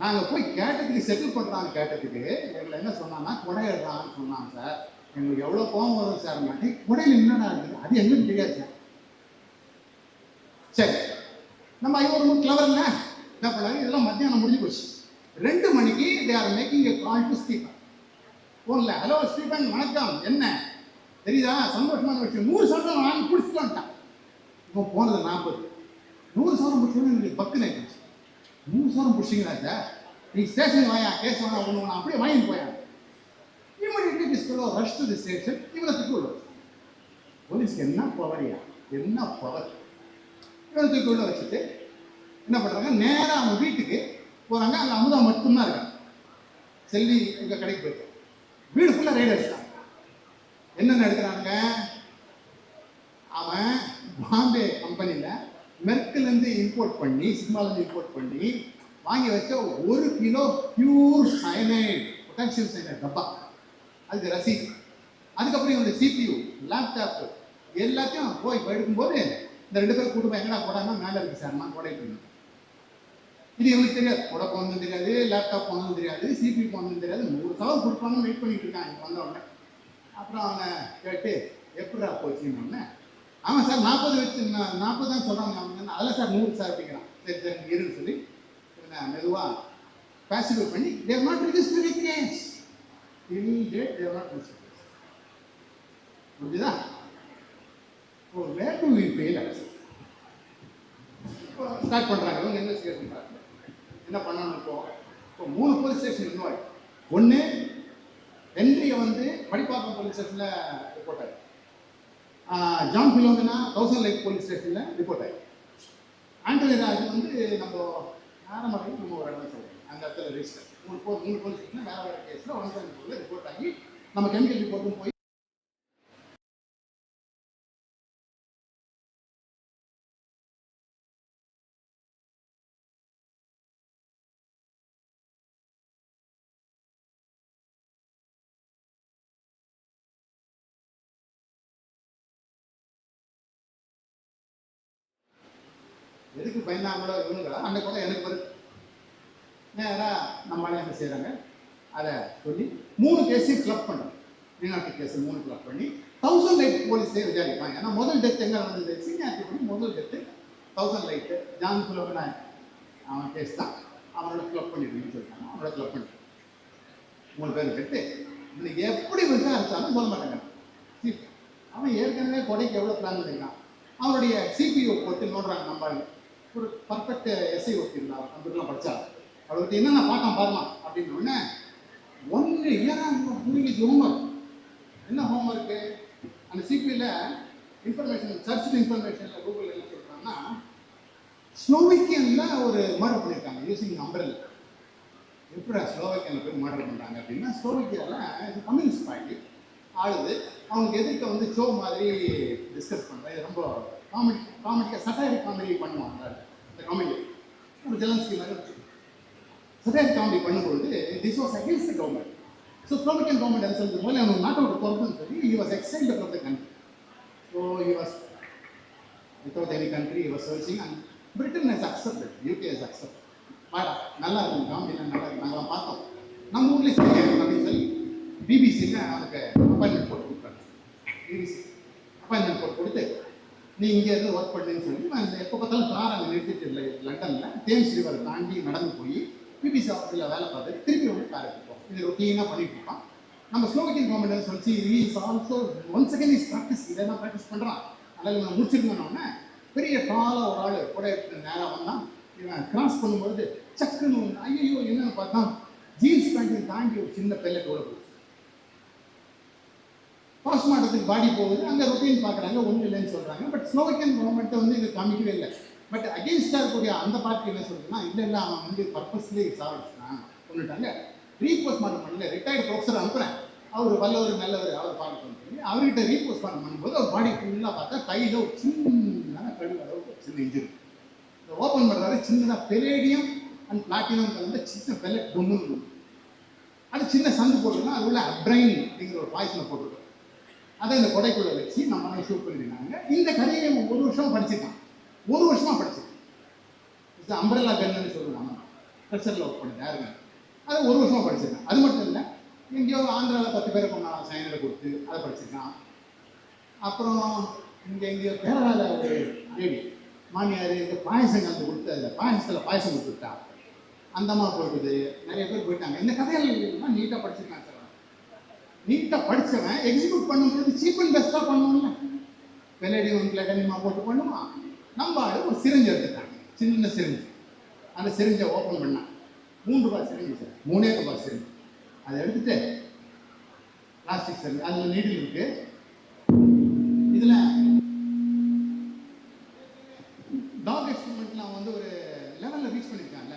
நாங்கள் போய் கேட்டதுக்கு செட்டில் பண்ணுறான்னு கேட்டதுக்கு எங்களை என்ன சொன்னான்னா கொடையிடுறான்னு சொன்னாங்க சார். எங்களுக்கு எவ்வளோ கோபம் வரும் சார். மாட்டி கொடையில் என்னடா இருக்குது அது எங்களுக்கு தெரியாது சார். சரி நம்ம ஐவரும் கிளவருங்க என்ன பண்ணாங்க, இதெல்லாம் மத்தியானம் முடிஞ்சு போச்சு. 2 மணிக்கு they are making a call to Stephen. போன்ல ஹலோ ஸ்டீபன் வணக்கம், என்ன தெரியுதா சந்தோஷமான விஷயம், 100,000 வாங்கி பிடிச்சிட்டு வந்துட்டான். இப்போ போனது 40, 100,000 பிடிச்சோன்னு எனக்கு பக்கு நினைச்சு. 100,000 பிடிச்சிங்களா சார், நீ ஸ்டேஷன் வாயா கேஸ் வாங்க ஒன்று அப்படியே வாங்கிட்டு போயா. Immediately this fellow rush to the station. இவனை தூக்கி உள்ள போலீஸ்க்கு என்ன பவரியா, என்ன பவர். இவனை தூக்கி உள்ள வச்சுட்டு என்ன பண்ணுறாங்க, நேராக அவன் வீட்டுக்கு போகிறாங்க. அங்கே அமுதா மட்டும்தான் இருக்கான். செல்வி எங்கள் கடைக்கு போயிட்டு வீடு ஃபுல்லாக ரைடு எடுத்தான். என்னென்ன எடுக்கிறாங்க, அவன் பாம்பே கம்பெனியில் மெர்க்கிலேருந்து இம்போர்ட் பண்ணி, சிக்மாலேருந்து இம்போர்ட் பண்ணி வாங்கி வச்ச 1 kilo pure cyanide, potassium cyanide டப்பா, அதுக்கு ரசீது. அதுக்கப்புறம் இவங்க CPU, லேப்டாப்பு எல்லாத்தையும் போய் எடுக்கும்போது இந்த 2 பேரும் கூட்டு போய் எங்கடா போடாமல் மேலே இருக்குது சார், நான் போடையிட்டு. இது இவங்களுக்கு தெரியாது, கூட போனதும் தெரியாது, லேப்டாப் போனதும் தெரியாது, CPU போனதும் தெரியாது. 100,000 கொடுப்பாங்கன்னு வெயிட் பண்ணிட்டு இருக்கான். இங்கே வந்தவொடனே அப்புறம் அவனை கேட்டு எப்படா போச்சுன்னு, ஆமாம் சார் 40 வச்சு 40 தான் சொல்கிறாங்க. அவங்க அதில் சார் 100 சார் அப்படிங்கிறான். சரி சரி இருன்னு சொல்லி மெதுவாக பாசிபிள் பண்ணி they're not register case immediate they're not register. புரிஞ்சுதா? Oh where do we fail இப்போ ஸ்டார்ட் பண்ணுறாங்க. இவங்க இன்வெஸ்டிகேஷன் பண்ணுறாங்க. என்ன பண்ணணும் இப்போ 3 போலீஸ் ஸ்டேஷன் இன்வால்வ். 1 ஹென்ரியை வந்து படிப்பாக்கம் போலீஸ் ஸ்டேஷனில் ரிப்போர்ட் ஆகி, ஜான் பிலோமினா 1000 லைட் போலீஸ் ஸ்டேஷனில் ரிப்போர்ட் ஆகி, ஆண்டனி ராஜ் வந்து நம்ம ஆரம்பத்தில் நம்ம ஒரு இடம் சொல்கிறோம் அந்த இடத்துல ரெஜிஸ்டர். 3 போலீஸ் ஸ்டேஷனில் வேறு வேறு கேஸில் 174 ரிப்போர்ட் ஆகி நம்ம கெமிக்கல் ரிப்போர்ட்டும் போய் எதுக்கு பயந்தாங்களோ இவங்களா அந்த கூட எனக்கு வருது. நேராக நம்மளால என்ன செய்கிறாங்க, அதை சொல்லி 3 கேஸையும் கிளப் பண்ணுறோம். வெளிநாட்டு கேஸ் 3 கிளப் பண்ணி 1000 லைட் போலீஸே விசாரிப்பாங்க. ஏன்னா முதல் டெத் எங்கே நடந்தது, சீனியாரிட்டி பண்ணி முதல் டெத்து 1000 லைட்டு ஜான் பிலோமினா அவன் கேஸ் தான். அவனோட கிளப் பண்ணிடுன்னு சொல்லிட்டாங்க. அவனோட கிளப் பண்ணிட்டு 3 பேர் கட்டு இன்னைக்கு எப்படி விசாரிச்சாலும் சொல்ல மாட்டாங்க. சீஃப். அவன் ஏற்கனவே கொடைக்கு எவ்வளோ பிளான் பண்ணியிருக்கான். அவருடைய சிபிஓ போட்டு நோடுறாங்க. நம்ம ஒரு பர்ஃபெக்ட் எஸ்ஐ ஒர்க்கிருந்தா கம்ப்யூட்டர்லாம் படித்தா அவருக்கு என்னென்ன பார்க்கலாம் பாருமா அப்படின்னு உடனே ஒன்று ஏன்னா புரிஞ்சு ஹோம்ஒர்க். என்ன ஹோம்ஒர்க்கு? அந்த சிபியில் இன்ஃபர்மேஷன் சர்ச் இன்ஃபர்மேஷனில் கூகுளில் என்ன சொல்கிறாங்கன்னா, ஸ்லோவைக்கியனில் ஒரு மர்டர் பண்ணியிருக்காங்க யூசிங் அம்பரல். எப்படி ஸ்லோவைக்கியனில் போய் மர்டர் பண்ணுறாங்க அப்படின்னா, ஸ்லோவைக்கியாவில் கம்யூனிஸ்ட் பார்ட்டி ஆளுது. அவங்களுக்கு எதிர்க்க வந்து ஷோ மாதிரி டிஸ்கஸ் பண்ணுறேன். ரொம்ப காமெடியாக சட்டாரிக் காமெடி பண்ணுவாங்க. இந்த காமெடி ஒரு ஜெலன்ஸ்கி மாதிரி சட்டாரிக் காமெடி பண்ணும்போது this was against the government. So Slovakian government என்ன சொல்றது போல அவனுக்கு நாட் அவுட் போகிறதுன்னு சொல்லி he was exiled from the country. So he was without any country, he was searching and Britain has accepted, UK has accepted. வாடா நல்லா இருக்கும் காமெடிலாம் நல்லா இருக்கும், நாங்களாம் பார்த்தோம், நம்ம ஊர்லேயே செய்ய அப்படின்னு சொல்லி பிபிசியில் அவனுக்கு அப்பாயின்மெண்ட் போட்டு கொடுத்தாங்க. பிபிசி அப்பாயின்மெண்ட் போட்டு கொடுத்து நீ இங்கே இருந்து ஒர்க் பண்ணுன்னு சொல்லி நான் எப்போ பார்த்தாலும் கார் அங்கே நிறுத்திட்டு இல்லை லண்டனில் தேம்ஸ் ரிவர் தாண்டி நடந்து போய் பிபிசி ஆஃபீஸில் வேலை பார்த்துட்டு திருப்பி வந்து கார் எடுத்துப்போம். இது ரொட்டீனாக பண்ணிட்டு இருப்பான். நம்ம ஸ்லோவைக்கியன் கவர்மெண்ட் சொல்லி is also once again is practice, இதெல்லாம் ப்ராக்டிஸ் பண்ணுறான். அதனால் இவன் முடிச்சிருக்கோன்னொன்னே பெரிய டாலாக ஒரு ஆள் கூட எடுத்து நேராக வந்தான். இவன் கிராஸ் பண்ணும்போது சக்குன்னு ஐயோ என்னன்னு பார்த்தா ஜீன்ஸ் பேண்ட்டையும் தாண்டி ஒரு சின்ன பெல்லட் கூட போச்சு. போஸ்ட்மார்ட்டத்துக்கு பாடி போகுது, அங்கே ரொட்டீன் பார்க்குறாங்க, ஒன்றும் இல்லைன்னு சொல்கிறாங்க. பட் ஸ்லோவைக்கியன் கவர்மெண்ட்டை வந்து இது காமிக்கவே இல்லை. பட் அகெயின்ஸ்டாக இருக்கக்கூடிய அந்த பார்ட்டி என்ன சொல்லுதுன்னா, இல்லை அவன் வந்து பர்பஸ்லி சாப்பிடுச்சான் கொண்டுட்டாங்க, ரீபோஸ்ட்மார்ட்டம் பண்ணல, ரிட்டையர்டு ப்ரொஃபஸர் அனுப்புகிறேன், அவர் வல்லவர் நல்லவர், அவர் பார்க்கணும் சொல்லி அவர்கிட்ட ரீபோஸ்ட்மார்ட்டம் பண்ணும்போது அவர் பாடி ஃபுல்லாக பார்த்தா கையில் ஒரு சின்ன கழுவு அளவுக்கு சின்ன இன்ஜுரி. ஓப்பன் பண்ணுறாரு, சின்னதாக பெலேடியம் அண்ட் பிளாட்டினம் கலந்த சின்ன பெல்லட் பொண்ணு, அது சின்ன சந்து போட்டுருக்கோம், அது உள்ள அப்ரைன் அப்படிங்கிற ஒரு பாய்சனை போட்டுருக்கோம். அதை இந்த கொடைக்குள்ள வச்சு நம்ம ஷூட் பண்ணிருக்காங்க. இந்த கதையை ஒரு வருஷமா படிச்சிருக்கான், ஒரு வருஷமா படிச்சிருக்கேன். அம்பரல்லா கன்னு சொல்லுவாங்க, ப்ரெஷரில் ஒர்க் பண்ணது யாருங்க, அதை ஒரு வருஷமா படிச்சிருக்கேன். அது மட்டும் இல்லை, எங்கேயோ ஆந்திராவில் 10 பேரை கொண்டாங்க சைனில் கொடுத்து அதை படிச்சிருக்கான். அப்புறம் இங்கே எங்கேயோ கேரளாவில் ஒரு லேடி மாமியார் பாயசம் கலந்து கொடுத்து அதில் பாயசத்தில் பாயசம் கொடுத்துட்டா, அந்தமாக போயிடுது, நிறைய பேர் போயிட்டாங்க. இந்த கதைகள்லாம் நீட்டாக படிச்சிருக்கான் சார். நீட்டாக படித்தவன் எக்ஸிக்யூட் பண்ணும்போது சீப் அண்ட் பெஸ்ட்டாக பண்ணுவோம்ல, வெள்ளடியும் பிளடனிமா போட்டு பண்ணுவான். நம்ம ஆடு ஒரு சிரிஞ்சு எடுத்துட்டாங்க, சின்ன சிரிஞ்சு. அந்த சிரிஞ்சை ஓப்பன் பண்ணான், 3 ரூபாய் சிரிஞ்சு சார், 3 ரூபாய் சிரிஞ்சு. அதை எடுத்துட்டு பிளாஸ்டிக் சிரிஞ்சு, அதில் நீடில் இருக்கு. இதில் டாக் எக்ஸ்பெரிமெண்ட்லாம் வந்து ஒரு லெவலில் reach பண்ணியிருக்காங்கல்ல.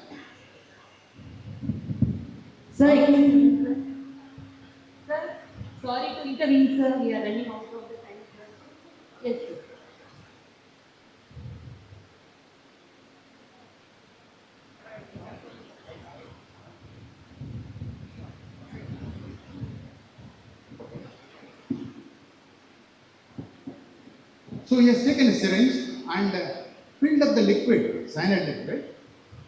Sir, sorry to intervene, sir. We are running out of the time, sir. Yes, sir. So he has taken a syringe and filled up the liquid, cyanide liquid,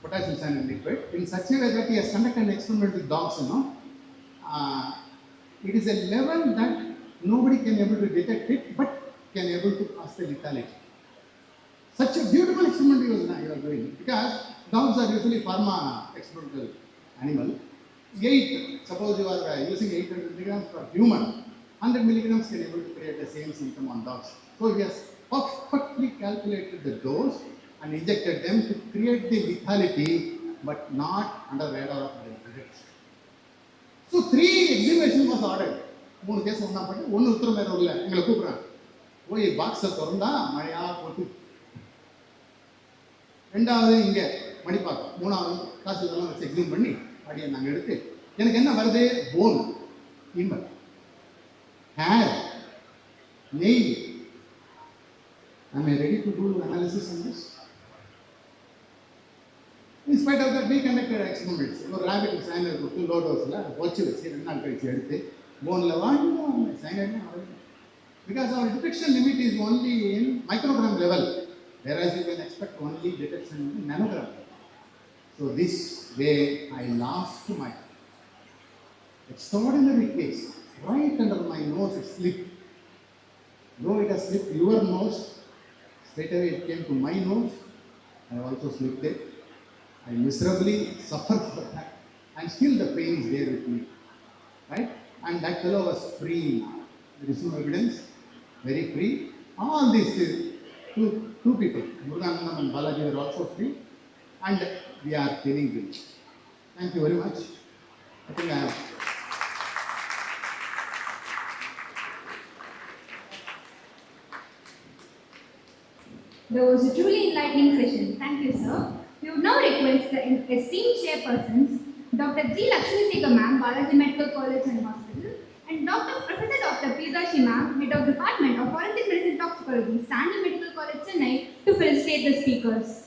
potassium cyanide liquid, in such a way that he has conducted an experiment with dogs, it is a level that nobody can able to detect it, but can able to cause the lethality. Such a beautiful experiment he was doing, because dogs are usually pharma experimental animal. 8, suppose you are using 800 milligrams for human, 100 milligrams can able to create the same symptom on dogs. So he has perfectly calculated the dose and injected them to create the lethality, but not under radar of the critics. So 3 exhibition was ordered. 3 case ஒன்றா பண்ணி 1 உத்தரமேரூரில் எங்களை கூப்பிட்றாங்க, போய் பாக்ஸை திறந்தா மழையாக போட்டு. 2வது இங்கே மணிப்பாக்கம், 3வது காசு இதெல்லாம் வச்சு எக்ஸிம் பண்ணி அப்படியே நாங்கள் எடுத்து, எனக்கு என்ன வருது, போன், இம்பல், ஹேர், நெய். Am I ready to do analysis on this? In spite of that, we conducted experiments. ஒரு rabbit cyanide கொடுத்து low dose-ல வச்சு 2 நாள் கழிச்சு எடுத்து போனில் வாங்கிடுவாங்க cyanide. Because our detection limit is only in microgram level, whereas you can expect only detection in nanogram level. So this way I lost my extraordinary case. Right under my nose it slipped. Though it has slipped your nose, straight away it came to my nose. I also slipped it. I miserably suffered for that, and still the pain is there with me, right? And that fellow was free. there is no evidence, very free. All these two people, Muruganandam and Balaji, were also free, and we are feeling rich. Thank you very much. I think I have. That was a truly enlightening session. Thank you, sir. We would now request the esteemed chairpersons, Dr. G. Lakshmi Sekhar ma'am, Balaji Medical College and Hospital, and Professor Dr. Pridashi ma'am, Head of Department of Forensic Medicine and Toxicology, Stanley Medical College, Chennai, to felicitate the speakers.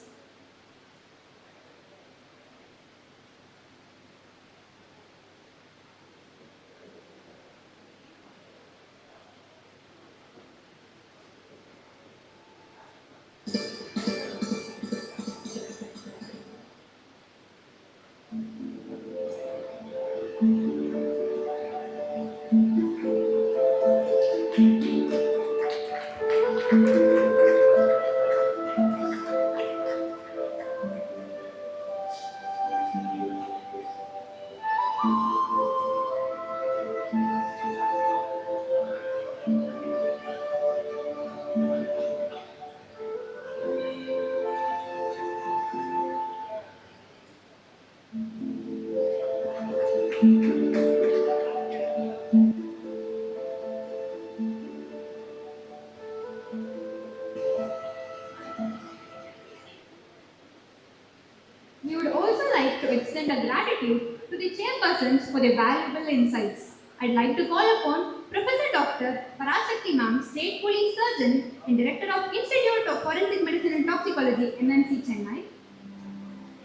We would also like to extend our gratitude to the chairpersons for their valuable insights. I'd like to call upon Professor Dr. Parashakti ma'am, State Police Surgeon and Director of Institute of Forensic Medicine and Toxicology, MMC Chennai,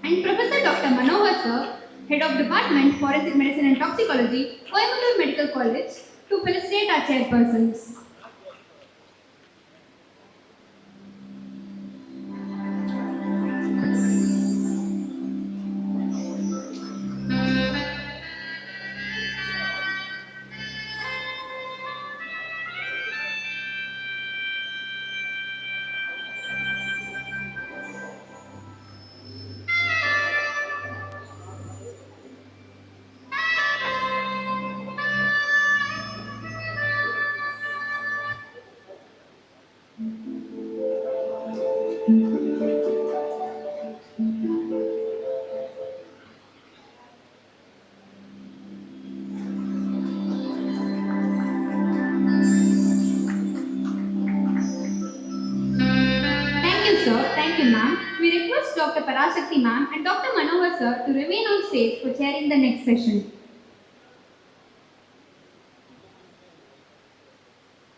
and Professor Dr. Manohar sir, Head of Department Forensic Medicine and Toxicology, Coimbatore Medical College, to felicitate our chairpersons. Thank you, ma'am. We request Dr. Parashakti ma'am and Dr. Manohar sir to remain on stage for chairing the next session.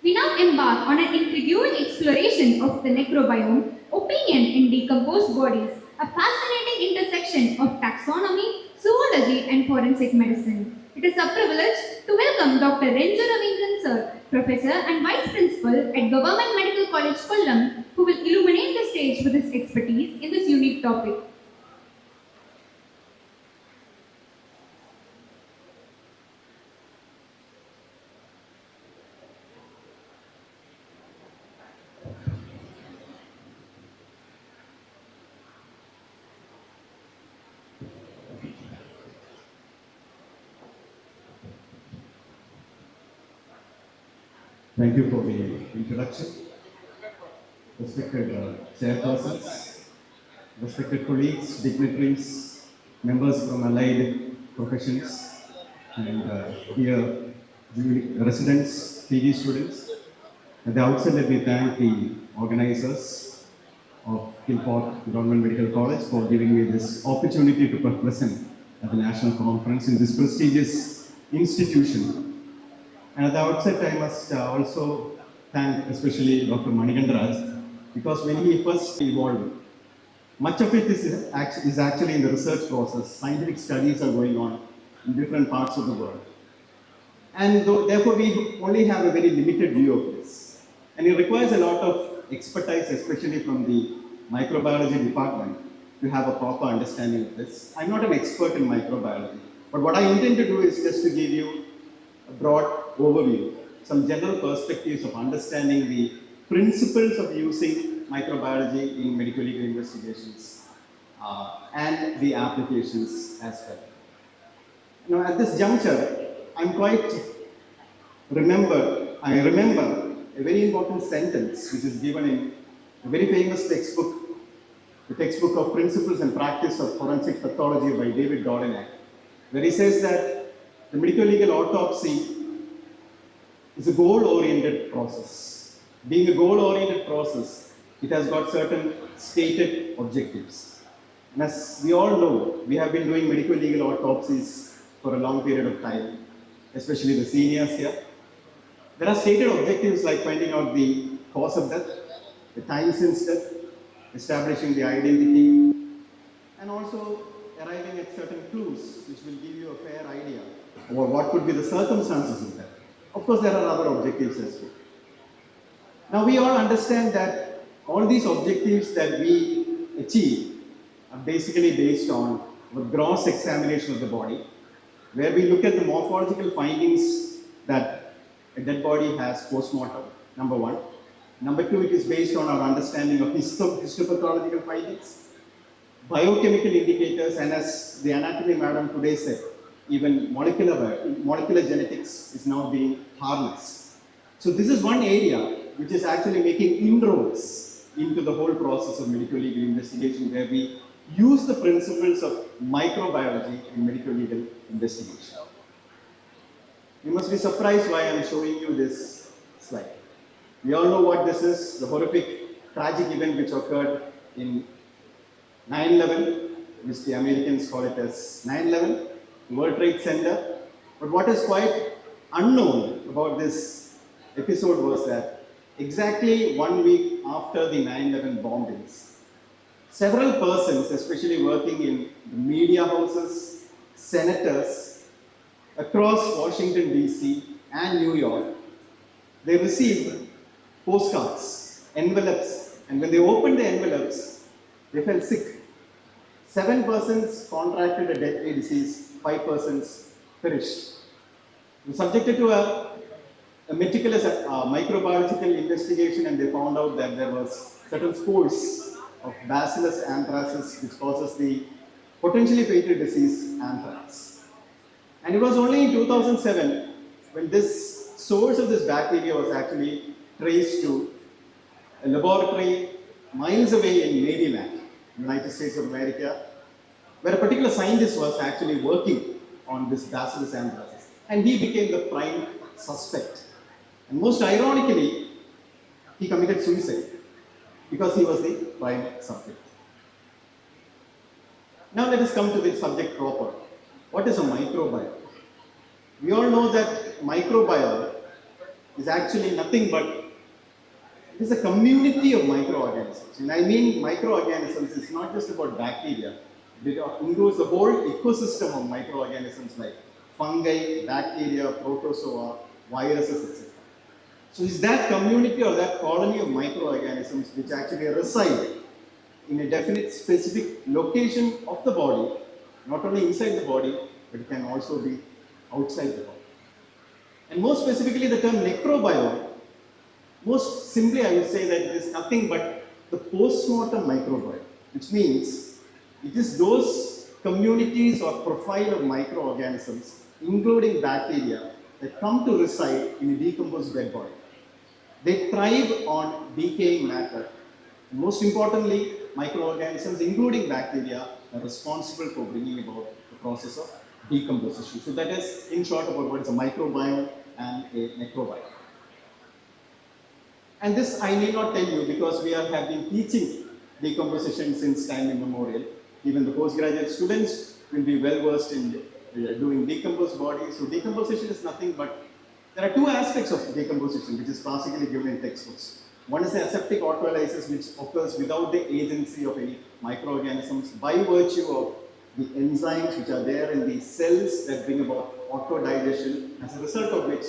We now embark on an intriguing exploration of the necrobiome, opinion in decomposed bodies, a fascinating intersection of taxonomy, zoology and forensic medicine. It is a privilege to welcome Dr. Renju Ravindran sir, Professor and Vice Principal at Govt Medical College, Kollam, who will illuminate the stage with his expertise in this unique topic. Thank you for the introduction. Respected chairpersons, respected colleagues, dignitaries, members from allied professions, and dear residents, PG students. At the outset, let me thank the organizers of Kilpauk Govt Medical College for giving me this opportunity to present at the national conference in this prestigious institution. And at the outset, I must also thank especially Dr. Manikandaraj, because when he first evolved, much of it is actually in the research process. Scientific studies are going on in different parts of the world. And therefore, we only have a very limited view of this. And it requires a lot of expertise, especially from the microbiology department, to have a proper understanding of this. I'm not an expert in microbiology, but what I intend to do is just to give you a broad overview, some general perspectives of understanding the principles of using microbiology in medical legal investigations and the applications as well. Now, at this juncture, I'm quite remembered I remember a very important sentence which is given in a very famous textbook, the textbook of Principles and Practice of Forensic Pathology by David Dornack, where he says that the medical legal autopsy is a goal-oriented process. Being a goal-oriented process, it has got certain stated objectives. And as we all know, we have been doing medical legal autopsies for a long period of time, especially the seniors here. There are stated objectives like finding out the cause of death, the time since death, establishing the identity, and also arriving at certain clues which will give you a fair idea about what could be the circumstances of death. Of course, there are other objectives as well. Now, we all understand that all these objectives that we achieve are basically based on a gross examination of the body, where we look at the morphological findings that a dead body has post-mortem, number one. Number two, it is based on our understanding of histopathological findings, biochemical indicators, and as the anatomy madam today said, even molecular genetics is now being harnessed. So this is one area which is actually making inroads into the whole process of medical legal investigation, where we use the principles of microbiology in medical legal investigation. You must be surprised why I am showing you this slide. We all know what this is, the horrific, tragic event which occurred in 9/11, which the Americans call it as 9/11, World Trade Center. But what is quite unknown about this episode was that exactly 1 week after the 9/11 bombings, several persons, especially working in the media houses, senators across Washington DC and New York, they received postcards, envelopes, and when they opened the envelopes, they fell sick. 7 persons contracted a deadly disease, 5 persons perished. They were subjected to a meticulous microbiological investigation, and they found out that there was certain spores of Bacillus anthracis, which causes the potentially fatal disease anthrax. And it was only in 2007 when this source of this bacteria was actually traced to a laboratory miles away in Maryland, United States of America, where a particular scientist was actually working on this Bacillus anthracis, and he became the prime suspect. And most ironically, he committed suicide because he was the prime subject. Now let us come to the subject proper. What is a microbiome? We all know that microbiome is actually nothing but it is a community of microorganisms. And I mean microorganisms is not just about bacteria. It includes the whole ecosystem of microorganisms like fungi, bacteria, protozoa, viruses, etc. So it's that community or that colony of microorganisms which actually reside in a definite specific location of the body, not only inside the body, but it can also be outside the body. And more specifically, the term necrobiome, most simply I would say that it is nothing but the post-mortem microbiome, which means it is those communities or profile of microorganisms, including bacteria, that come to reside in a decomposed dead body. They thrive on decaying matter. And most importantly, microorganisms, including bacteria, are responsible for bringing about the process of decomposition. So that is, in short, about what is a microbiome and a necrobiome. And this I need not tell you because we have been teaching decomposition since time immemorial. Even the postgraduate students will be well versed in doing decomposed bodies. So decomposition is nothing but, there are two aspects of decomposition which is classically given in textbooks. One is the aseptic autolysis, which occurs without the agency of any microorganisms by virtue of the enzymes which are there in the cells that bring about autodigestion, as a result of which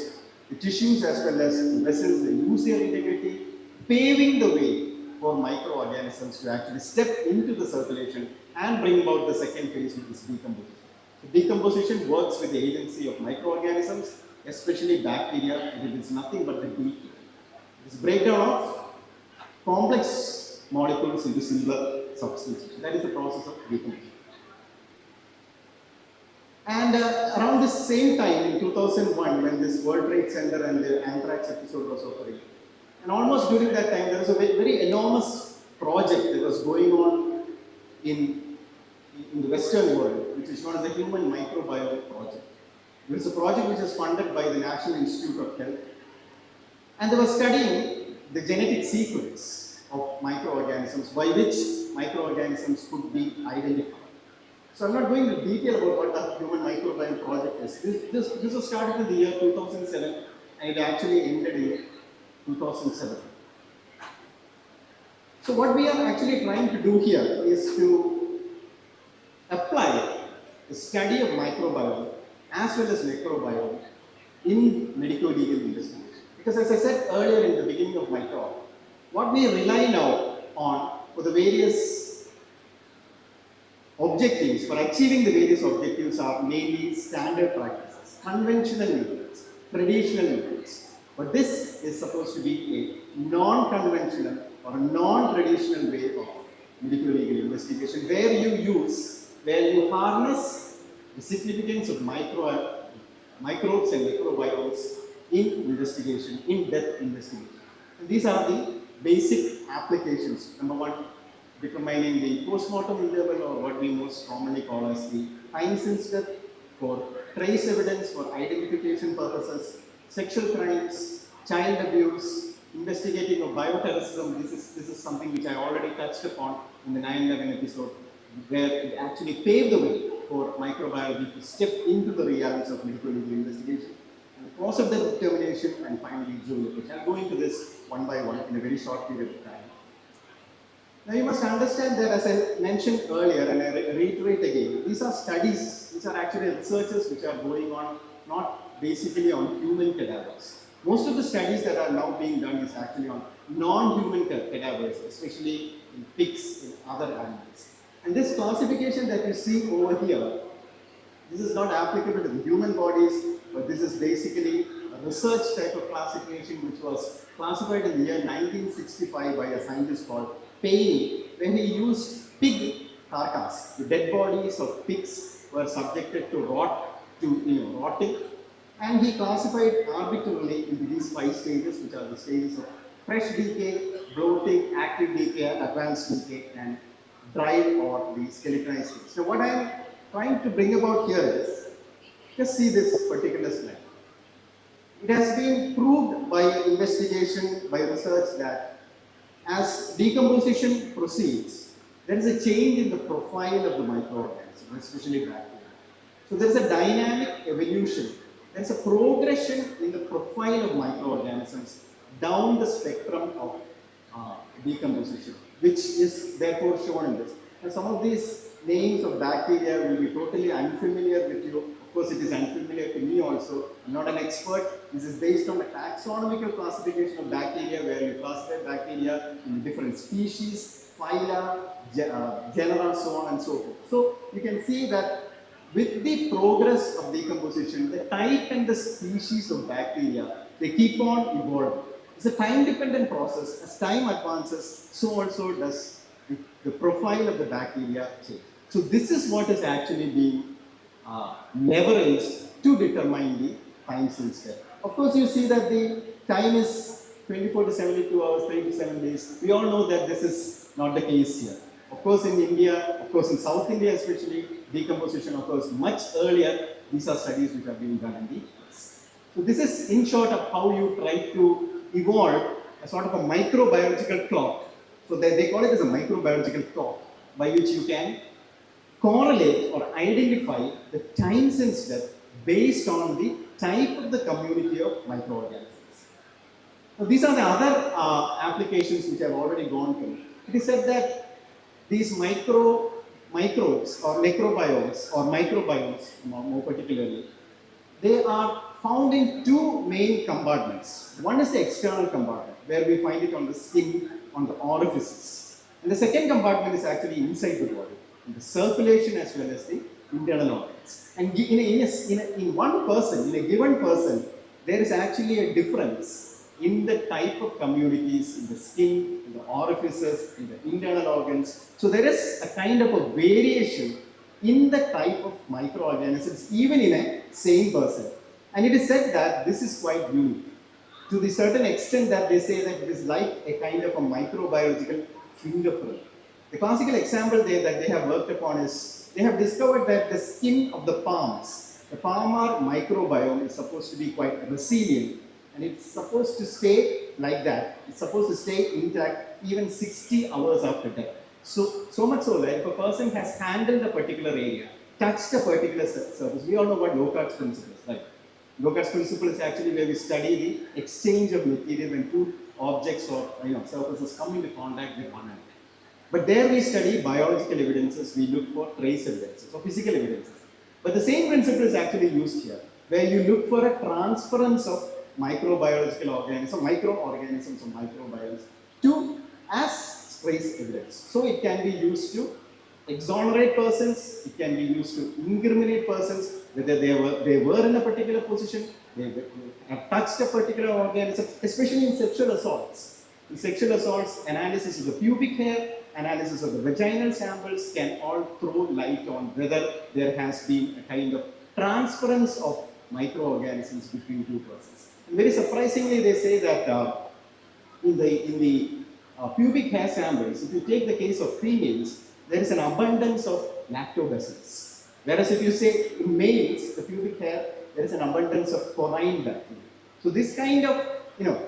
the tissues as well as the vessels lose their integrity, paving the way for microorganisms to actually step into the circulation and bring about the second phase, which is decomposition. So decomposition works with the agency of microorganisms, especially bacteria, and it is nothing but the decay. It is breakdown of complex molecules into simpler substances. That is the process of decomposition. And around the same time, in 2001, when this World Trade Center and the anthrax episode was occurring, and almost during that time, there was a very enormous project that was going on in the Western world, which is known as the Human Microbiome Project. It was a project which was funded by the National Institute of Health, and they were studying the genetic sequence of microorganisms by which microorganisms could be identified. So I'm not going into detail about what the Human Microbiome Project is. This was started in the year 2007 and it actually ended in 2007. So what we are actually trying to do here is to apply the study of microbiome as well as microbiome in medico-legal investigation. Because as I said earlier in the beginning of my talk, what we rely now on for the various objectives, for achieving the various objectives are mainly standard practices, conventional methods, traditional methods. But this is supposed to be a non-conventional or a non-traditional way of medico-legal investigation where you harness the significance of microbes and microbiomes in investigation, in-depth investigation. And these are the basic applications. Number one, determining the post-mortem interval, or what we most commonly call as the time since death, for trace evidence for identification purposes, sexual crimes, child abuse, investigating of bioterrorism. This is something which I already touched upon in the 9/11 episode, where it actually paved the way for microbiology to step into the realms of medico-legal investigation. And the cause of the determination, and finally jury. I'll go into this one by one in a very short period of time. Now you must understand that, as I mentioned earlier, and I reiterate again, these are studies, these are actually researches which are going on not basically on human cadavers. Most of the studies that are now being done is actually on non-human cadavers, especially in pigs and other animals. And this classification that you see over here, this is not applicable to the human bodies, but this is basically a research type of classification which was classified in the year 1965 by a scientist called Payne, when he used pig carcass. The dead bodies of pigs were subjected to rotting, and he classified arbitrarily into these 5 stages, which are the stages of fresh decay, bloating, active decay, advanced decay, and dried or the skeletonized stage. So what I am trying to bring about here is, just see this particular slide. It has been proved by investigation, by research, that as decomposition proceeds, there is a change in the profile of the microorganism, especially bacteria. So there is a dynamic evolution. There is a progression in the profile of microorganisms down the spectrum of decomposition, which is therefore shown in this. And some of these names of bacteria will be totally unfamiliar with you. Of course, it is unfamiliar to me also. I'm not an expert. This is based on the taxonomical classification of bacteria, where you classify bacteria in different species, phyla, genera, so on and so forth. So you can see that with the progress of decomposition, the type and the species of bacteria, they keep on evolving. It's a time-dependent process. As time advances, so also does the profile of the bacteria change. So this is what is actually being leveraged to determine the time since death. Of course, you see that the time is 24 to 72 hours, 3 to 7 days. We all know that this is not the case here. Of course, in India, of course in South India especially, decomposition occurs much earlier. These are studies which are being done in the East. So this is in short of how you try to evolve a sort of a microbiological clock. So they call it as a microbiological clock, by which you can correlate or identify the time since death based on the type of the community of microorganisms. Now, these are the other applications which I've already gone through. It is said that these microbes or necrobiomes or microbiomes more particularly, they are found in 2 main compartments. One is the external compartment, where we find it on the skin, on the orifices. And the second compartment is actually inside the body, in the circulation as well as the internal organs. And in one person, in a given person, there is actually a difference in the type of communities, in the skin, in the orifices, in the internal organs. So there is a kind of a variation in the type of microorganisms, even in a same person. And it is said that this is quite unique, to the certain extent that they say that it is like a kind of a microbiological fingerprint. The classical example that they have worked upon is, they have discovered that the skin of the palms, the palmar microbiome is supposed to be quite resilient, and it's supposed to stay like that. It's supposed to stay intact even 60 hours after death. So much so that if a person has handled a particular area, touched a particular surface, we all know what Govt's principle is, right? Govt's principle is actually where we study the exchange of material when two objects or surfaces come into contact with one another. But there we study biological evidences, we look for trace evidences or physical evidences. But the same principle is actually used here, where you look for a transference of microbiological organisms, microorganisms or microbiomes to as trace evidence. So it can be used to exonerate persons, it can be used to incriminate persons, whether they were in a particular position, they have touched a particular organism, especially in sexual assaults. In sexual assaults, analysis of the pubic hair, analysis of the vaginal samples can all throw light on whether there has been a kind of transference of microorganisms between two persons. And very surprisingly, they say that in the pubic hair samples, if you take the case of females, there is an abundance of lactobacillus. Whereas if you say in males, the pubic hair, there is an abundance of porine bacteria. So this kind of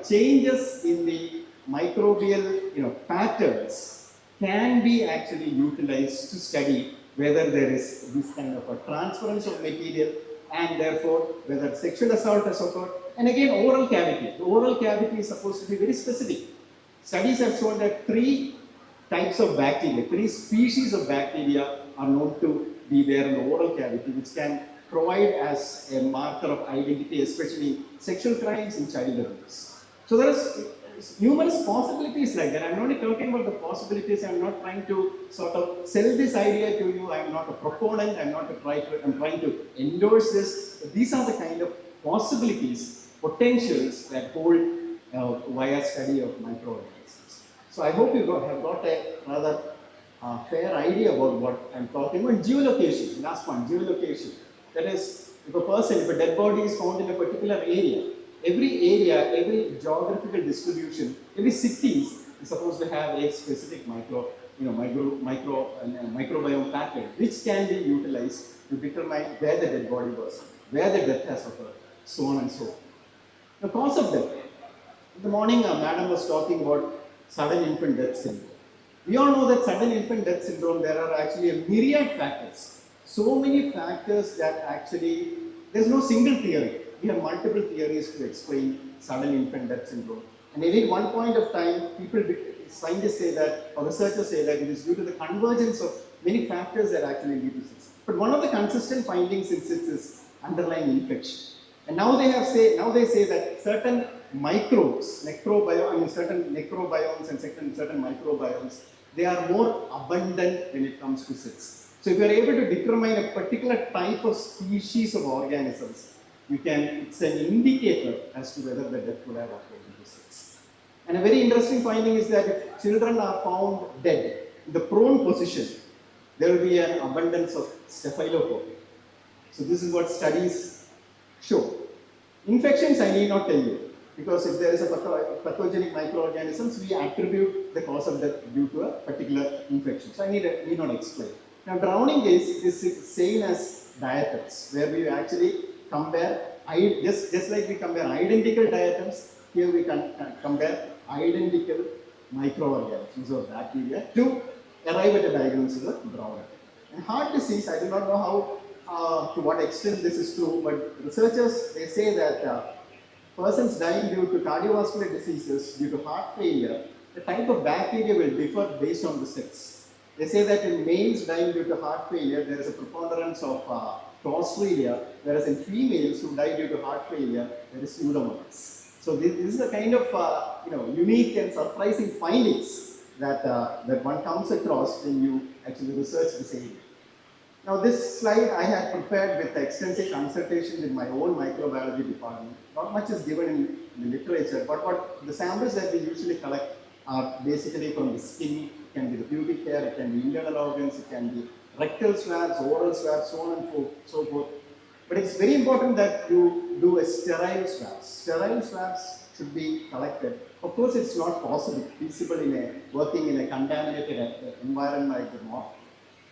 changes in the microbial patterns can be actually utilized to study whether there is this kind of a transference of material, and therefore whether sexual assault has occurred. And again, oral cavity. The oral cavity is supposed to be very specific. Studies have shown that 3 types of bacteria, 3 species of bacteria are known to be there in the oral cavity, which can provide as a marker of identity, especially sexual crimes and child abuse. So there is numerous possibilities like that. I'm not talking about the possibilities. I'm not trying to sort of sell this idea to you. I'm not a proponent. I'm trying to endorse this. But these are the kind of possibilities, potentials that hold via study of microorganisms. So I hope you have got a rather fair idea about what I'm talking about. Geolocation, last one, geolocation. That is, if a dead body is found in a particular area, every geographical distribution, every city is supposed to have a specific microbiome pattern, which can be utilized to determine where the dead body was, where the death has occurred, so on and so forth. The cause of death. In the morning, madam was talking about sudden infant death syndrome. We all know that sudden infant death syndrome, there are actually a myriad factors. So many factors that actually, there's no single theory. We have multiple theories to explain sudden infant death syndrome. And at one point of time, scientists say that, or researchers say that it is due to the convergence of many factors that actually lead to this. But one of the consistent findings is underlying infection. And now they say that certain microbes, certain necrobiomes and certain microbiomes, they are more abundant when it comes to cysts. So if you are able to determine a particular type of species of organisms, it's an indicator as to whether the death would have occurred in the cysts. And a very interesting finding is that if children are found dead in the prone position, there will be an abundance of staphylococcus. So this is what studies show. Infections, I need not tell you, because if there is a pathogenic microorganisms, we attribute the cause of death due to a particular infection. So I need not explain. Now, drowning is same as diatoms, where we actually compare, just like we compare identical diatoms, here we can compare identical microorganisms or bacteria to arrive at a diagnosis of drowning. And heart disease, I do not know how, to what extent this is true, but researchers, they say that persons dying due to cardiovascular diseases, due to heart failure, the type of bacteria will differ based on the sex. They say that in males dying due to heart failure, there is a preponderance of Clostridia, whereas in females who die due to heart failure, there is Pseudomonas. So this is a kind of unique and surprising findings that one comes across when you actually research this area. Now this slide I had prepared with extensive consultations in my own microbiology department. Not much is given in the literature, but what the samples that we usually collect are basically from the skin. It can be the pubic hair, it can be internal organs, it can be rectal swabs, oral swabs, so on and so forth. But it's very important that you do a sterile swabs. Sterile swabs should be collected. Of course, it's not possible, feasible working in a contaminated environment like the mob.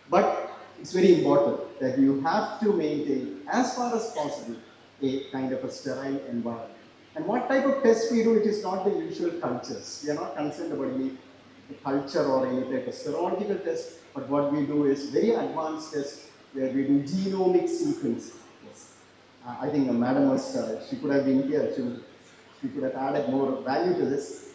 But it's very important that you have to maintain, as far as possible, a kind of a sterile environment. And what type of tests we do, it is not the usual cultures. We are not concerned about any culture or any type of serological test, but what we do is very advanced tests where we do genomic sequencing. Yes. I think Madam was, she could have been here, she could have added more value to this.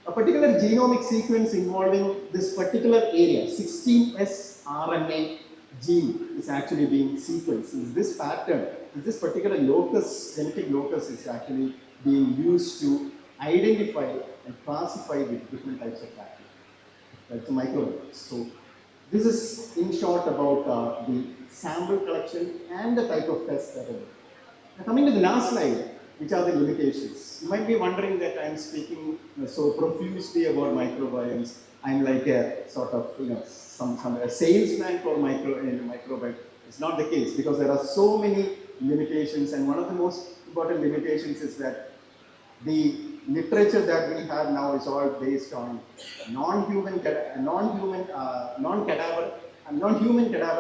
A particular genomic sequence involving this particular area, 16S RNA gene is actually being sequenced. Is this pattern, is this particular locus, genetic locus is actually being used to identify and classify the different types of bacteria. That's microbes. So this is in short about the sample collection and the type of tests that are there. Now coming to the last slide, which are the limitations. You might be wondering that I'm speaking so profusely about microbiomes. I'm like a sort of, some a salesman for microbiome. It's not the case because there are so many limitations, and one of the most important limitations is that the literature that we have now is all based on non-human cadaver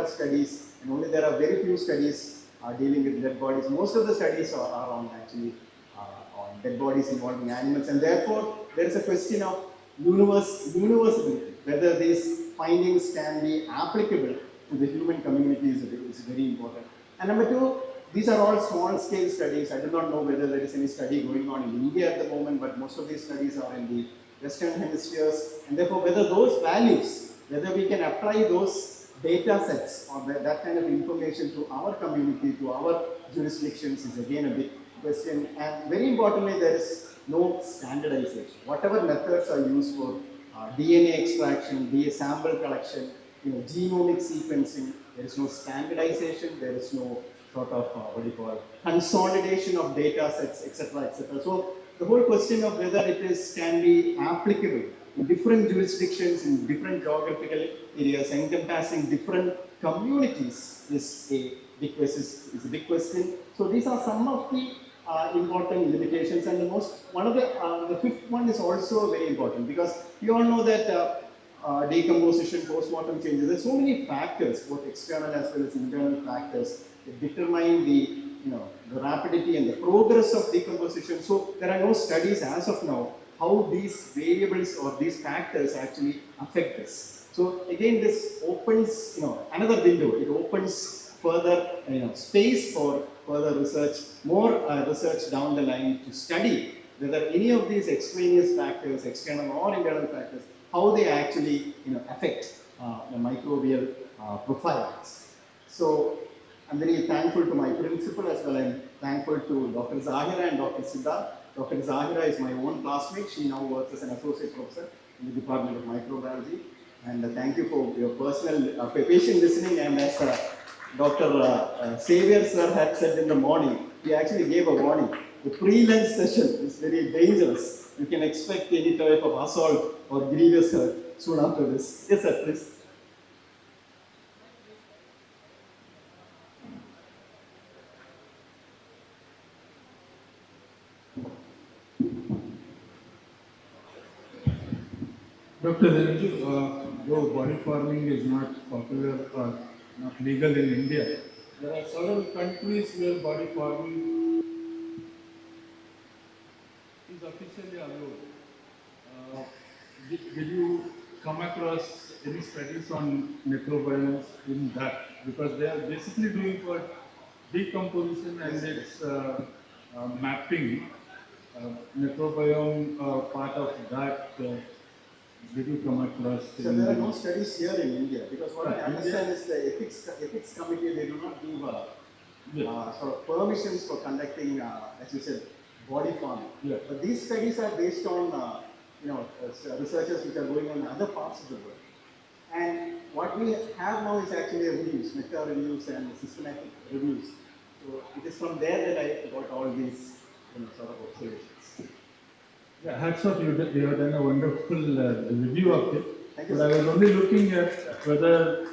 studies, and only there are very few studies dealing with dead bodies. Most of the studies are on actually on dead bodies involving animals, and therefore there is a question of universality, whether these findings can be applicable to the human community is very important. And number two, these are all small scale studies. I do not know whether there is any study going on in India at the moment, but most of these studies are in the Western hemispheres, and therefore whether those values, whether we can apply those data sets or that kind of information to our community, to our jurisdictions is again a big question. And very importantly, there is no standardization. Whatever methods are used for DNA extraction, DNA sample collection, genomic sequencing, there is no standardization, there is no sort of consolidation of data sets, etc., etc. So the whole question of whether it can be applicable in different jurisdictions, in different geographical areas, encompassing different communities is a big question. So these are some of the important limitations, and the fifth one is also very important, because we all know that decomposition, post-mortem changes, there are so many factors, both external as well as internal factors, that determine the rapidity and the progress of decomposition. So there are no studies as of now how these variables or these factors actually affect this. So again, this opens another window. It opens further space for further research, more research down the line to study whether any of these extraneous factors, external or internal factors, how they actually affect the microbial profiles. So I'm very thankful to my principal as well. I'm thankful to Dr. Zahira and Dr. Siddharth. Dr. Zahira is my own classmate. She now works as an associate professor in the Department of Microbiology. And thank you for your personal patient listening. And as Dr. Xavier sir had said in the morning, he actually gave a warning. The pre-lunch session is very dangerous. You can expect any type of assault or grievous hurt soon after this. Yes, sir, please. Dr. Renju, though body farming is not popular or not legal in India, there are several countries where body farming is officially allowed. Did you come across any studies on microbiomes in that? Because they are basically doing for decomposition and its mapping. Microbiome part of that. Did you come across? So there are no studies here in India, because what I understand is the ethics committee, they do not give sort of permissions for conducting, as you said, body farming. Yeah. But these studies are based on researchers which are going on in other parts of the world. And what we have now is actually reviews, meta reviews and systematic reviews. So it is from there that I got all these sort of observations. Yeah, hats off, you have done a wonderful review of it. Thank you, but I was only looking at whether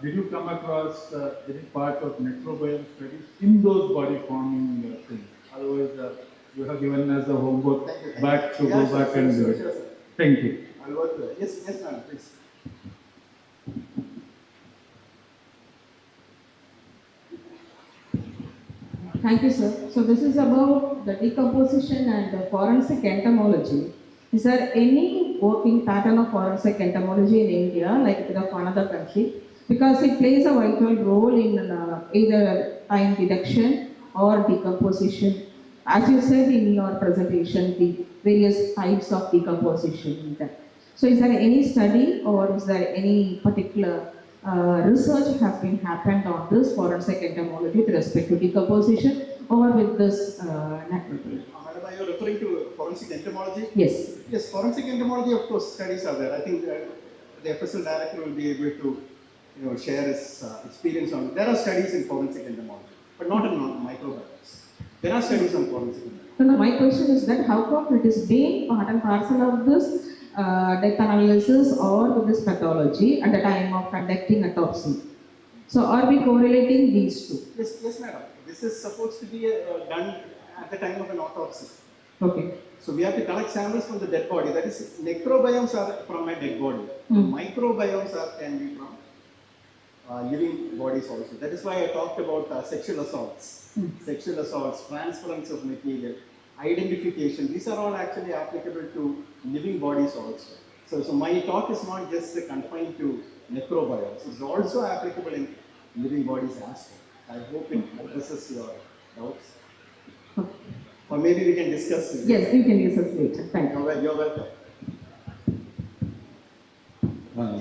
Did you come across any part of microbiome studies in those body forming things? Otherwise, you have given us the homework back to go back and do it. Thank you. I'll work with it. Yes, ma'am, please. Thank you, sir. So this is about the decomposition and the forensic entomology. Is there any working pattern of forensic entomology in India, like that of another country? Because it plays a vital role in either time deduction or decomposition. As you said in your presentation, the various types of decomposition in that. So is there any study or is there any particular research has been happened on this forensic entomology with respect to decomposition or with this Madam, are you referring to forensic entomology? Yes. Yes, forensic entomology, of course, studies are there. I think the FSL director will be able to share his experience on it. There are studies in forensic entomology, but not in microbiomes. There are studies on forensic entomology. So now my question is that how come it is being part and parcel of this death analysis or this pathology at the time of conducting autopsy? So are we correlating these two? Yes, madam. This is supposed to be done at the time of an autopsy. Okay. So we have to collect samples from the dead body. That is, necrobiomes are from a dead body. Microbiomes can be from living bodies also. That is why I talked about sexual assaults. Sexual assaults, transference of material, identification. These are all actually applicable to living bodies also. So my talk is not just confined to necrobiomes. It's also applicable in living bodies as well. I hope it addresses your doubts. Or maybe we can discuss it. Yes, we can discuss later. Thank you. You're welcome.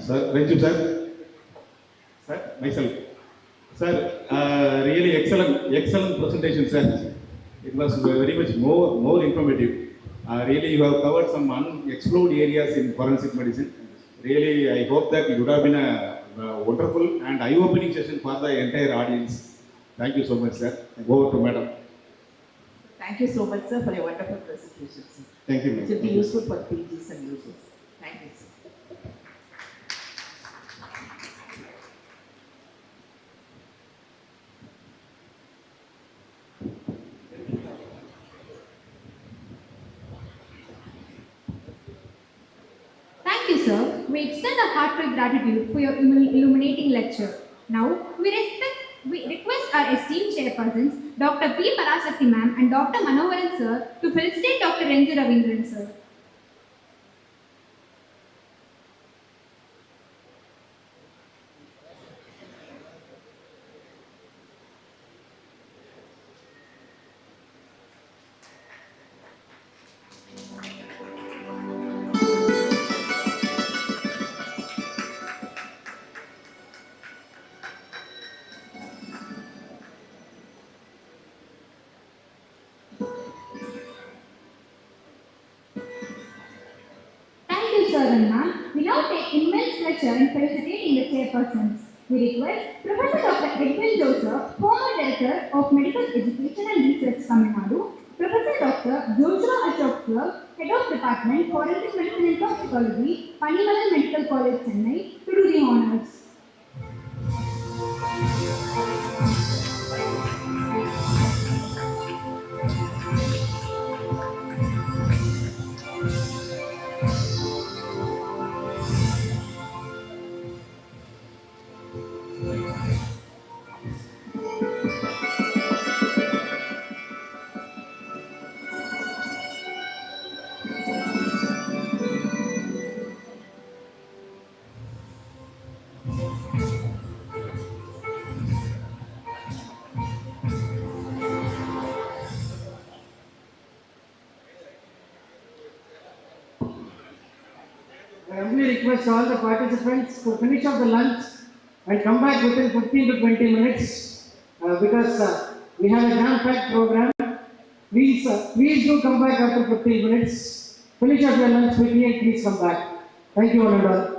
Sir, thank you, sir. Sir, myself. Sir, really excellent presentation, sir. It was very much more informative. Really, you have covered some unexplored areas in forensic medicine. Really, I hope that it would have been a wonderful and eye-opening session for the entire audience. Thank you so much, sir. Over to Madam. Thank you so much, sir, for your wonderful presentation, sir. Thank you, ma'am. It will be useful for PGs and users. Thank you, sir. Thank you, sir. We extend our heartfelt gratitude for your illuminating lecture. Now, we request our esteemed chairpersons, Dr. P. Parasakti ma'am and Dr. Manoharan sir, to felicitate Dr. Renju Ravindran sir. Thank you, sir and ma'am. We now take immense pleasure in felicitating the chairpersons. We request Professor Dr. Edwin Joseph, former Director of Medical Education and Research, Tamil Nadu, Professor Dr. Joshua Ashok sir, Head of Department, Forensic Medicine and Toxicology, Panimalan Medical College, Chennai, to do the honors. I humbly request all the participants to finish up the lunch and come back within 15 to 20 minutes because we have a jam-packed program. Please do come back after 15 minutes. Finish up your lunch quickly and please come back. Thank you all and all.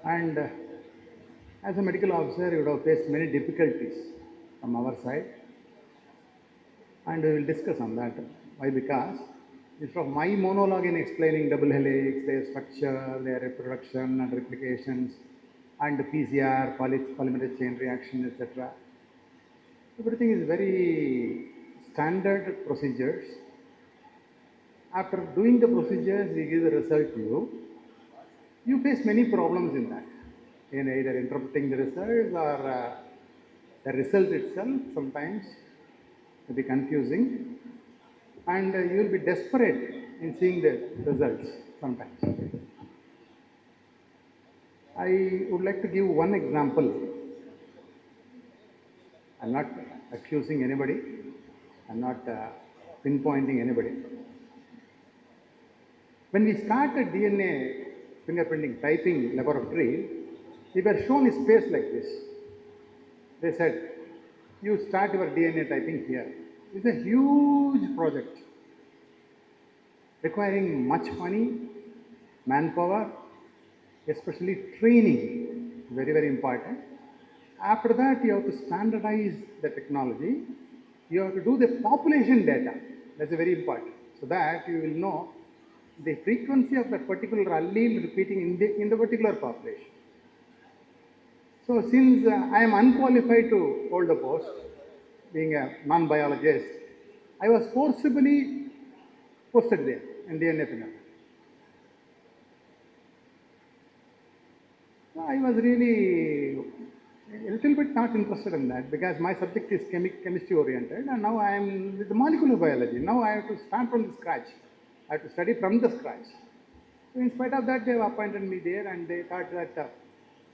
And as a medical officer, you would have faced many difficulties from our side. And we will discuss on that. Why? Because instead of my monologue in explaining double helix, their structure, their reproduction and replications, and PCR, polymerase chain reaction, etc. Everything is very standard procedures. After doing the procedures, we give the result to you. You face many problems in that, in either interpreting the results or the result itself sometimes will be confusing, and you will be desperate in seeing the results sometimes. I would like to give one example. I'm not accusing anybody, I'm not pinpointing anybody. When we started DNA fingerprinting typing laboratory, we were shown a space like this. They said, you start your DNA typing here. It's a huge project requiring much money, manpower, especially training, very, very important. After that, you have to standardize the technology. You have to do the population data. That's very important. So that you will know the frequency of that particular allele repeating in the particular population. So since I am unqualified to hold the post, being a non-biologist, I was forcibly posted there in DNA fingerprint. I was really a little bit not interested in that because my subject is chemistry oriented, and now I am with the molecular biology. Now I have to start from the scratch. I have to study from the scratch. So in spite of that, they have appointed me there, and they thought that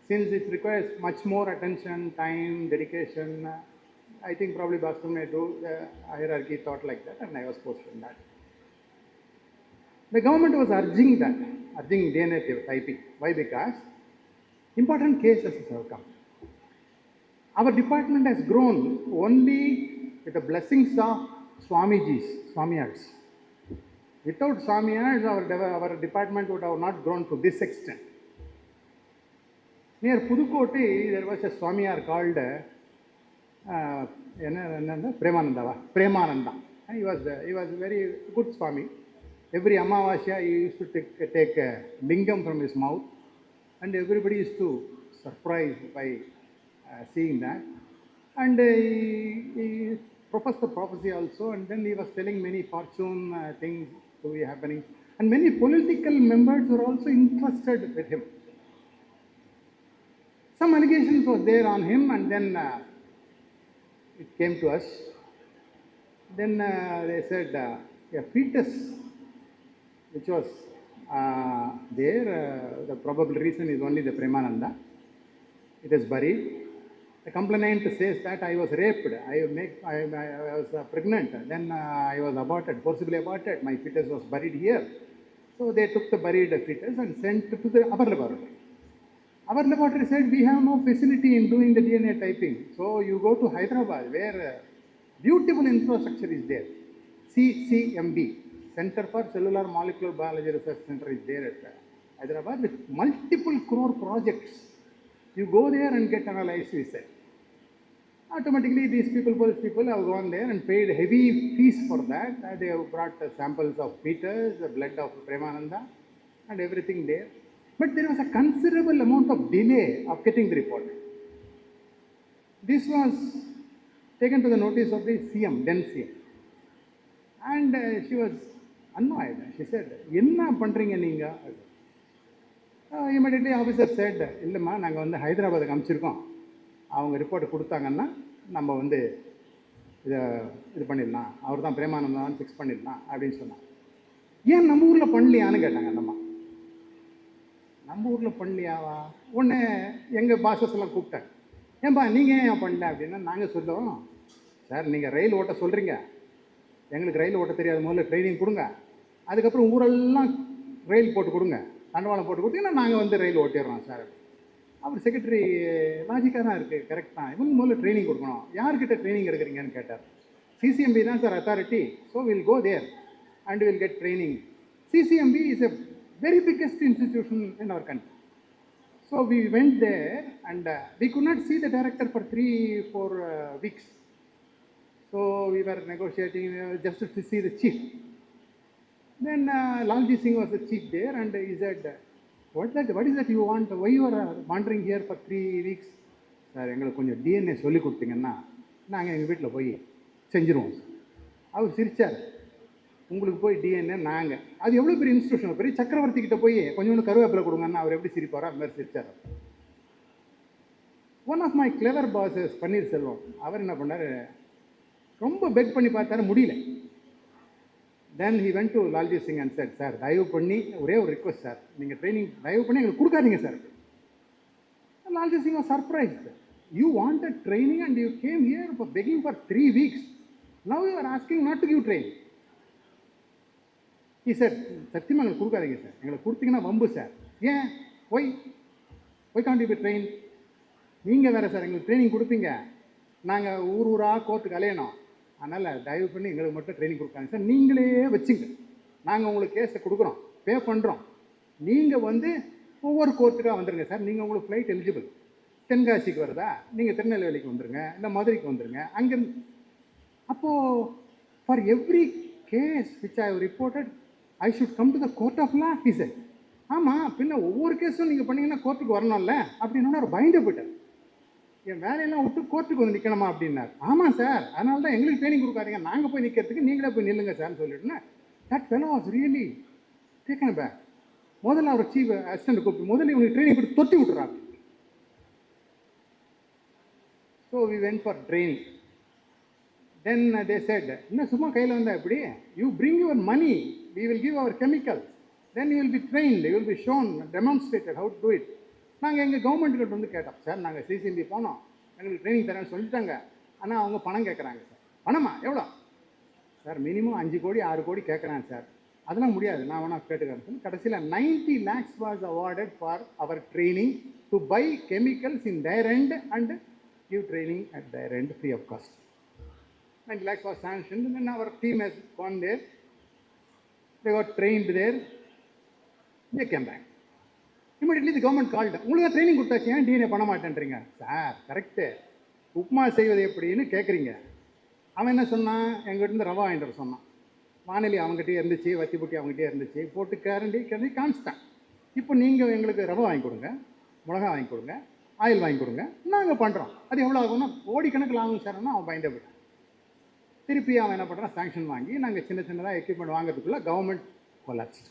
since it requires much more attention, time, dedication, I think probably Boston may do, the hierarchy thought like that, and I was posted in that. The government was urging DNA typing. Why? Because important cases have come. Our department has grown only with the blessings of Swamiyards. Without Swamiyards, our department would have not grown to this extent. Near Pudukoti, there was a Swamiyar called Premananda. He was very good Swami. Every Amavasya, he used to take a lingam from his mouth, and everybody used to surprise by seeing that. And he professed the prophecy also, and then he was telling many fortune things to be happening. And many political members were also interested with him. Some allegations were there on him, and then it came to us. Then they said a fetus which was there, the probable reason is only the Premananda. It is buried. The complainant says that I was raped, I was pregnant, then I was aborted, forcibly aborted, my fetus was buried here. So they took the buried fetus and sent to our laboratory. Our laboratory said, we have no facility in doing the DNA typing. So you go to Hyderabad, where beautiful infrastructure is there. CCMB, Center for Cellular Molecular Biology Research Center is there at Hyderabad with multiple crore projects. You go there and get analyzed, we said. Automatically, these police people have gone there and paid heavy fees for that. They have brought samples of fetus, the blood of Premananda, and everything there. But there was a considerable amount of delay of getting the report. This was taken to the notice of the CM, then CM. And she was annoyed. She said, "Enna pandringa neenga?" Immediately officer said, "Illamma, naanga vandu Hyderabad amchirukom. Avanga report kuduttaanganna நம்ம வந்து இது பண்ணிடலாம், அவர் தான் பிரேமானந்தான் fix பண்ணிடலாம் அப்படின்னு சொன்னாங்க. ஏன் நம்ம ஊரில் பண்ணலையான்னு கேட்டாங்க அந்த அம்மா. நம்ம ஊரில் பண்ணலையாவா? உடனே எங்கள் பாசஸ் எல்லாம் கூப்பிட்டாங்க. ஏன்பா நீங்கள் ஏன் பண்ணல அப்படின்னா, நாங்கள் சொல்லுவோம், சார் நீங்கள் ரயில் ஓட்ட சொல்கிறீங்க, எங்களுக்கு ரயில் ஓட்ட தெரியாத முதல்ல ட்ரைனிங் கொடுங்க, அதுக்கப்புறம் ஊரெல்லாம் ரயில் போட்டு கொடுங்க, தண்டவாளம் போட்டு கொடுத்தீங்கன்னா நாங்கள் வந்து ரயில் ஓட்டிடுறோம் சார். அவர் செக்ரட்டரி லாஜிக்காக தான் இருக்குது, கரெக்ட் தான், இவங்க முதல்ல ட்ரைனிங் கொடுக்கணும். யார்கிட்ட ட்ரைனிங் எடுக்கிறீங்கன்னு கேட்டார். சிசிஎம்பி தான் sir authority, so will go there and will get training. CCMB is a very biggest institution in our country. So we went there and we could not see the director for 3-4 weeks. So we were negotiating just to see the chief. Then Lalji Singh was the chief there and he said, what is that you want? Why you are wandering here for 3 weeks? Sir, எங்களுக்கு கொஞ்சம் DNA சொல்லி கொடுத்தீங்கன்னா நாங்கள் எங்கள் வீட்டில் போய் செஞ்சுருவோம். அவர் சிரிச்சார். உங்களுக்கு போய் டிஎன்ஏ நாங்கள் அது எவ்வளோ பெரிய இன்ஸ்டியூஷன், பெரிய சக்கரவர்த்தி கிட்ட போய் கொஞ்சோண்டு கருவேப்பிலை கொடுங்கன்னா அவர் எப்படி சிரிப்பாரோ அது மாதிரி சிரிச்சார். One of my clever bosses Panneerselvam அவர் என்ன பண்ணார், ரொம்ப பெக் பண்ணி பார்த்தாரு, முடியல. Then he went to Lalji Singh and said, sir தயவு பண்ணி ஒரே ஒரு ரிக்வஸ்ட் சார், நீங்கள் ட்ரைனிங் தயவு பண்ணி எங்களுக்கு கொடுக்காதீங்க sir. Lalji Singh was surprised. You wanted training and you came here for begging for 3 weeks. Now you are asking not to give training. He said, சத்தியமாக எங்களுக்கு கொடுக்காதீங்க சார், எங்களுக்கு கொடுத்தீங்கன்னா வம்பு சார். ஏன்? Why can't you be train? நீங்கள் வேறு sir, எங்களுக்கு ட்ரைனிங் கொடுப்பீங்க, நாங்கள் ஊராக கோர்ட்டுக்கு அலையணும், அதனால் தயவு பண்ணி எங்களுக்கு மட்டும் ட்ரைனிங் கொடுக்காங்க சார், நீங்களே வச்சுங்க, நாங்கள் உங்களுக்கு கேஸை கொடுக்குறோம், பே பண்ணுறோம், நீங்கள் வந்து ஒவ்வொரு கோர்ட்டுக்காக வந்துடுங்க சார், நீங்கள் உங்களுக்கு ஃப்ளைட் எலிஜிபிள், தென்காசிக்கு வருதா, நீங்கள் திருநெல்வேலிக்கு வந்துடுங்க, இல்லை மதுரைக்கு வந்துடுங்க, அங்கே. அப்போது for every case which I have reported I should come to the court of law. He said, ஆமாம் பின்ன ஒவ்வொரு கேஸும் நீங்கள் பண்ணிங்கன்னா கோர்ட்டுக்கு வரணும்ல அப்படின்னு அவர் பயந்து போயிட்டார். என் வேலையெல்லாம் விட்டு கோர்ட்டுக்கு வந்து நிற்கணுமா அப்படின்னார். ஆமாம் சார், அதனால தான் எங்களுக்கு ட்ரைனிங் கொடுக்காதீங்க, நாங்கள் போய் நிற்கிறதுக்கு நீங்களே போய் நில்லுங்க சார்னு சொல்லிட்டுனா that fellow was really taken back. முதல்ல அவர் சீஃப் அசிஸ்டன்ட் கூப்பிட்டு முதல்ல இவங்களுக்கு ட்ரைனிங் கொடுத்து தொட்டி விட்டுறாங்க. So we went for training. Then they said, இன்னும் சும்மா கையில் வந்தால் எப்படி, you bring your money, we will give our chemicals, then you will be trained, you will be shown, demonstrated how to do it. நாங்கள் எங்கள் கவர்மெண்ட்டுக்கிட்ட வந்து கேட்டோம், sir நாங்கள் சிசிஎம்பி போனோம், எங்களுக்கு ட்ரைனிங் தரேன்னு சொல்லிட்டாங்க, ஆனால் அவங்க பணம் கேட்குறாங்க சார். பணமா எவ்வளோ சார்? மினிமம் 5 கோடி 6 கோடி கேட்குறாங்க சார். அதெல்லாம் முடியாது, நான் வேணா கேட்டுக்கிறேன் சொல்லி கடைசியில் 90 lakhs was awarded for our training to buy chemicals in their end and give training at their end free of cost. 90 lakhs was sanctioned, and then our team has gone there, they got trained there, they came back. Immediately the government called, உங்களுக்கு training கொடுத்தாச்சு, ஏன் DNA பண்ண மாட்டேன்றீங்க? Sir correct, upma செய்வது எப்படின்னு கேட்குறீங்க. அவன் என்ன சொன்னான், எங்கிட்ட ரவா வாங்கிட்டு சொன்னான், வானொலி அவங்ககிட்டயே இருந்துச்சு, வத்தி புட்டி அவங்ககிட்டயே இருந்துச்சு, போட்டு கரண்டி காமிச்சிட்டேன். இப்போ நீங்கள் எங்களுக்கு ரவா வாங்கி கொடுங்க, மிளகா வாங்கி கொடுங்க, ஆயில் வாங்கி கொடுங்க, நாங்கள் பண்ணுறோம். அது எவ்வளோ ஆகும்னா கோடிக்கணக்கில் ஆகும் சார்னா அவன் பயந்தே போயிட்டான். திருப்பி அவன் என்ன பண்ணுறான், சாங்ஷன் வாங்கி நாங்கள் சின்னதாக எக்யூப்மெண்ட் வாங்கிறதுக்குள்ள government collapsed.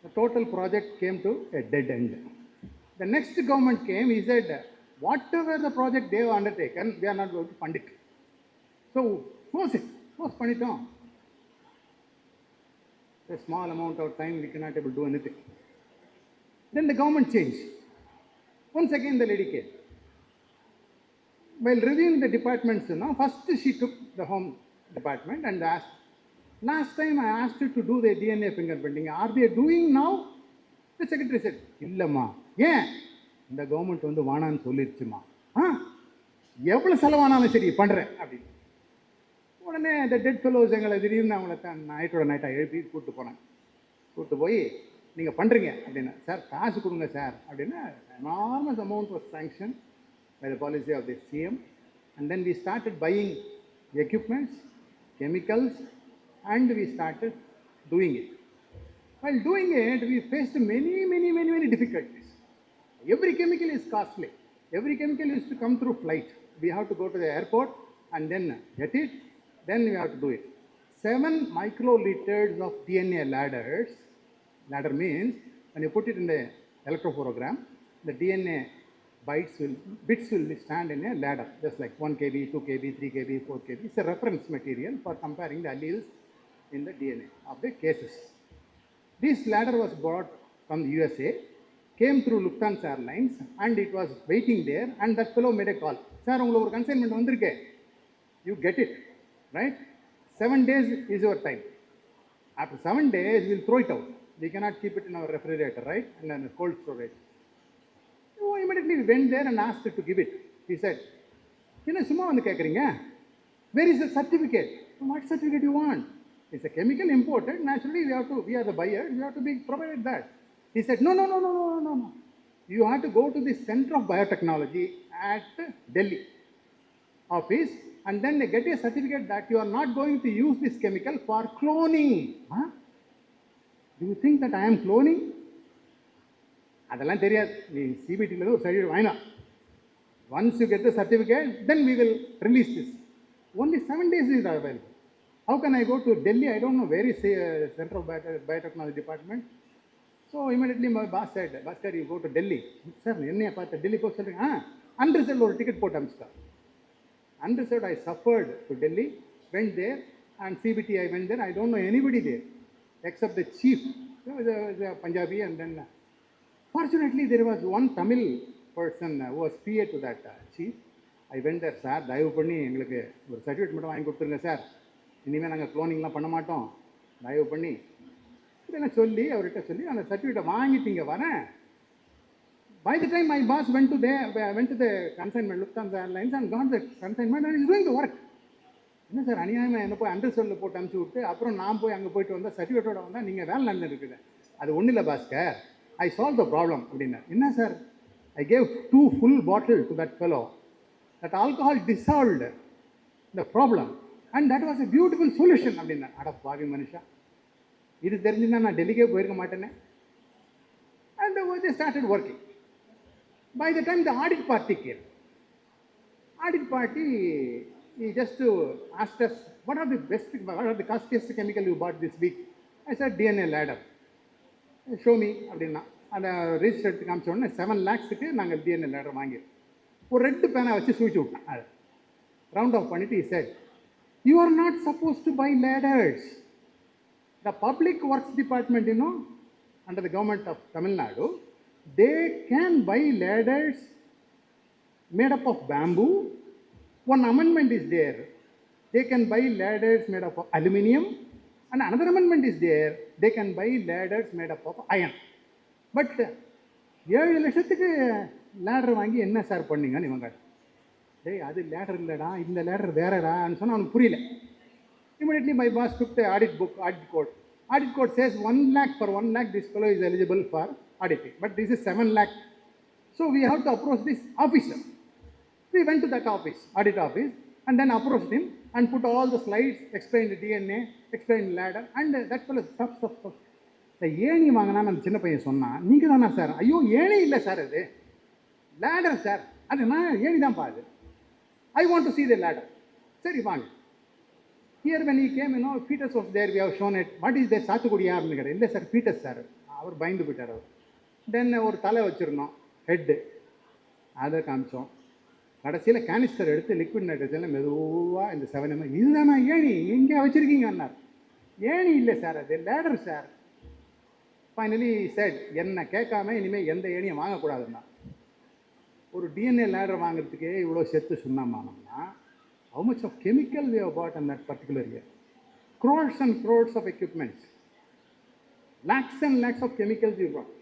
The total project came to a dead end. The next government came, he said, whatever the project they have undertaken, we are not going to fund it. So, close it. Close பண்ணிட்டோம். A small amount of time, we cannot able to do anything. Then the government changed. Once again the lady came. While reviewing the departments, first she took the home department and asked, last time I asked you to do the DNA fingerprinting, are they doing now? The secretary said, இல்லைம்மா, ஏன் இந்த government வந்து வானான்னு சொல்லிடுச்சுமா, எவ்வளோ செலவானாலும் சரி பண்ணுறேன் அப்படின்னு. உடனே இந்த டெட் ஃபெலோஸ் எங்களை திடீர்னு அவங்கள நைட்டாக எழுப்பி கூப்பிட்டு போனாங்க. கூப்பிட்டு போய் நீங்கள் பண்ணுறீங்க அப்படின்னா, சார் காசு கொடுங்க சார் அப்படின்னா, enormous amount was sanctioned by the policy of the CM, and then we started buying equipments, chemicals, and we started doing it. While doing it, we faced many difficulties. Every chemical is costly. Every chemical is to come through flight. We have to go to the airport and then get it, then we have to do it. 7 microliters of DNA ladders. Ladder means when you put it in the electrophoregram, the DNA bits will stand in a ladder, just like 1 kb, 2 kb, 3 kb, 4 kb. It's a reference material for comparing the alleles in the DNA of the cases. This ladder was brought from the USA, came through Lufthansa Airlines, and it was waiting there, and that fellow made a call. Sir, உங்களுக்கு ஒரு consignment வந்திருக்கு, you get it, right? 7 days is your time. After 7 days, we'll throw it out. We cannot keep it in our refrigerator, right? And then cold storage. So immediately we went there and asked to give it. He said, என்ன சும்மா வந்து கேட்குறீங்க, where is the certificate? What certificate you want? It's a chemical imported, naturally we are the buyer, we have to be provided that. He said, no, no, no, no, no, no, no. You have to go to the Center of Biotechnology at Delhi office and then get a certificate that you are not going to use this chemical for cloning. Huh? Do you think that I am cloning? அதெல்லாம் தெரியாது. நீ சிபிடியில் ஒரு certificate வாங்கினா. Once you get the certificate, then we will release this. Only 7 days is available. How can I go to Delhi? I don't know where is Center of Biotechnology Department. So immediately my boss said, Bhaskar, you go to Delhi. Sir, என்னைய பார்த்து டெல்லி போக சொல்றீங்க. Unreserved ஒரு ticket போட்டு அனுப்பிச்சிட்டார். Unreserved, I suffered to Delhi, went there, and CBT I went there. I don't know anybody there except the chief, the Punjabi, and then fortunately there was one Tamil person who was PA to that chief. I went there, sir, தயவு பண்ணி எங்களுக்கு ஒரு certificate மட்டும் வாங்கி கொடுத்துருங்க sir, இனிமேல் நாங்கள் க்ளோனிங்லாம் பண்ண மாட்டோம், தயவு பண்ணி இதெல்லாம் சொல்லி அவர்கிட்ட சொல்லி அந்த சர்டிஃபிகேட்டை வாங்கிட்டு இங்கே வரேன். By the time my boss went to the consignment, Lufthansa Airlines, and got the consignment and is doing the work. என்ன சார் அநியாயமாக என்ன போய் அண்டர்ஸ்டோரில் போட்டு அனுப்பிச்சி விட்டு அப்புறம் நான் போய் அங்கே போயிட்டு வந்தால் சர்டிஃபிகேட்டோட வந்தால் நீங்கள் வேலை நடந்து இருக்குது. அது ஒன்றும் இல்லை Bhaskar, I solved the problem அப்படின்னா. என்ன sir, I gave 2 full bottles to that fellow. That alcohol dissolved the problem and that was a beautiful solution அப்படின்னா. அட பாவி மனுஷா, இது தெரிஞ்சுன்னா நான் டெல்லிக்கே போயிருக்க மாட்டேனே. And they started working. By the time the audit party came, audit party, he just asked us, what are the costliest chemical you bought this week? I said, DNA ladder. Show me அப்படின்னா. அந்த register எடுத்து காமிச்ச உடனே 7 lakhsக்கு நாங்கள் DNA ladder வாங்கி ஒரு red பேனை வச்சு சுவிச்சு விட்டோம். அது ரவுண்ட் ஆஃப் பண்ணிட்டு he said, you are not supposed to buy ladders. The public works department, under the government of Tamil Nadu, they can buy ladders made up of bamboo. One amendment is there. They can buy ladders made up of aluminium. And another amendment is there. They can buy ladders made up of iron. But 7 லட்சத்துக்கு ladder வாங்கி என்ன sir பண்ணீங்கன்னு இவங்க, டேய் அது ladder இல்லைடா, இந்த ladder வேறடான்னு சொன்னால் அவனுக்கு புரியல. Immediately my boss took the audit book, audit code. Audit code says 1 lakh, for 1 lakh this fellow is eligible for auditing. But this is 7 lakh. So we have to approach this officer. We went to that office, audit office, and then approached him and put all the slides, explained the DNA, explained the ladder, and that fellow stop. The ஏணி வாங்கினான்னு அந்த சின்ன பையன் சொன்னான், நீங்கள் தானா sir? ஐயோ ஏணி இல்லை சார், அது லேடர் சார். அது நான் ஏணி தான் பாது. I want to see the ladder. சரி வாங்க. Here when he came, fetus was there, we have shown it. What is there? சாத்துக்குடியா அப்படின்னு கேட்டார். இல்லை சார், fetus சார். அவர் பயந்து போயிட்டார் அவர். தென் ஒரு தலை வச்சுருந்தோம், ஹெட்டு, அதை காமிச்சோம். கடைசியில் கேனிஸ்டர் எடுத்து லிக்விட் நைட்ரஜனில் மெதுவாக இந்த 7 ml, இதுதானா ஏணி எங்கே வச்சுருக்கீங்க அண்ணார். ஏணி இல்லை சார், அது லேடர் சார். ஃபைனலி செட், என்னை கேட்காம இனிமேல் எந்த ஏணியை வாங்கக்கூடாதுன்னா. ஒரு டிஎன்ஏ லேடர் வாங்குறதுக்கே இவ்வளோ செத்து சொன்னாமானோம்னா, how much of chemical we have bought in that particular year? Crores and crores of equipment, lakhs and lakhs of chemicals we bought.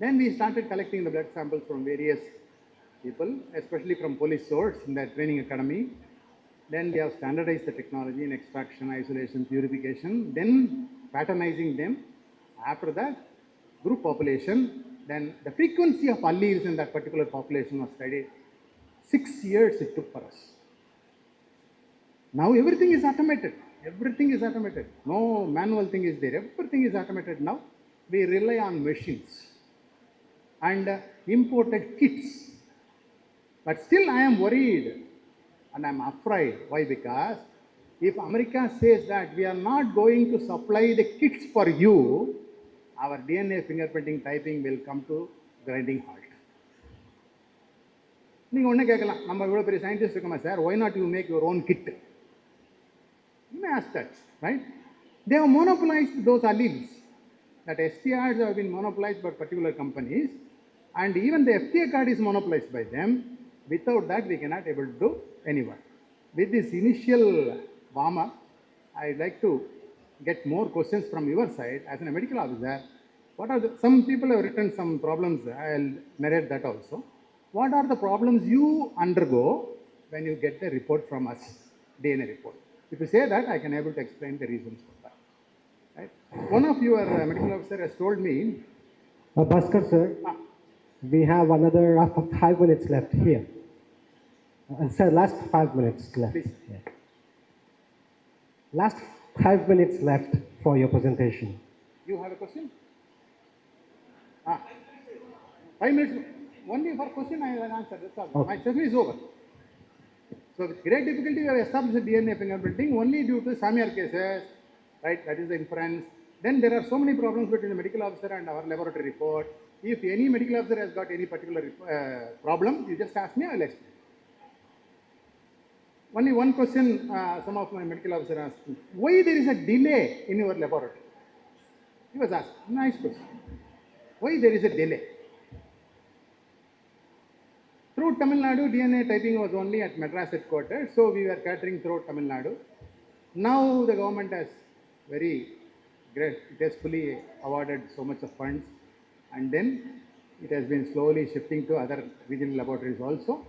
Then we started collecting the blood samples from various people, especially from police source in that training academy. Then we have standardized the technology in extraction, isolation, purification, then paternizing them. After that, group population, then the frequency of alleles in that particular population was studied. 6 years it took for us. Now everything is automated. Everything is automated. No manual thing is there. Everything is automated now. We rely on machines and imported kits. But still I am worried and I am afraid. Why? Because if America says that we are not going to supply the kits for you, our DNA fingerprinting typing will come to grinding halt. நீங்கள் ஒன்று கேட்கலாம், நம்ம இவ்வளோ பெரிய scientist இருக்கோமா sir, why not you make your own kit? You may ask that, right? They have monopolized those alleles. That STRs have been monopolized by particular companies, and even the FDA card is monopolized by them. Without that, we cannot able to do any work. With this initial warm-up, I'd like to get more questions from your side. As a medical officer, what are some people have written some problems, I'll narrate that also. What are the problems you undergo when you get the report from us, DNA report? If you say that, I can able to explain the reasons for that. Right? One of your medical officer has told me Bhaskar sir, we have another 5 minutes left here. Sir, last 5 minutes left. Please. Yeah. Last 5 minutes left for your presentation. You have a question? 5 minutes. Only for question I will answer. That's all. Okay. My session is over. So with great difficulty we have established DNA fingerprinting only due to Samyar cases, right? That is the inference. Then there are so many problems between the medical officer and our laboratory report. If any medical officer has got any particular problem, you just ask me, I will explain. Only one question some of my medical officers asked me, why there is a delay in your laboratory? He was asked, nice question. Why there is a delay? Through Tamil Nadu, DNA typing was only at Madras headquarters, so we were catering through Tamil Nadu. Now the government has very gracefully awarded so much of funds, and then it has been slowly shifting to other regional laboratories also.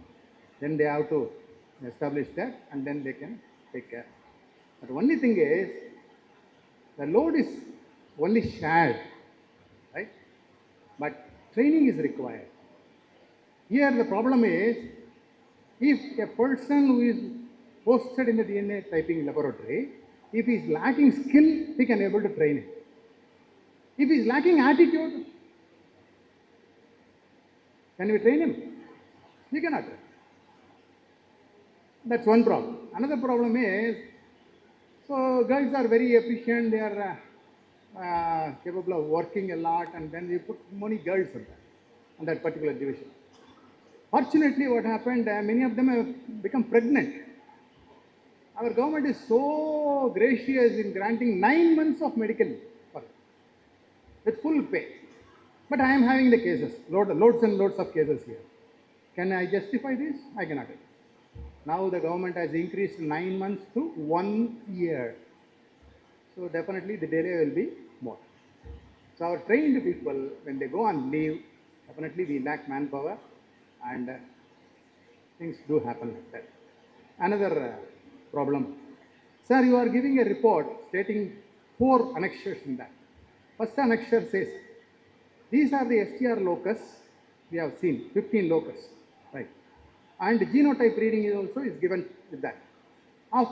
Then they have to establish that, and then they can take care. But the only thing is, the load is only shared, right? But training is required. Here the problem is, if a person who is posted in the DNA typing laboratory, if he is lacking skill, we can able to train him. If he is lacking attitude, can we train him? We cannot train. That's one problem. Another problem is, so girls are very efficient, they are capable of working a lot, and then we put many girls on that particular division. Fortunately, what happened, many of them have become pregnant. Our government is so gracious in granting 9 months of medical leave with full pay. But I am having the cases, loads and loads of cases here. Can I justify this? I cannot. Now the government has increased 9 months to 1 year. So definitely the delay will be more. So our trained people, when they go on leave, definitely we lack manpower, and things do happen like that. Another problem. Sir, you are giving a report stating 4 annexures in that. First annexure says, these are the STR locus we have seen, 15 locus, right? And genotype reading is also given with that. Of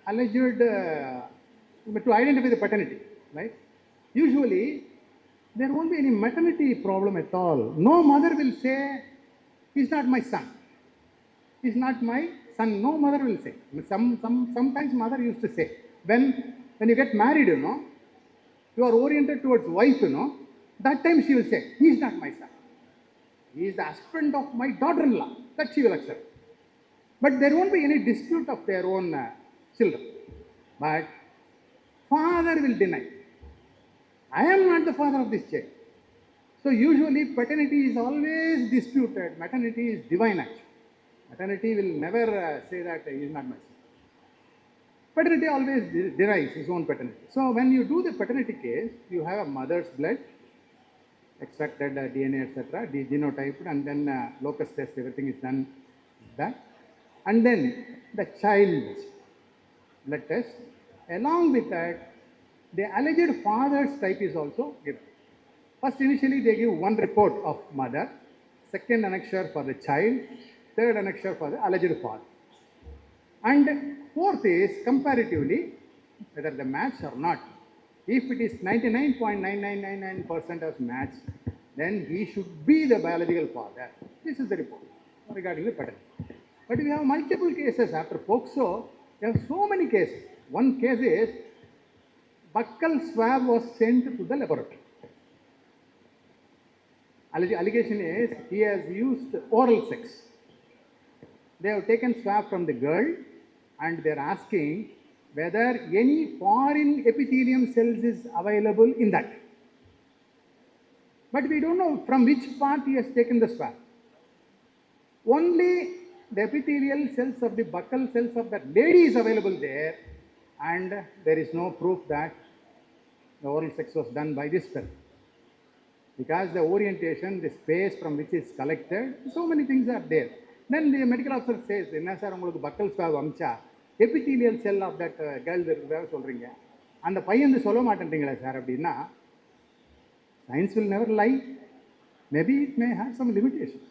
alleged, to identify the paternity, right? Usually, there won't be any maternity problem at all. No mother will say, he's not my son. He's not my son. No mother will say. Sometimes mother used to say, when you get married, you are oriented towards wife, that time she will say, he is not my son. He is the husband of my daughter-in-law. That she will accept. But there won't be any dispute of their own children. But father will deny. I am not the father of this child. So usually paternity is always disputed. Maternity is divine action. Maternity will never say that he is not my son. Paternity always denies his own paternity. So when you do the paternity case, you have a mother's blood, extracted DNA, etc., genotyped, and then locus test, everything is done with that. And then the child's blood test. Along with that, the alleged father's type is also given. First, initially they give one report of mother, second annexure for the child, third annexure for the alleged father. And fourth is comparatively whether the match or not. If it is 99.9999% of match, then he should be the biological father. This is the report regarding the pattern. But we have multiple cases after POCSO. We have so many cases. One case is buccal swab was sent to the laboratory. Allegation is he has used oral sex. They have taken swab from the girl and they are asking whether any foreign epithelium cells is available in that. But we don't know from which part he has taken the swab. Only the epithelial cells of the buccal cells of that lady is available there, and there is no proof that the oral sex was done by this person. Because the orientation, the space from which it's collected, so many things are there. Then the medical officer says, "Enna sir, ungalku buccal swab amcha, epithelial cell of that girl வேற சொல்றீங்க. அந்த பையன் சொல்ல மாட்டேன்றீங்களா sir அப்படின்னா, Science will never lie. Maybe it may have some limitations.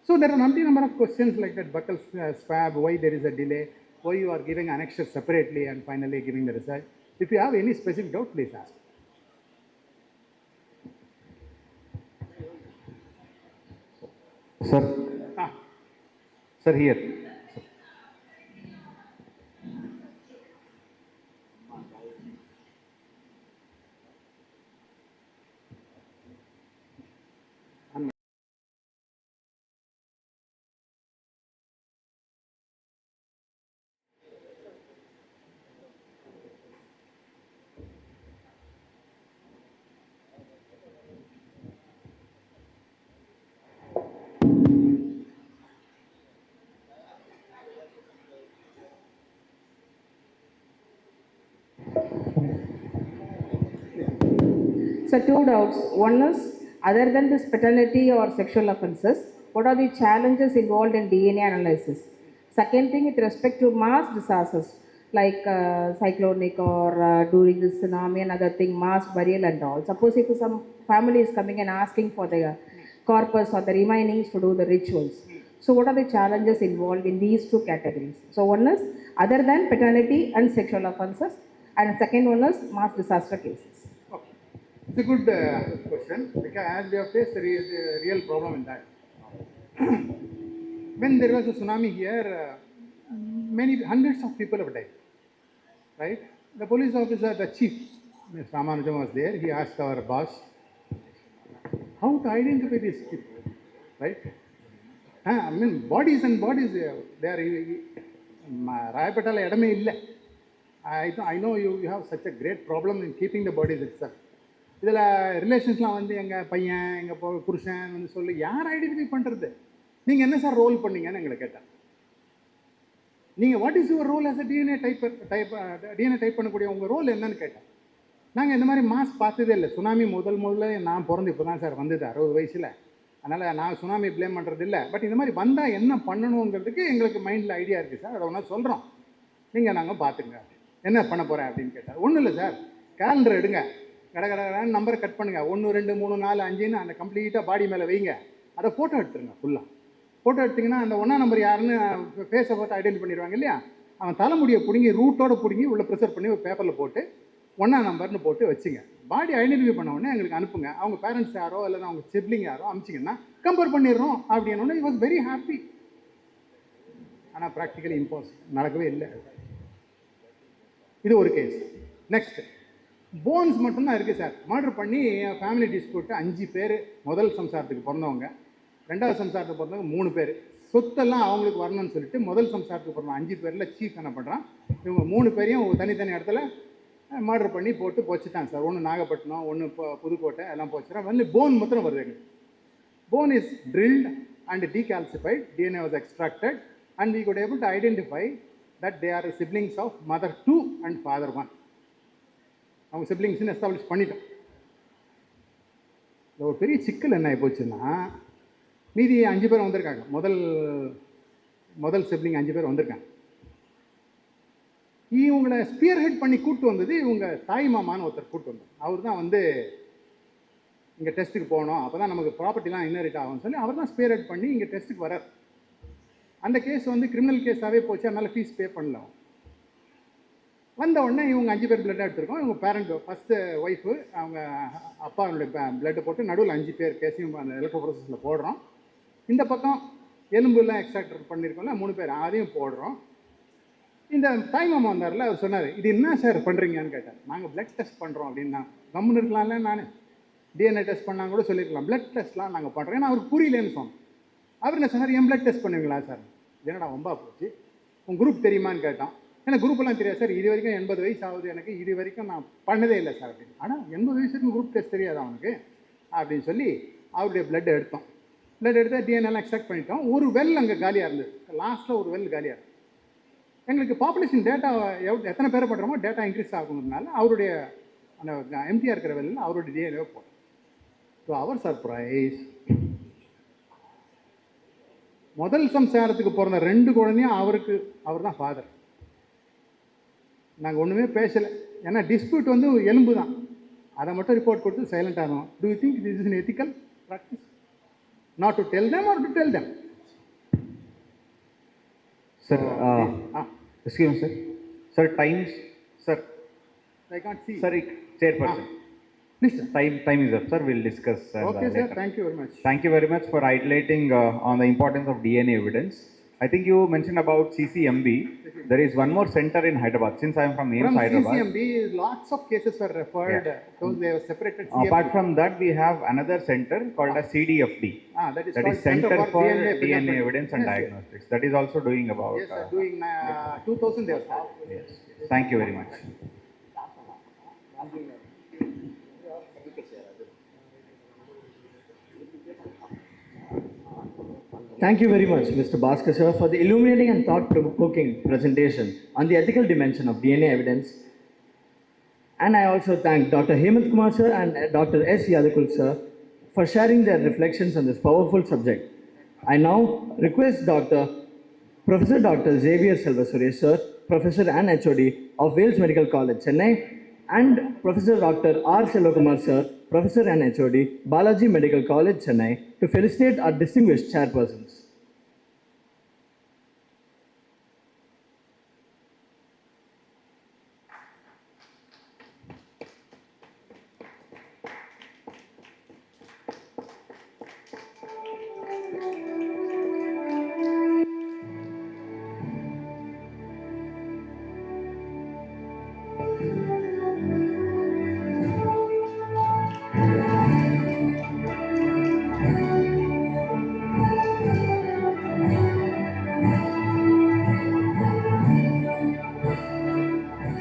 So there are a number of questions like that, buccal swab, why there is a delay, why you are giving annexure separately and finally giving the result. If you have any specific doubt, please ask. Sir. Sir, here. So two doubts. One is, other than this paternity or sexual offences, what are the challenges involved in DNA analysis? Second thing, with respect to mass disasters like cyclonic or during the tsunami and other thing, mass burial and all. Suppose if some family is coming and asking for the corpus or the remainings to do the rituals. So what are the challenges involved in these two categories? So one is other than paternity and sexual offences, and second one is mass disaster cases. It's a good question, because as we have faced a real problem in that. When there was a tsunami here, hundreds of people have died, right? The police officer, the chief, Mr. Ramanujam was there. He asked our boss, how to identify these people, right? I mean, bodies and bodies, they are, Rayapatala edame illa. I know you have such a great problem in keeping the bodies itself. இதில் ரிலேஷன்ஸ்லாம் வந்து எங்கள் பையன் எங்கள் புருஷன் வந்து சொல்லி யார் identify பண்ணுறது? நீங்கள் என்ன சார் ரோல் பண்ணீங்கன்னு எங்களை கேட்டேன். நீங்கள் what is your role as a DNA type பண்ணக்கூடிய உங்கள் ரோல் என்னன்னு கேட்டேன். நாங்கள் இந்த மாதிரி மாஸ் பார்த்ததே இல்லை. சுனாமி முதல்ல நான் பிறந்து இப்போ தான் சார் வந்தது 60 வயசில். அதனால் நான் சுனாமி ப்ளேம் பண்ணுறது இல்லை. பட் இந்த மாதிரி வந்தால் என்ன பண்ணணுங்கிறதுக்கு எங்களுக்கு மைண்டில் ஐடியா இருக்குது சார். அதை ஒன்றா சொல்கிறோம், நீங்கள் நாங்கள் பார்த்துங்க என்ன பண்ண போகிறேன் அப்படின்னு கேட்டார். ஒன்றும் இல்லை சார், கேலண்டர் எடுங்க, கடகடான்னு நம்பரை கட் பண்ணுங்கள், 1 2 3 4 5ன்னு அந்த கம்ப்ளீட்டாக பாடி மேலே வைங்க. அதை ஃபோட்டோ எடுத்துருங்க. ஃபுல்லாக ஃபோட்டோ எடுத்திங்கன்னா அந்த 1ஆம் நம்பர் யாருன்னு ஃபேஸை பார்த்து ஐடென்டி பண்ணிடுவாங்க இல்லையா? அவன் தலைமுடியை பிடுங்கி ரூட்டோடு பிடுங்கி உள்ளே ப்ரிசர்வ் பண்ணி ஒரு பேப்பரில் போட்டு 1ஆம் நம்பர்னு போட்டு வச்சுங்க. பாடி ஐடென்டிஃபை பண்ண உடனே எங்களுக்கு அனுப்புங்க. அவங்க பேரண்ட்ஸ் யாரோ இல்லை அவங்க சிப்ளிங் யாரோ அனுப்பிச்சிங்கன்னா கம்பேர் பண்ணிடுறோம் அப்படின்னோடனே இட் வாஸ் வெரி ஹாப்பி. ஆனால் ப்ராக்டிக்கலி இம்பாசிபிள், நடக்கவே இல்லை. இது ஒரு கேஸ். நெக்ஸ்ட், போன்ஸ் மட்டும்தான் இருக்குது சார். மர்டர் பண்ணி ஃபேமிலி டிஸ்பியூட்டு 5 பேர். முதல் சம்சாரத்துக்கு பிறந்தவங்க, 2வது சம்சாரத்துக்கு பிறந்தவங்க 3 பேர். சொத்தெல்லாம் அவங்களுக்கு வரணும்னு சொல்லிட்டு முதல் சம்சாரத்துக்கு பிறந்த 5 பேரில் சீஃப் என்ன பண்ணுறான், இவங்க 3 பேரையும் தனித்தனி இடத்துல மர்டர் பண்ணி போட்டு போச்சுட்டாங்க சார். ஒன்று நாகப்பட்டினம், ஒன்று புதுக்கோட்டை, எல்லாம் போச்சுட்டான். வந்து போன் மாத்திரம் வருது எங்களுக்கு. Bone is drilled and decalcified, DNA was extracted, and we could able to identify that they are siblings of mother 2 and father 1. அவங்க சிப்ளிங்ஸ்னு எஸ்டாப்ளிஷ் பண்ணிட்டோம். ஒரு பெரிய சிக்கல் என்ன ஆகி போச்சுன்னா, மீதி 5 பேர் வந்திருக்காங்க. முதல் சிப்ளிங் 5 பேர் வந்திருக்காங்க. இவங்களை ஸ்பியர் ஹெட் பண்ணி கூப்பிட்டு வந்தது இவங்க தாய் மாமான்னு ஒருத்தர் கூப்பிட்டு வந்தார். அவர் தான் வந்து இங்கே டெஸ்ட்டுக்கு போகணும், அப்போ தான் நமக்கு ப்ராப்பர்ட்டிலாம் இன்ஹெரிட் ஆகும்னு சொல்லி அவர் தான் ஸ்பியர் ஹெட் பண்ணி இங்கே டெஸ்ட்டுக்கு வரார். அந்த கேஸ் வந்து கிரிமினல் கேஸாகவே போச்சு, அதனால் ஃபீஸ் பே பண்ணலாம். வந்த உடனே இவங்க 5 பேர் பிளட் எடுத்துருக்கோம். இவங்க பேரண்ட் ஃபஸ்ட்டு ஒய்ஃபு அவங்க அப்பாவுடைய பிளட்டை போட்டு நடுவில் 5 பேர் கேஸையும் அந்த எலக்ட்ரோ ப்ரோசஸில் போடுறோம். இந்த பக்கம் எலும்புலாம் எக்ஸ்ட்ராக்டர் பண்ணியிருக்கோம்ல 3 பேர், அதையும் போடுறோம். இந்த தாய் மாமா வந்தார்ல, அவர் சொன்னார், இது என்ன சார் பண்ணுறீங்கன்னு கேட்டார். நாங்கள் பிளட் டெஸ்ட் பண்ணுறோம் அப்படின்னா. கம்முன்னு இருக்கலாம்ல, நான் டிஎன்ஏ டெஸ்ட் பண்ணால் கூட சொல்லியிருக்கலாம், பிளட் டெஸ்ட்லாம் நாங்கள் பண்ணுறோம். ஏன்னா அவருக்கு புரியலேன்னு சொன்னோம். அவர் என்ன சொன்னார், என் பிளட் டெஸ்ட் பண்ணுவீங்களா சார்? என்னடா ரொம்ப போச்சு, உங்கள் குரூப் தெரியுமான்னு கேட்டோம். எனக்கு குரூப்பெல்லாம் தெரியாது சார், இது வரைக்கும் 80 வயசு ஆகுது எனக்கு, இது வரைக்கும் நான் பண்ணதே இல்லை சார் அப்படின்னு. ஆனால் 80 வயசுக்கு குரூப் டெஸ்ட் தெரியாது அவனுக்கு அப்படின்னு சொல்லி அவருடைய பிளட் எடுத்தோம். பிளட் எடுத்து டிஎன்ஏலாம் எக்ஸ்ட்ராக்ட் பண்ணிட்டோம். ஒரு வெல் அங்கே காலியாக இருந்தது, லாஸ்ட்டில் ஒரு வெல் காலியாக இருந்தது. எங்களுக்கு பாப்புலேஷன் டேட்டா எத்தனை பேரை பண்ணுறோமோ டேட்டா இன்க்ரீஸ் ஆகுங்கிறதுனால அவருடைய அந்த எம்டிஆர் இருக்கிற வெல்லில் அவருடைய டிஎன்ஏ போட்டோம். ஸோ அவர் சர்ப்ரைஸ், முதல் சம்சாரத்துக்கு பிறந்த 2 குழந்தையும் அவர் தான் ஃபாதர். நாங்கள் ஒன்றுமே பேசலை, ஏன்னா டிஸ்பியூட் வந்து எலும்பு தான். அதை மட்டும் ரிப்போர்ட் கொடுத்து சைலண்ட் ஆகும். Do you think this is an ethical practice? Not to tell them or to tell them? Sir, excuse me, sir. Sir, times, sir. I can't see. Sir, chairperson. Please, sir. Time is up, sir. We'll discuss. Okay, sir. Later. Thank you very much. Thank you very much for highlighting on the importance of DNA evidence. I think you mentioned about CCMB. There is one more center in Hyderabad. Since I am from AIMS From Hyderabad. CCMB, lots of cases were referred. Those they were separated. Apart from that, we have another center called as CDFD. That is That is called Center for DNA Fingerprint. Evidence and Yes, Diagnostics. That is also doing about. Yes, sir. Doing 2000 they were started. Yes. Thank you very much. Thank you very much, Mr. Bhaskar sir, for the illuminating and thought-provoking presentation on the ethical dimension of DNA evidence. And I also thank Dr. Hemant Kumar sir and Dr. S. Yadakul sir for sharing their reflections on this powerful subject. I now request Professor Dr. Xavier Selva Suresh sir, Professor and HOD of Wales Medical College, Chennai, and Professor Dr. R. Selvakumar sir, Professor and HOD, Balaji Medical College, Chennai, to felicitate our distinguished chairpersons.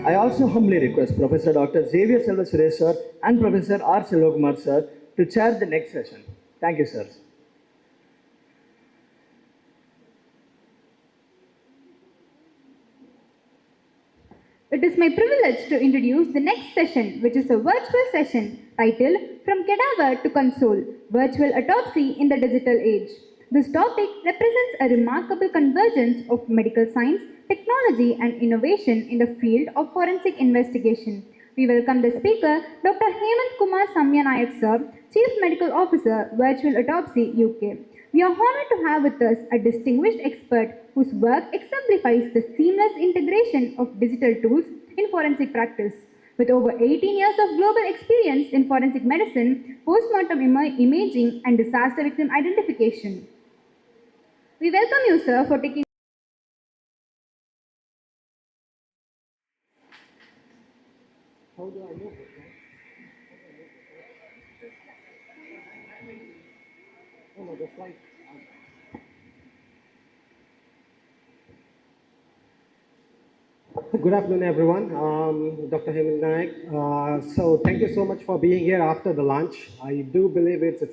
I also humbly request Professor Dr. Xavier Selva Suresh sir and Professor R. Selvakumar sir to chair the next session. Thank you, sir. It is my privilege to introduce the next session, which is a virtual session titled From Cadaver to Console, Virtual Autopsy in the Digital Age. This topic represents a remarkable convergence of medical science, technology and innovation in the field of forensic investigation. We welcome the speaker, Dr. Hemant Kumar Samyanayak sir, Chief Medical Officer, Virtual Autopsy, UK. We are honored to have with us a distinguished expert whose work exemplifies the seamless integration of digital tools in forensic practice. With over 18 years of global experience in forensic medicine, postmortem imaging and disaster victim identification. We welcome you, sir, for taking How do I move it? Oh no, just like. Good afternoon, everyone. Dr. Hemant Nayak. So thank you so much for being here after the lunch. I do believe it's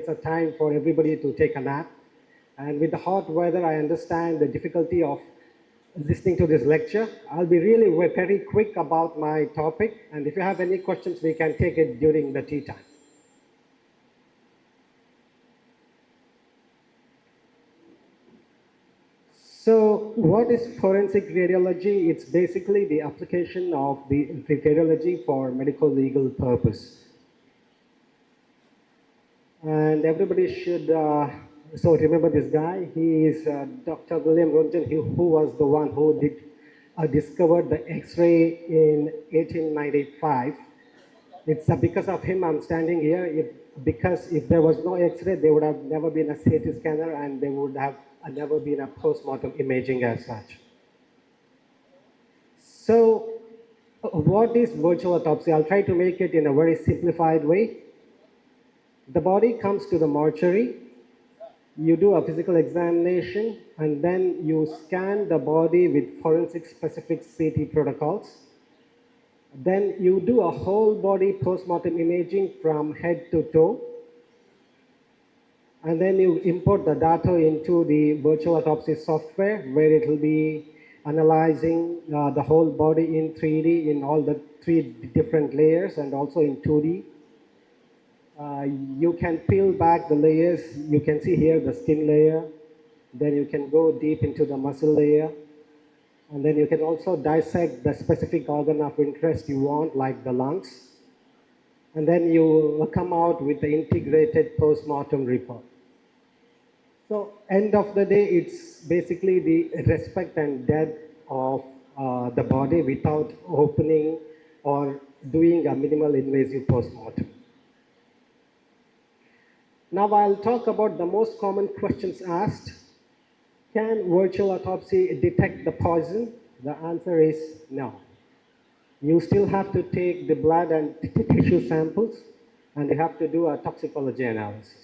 a time for everybody to take a nap. And with the hot weather, I understand the difficulty of listening to this lecture. I'll be really very quick about my topic. And if you have any questions, we can take it during the tea time. So what is forensic radiology? It's basically the application of the radiology for medical legal purpose. And everybody should so remember this guy. He is Dr. William Röntgen, who was the one who discovered the X-ray in 1895. It's because of him I'm standing here. Because if there was no X-ray, there would have never been a CT scanner and there would have never been a post-mortem imaging as such. So what is virtual autopsy? I'll try to make it in a very simplified way. The body comes to the mortuary. You do a physical examination and then you scan the body with forensic specific CT protocols. Then you do a whole body post-mortem imaging from head to toe. And then you import the data into the virtual autopsy software where it will be analyzing the whole body in 3D in all the 3 different layers and also in 2D. You can peel back the layers. You can see here the skin layer. Then you can go deep into the muscle layer. And then you can also dissect the specific organ of interest you want, like the lungs. And then you come out with the integrated post-mortem report. So end of the day, it's basically the respect and death of the body without opening or doing a minimal invasive post-mortem. Now I'll talk about the most common questions asked. Can virtual autopsy detect the poison? The answer is no. You still have to take the blood and tissue samples, and you have to do a toxicology analysis.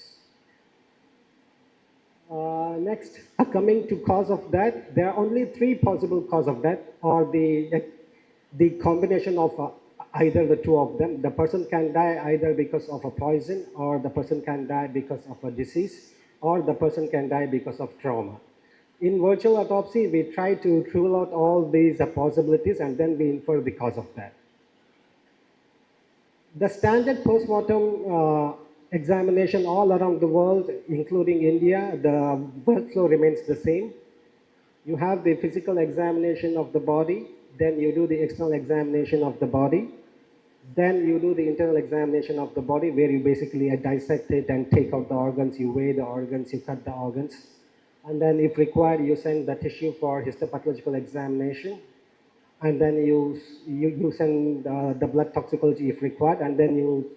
Next, coming to cause of death, there are only 3 possible cause of death, or the combination of either the 2 of them. The person can die either because of a poison, or the person can die because of a disease, or the person can die because of trauma. In virtual autopsy, we try to rule out all these possibilities, and then we infer the cause of death. The standard post-mortem examination all around the world, including India, the workflow remains the same. You have the physical examination of the body, then you do the external examination of the body, then you do the internal examination of the body, where you basically dissect it and take out the organs, you weigh the organs, you cut the organs, and then if required, you send the tissue for histopathological examination, and then you send the blood toxicology if required, and then you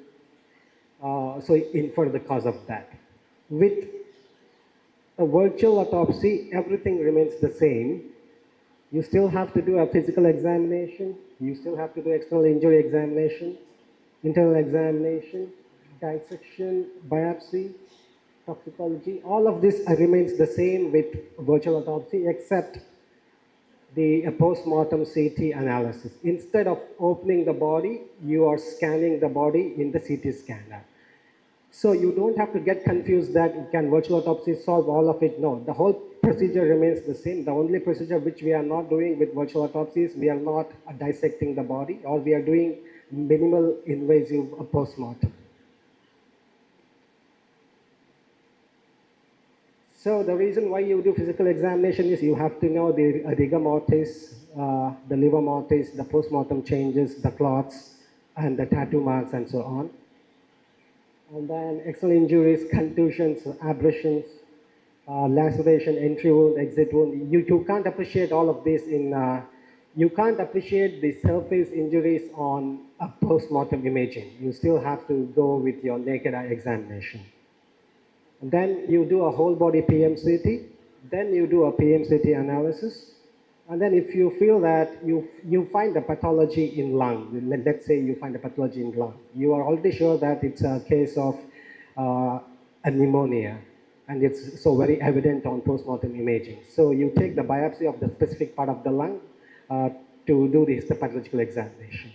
infer the cause of that. With a virtual autopsy, everything remains the same. You still have to do a physical examination, you still have to do external injury examination, internal examination, dissection, biopsy, toxicology. All of this remains the same with virtual autopsy, except the post-mortem CT analysis. Instead of opening the body, you are scanning the body in the CT scanner. So you don't have to get confused that can virtual autopsy solve all of it. No, the whole procedure remains the same. The only procedure which we are not doing with virtual autopsies, we are not dissecting the body, or we are doing minimal invasive post-mortem. So the reason why you do physical examination is you have to know the rigor mortis, the liver mortis, the post-mortem changes, the clots, and the tattoo marks, and so on. And then external injuries, contusions, abrasions, laceration, entry wound, exit wound. You can't appreciate all of this you can't appreciate the surface injuries on a post-mortem imaging. You still have to go with your naked eye examination. And then you do a whole body PMCT, then you do a PMCT analysis, and then if you feel that you find a pathology in lung, let's say you find a pathology in lung, you are already sure that it's a case of a pneumonia, and it's so very evident on post-mortem imaging. So you take the biopsy of the specific part of the lung to do the histopathological examination.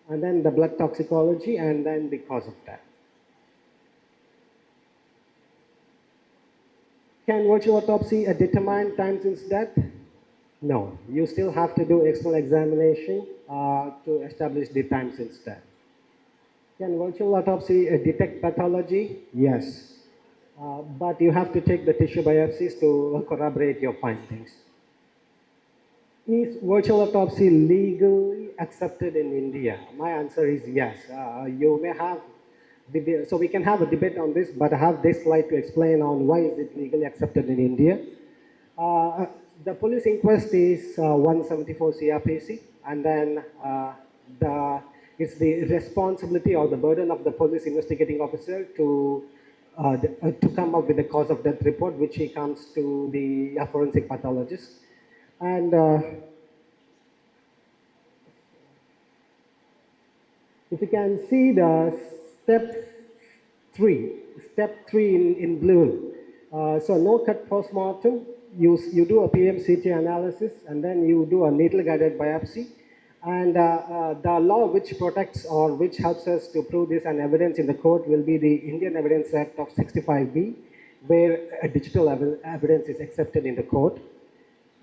And then the blood toxicology, and then the cause of death. Can virtual autopsy determine time since death? No, you still have to do external examination to establish the time since death. Can virtual autopsy detect pathology? Yes, but you have to take the tissue biopsies to corroborate your findings. Is virtual autopsy legally accepted in India? My answer is yes. You may have so we can have a debate on this, but I have this slide to explain on why is it legally accepted in India. The police inquest is 174 CRPC, and then it's the responsibility or the burden of the police investigating officer to come up with the cause of death report, which he comes to the forensic pathologist. And if you can see the step 3 in blue. So no cut post-mortem, you do a PMCT analysis, and then you do a needle-guided biopsy. And the law which protects or which helps us to prove this and evidence in the court will be the Indian Evidence Act of 65B, where a digital evidence is accepted in the court.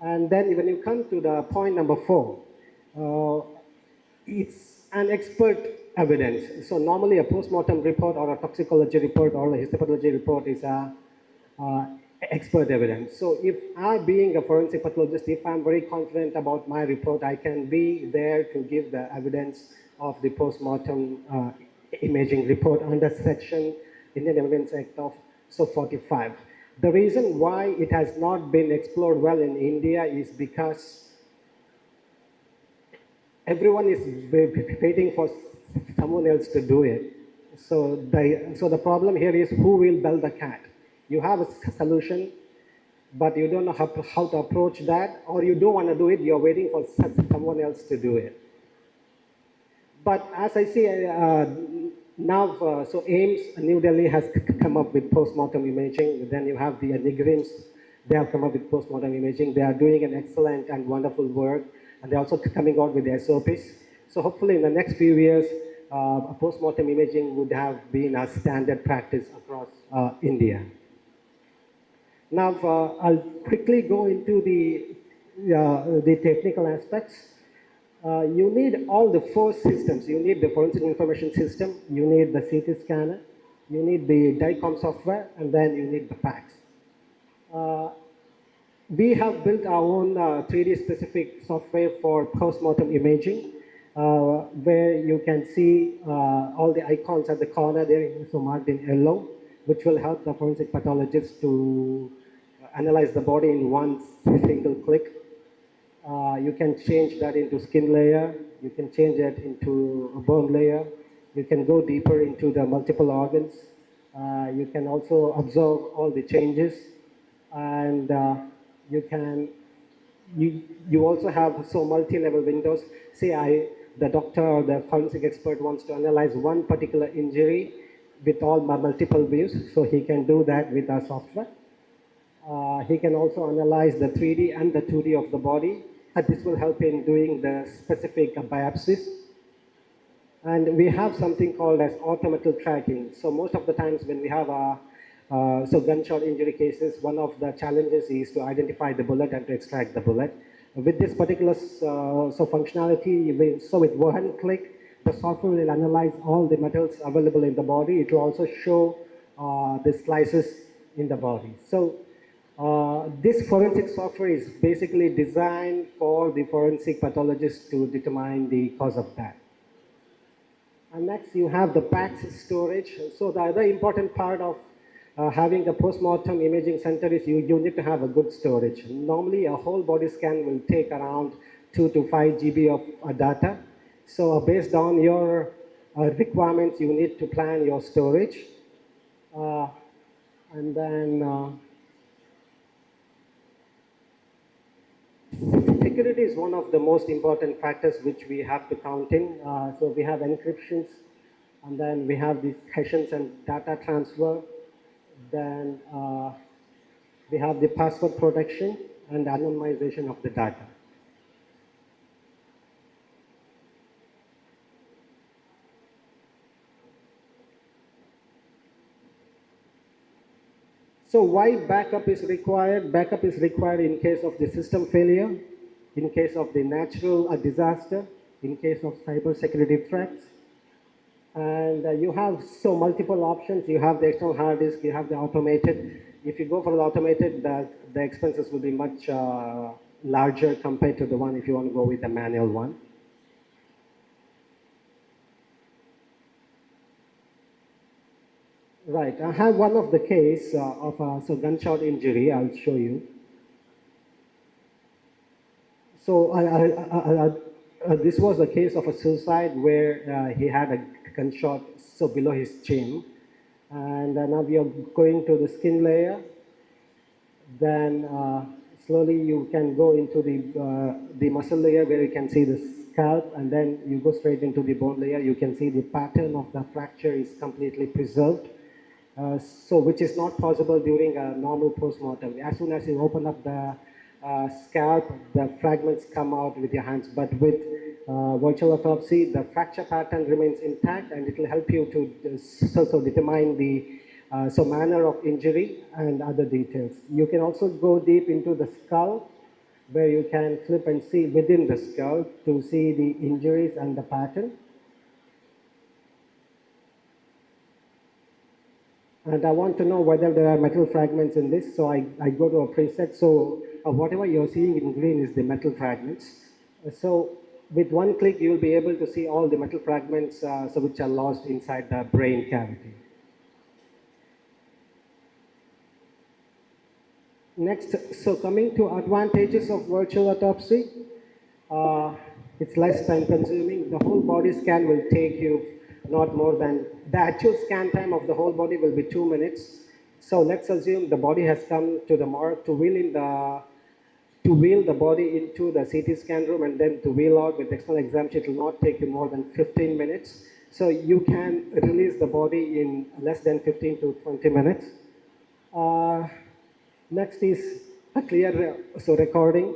And then when you come to the point number 4, it's an expert evidence. So normally a post-mortem report or a toxicology report or a histopathology report is expert evidence. So if I, being a forensic pathologist, if I'm very confident about my report, I can be there to give the evidence of the post-mortem imaging report under section Indian Evidence Act of 45. The reason why it has not been explored well in India is because everyone is waiting for someone else to do it. So the problem here is who will bell the cat. You have a solution, but you don't know how to approach that, or you don't want to do it, you're waiting for someone else to do it. But as I see now, so AIMS, New Delhi has come up with post-mortem imaging. Then you have the Nigrims, they have come up with post-mortem imaging. They are doing an excellent and wonderful work, and they're also coming out with the SOPs. So hopefully in the next few years, post-mortem imaging would have been a standard practice across India. Now, I'll quickly go into the technical aspects. You need all the 4 systems. You need the forensic information system, you need the CT scanner, you need the DICOM software, and then you need the PACS. We have built our own 3D specific software for post-mortem imaging, where you can see all the icons at the corner there, so marked in yellow, which will help the forensic pathologist to analyze the body in one single click. You can change that into skin layer, you can change it into a bone layer, you can go deeper into the multiple organs, you can also observe all the changes, and you also have multi-level windows. Say the doctor or the forensic expert wants to analyze one particular injury with all multiple views, so he can do that with our software. He can also analyze the 3D and the 2D of the body. This will help in doing the specific biopsies. And we have something called as automated tracking. So most of the times when we have gunshot injury cases, one of the challenges is to identify the bullet and to extract the bullet. With this particular functionality, with one click, the software will analyze all the metals available in the body. It will also show the slices in the body. So this forensic software is basically designed for the forensic pathologist to determine the cause of death. And next you have the PACS storage. So the other important part of having a post-mortem imaging center is you need to have a good storage. Normally a whole body scan will take around 2 to 5 GB of data. So based on your requirements, you need to plan your storage. And then security is one of the most important factors which we have to count in. So we have encryptions, and then we have these sessions and data transfer. Then we have the password protection and anonymization of the data. So why backup is required? Backup is required in case of the system failure, in case of the natural disaster, in case of cyber security threats. And you have multiple options. You have the external hard disk, you have the automated. If you go for the automated, the expenses will be much larger compared to the one if you want to go with the manual one. Right, I have one of the case of a gunshot injury. I'll show you. So this was a case of a suicide where he had a gunshot below his chin, and now we are going to the skin layer. Then slowly you can go into the muscle layer where you can see the scalp, and then you go straight into the bone layer. You can see the pattern of the fracture is completely preserved. Which is not possible during a normal post-mortem. As soon as you open up the scalp, the fragments come out with your hands. But with virtual autopsy, the fracture pattern remains intact, and it will help you to determine the manner of injury and other details. You can also go deep into the skull, where you can flip and see within the skull to see the injuries and the pattern. And I want to know whether there are metal fragments in this, so I go to a preset. So whatever you're seeing in green is the metal fragments. So with one click, you will be able to see all the metal fragments which are lost inside the brain cavity. Next, so coming to advantages of virtual autopsy, it's less time consuming. The whole body scan will take you not more than, the actual scan time of the whole body will be 2 minutes. So let's assume the body has come to the morgue to wheel the body into the CT scan room and then to wheel out with external examination. It will not take you more than 15 minutes. So you can release the body in less than 15 to 20 minutes. Next is a clear recording,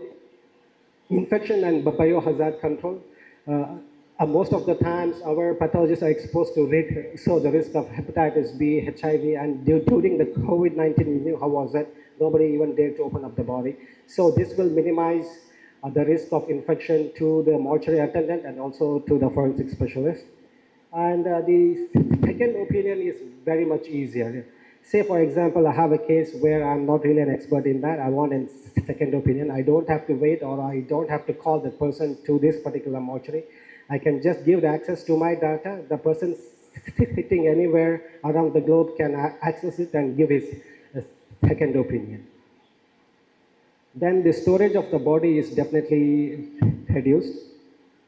infection and biohazard control. Most of the times our pathologists are exposed to the risk of hepatitis B, HIV, and during the COVID-19, we knew how was it. Nobody even dared to open up the body. So this will minimize the risk of infection to the mortuary attendant and also to the forensic specialist. And the second opinion is very much easier. Say, for example, I have a case where I'm not really an expert in that. I want a second opinion. I don't have to wait, or I don't have to call the person to this particular mortuary. I can just give the access to my data. The person sitting anywhere around the globe can access it and give his second opinion. Then the storage of the body is definitely reduced,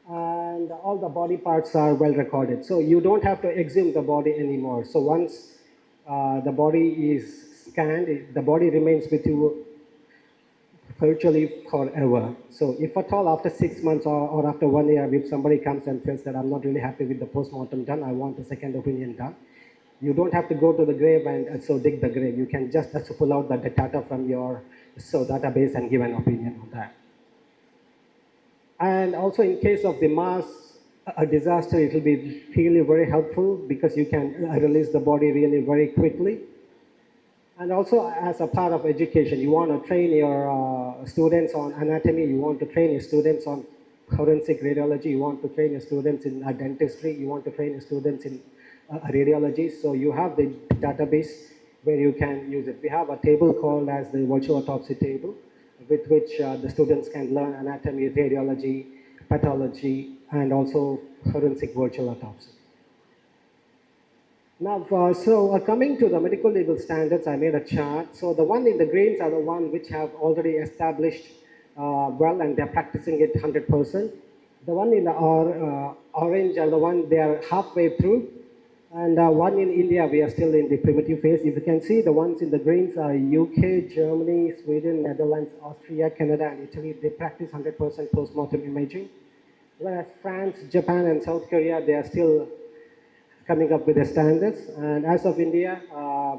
and all the body parts are well recorded. So you don't have to exhume the body anymore. So once the body is scanned, the body remains with you virtually forever. So if at all after 6 months or after 1 year, if somebody comes and says that I'm not really happy with the postmortem done, I want a second opinion done, you don't have to go to the grave and so dig the grave. You can just pull out the data from your database and give an opinion on that. And also in case of the mass disaster, it will be really very helpful because you can release the body really very quickly. And also as a part of education, you want to train your students on anatomy, you want to train your students on forensic radiology, you want to train your students in dentistry, you want to train your students in radiology. So you have the database where you can use it. We have a table called as the virtual autopsy table, with which the students can learn anatomy, radiology, pathology, and also forensic virtual autopsy. Now, coming to the medical legal standards, I made a chart. So the one in the greens are the one which have already established well, and they're practicing it 100%. The one in the orange are the one they are halfway through. And one in India, we are still in the primitive phase. If you can see, the ones in the greens are UK, Germany, Sweden, Netherlands, Austria, Canada, and Italy. They practice 100% post-mortem imaging. Whereas France, Japan, and South Korea, they are still coming up with the standards. And as of India,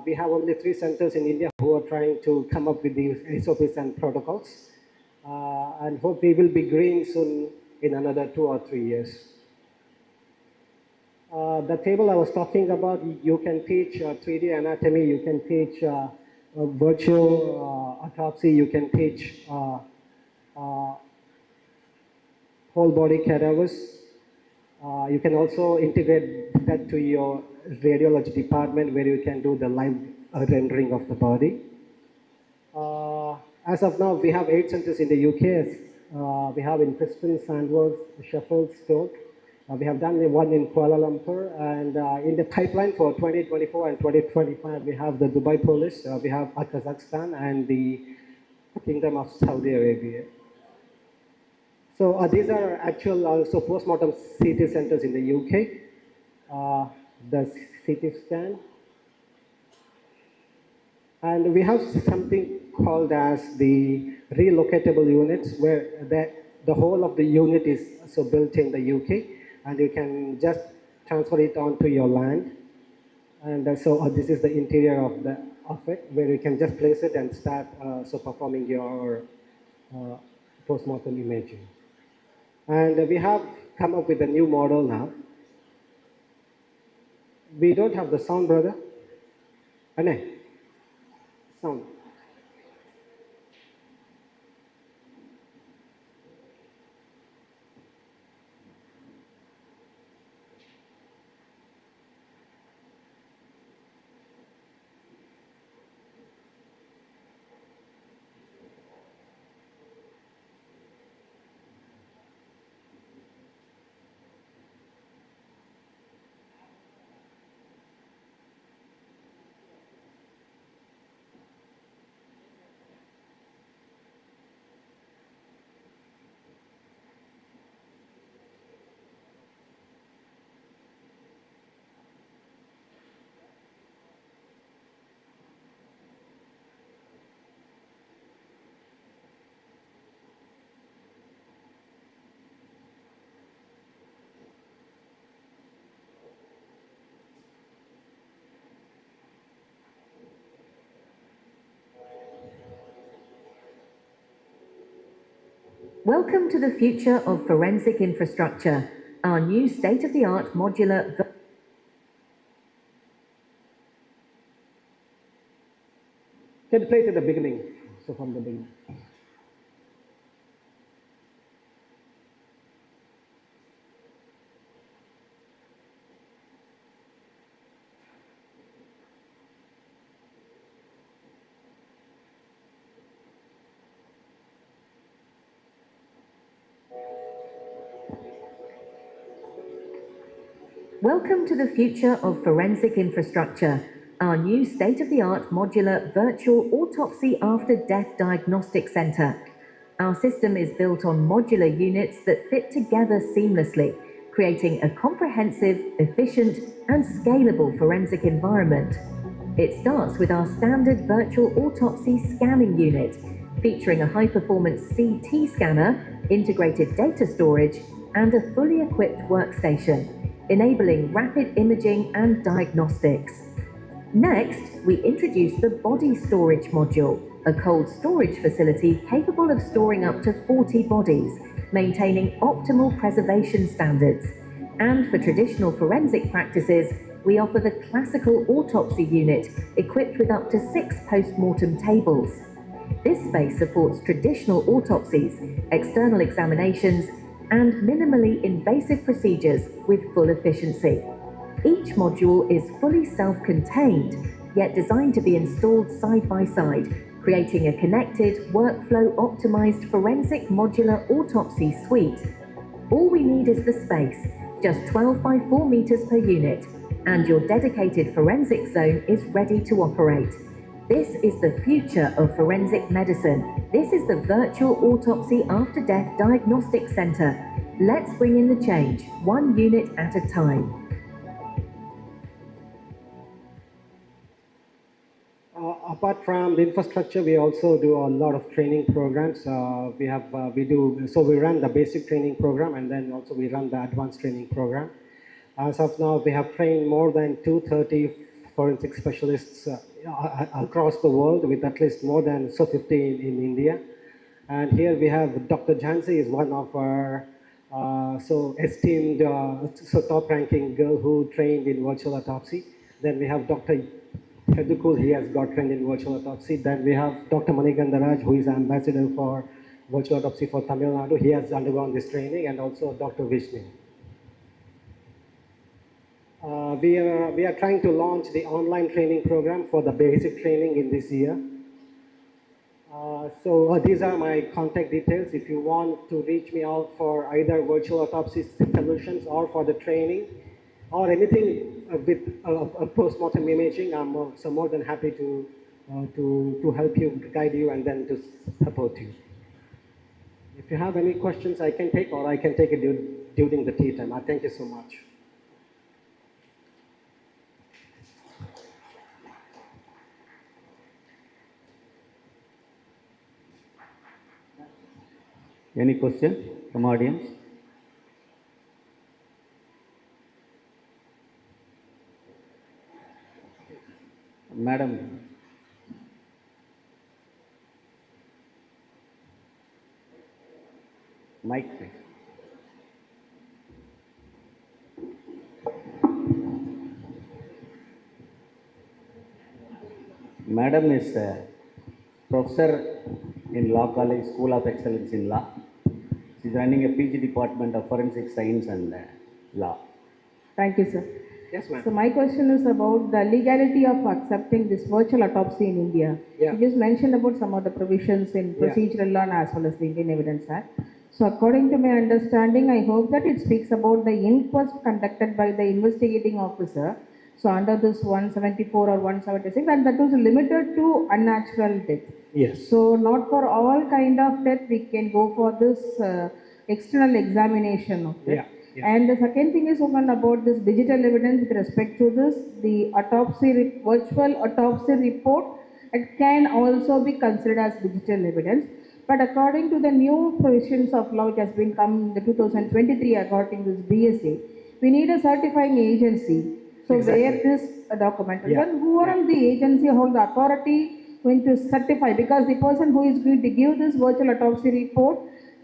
we have only 3 centers in India who are trying to come up with these SOPs and protocols. And hope we will be green soon in another 2 or 3 years. The table I was talking about, you can teach 3D anatomy, you can teach virtual autopsy, you can teach whole body cadavers. You can also integrate that to your radiology department where you can do the live rendering of the body. As of now, we have 8 centers in the UK. We have in Brisbane, Sandworth, Sheffield, Stoke. We have done one in Kuala Lumpur, and in the pipeline for 2024 and 2025, we have the Dubai Police, we have Kazakhstan, and the Kingdom of Saudi Arabia. So these are actual also postmortem CT centers in the UK. The CT scan. And we have something called as the relocatable units, where the whole of the unit is built in the UK. And you can just transfer it onto your land. And so this is the interior of it, where you can just place it and start performing your postmortem imaging. And we have come up with a new model now. We don't have the sound, brother. Ane, sound. Welcome to the future of forensic infrastructure, our new state-of-the-art modular. Can you play it at the beginning? So from the beginning. Welcome to the future of forensic infrastructure, our new state-of-the-art modular virtual autopsy after death diagnostic center. Our system is built on modular units that fit together seamlessly, creating a comprehensive, efficient, and scalable forensic environment. It starts with our standard virtual autopsy scanning unit, featuring a high-performance CT scanner, integrated data storage, and a fully equipped workstation, enabling rapid imaging and diagnostics. Next, we introduce the body storage module, a cold storage facility capable of storing up to 40 bodies, maintaining optimal preservation standards. And for traditional forensic practices, we offer the classical autopsy unit, equipped with up to 6 post-mortem tables. This space supports traditional autopsies, external examinations, and minimally invasive procedures with full efficiency. Each module is fully self-contained, yet designed to be installed side by side, creating a connected, workflow-optimized forensic modular autopsy suite. All we need is the space, just 12 by 4 meters per unit, and your dedicated forensic zone is ready to operate. This is the future of forensic medicine. This is the virtual autopsy after death diagnostic center. Let's bring in the change, one unit at a time. Apart from the infrastructure, we also do a lot of training programs. We run the basic training program, and then also we run the advanced training program. As of now, we have trained more than 230 forensic specialists across the world, with at least more than 50 in India. And here we have Dr. Jhansi is one of our esteemed, top-ranking girl who trained in virtual autopsy. Then we have Dr. Hedukul, he has got trained in virtual autopsy. Then we have Dr. Manigandaraj, who is ambassador for virtual autopsy for Tamil Nadu. He has undergone this training, and also Dr. Vishnu. We are trying to launch the online training program for the basic training in this year. These are my contact details. If you want to reach me out for either virtual autopsy solutions or for the training or anything with post-mortem imaging, I'm more than happy to help you, guide you, and then to support you. If you have any questions, I can take, or I can take it during the tea time. Thank you so much. Any question from audience? Madam. Mic, please. Madam is a professor in Law College, School of Excellence in Law. She is running a PG department of Forensic Science and Law. Thank you, sir. Yes, ma'am. So my question is about the legality of accepting this virtual autopsy in India. Yeah. You just mentioned about some of the provisions in procedural law as well as the Indian Evidence Act. So according to my understanding, I hope that it speaks about the inquest conducted by the investigating officer. So under this 174 or 176, and that was limited to unnatural death. Yes. So not for all kind of death we can go for this external examination of it. Yeah. And the second thing is one about this digital evidence with respect to this, the virtual autopsy report, it can also be considered as digital evidence. But according to the new provisions of law which has been come in the 2023 according to this BSA, we need a certifying agency. So where this document is done, who are the agency, hold the authority going to certify, because the person who is going to give this virtual autopsy report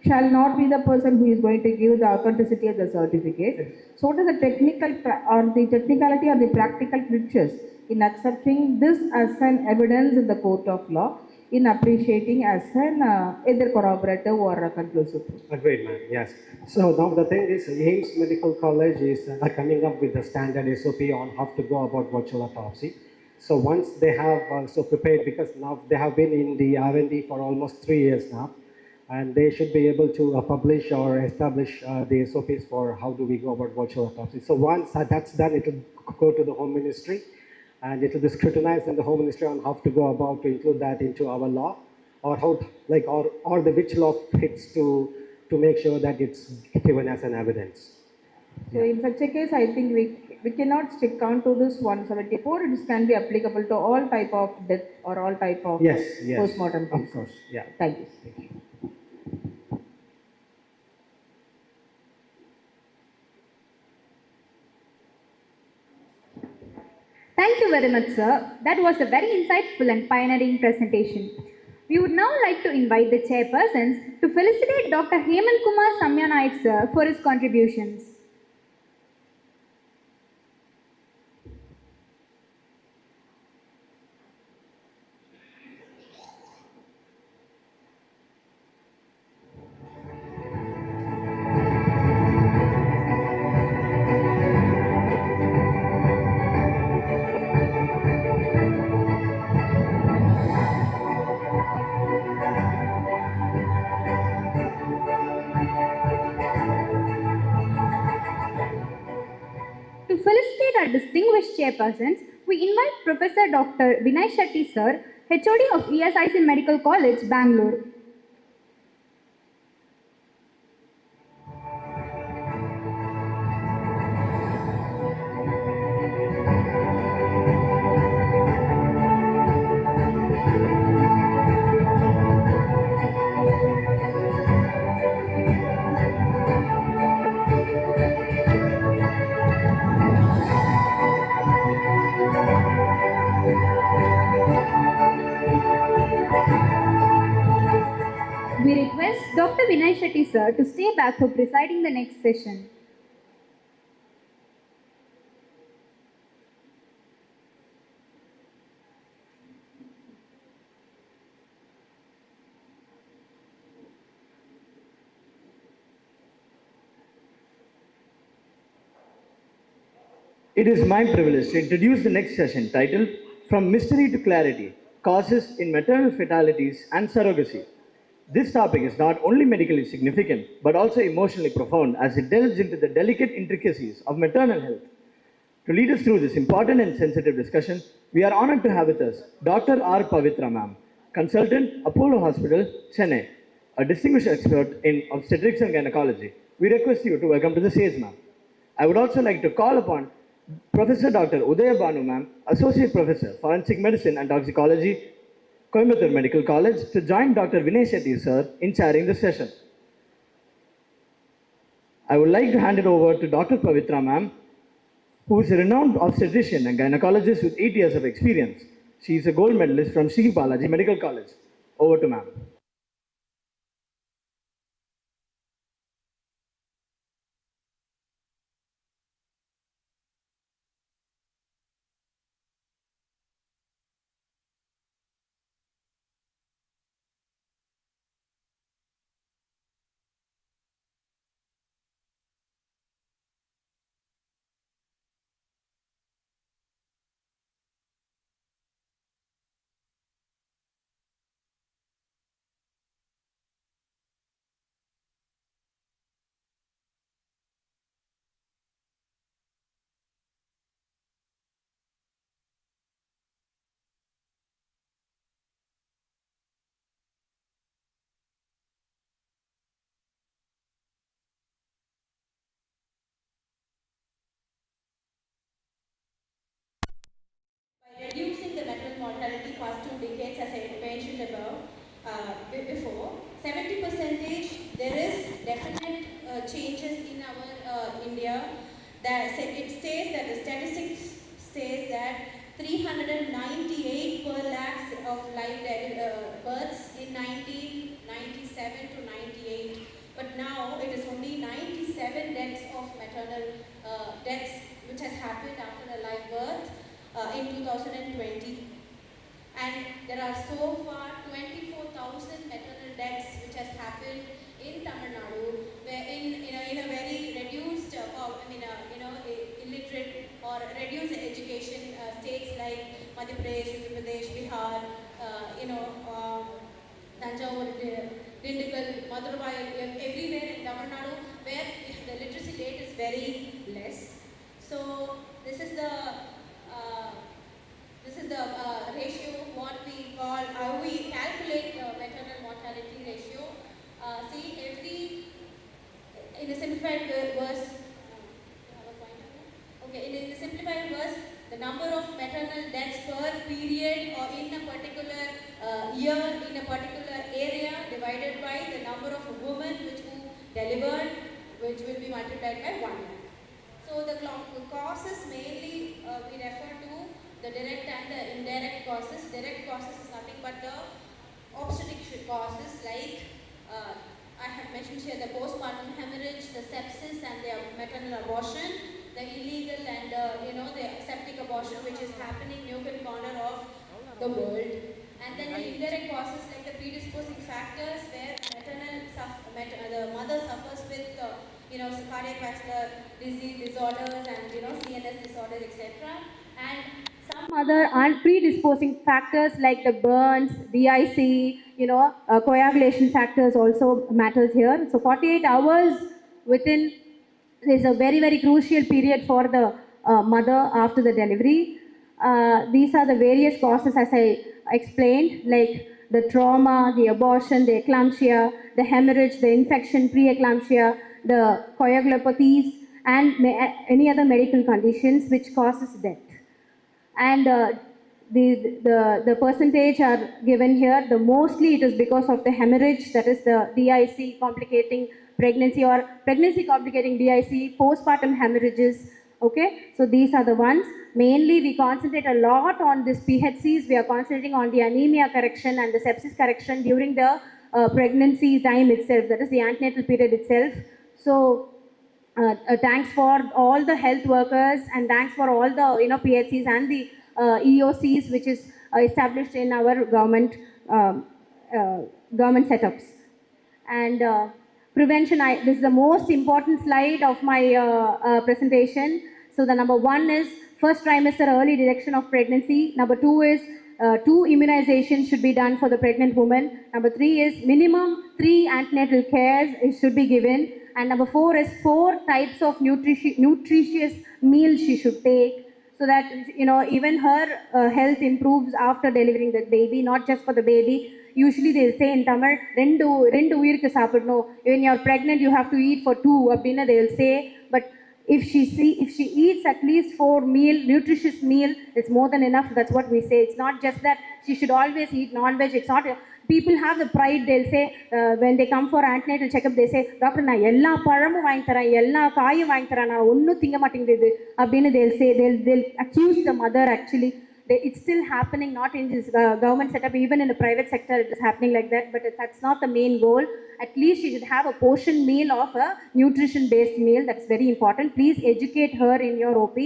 shall not be the person who is going to give the authenticity of the certificate. So what are the technicality or the practical features in accepting this as an evidence in the court of law, in appreciating as an either corroborative or a conclusive proof? Agreed, ma'am. Yes. So now the thing is, Ames Medical College is coming up with the standard SOP on how to go about virtual autopsy. So once they have also prepared, because now they have been in the R&D for almost 3 years now, and they should be able to publish or establish the SOPs for how do we go about virtual autopsy. So once that's done, it will go to the Home Ministry, and it will be scrutinized in the Home Ministry on how to go about to include that into our law, or how or the which law fits to make sure that it's given as an evidence. So in such a case, I think we cannot stick on to this 174. It can be applicable to all type of death or all type of Yes, postmortem cases. of course, yeah. Thank you. Thank you very much, sir. That was a very insightful and pioneering presentation. We would now like to invite the chairpersons to felicitate Dr. Hemant Kumar Samyanaik, sir, for his contributions. To felicitate our distinguished chairpersons, we invite Professor Dr. Vinay Shetty, sir, HOD of ESIC Medical College, Bangalore. We request Dr. Vinay Shetty, sir, to stay back for presiding the next session. It is my privilege to introduce the next session titled From Mystery to Clarity, Causes in Maternal Fatalities and Surrogacy. This topic is not only medically significant, but also emotionally profound as it delves into the delicate intricacies of maternal health. To lead us through this important and sensitive discussion, we are honored to have with us Dr. R. Pavitra ma'am, Consultant, Apollo Hospital, Chennai, a distinguished expert in obstetrics and gynecology. We request you to welcome to the stage, ma'am. I would also like to call upon Professor Dr. Udaya Banu ma'am, Associate Professor, Forensic Medicine and Toxicology, Coimbatore Medical College, to join Dr. Vinay Shetty, sir, in chairing the session. I would like to hand it over to Dr. Pavitra ma'am, who is a renowned obstetrician and gynecologist with 8 years of experience. She is a gold medalist from Sri Balaji Medical College. Over to ma'am. Reducing the maternal mortality past 2 decades, as I mentioned above, before, 70% there is definite changes in our India. It says that the statistics says that 398 per lakhs of live births in 1997 to 98 but now it is only 97 deaths of maternal deaths which has happened after a live birth in 2020. And there are so far 24,000 maternal deaths which has happened in Tamil Nadu, where in a very reduced, illiterate or reduced education states like Madhya Pradesh, Uttar Pradesh, Bihar, Tanjavur, Dindigul, Madurai, everywhere in Tamil Nadu, where the literacy rate is very less. So this is the ratio, what we call, how we calculate the maternal mortality ratio. In the simplified verse, in the simplified verse, the number of maternal deaths per period or in a particular year, in a particular area, divided by the number of women who delivered, which will be multiplied by 1 lakh. So the causes mainly we refer to the direct and the indirect causes. Direct causes is nothing but the obstetric causes like I have mentioned here the postpartum hemorrhage, the sepsis and the maternal abortion, the illegal and the septic abortion which is happening in nook and corner of the world. And then the indirect causes like the predisposing factors where the mother suffers with cardiovascular disease disorders and CNS disorders, etc. And some other predisposing factors like the burns, DIC, coagulation factors also matters here. So 48 hours within is a very, very crucial period for the mother after the delivery. These are the various causes as I explained, like the trauma, the abortion, the eclampsia, the hemorrhage, the infection, pre-eclampsia, the coagulopathies, and any other medical conditions which causes death. And the percentage are given here. The mostly it is because of the hemorrhage, that is the DIC complicating pregnancy or pregnancy complicating DIC, postpartum hemorrhages. Okay, so these are the ones. Mainly we concentrate a lot on this PHCs. We are concentrating on the anemia correction and the sepsis correction during the pregnancy time itself, that is the antenatal period itself. So thanks for all the health workers and thanks for all the PHCs and the EOCs which is established in our government setups. And prevention, this is the most important slide of my presentation. So the number 1 is first trimester early detection of pregnancy. Number 2 is 2 immunizations should be done for the pregnant woman. Number 3 is minimum 3 antenatal cares should be given. And number 4 is 4 types of nutritious meals she should take, so that even her health improves after delivering the baby, not just for the baby. Usually they say in Tamil, rendu uyirku saapidno. When you are pregnant, you have to eat for 2. Abdina they will say, but if she eats at least 4 nutritious meal, it's more than enough. That's what we say. It's not just that she should always eat non-veg. It's not. People have the pride. They'll say when they come for antenatal checkup, they say, "Doctor, na ella palamu vaangi tharan, ella kaayum vaangi tharan, na onnu thinga mattingudhu." Abdina they'll say, they'll accuse the mother actually. It's still happening, not in this government setup, even in the private sector it is happening like that, but that's not the main goal. At least she should have a portion meal of a nutrition based meal. That's very important. Please educate her in your OP.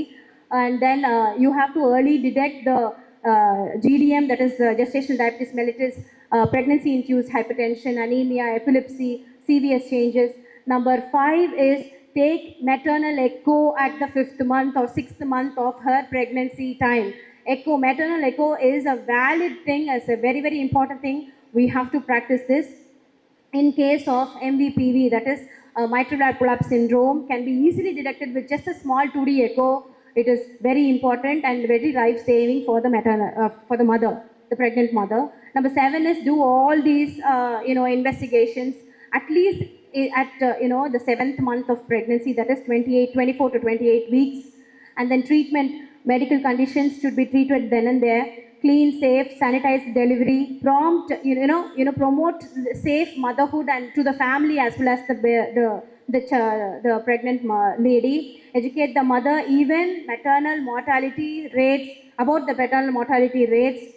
And then you have to early detect the GDM, that is gestational diabetes mellitus, pregnancy induced hypertension, anemia, epilepsy, CVS changes. Number 5 is take maternal echo at the 5th month or 6th month of her pregnancy time. Echo, maternal echo is a valid thing, it's a very, very important thing. We have to practice this. In case of MVPV, that is mitral valve collapse syndrome, can be easily detected with just a small 2D echo. It is very important and very life-saving for the for the mother, the pregnant mother. Number 7 is do all these investigations at least at the 7th month of pregnancy, that is 24 to 28 weeks. And then treatment, medical conditions should be treated then and there. Clean, safe, sanitized delivery, prompt, promote safe motherhood and to the family as well as the pregnant lady. Educate the mother, even maternal mortality rates, about the maternal mortality rates,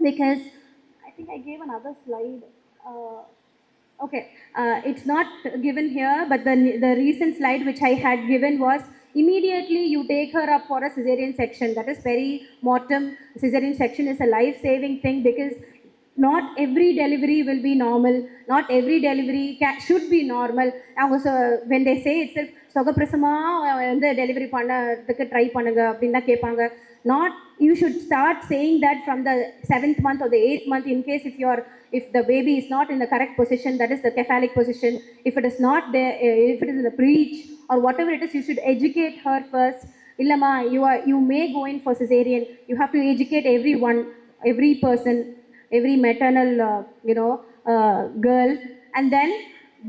because I think I gave another slide. Okay, it's not given here, but the recent slide which I had given was immediately you take her up for a cesarean section. That is very mortem. Cesarean section is a life-saving thing because not every delivery will be normal. Not every delivery should be normal. When they say itself, சொகப்பிரசமா வந்து delivery பண்ணதுக்கு try பண்ணுங்க அப்படின்னு தான் கேட்பாங்க. Not, you should start saying that from the 7th month or the 8th month in case if the baby is not in the correct position, that is the cephalic position. If it is not there, if it is in the breech or whatever it is, you should educate her first. Illama, you may go in for cesarean. You have to educate everyone, every person, every maternal girl, and then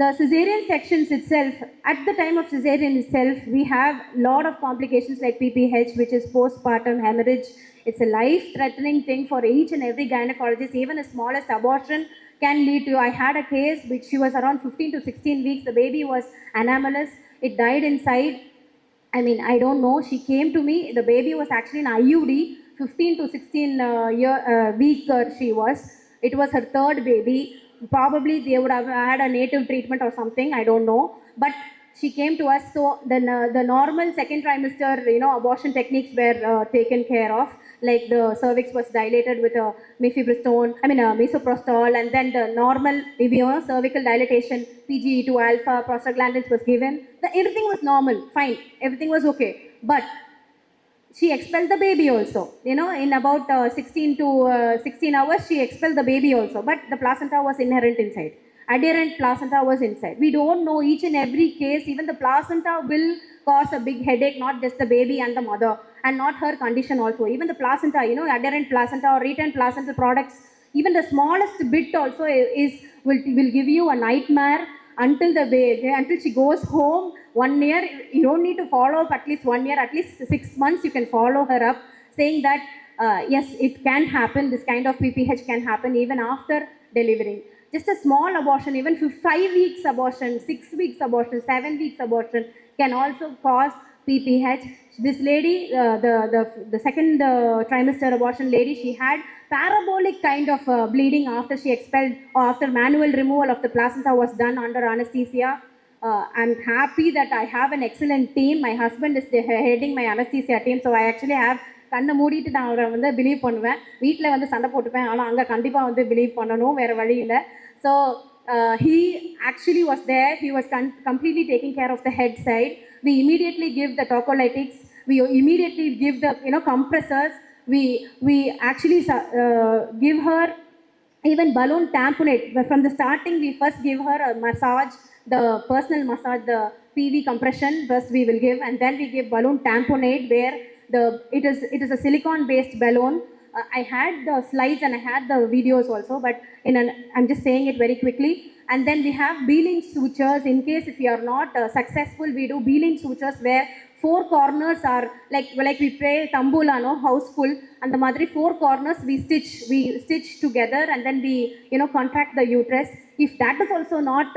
the cesarean sections itself, at the time of cesarean itself, we have lot of complications like PPH, which is postpartum hemorrhage. It's a life-threatening thing for each and every gynecologist. Even the smallest abortion can lead to, I had a case which she was around 15 to 16 weeks. The baby was anomalous. It died inside. I mean, I don't know. She came to me. The baby was actually an IUD. 15 to 16 week she was. It was her third baby. Probably they would have had a native treatment or something. I don't know. But she came to us. So the normal second trimester, abortion techniques were taken care of. Like the cervix was dilated with a misoprostol, and then the normal cervical dilatation, PGE2 alpha, prostaglandins was given. Everything was normal, fine. Everything was okay. But she expelled the baby also. In about 16 hours, she expelled the baby also. But the placenta was inherent inside. Adherent placenta was inside. We don't know each and every case. Even the placenta will cause a big headache, not just the baby and the mother, and not her condition also. Even the placenta, adherent placenta or retained placental products, even the smallest bit also will give you a nightmare until she goes home. 1 year, you don't need to follow up at least 1 year, at least 6 months you can follow her up, saying that yes, it can happen, this kind of PPH can happen even after delivering. Just a small abortion, even 5 weeks abortion, 6 weeks abortion, 7 weeks abortion can also cause PPH. This lady, the second trimester abortion lady, she had parabolic kind of bleeding after she expelled, or after manual removal of the placenta was done under anesthesia. I'm happy that I have an excellent team. My husband is heading my anesthesia team, so I actually have கண்ணை மூடிட்டு நான் அவரை வந்து believe பண்ணுவேன். வீட்டில் வந்து சண்டை போட்டுப்பேன், ஆனால் அங்கே கண்டிப்பாக வந்து பிலீவ் பண்ணணும், வேறு வழி இல்லை. So he actually was there. He was completely taking care of the head side. We immediately give the tocolytics. We immediately give the compressors. We actually give her even balloon tamponade. From the starting, we first give her a massage, the personal massage, the PV compression first we will give, and then we give balloon tamponade, where it is a silicone based balloon. I had the slides and I had the videos also, but I'm just saying it very quickly. And then we have beeling sutures. In case if you are not successful, we do beeling sutures where 4 corners are like we play tambula, houseful, and the madri 4 corners we stitch together, and then we contract the uterus. If that is also not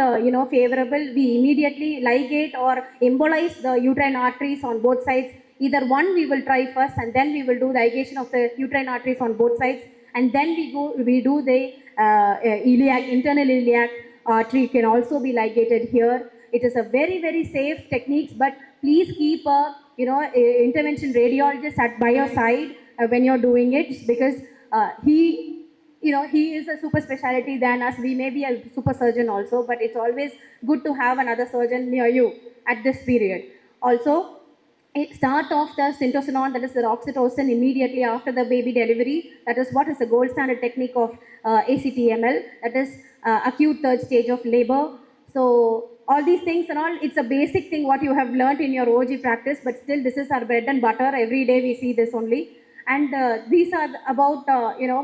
favorable, we immediately ligate or embolize the uterine arteries on both sides. Either one we will try first, and then we will do the ligation of the uterine arteries on both sides, and then we do the iliac, internal iliac artery can also be ligated here. It is a very, very safe technique, but please keep a intervention radiologist by your side when you're doing it, because he is a super specialty than us. We may be a super surgeon also, but it's always good to have another surgeon near you at this period. Also, start off the syntocinon, that is the oxytocin, immediately after the baby delivery. That is what is the gold standard technique of ACTML, that is acute third stage of labor. So all these things and all, it's a basic thing what you have learnt in your OG practice, but still this is our bread and butter. Every day we see this only. And these are about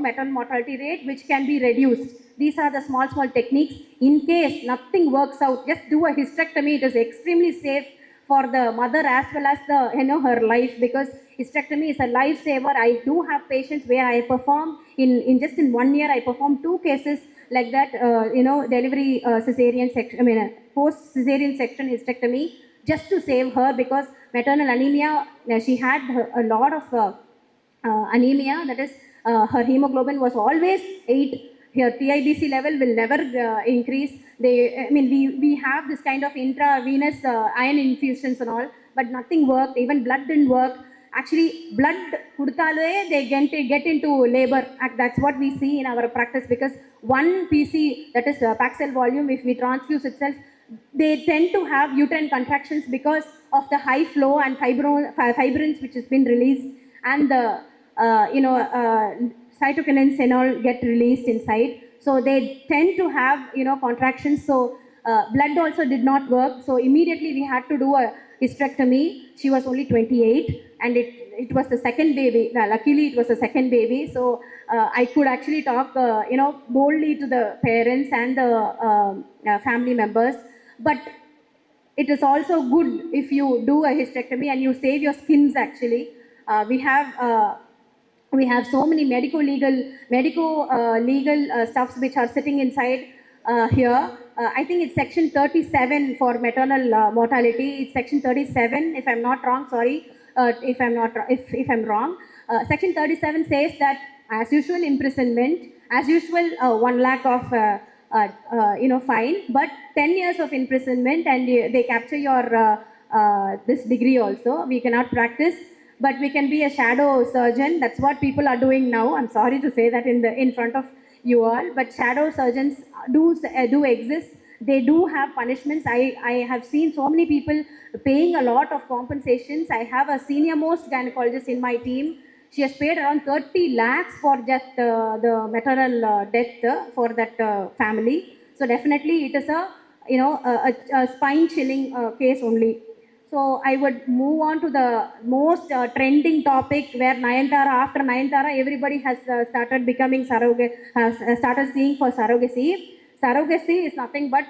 maternal mortality rate, which can be reduced. These are the small techniques. In case nothing works out, just do a hysterectomy. It is extremely safe for the mother as well as the her life, because hysterectomy is a lifesaver. I do have patients where I perform in just in 1 year I perform 2 cases like that, delivery cesarean section, post cesarean section hysterectomy, just to save her, because maternal anemia, she had a lot of anemia, that is her hemoglobin was always 8, here TIBC level will never increase. We have this kind of intravenous iron infusions and all, but nothing worked. Even blood didn't work. Actually, blood kudutale they get into labor. That's what we see in our practice, because one PC, that is Paxil volume, if we transfuse itself, they tend to have uterine contractions because of the high flow and fibrins which has been released, and the cytokinins and all get released inside. So they tend to have contractions. So blood also did not work. So immediately we had to do a hysterectomy. She was only 28, and it was the second baby. Luckily, it was the second baby. So I could actually talk boldly to the parents and the family members. But it is also good if you do a hysterectomy and you save your skins. Actually, we have so many medical legal stuffs which are sitting inside here. I think it's section 37 for maternal mortality. It's section 37, if I'm not wrong. Sorry, if I'm wrong. Section 37 says that as usual imprisonment, as usual 1 lakh of fine, but 10 years of imprisonment, and they capture your this degree also. We cannot practice, but we can be a shadow surgeon. That's what people are doing now. I'm sorry to say that in front of you all, but shadow surgeons do exist. They do have punishments. I have seen so many people paying a lot of compensations. I have a senior most gynecologist in my team. She has paid around 30 lakhs for just the maternal death for that family. So definitely it is a spine chilling case only. So I would move on to the most trending topic, where after Nayanthara, everybody has started becoming surrogate, has started seeing for surrogacy. Surrogacy is nothing but,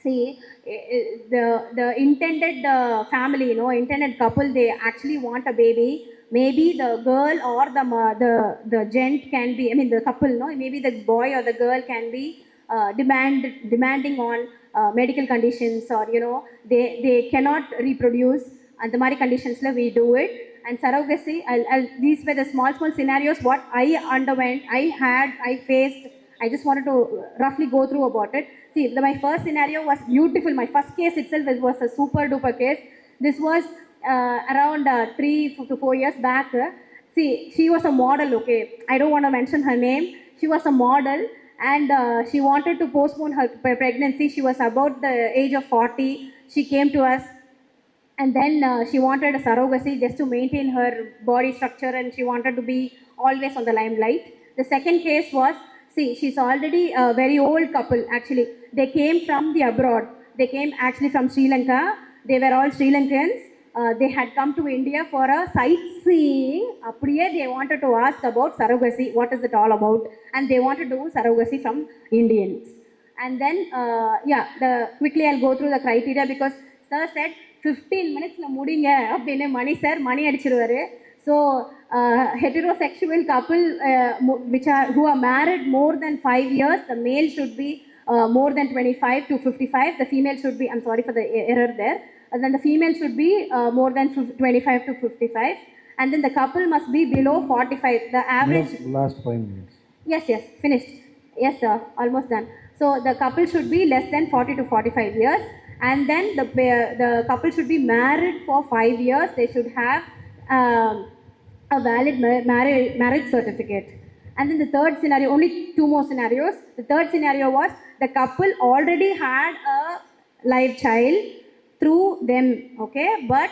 see, the intended family, intended couple, they actually want a baby. Maybe the girl or the gent can be, the couple, maybe the boy or the girl can be demanding on medical conditions, or they cannot reproduce, and the mari conditions we do it. And surrogacy, these were the small scenarios what I underwent, I faced. I just wanted to roughly go through about it. See, my first scenario was beautiful. My first case itself was a super duper case. This was around 3 to 4 years back. See, she was a model, okay. I don't want to mention her name. She was a model, and she wanted to postpone her pregnancy. She was about the age of 40. She came to us, and then she wanted a surrogacy just to maintain her body structure, and she wanted to be always on the limelight. The second case was, see, she's already a very old couple actually. They came from the abroad. They came actually from Sri Lanka. They were all Sri Lankans. They had come to India for a sightseeing. They wanted to ask about surrogacy, what is it all about, and they wanted to do surrogacy from Indians. And then, quickly I'll go through the criteria, because sir said 15 minutes na mudinga, money sir, money adichiruvaru. So, heterosexual couple who are married more than 5 years, the male should be more than 25 to 55. The female should be, I'm sorry for the error there. And then the female should be more than 25 to 55. And then the couple must be below 45. The average... Last 5 minutes. Yes, finished. Yes, sir, almost done. So the couple should be less than 40 to 45 years. And then the couple should be married for 5 years. They should have a valid marriage certificate. And then the third scenario, only 2 more scenarios. The third scenario was the couple already had a live child through them, okay, but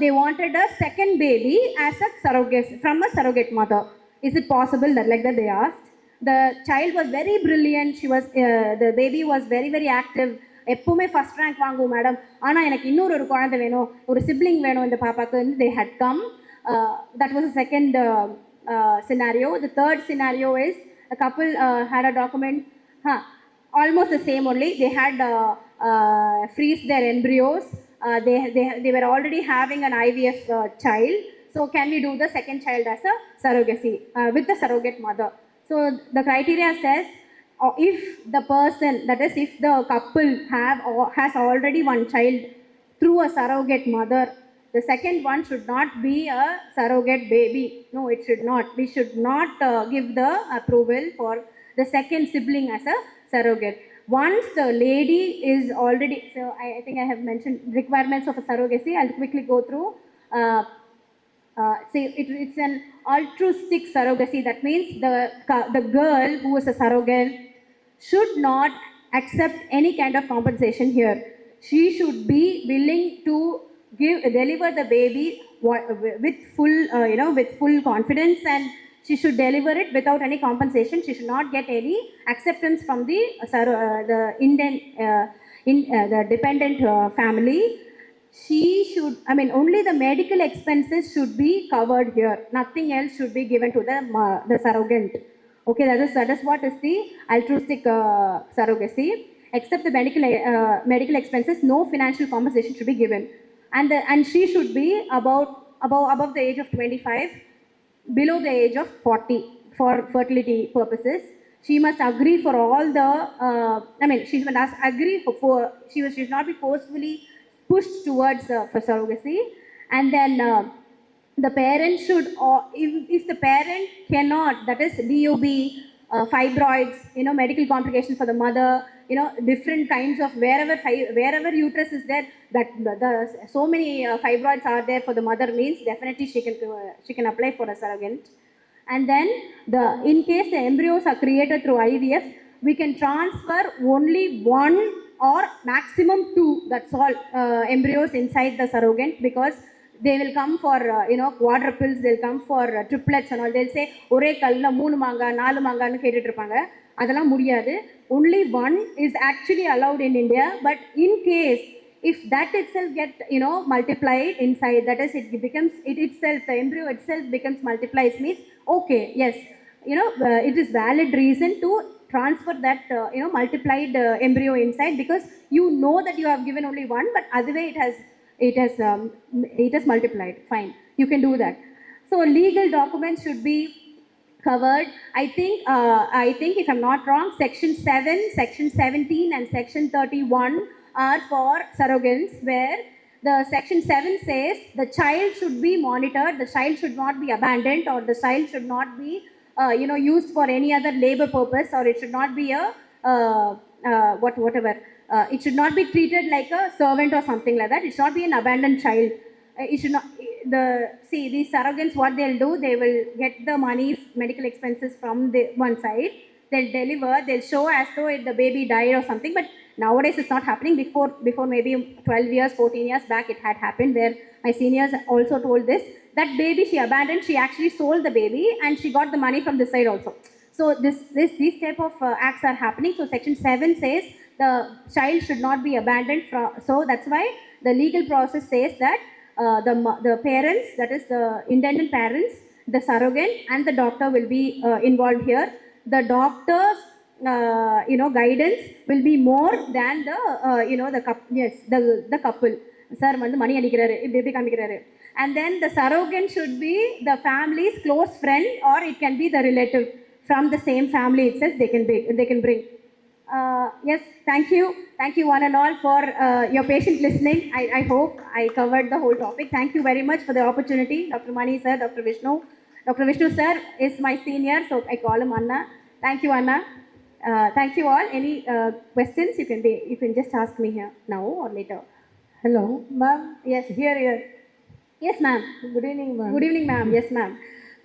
they wanted a second baby as a surrogate, from a surrogate mother. Is it possible that like that they asked? The child was very brilliant. She was the baby was very, very active. எப்பவுமே first rank வாங்குவோம் madam, ஆனால் எனக்கு இன்னொரு குழந்தை வேணும், ஒரு sibling வேணும் இந்த பாப்பாக்கு. They had come. That was the second scenario. The third scenario is a couple had a document, almost the same only. They had freeze their embryos. They were already having an IVF child. So can we do the second child as a surrogacy with the surrogate mother? So the criteria says, if the person, that is if the couple has already one child through a surrogate mother, the second one should not be a surrogate baby. No, it should not. We should not give the approval for the second sibling as a surrogate. Once the lady is already, so I think I have mentioned requirements of a surrogacy. I'll quickly go through. It's an altruistic surrogacy. That means the girl who is a surrogate should not accept any kind of compensation here. She should be willing to deliver the baby with full confidence, and she should deliver it without any compensation. She should not get any acceptance from the dependent family. She should, only the medical expenses should be covered here. Nothing else should be given to the surrogate. Okay, that is what is the altruistic surrogacy. Except the medical expenses, no financial compensation should be given. And she should be above the age of 25, below the age of 40 for fertility purposes. She must agree for all the, she must agree she should not be forcefully pushed towards for surrogacy. And then the parent should, if the parent cannot, that is DOB, fibroids, medical complications for the mother, different kinds of wherever uterus is there, that so many fibroids are there for the mother means definitely she can apply for a surrogate. And then in case the embryos are created through IVF, we can transfer only one or maximum two, that's all, embryos inside the surrogate, because they will come for quadruples, they'll come for triplets and all. They'll say ஒரே கல்ல 3 மாங்கா 4 மாங்கான்னு கேட்டுட்டு இருப்பாங்க. அதெல்லாம் முடியாது. Only one is actually allowed in India, but in case if that itself get multiplied inside, that is the embryo itself becomes multiplies, means okay, yes, it is valid reason to transfer that multiplied embryo inside, because that you have given only one, but other way it has multiplied. Fine, you can do that. So legal documents should be covered. I think if I'm not wrong, section 7, section 17 and section 31 are for surrogates, where the section 7 says the child should be monitored, the child should not be abandoned, or the child should not be used for any other labor purpose, or it should not be a whatever. It should not be treated like a servant or something like that. It should not be an abandoned child. It should not. These surrogates, what they'll do, they will get the money, medical expenses from the one side. They'll deliver. They'll show as though the baby died or something. But nowadays it's not happening. Before maybe 12 years, 14 years back, it had happened, where my seniors also told this. That baby she abandoned. She actually sold the baby and she got the money from this side also. So these type of acts are happening. So section 7 says the child should not be abandoned. So that's why the legal process says that the parents, that is the intended parents, the surrogate and the doctor will be involved here. The doctor's guidance will be more than the couple. Sir, money anikiraru, baby kamikiraru. And then the surrogate should be the family's close friend, or it can be the relative from the same family itself. They can bring. Yes, thank you one and all for your patient listening. I hope I covered the whole topic. Thank you very much for the opportunity, Dr. Mani sir, Dr. Vishnu. Dr. Vishnu sir is my senior, so I call him Anna. Thank you, Anna. Thank you all. Any questions, you can just ask me here now or later. Hello, ma'am. Yes, here. Yes, ma'am. Good evening, ma'am. Good evening, ma'am. Yes, ma'am.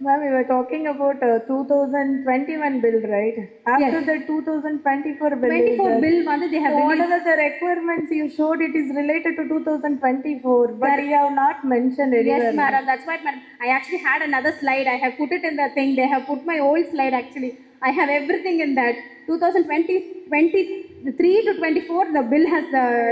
Ma'am, we were talking about 2021 bill, right? After the 2024 bill. 24 bill, they have so released. what are the requirements you showed? It is related to 2024, but you have not mentioned anywhere. Yes, madam. That's why, madam. I actually had another slide. I have put it in the thing. They have put my old slide actually. I have everything in that. 23 to 24, the bill has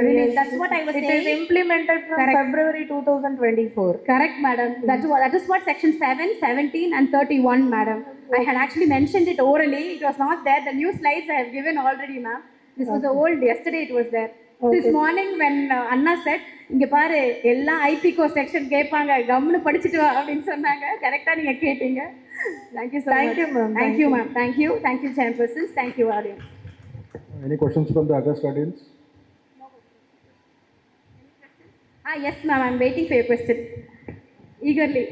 released. That's what I was saying. It is implemented from February 2024. Correct, madam. That is what section 7, 17 and 31, madam. I had actually mentioned it orally. It was not there. The new slides I have given already, ma'am. This was the old. Yesterday it was there. This morning when Anna said, இங்க பாரு எல்லா Ibaco section கேட்பாங்க கம்னு படிச்சிட்டு வா அப்படின்னு சொன்னாங்க. கரெக்டா நீங்க கேட்டீங்க. Thank you so much. Thank you, ma'am. Thank you, ma'am. Thank you, chairpersons. Thank you, audience. Any questions from the August audience? Yes, ma'am. I'm waiting for your question eagerly.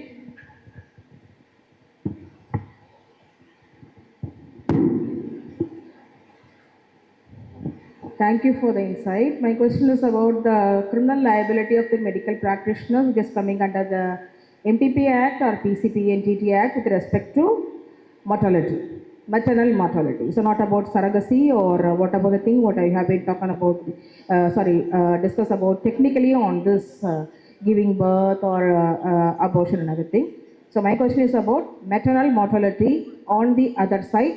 Thank you for the insight. My question is about the criminal liability of the medical practitioner, which is coming under the MTP Act or PCPNTT Act with respect to mortality, maternal mortality. So not about surrogacy or what about the thing what I have been talking about, discuss about technically on this giving birth or abortion and everything. So my question is about maternal mortality on the other side,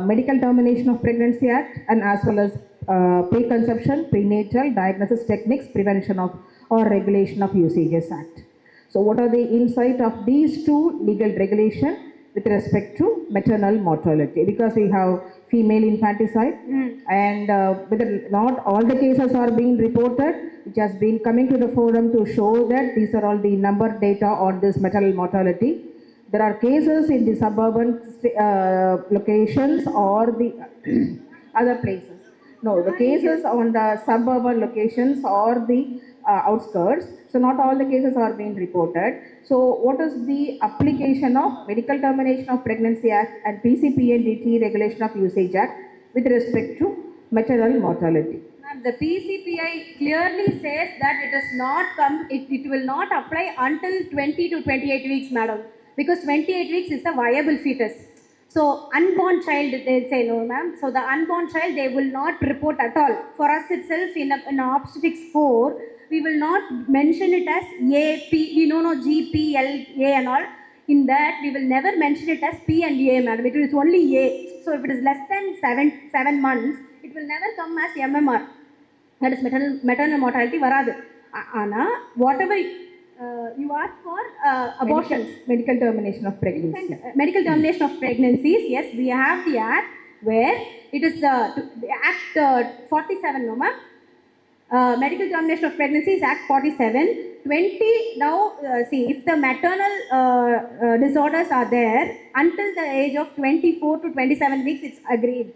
Medical Termination of Pregnancy Act, and as well as Preconception, Prenatal Diagnosis Techniques, Prevention of or Regulation of Usages Act. So what are the insight of these two legal regulation with respect to maternal mortality? Because we have female infanticide and whether not all the cases are being reported, which has been coming to the forum to show that these are all the number data on this maternal mortality. There are cases in the suburban locations or the other places. No, the cases on the suburban locations or the outskirts. So not all the cases are being reported. So what is the application of Medical Termination of Pregnancy Act and PCPNDT Regulation of Usage Act with respect to maternal mortality? The PCPI clearly says that it does not come, it will not apply until 20 to 28 weeks, madam, because 28 weeks is the viable fetus. So unborn child, they say no, ma'am. So the unborn child, they will not report at all. For us itself, in obstetrics 4, we will not mention it as A, P, we know G, P, L, A and all. In that, we will never mention it as P and A, madam. It is only A. So if it is less than 7 months, it will never come as MMR. That is maternal mortality varadu. Ana, whatever you ask for abortions. Medical termination of pregnancy. Medical termination of pregnancies, yes, we have the act where it is the Act 47, no ma'am? Medical termination of pregnancy is Act 47. 20, now see, if the maternal disorders are there until the age of 24 to 27 weeks, it's agreed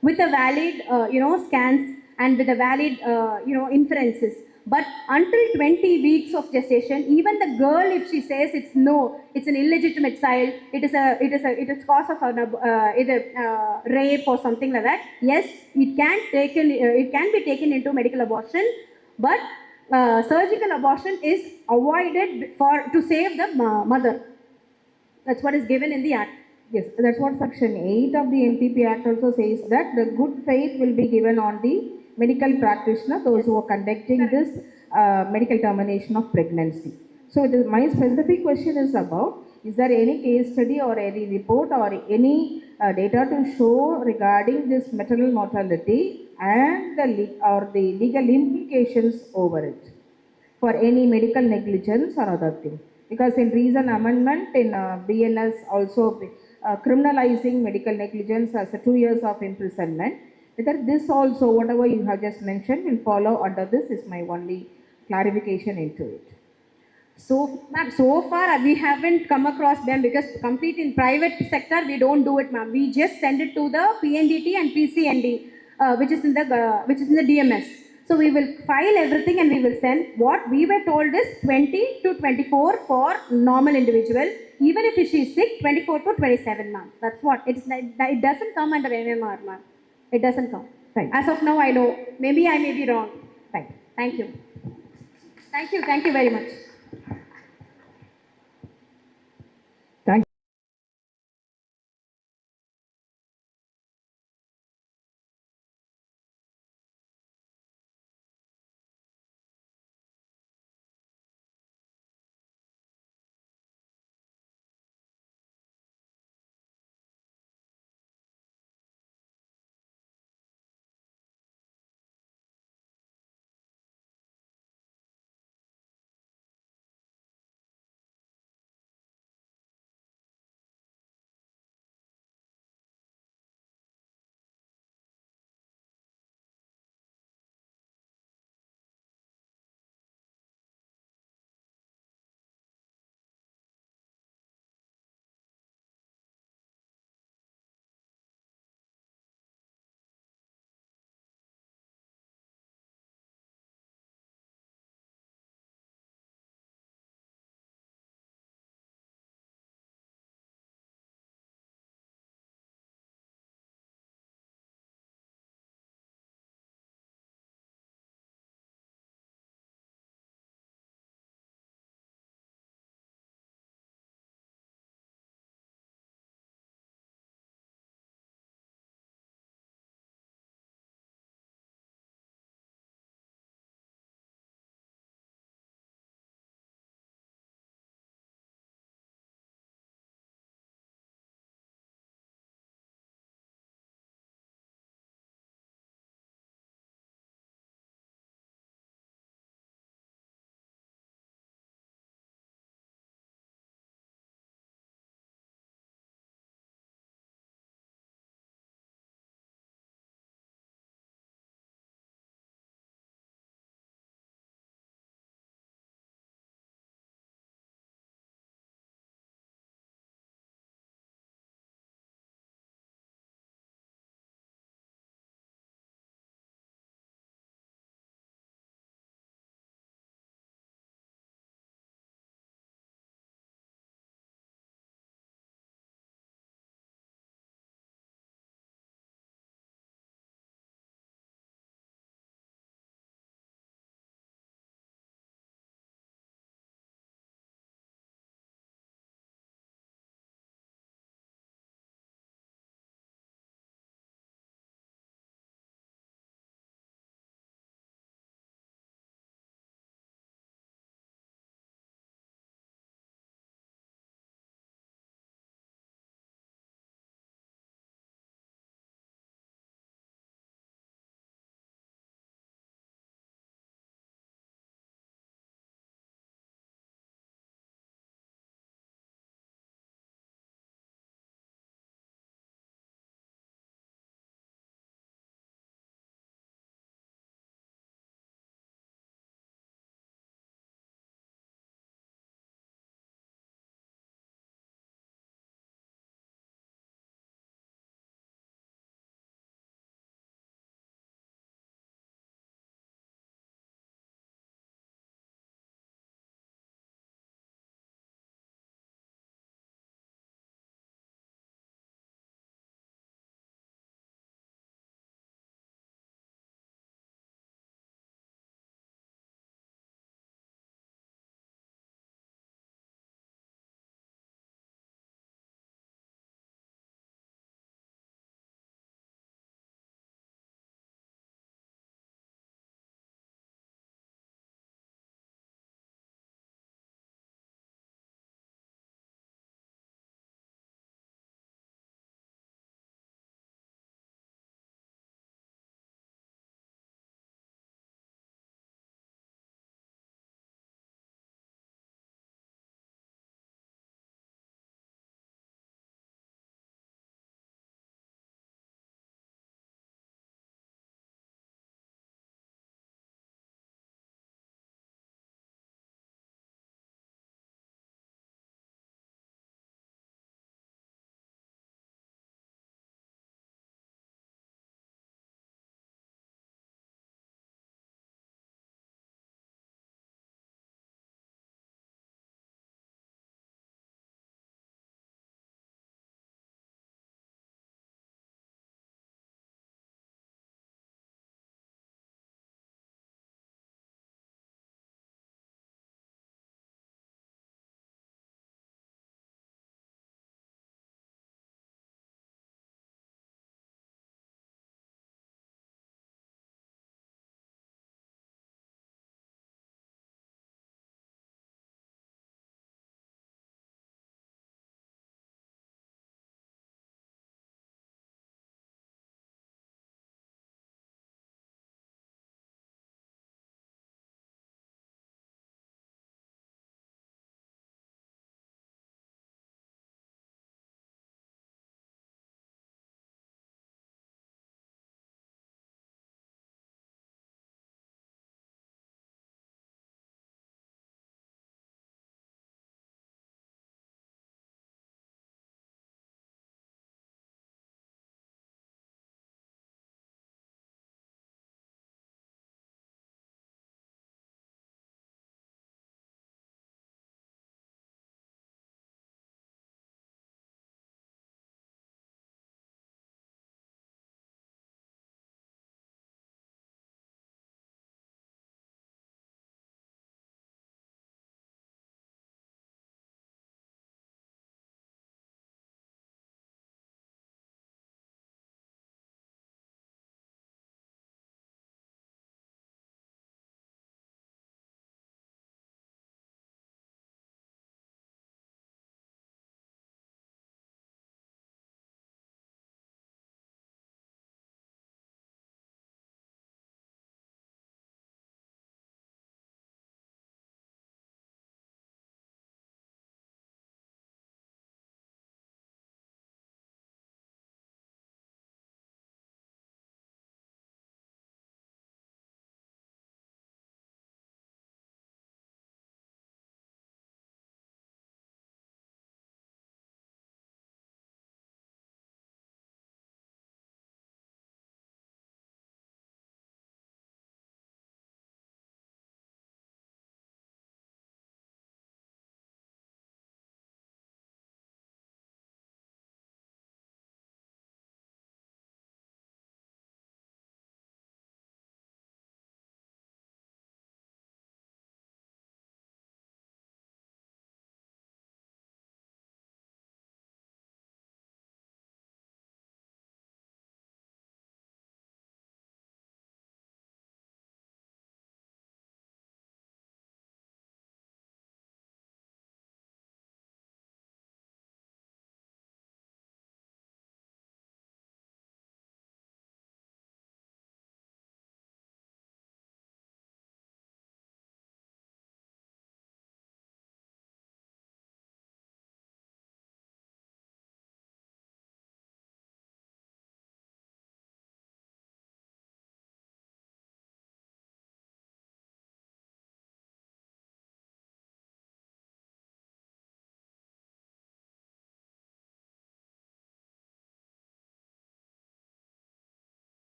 with a valid, scans and with a valid, inferences. But until 20 weeks of gestation, even the girl, if she says it's no, it's an illegitimate child, it is cause of either rape or something like that. Yes, it can be taken into medical abortion, but surgical abortion is avoided to save the mother. That's what is given in the act. Yes, that's what section 8 of the MTP Act also says, that the good faith will be given on the medical practitioner, those who are conducting this medical termination of pregnancy. So my specific question is about, is there any case study or any report or any data to show regarding this maternal mortality and the legal implications over it for any medical negligence or other thing? Because in recent amendment in BNS also criminalizing medical negligence as 2 years of imprisonment. Whether this also, whatever you have just mentioned, will follow under this is my only clarification into it. So, ma'am, so far we haven't come across them because complete in private sector we don't do it, ma'am. We just send it to the PNDT and PCND, which is in the DMS. So we will file everything and we will send. What we were told is 20 to 24 for normal individual. Even if she is sick, 24 to 27, ma'am. That's what. It doesn't come under MMR, ma'am. It doesn't come. Thank As of now, I know. Maybe I may be wrong. Thank you. Thank you. Thank you. Thank you very much.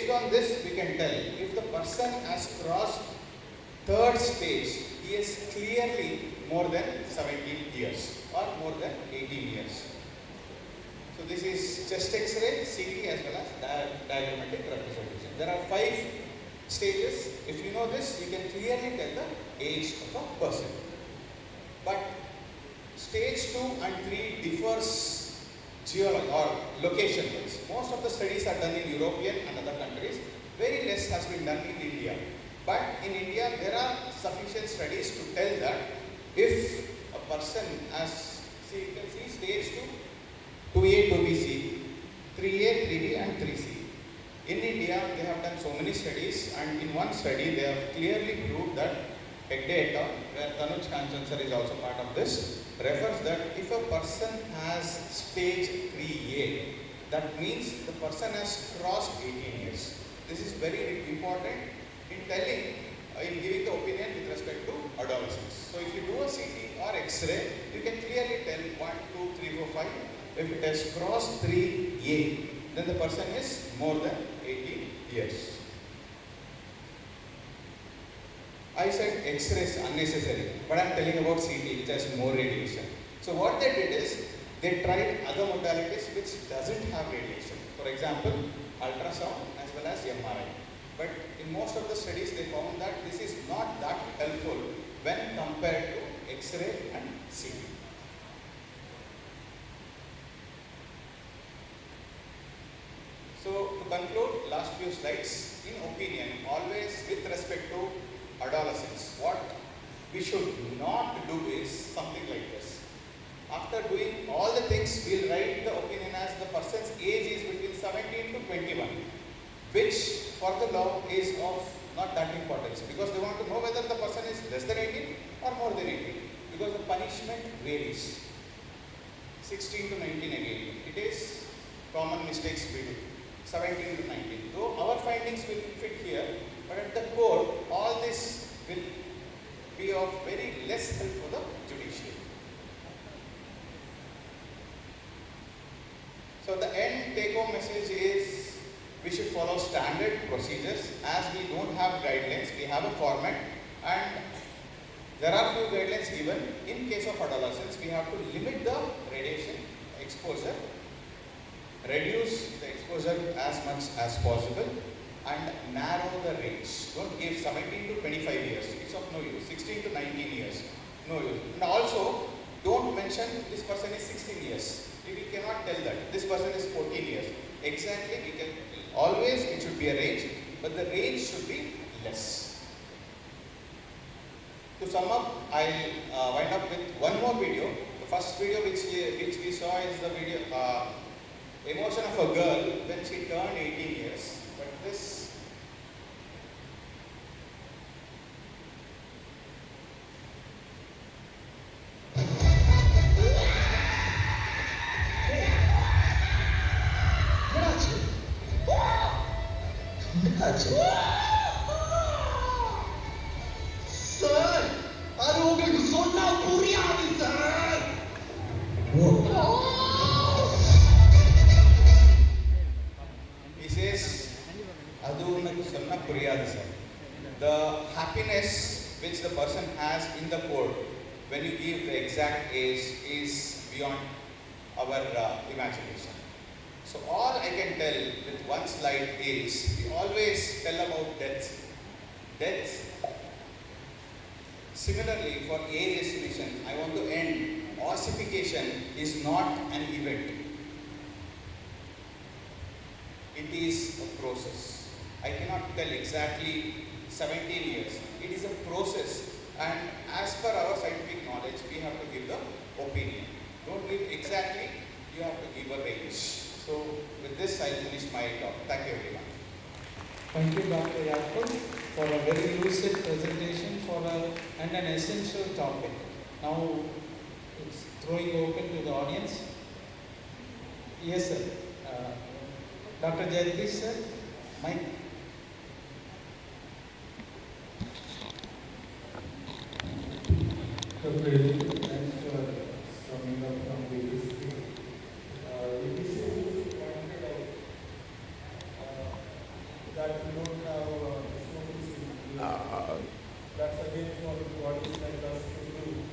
based on this, we can tell if the person has crossed third stage, he is clearly more than 17 years or more than 18 years. So this is chest X-ray, CT as well as diagrammatic representation. There are 5 stages. If you know this, you can clearly tell the age of a person. But stage 2 and 3 differs or location-wise. Most of the studies are done in European and other countries. Very less has been done in India. But in India, there are sufficient studies to tell that if a person has, see, you can see stage 2, 2A, 2BC, 3A, 3B and 3C. In India, they have done so many studies, and in one study, they have clearly proved that Hegde et al., where Tanuj Kanchan sir is also part of this, refers that if a person has stage 3A, that means the person has crossed 18 years. This is very important in telling, in giving the opinion with respect to adolescence. So if you do a CT or X-ray, you can clearly tell 1, 2, 3, 4, 5. If it has crossed 3A, then the person is more than 18 years. I said X-ray is unnecessary, but I am telling about CT, which has more radiation. So what they did is, they tried other modalities which doesn't have radiation. For example, ultrasound as well as MRI. But in most of the studies, they found that this is not that helpful when compared to X-ray and CT. So to conclude, last few slides, in opinion, always with respect to adolescence, what we should not do is something like this. After doing all the things, we'll write the opinion as the person's age is between 17 to 21, which for the law is of not that importance, because they want to know whether the person is less than 18 or more than 18, because the punishment varies. 16 to 19 again, it is common mistakes we do. 17 to 19. Though our findings will fit here, but at the core, all this will be of very less help for the judiciary. So the end take-home message is we should follow standard procedures. As we don't have guidelines, we have a format, and there are few guidelines given. In case of adolescents, we have to limit the radiation exposure, reduce the exposure as much as possible, and narrow the range. Don't give 17 to 25 years. It's of no use. 16 to 19 years. No use. And also, don't mention this person is 16 years. We cannot tell that. This person is 14 years. Exactly, we can always, it should be a range, but the range should be less. To sum up, I'll wind up with one more video. The first video which we saw is the video emotion of a girl when she turned 18 years. But this Sir, அது உங்களுக்கு சொன்னா புரியாது sir. He says, "Adu unakku sonna puriyadu sir." The happiness which the person has in the code when you give the exact age is beyond our imagination. So all I can tell with one slide is, we always tell about death. Death. Similarly, for age estimation, I want to end. Ossification is not an event. It is a process. I cannot tell exactly 17 years. It is a process, and as per our scientific knowledge, we have to give the opinion. Don't give exactly, you have to give a range. So with this, I finish my talk. Thank you everyone. Thank you, Dr. Yakub, for a very lucid presentation and an essential topic. Now it's throwing open to the audience. Yes, sir. Dr. Jagdish, sir, Mike. Dr. Thanks for coming up from the that we don't have dismissals in here. That's again for bodies like us to do.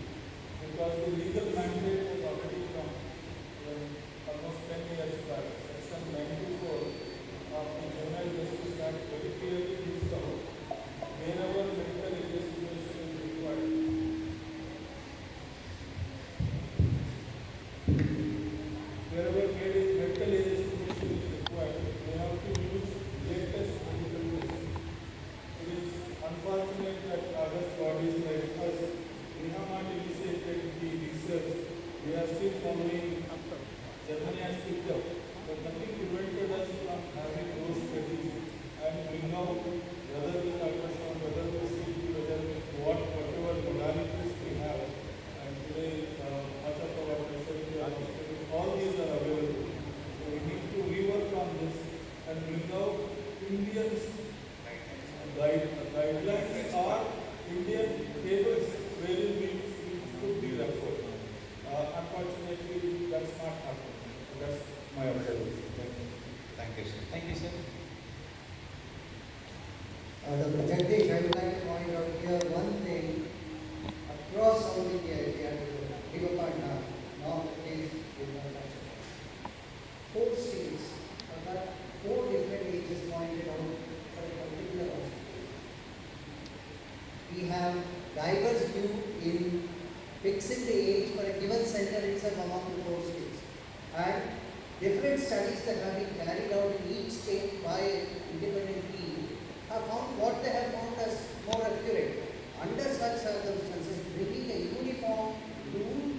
Because the legal mandate has already come almost 10 years back. Section 94 of the Juvenile Justice Act very clearly gives out wherever medical investigation is required. Wherever medical investigation is required, they have to use latest medical tests. It is unfortunate that other bodies like us, we have not initiated the research. We are still following Germany has picked up, but nothing prevented us from having those studies and bring out whether with ultrasound, whether with CT, whether with whatever modalities we have. And today, much of our research, all these are available. So we need to rework on this and bring out Indian guidelines or Indian tables where we could be referred. Unfortunately, that's not happening. That's my observation. Thank you, sir. Thank you, sir. Dr. Jagdish, I would like to point out here one thing. Across South India, if you have to give a partner, now the case is not touched. 4 states, but 4 different ages pointed out for a particular hospital. We have diverse view in fixing the age for a given center itself among the 4 states. And different studies that have been carried out in each state by independent team have found what they have found as more accurate. Under such circumstances, bringing a uniform rule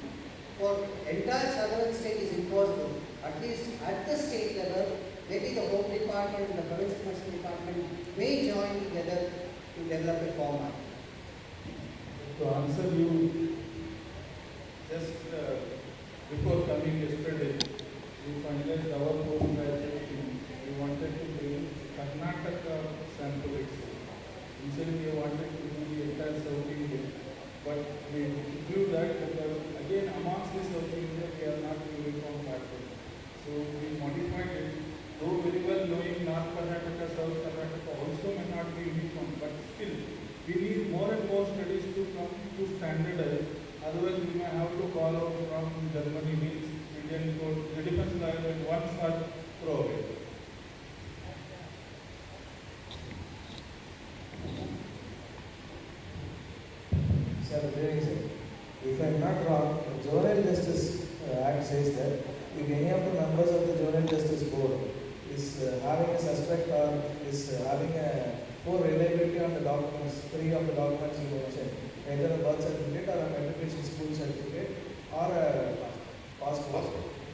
for entire southern state is impossible. At least at the state level, maybe the Home Department and the Forensic Medicine Department may join together to develop a format. To answer you, just before coming yesterday, we finalized our postgraduate team. We wanted to bring Karnataka sample itself. Initially, we wanted to do the entire South India, but we withdrew that because again amongst the South India we are not uniform pattern. So we modified it. Though very well knowing North Karnataka, South Karnataka also may not be uniform, but still we need more and more studies to come to standardize. Otherwise, we may have to follow from Germany, means Indian code, the defense guidelines once are thrown away. Sir, good evening, sir. If I am not wrong, the Juvenile Justice Act says that if any of the members of the Juvenile Justice Board is having a suspect or is having a poor reliability on the documents, 3 of the documents you mentioned, either a birth certificate or a matriculation school certificate or a passport,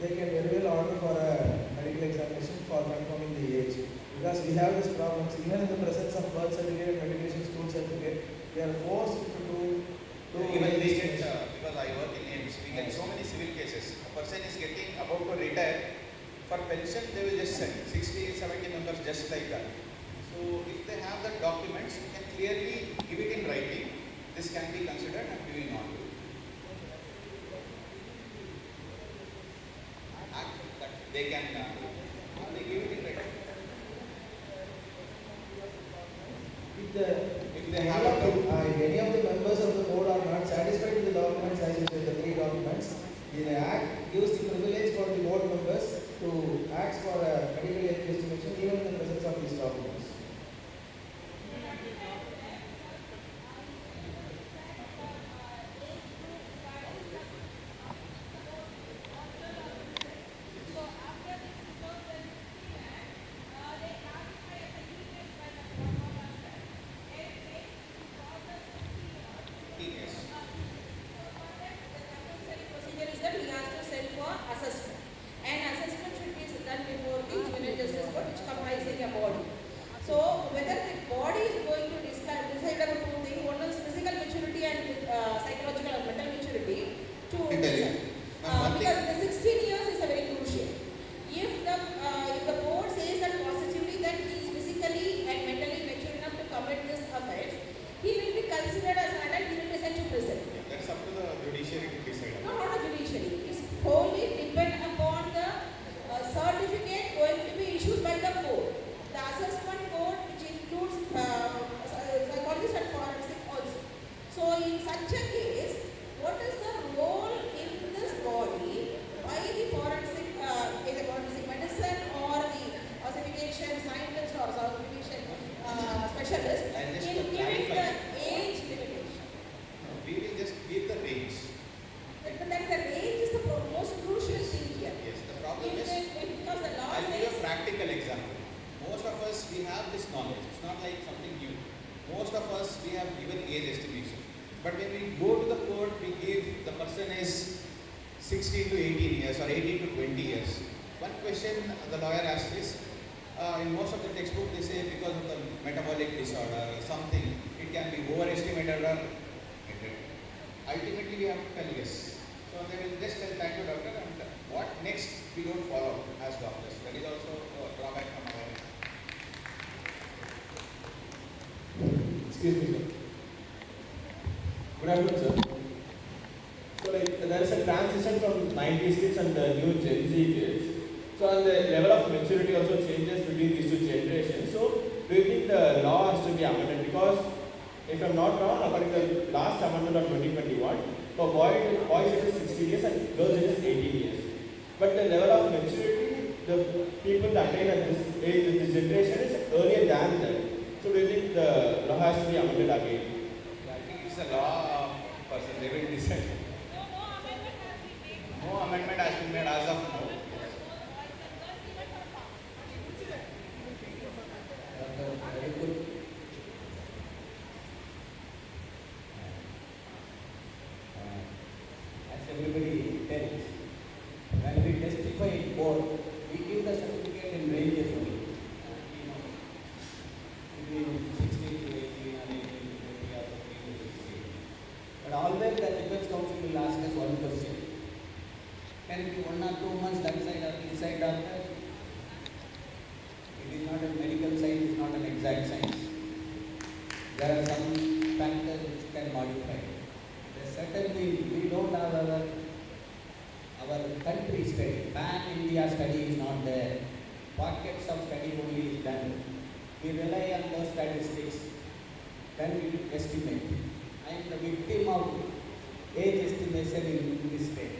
they can very well order for a medical examination for confirming the age. Because we have this problem, even in the presence of birth certificate and matriculation school certificate, we are forced to do even we get, because I work in AIMS, we get so many civil cases. A person is getting about to retire, for pension they will just send 60, 70 members just like that. So if they have the documents, you can clearly give it in writing. This can be considered and giving on. They can they give it in writing. If they have any of the members of the board are not satisfied with the documents, as you said, the 3 documents, the Act gives the privilege for the board members to ask for a medical investigation even in the presence of these documents. Procedure is that he has to send for assessment, and assessment should be done before the Juvenile Justice Court, which specialist I'll just in giving clarify. the age limitation. We will just give the range. But that the range is the most crucial thing here. Yes, the problem is, Because the law I'll give you a says practical example. Most of us, we have this knowledge. It's not like something new. Most of us, we have given age estimation. But when we go to the court, we give the person is 16 to 18 years or 18 to 20 years. One question the lawyer asks is, in most of the textbook they say because of the metabolic disorder or something, it can be overestimated or ultimately we have to tell yes. So they will just tell thank you doctor, and what next we don't follow as doctors. That is also a drawback from our end. Excuse me, sir. Good afternoon, sir. So, there is a transition from 90s kids and the new Gen Z kids. So, and the level of maturity also changes between these two generations. So, do you think the law has to be amended? Because, if I'm not wrong, according to the last amendment of 2021, for boys it is 16 years and girls it is 18 years. But the level of maturity, the people that attain at this age, this generation is earlier than that. So, do you think the law has to be amended again? I think it's a law person, they will decide. No amendment has been made as of now. As everybody tells, when we testify in court, we give the certificate in ranges only. Between 16 to 18 or 18 to 20 or 15 to 16. But always the defense counsel will ask us one question. Can it be 1 or 2 months that side or inside doctor? It is not a medical science, it is not an exact science. There are some factors which can modify. Certainly, we don't have our country study. Pan-India study is not there. Pockets of study only is done. We rely on those statistics. Then we estimate. I am the victim of age estimation in this state.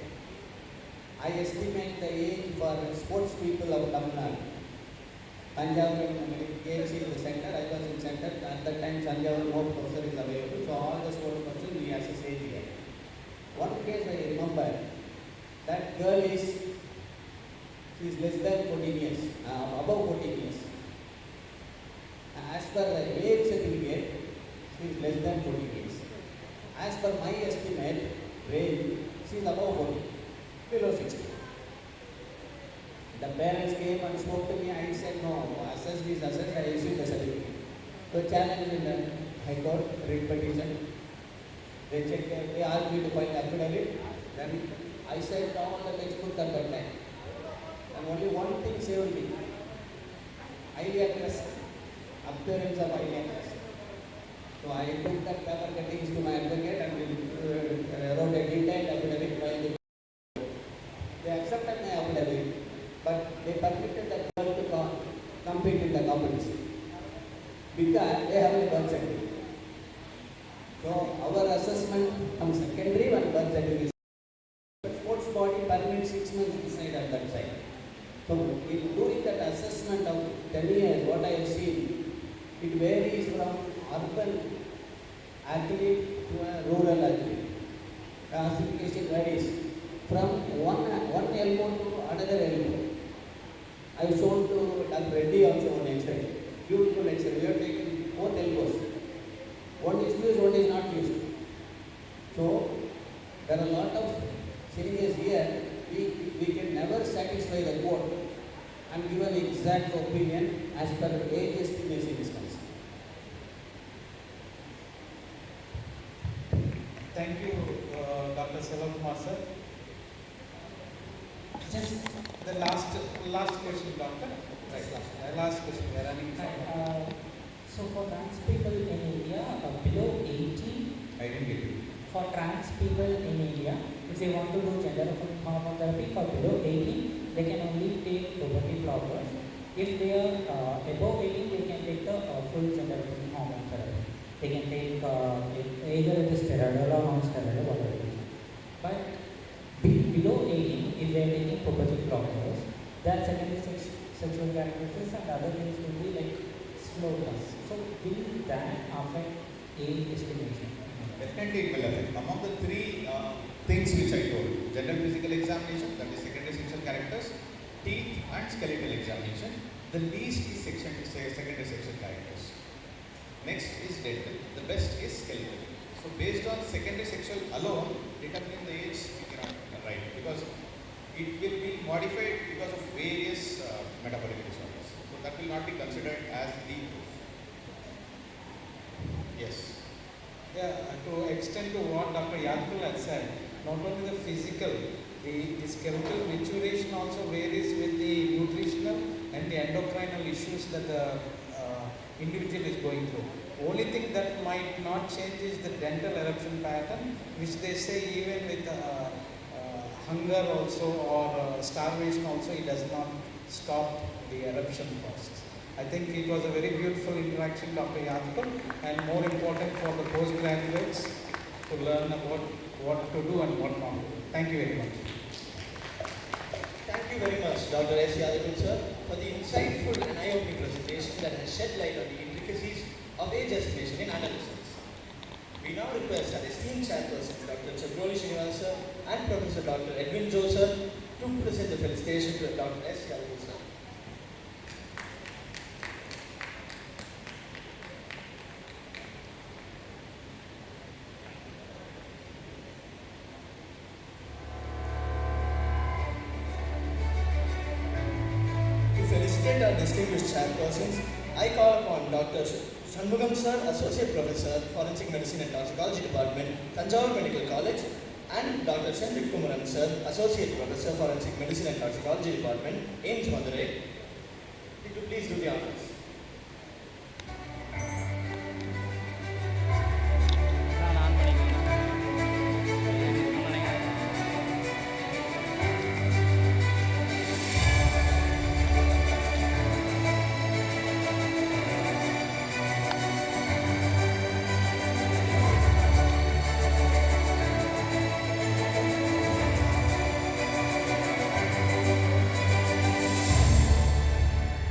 I estimate the age for sports people of Tamil Nadu. Tanjavur KMC is the center. I was in center. At that time, Tanjavur no professor is available. So all the sports persons we assess age here. One case I remember, that girl is less than 14 years, above 14 years. As per the age certificate, she is less than 14 years. As per my estimate, range, she is above 40, below 60. The parents came and spoke to me. I said, no, assess this, assess. I issued the certificate. So challenge in the High Court, writ petition. They checked, they asked me to find affidavit. Then I said all the textbooks at that time. And only one thing saved me. Highly accuracy. Appearance of highly accuracy. So I took that paper cuttings to my advocate and wrote a detailed affidavit by the. They accepted my affidavit, but they permitted the girl to compete in the competition because they have a birth certificate. So our assessment from secondary when birth certificate. Sports body permits 6 months inside at that side. So in doing that assessment of 10 years, what I have seen, it varies from urban athlete to a rural athlete. Classification varies from one elbow to another elbow. I have shown to Dr. Reddy also on X-ray. Beautiful X-ray. We have taken both elbows. One is used, one is not used. So there are a lot of changes here. We can never satisfy the court and give an exact opinion as per age estimation is concerned. Thank you, Dr. Selvakumar sir. Just the last question, doctor. Right, last question. We are running time. So for trans people in India below 18, I didn't get you. for trans people in India, if they want to do gender hormone therapy for below 18, they can only take puberty blockers. If they are above 18, they can take the full gender hormone therapy. They can take either it is steroidal or non-steroidal, whatever it is. But below 18, if they are taking puberty blockers, their secondary sexual characteristics and other things will be like slow down. So will estimation? Definitely it will affect. Among the three things which I told, general physical examination, that is secondary section characters, teeth and skeletal examination, the least is secondary section characters. Next is dental, the best is skeletal. So based on secondary section alone, determining the age we cannot write, because it will be modified because of various metabolic disorders. So that will not be considered as the yes. Yeah, to extend to what Dr. Yadkul had said, not only the physical, the skeletal maturation also varies with the nutritional and the endocrinal issues that the individual is going through. Only thing that might not change is the dental eruption pattern, which they say even with hunger also or starvation also, it does not stop the eruption process. I think it was a very beautiful interaction, Dr. Yadkar, and more important for the postgraduates to learn about what to do and what not to do. Thank you very much. Thank you very much, Dr. S. Yadkar, sir, for the insightful and eye-opening presentation that has shed light on the intricacies of age estimation in adolescents. We now request our esteemed chairperson, Dr. Chakroli Srinivas, sir, and Professor Dr. Edwin Joseph to present the felicitation to Dr. S. Yadkar, sir. To felicitate our distinguished chairpersons, I call upon Dr. Shanmugam sir, Associate Professor, Forensic Medicine and Toxicology Department, Tanjavur Medical College, and Dr. Chandrik Kumaran sir, Associate Professor, Forensic Medicine and Toxicology Department, AIMS Madurai. Could you please do the honors?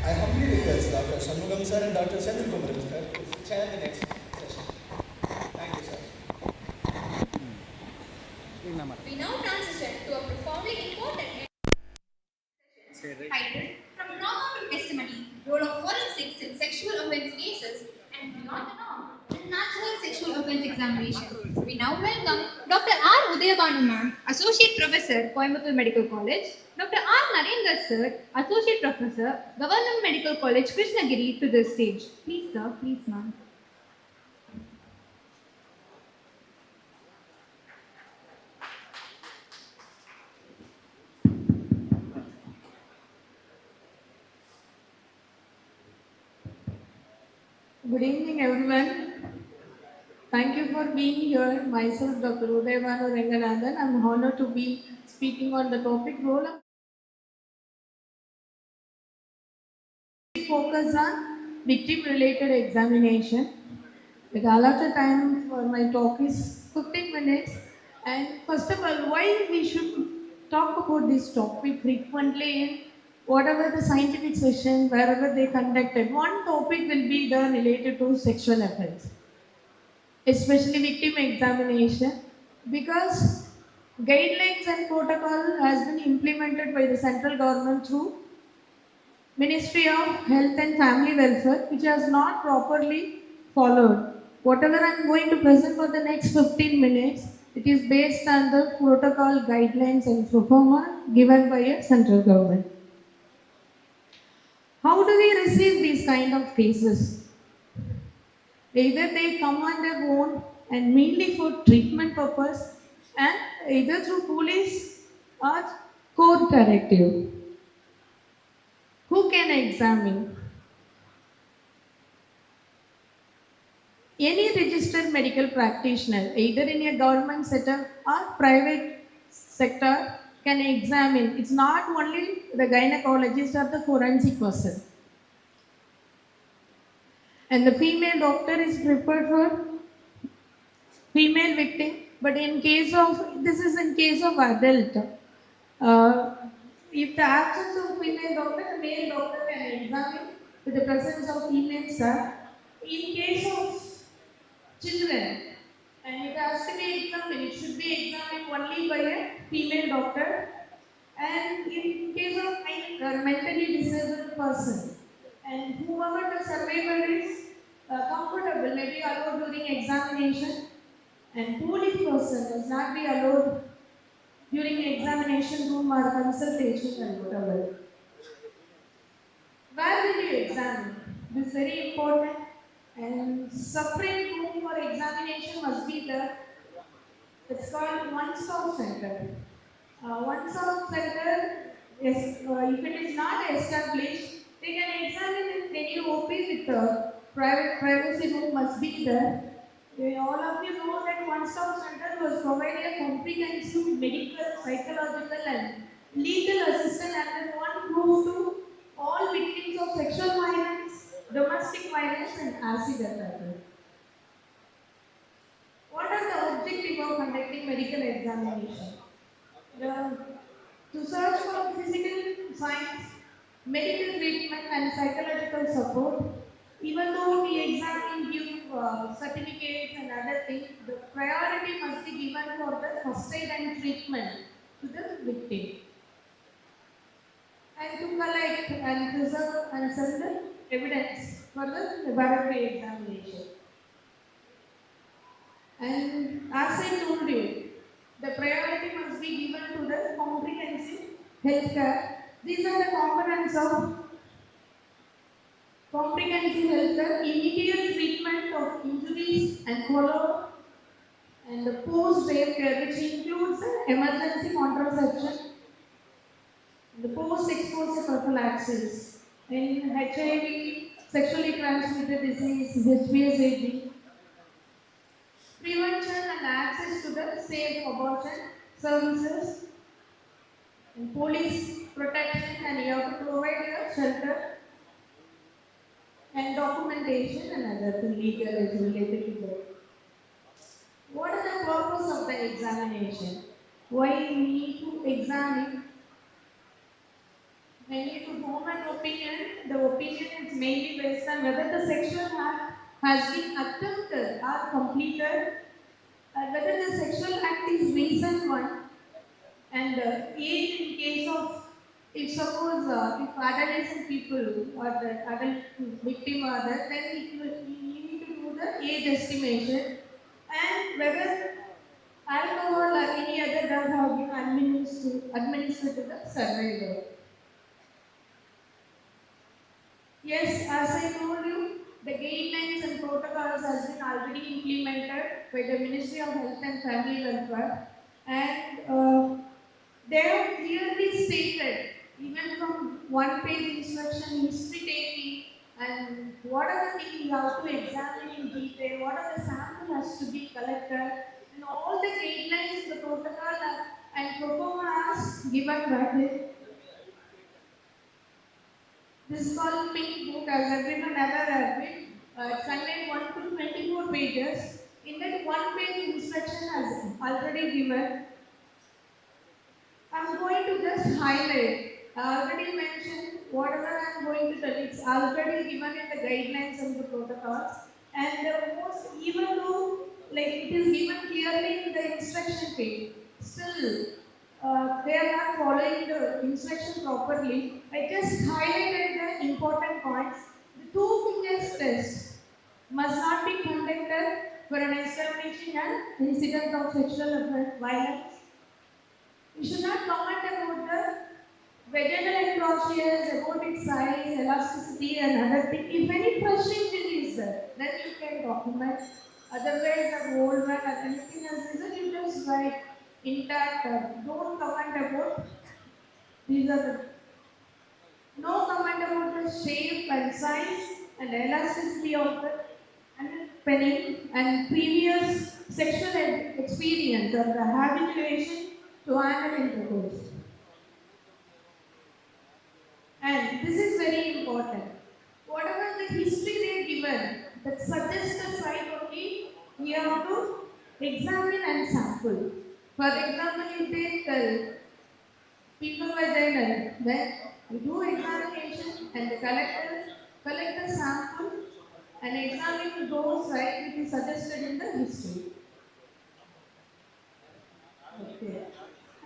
I humbly request Dr. Shanmugam sir and Dr. Chandrik Kumaran sir to chair the next session. Thank you, sir. We now transition to a profoundly important titled From Trauma to Testimony, Role of Forensics in Sexual Offense Cases and Beyond the Norm in Natural Sexual Offense Examination. We now welcome Dr. R. Udayabanu ma'am, Associate Professor, Coimbatore Medical College, Dr. R. Narendra sir, Associate Professor, Government Medical College, Krishnagiri, to the stage. Please sir, please ma'am. Good evening, everyone. Thank you for being here. Myself, Dr. Udayabanu Ranganathan. I'm honored to be speaking on the topic role of focus on victim-related examination. The allotted time for my talk is 15 minutes. And first of all, why we should talk about this topic frequently in whatever the scientific session, wherever they conducted, one topic will be the related to sexual offense, especially victim examination, because guidelines and protocol has been implemented by the central government through Ministry of Health and Family Welfare, which has not properly followed. Whatever I am going to present for the next 15 minutes, it is based on the protocol guidelines and performance given by a central government. How do we receive these kind of cases? Either they come on their own and mainly for treatment purpose, and either through police or court directive. Who can examine? Any registered medical practitioner, either in a government setup or private sector, can examine. It's not only the gynecologist or the forensic person. And the female doctor is prepared for female victim, but in case of, this is in case of adult. If the absence of female doctor, the male doctor can examine with the presence of female staff. In case of children, and it has to be examined. It should be examined only by a female doctor. And in case of mentally disabled person, and whoever the survivor is comfortable, may be allowed during examination, and police person does not be allowed during examination room or consultation and whatever. Where will you examine? This is very important. And separate room for examination must be there. It's called one-stop center. One-stop center, yes, if it is not established, they can examine in any OP with private privacy room must be there. All of you know that one-stop center was providing a comprehensive medical, psychological and legal assistance under one roof to all victims of sexual violence, domestic violence and acid attack. What are the objective of conducting medical examination? To search for physical signs, medical treatment and psychological support. Even though we examine, give certificates and other things, the priority must be given for the first aid and treatment to the victim. And to collect and preserve and send the evidence for the laboratory examination. And as I told you, the priority must be given to the comprehensive healthcare. These are the components of comprehensive healthcare: immediate treatment of injuries and follow-up, and the post-rape care, which includes the emergency contraception, the post-exposure prophylaxis in HIV, sexually transmitted disease, HPSAG, prevention and access to the safe abortion services, and police protection, and you have to provide a shelter and documentation and other legal is related to that. What is the purpose of the examination? Why we need to examine? When you to form an opinion, the opinion is mainly based on whether the sexual act has been attempted or completed, and whether the sexual act is recent one, and age in case of, if suppose if adolescent people or the adult victim are there, then you need to do the age estimation, and whether alcohol or any other drug have been administered to the survivor. Yes, as I told you, the guidelines and protocols has been already implemented by the Ministry of Health and Family Welfare, and they have clearly stated, even from one-page instruction, history taking, and what are the things you have to examine in detail, what are the sample has to be collected, and all the guidelines, the protocol and protocols given by the. This is called Pink Book, as everyone ever have it. It's contained 1 to 24 pages. In that one page instruction has already given. I'm going to just highlight. I already mentioned whatever I'm going to tell. It's already given in the guidelines and the protocols. And the most, even though like it is given clearly in the instruction page, still they are not following the instruction properly. I just highlighted the important points. The two fingers test must not be conducted for an establishing an incident of sexual violence. We should not comment about the vaginal enclosures, about its size, elasticity, and other things. If any pressure is there, then you can document. Otherwise, an old man or anything else is there, you just write intact. Don't comment about these are the no comment about the shape and size and elasticity of the penny and previous sexual experience or the habituation to anal intercourse. And this is very important. Whatever the history they given that suggests the site only, we have to examine and sample. For example, if they tell people were there, then we do examination and collect the sample and and examine those right which is suggested in the history. Okay.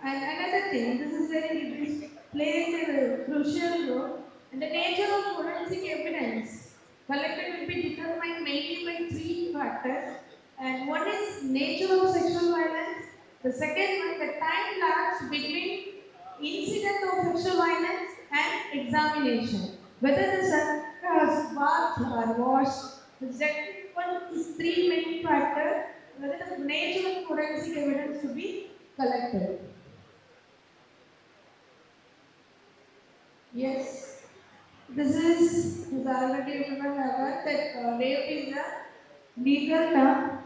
And another thing, this plays a crucial role, and the nature of forensic evidence collected will be determined mainly by three factors. And one is nature of sexual violence. The second one, the time lapse between incident of sexual violence and examination. Whether the subject has bathed or washed. The second one is three main factors. Whether the nature of forensic evidence to be collected. Yes, this is already everyone aware that rape is a legal term,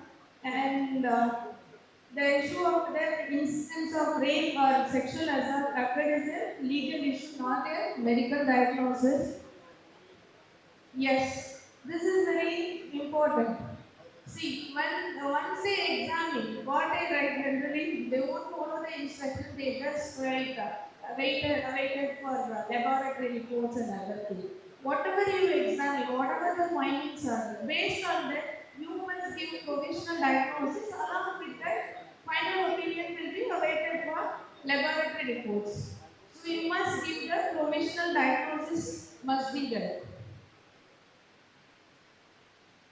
and the issue of the instance of rape or sexual assault occurred is a legal issue, not a medical diagnosis. Yes, this is very important. See, when once they examine what I write generally, they won't follow the instructions, they just write, waited for laboratory reports and other things. Whatever you examine, whatever the findings are, based on that, you must give provisional diagnosis along with that, final opinion will be awaited for laboratory reports. So you must give the provisional diagnosis must be there.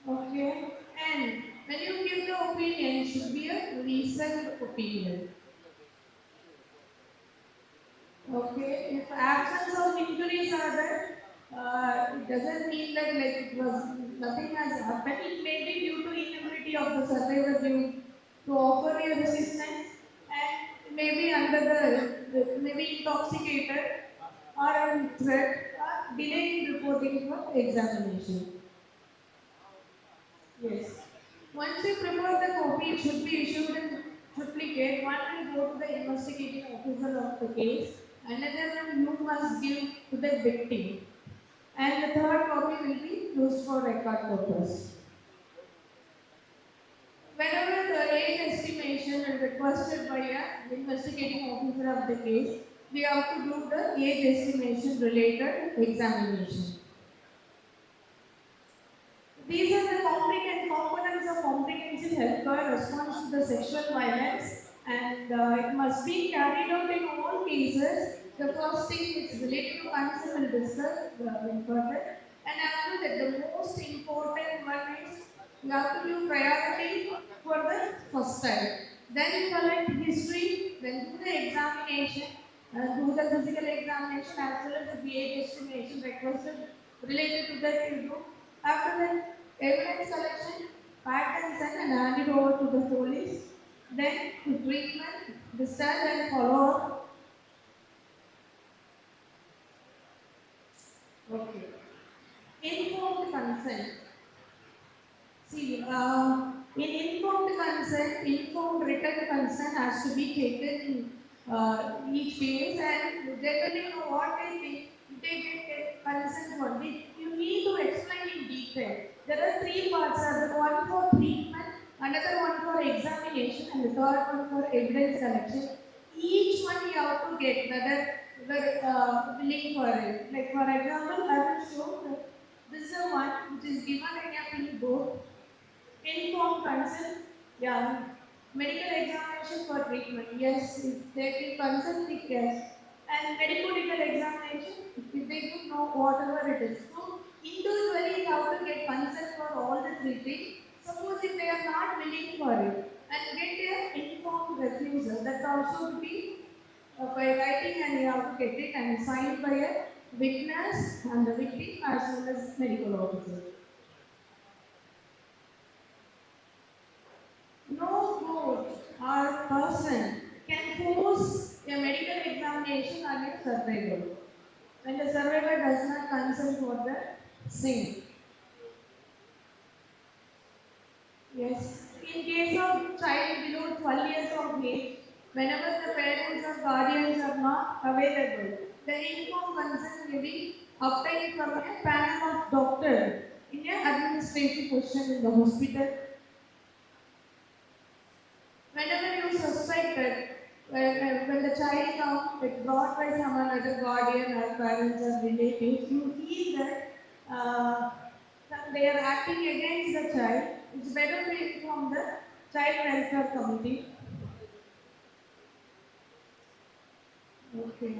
Okay, and when you give the opinion, it should be a reasoned opinion. Okay, if absence of injuries are there, it doesn't mean that like it was nothing has happened. It may be due to inability of the survivor to offer your resistance, and maybe under maybe intoxicated or on threat or delay in reporting for examination. Yes. Once you prepare the copy, it should be issued in triplicate. One will go to the investigating officer of the case, another one you must give to the victim, and the third copy will be used for record purpose. Whenever the age estimation is requested by an investigating officer of the case, we have to do the age estimation related examination. These are the components of comprehensive healthcare response to the sexual violence, and it must be carried out in all cases. The first thing is related to consent will discuss further, and after that, the most important one is you have to give priority for the first time. Then collect history, then do the examination, do the physical examination as well as the BA estimation requested related to that you do. After that, evidence collection, patterns and hand it over to the police. Then to treatment, discharge and follow up. Okay. Informed consent. See, in informed consent, informed written consent has to be taken in each case, and generally what I think, they get consent for it. You need to explain in detail. There are three parts, one for treatment, another one for examination, and the third one for evidence collection. Each one you have to get whether willing for it. Like for example, I will show this is the one which is given in a pink book. Informed consent, yeah. Medical examination for treatment, yes. If they give consent, yes. And medical examination, if they give no whatever it is. So individually you have to get consent for all the three things. Suppose if they are not willing for it and get their informed refusal, that also will be by writing, and you have to get it and signed by a witness and the victim as well as medical officer. No court or person can force a medical examination on a survivor when the survivor does not consent for the same. Yes. In case of child below 12 years of age, whenever the parents or guardians are not available, the informed consent will be obtained from a panel of doctors in an administrative position in the hospital. Whenever you suspect that when the child comes, it's brought by some other guardian or parents or relatives, you feel that they are acting against the child, it's better to inform the child welfare committee. Okay.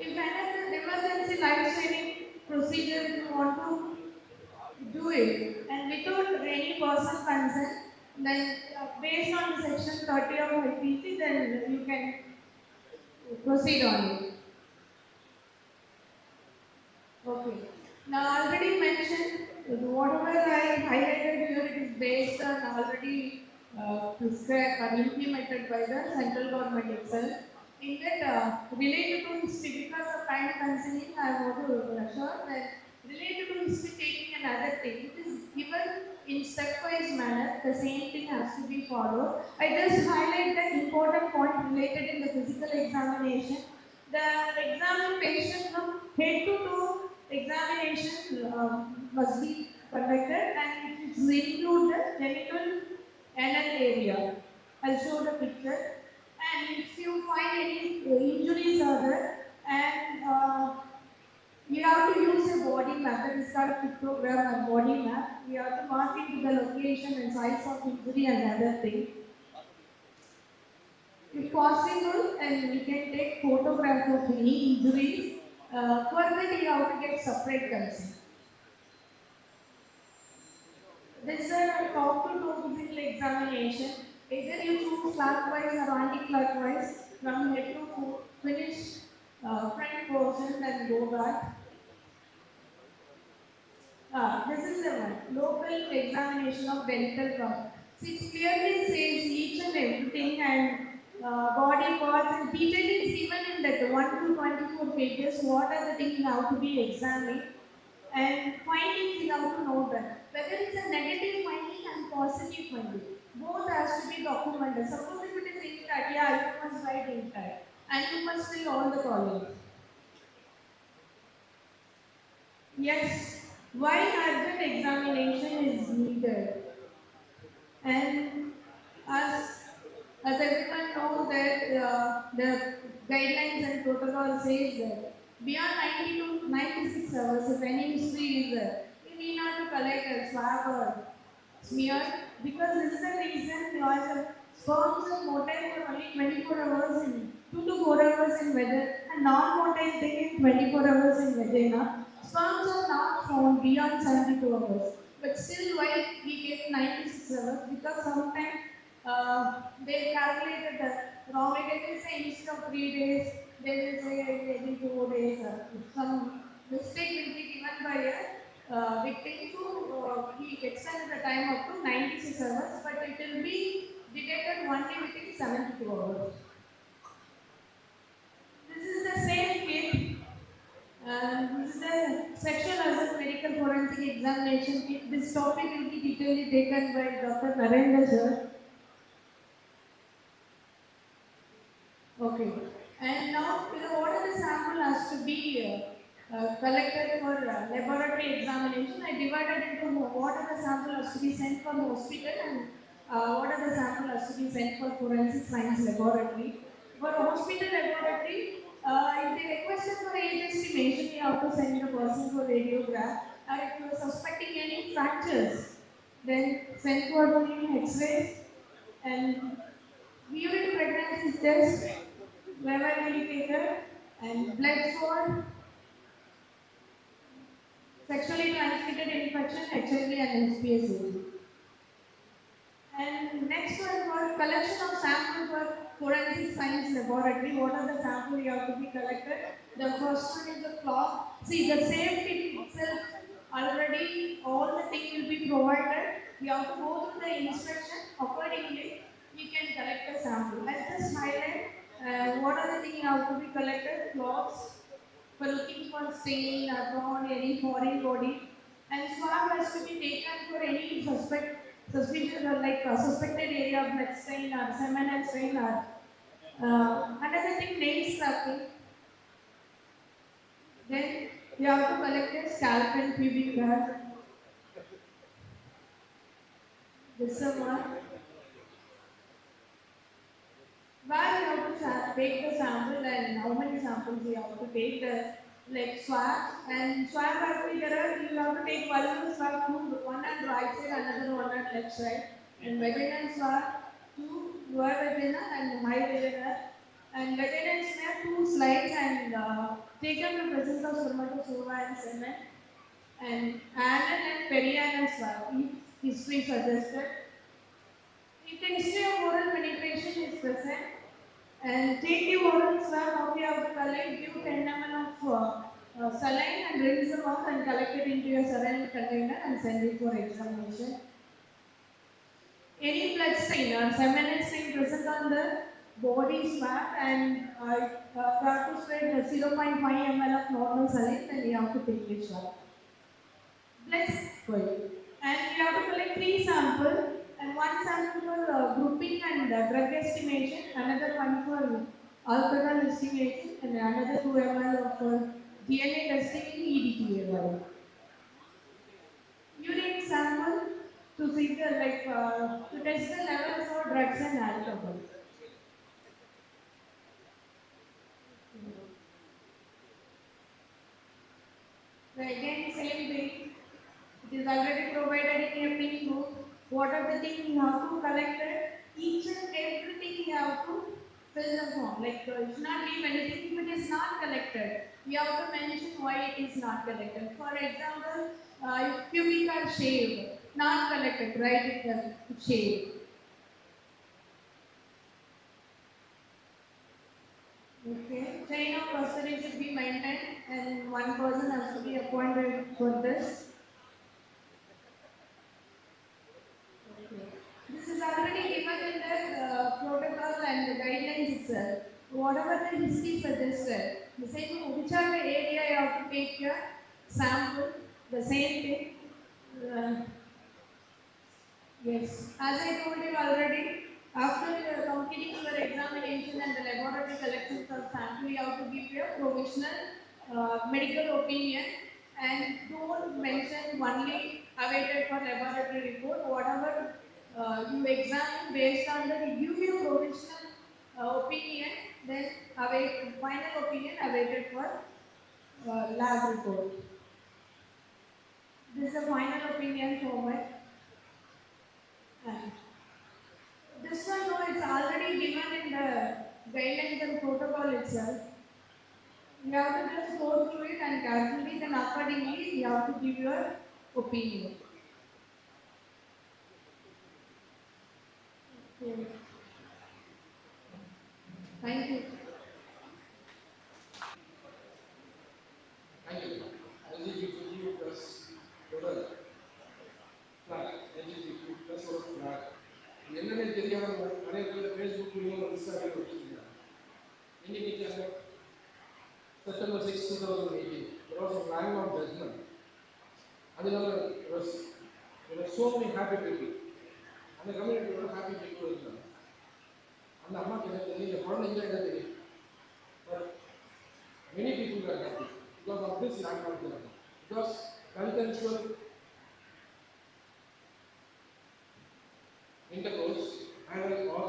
If an emergency life-saving procedure you want to do it and without any personal consent, then based on the section 30 of IPC, then you can proceed on it. Okay. Now already mentioned, whatever I highlighted here, it is based on already prescribed or implemented by the central government itself. In that, related to history, because of time consuming, I want to assure that related to history taking another thing, it is given in stepwise manner, the same thing has to be followed. I just highlight the important point related in the physical examination. The examination from head to toe examination must be conducted and it include the genital anal area. I'll show the picture. And if you find any injuries are there, and you have to use a body map, that is called a pictogram and body map. We have to mark into the location and size of injury and other thing. If possible, and we can take photographs of any injuries. Further, you have to get separate consent. This is a top-to-toe physical examination. Either you choose clockwise or anti-clockwise from head to foot, finish front portion and go back. This is the one, local examination of dental gum. See, it clearly says each and everything and body parts and detail is given in that 1 to 24 pages. What are the things you have to be examined and findings you have to know that. Whether it's a negative finding and positive finding, both has to be documented. Suppose if it is intact, yeah, you must write intact and you must fill all the columns. Yes, why urgent examination is needed. And as everyone knows that the guidelines and protocol says that beyond 90 to 96 hours, if any history is there, you need not to collect a swab or smear because this is the reason because sperms are motile for only 24 hours in 2 to 4 hours in weather and non-motile thing in 24 hours in vagina. Sperms are not found beyond 72 hours. But still, why we get 96 hours? Because sometimes they calculated the raw material say instead of 3 days, they will say maybe 4 days. Some mistake will be given by a victim to he extend the time up to 96 hours, but it will be detected only within 72 hours. This is the same kit. This is the sexual assault medical forensic examination kit. This topic will be detailedly taken by Dr. Narendra sir. Okay. And now, what are the sample has to be collected for laboratory examination? I divided into what are the sample has to be sent for the hospital and what are the sample has to be sent for forensic science laboratory. For hospital laboratory, if they requested for age estimation, you have to send the person for radiograph. Or if you are suspecting any fractures, then send for doing X-rays and urine pregnancy test, level indicator, and blood swab, sexually transmitted infection, HIV and HPSA. And next one for collection of sample for forensic science laboratory. What are the samples you have to be collected? The first one is the cloth. See, the same kit itself already all the things will be provided. You have to go through the instruction accordingly. You can collect the sample. I'll just highlight what are the things you have to be collected. Cloths for looking for stain or found any foreign body, and swab has to be taken for any suspicion or like suspected area of blood stain or semen and stain or another thing nail scraping. Then you have to collect a scalp and pubic hair. This is one. Where you have to take the sample and how many samples you have to take. The like swab, and swab has to be there. You have to take one swab, one on right side, another one on left side, and vaginal swab, two lower vagina and high vagina, and vaginal smear two slides and taken the presence of spermatozoa and semen, and anal and perianal swab. If history suggested, if the history of oral penetration is present, and take the oral swab of the outer collect, give 10 ml of saline and rinse the mouth and collect it into a saline container and send it for examination. Any blood stain or seminal stain present on the body swab and have to spread 0.5 ml of normal saline, then you have to take the swab. Blood stain. And you have to collect 3 samples and 1 sample for grouping and drug estimation, another one for alcohol estimation, and another 2 ml for DNA testing in EDTA level. Urine sample to see the to test the levels of drugs and alcohol. So again, same thing. It is already provided in a pin book. What are the things you have to collect it? Each and everything you have to fill the form. Like you should not leave anything if it is not collected. You have to mention why it is not collected. For example, if pubic are shaved, not collected, write it as shaved. Okay, chain of custody should be maintained and one person has to be appointed for this. Okay. This is already given in the protocol and the guidelines itself. Whatever the history suggested, the same which are the area you have to take your sample, the same thing. Yes, as I told you already, after completing your examination and the laboratory collections of sample, you have to give your provisional medical opinion and don't mention only awaited for laboratory report. Whatever you examine based on that, you give your provisional opinion, then await final opinion awaited for lab report. This is a final opinion format. This one, no, it's already given in the guidelines and protocol itself. You have to just go through it and calculate, and accordingly you have to give your opinion. Okay. Thank you. Thank you. LGBTQ plus total flag, LGBTQ plus ஒரு flag. என்னன்னே தெரியாம நிறைய பேர் ஃபேஸ்புக்லயும் இன்ஸ்டாகிராம்ல வச்சிருக்காங்க. இன்னைக்கு September 6, 2018, there was a flag of judgment. There were so many happy people. அந்த கம்யூனிட்டியோட happy people இருந்தாங்க. அந்த அம்மாக்கு என்ன தெரியும், இந்த குழந்தைங்க என்ன தெரியும். But many people were happy because of this land of judgment. Because consensual intercourse, anal or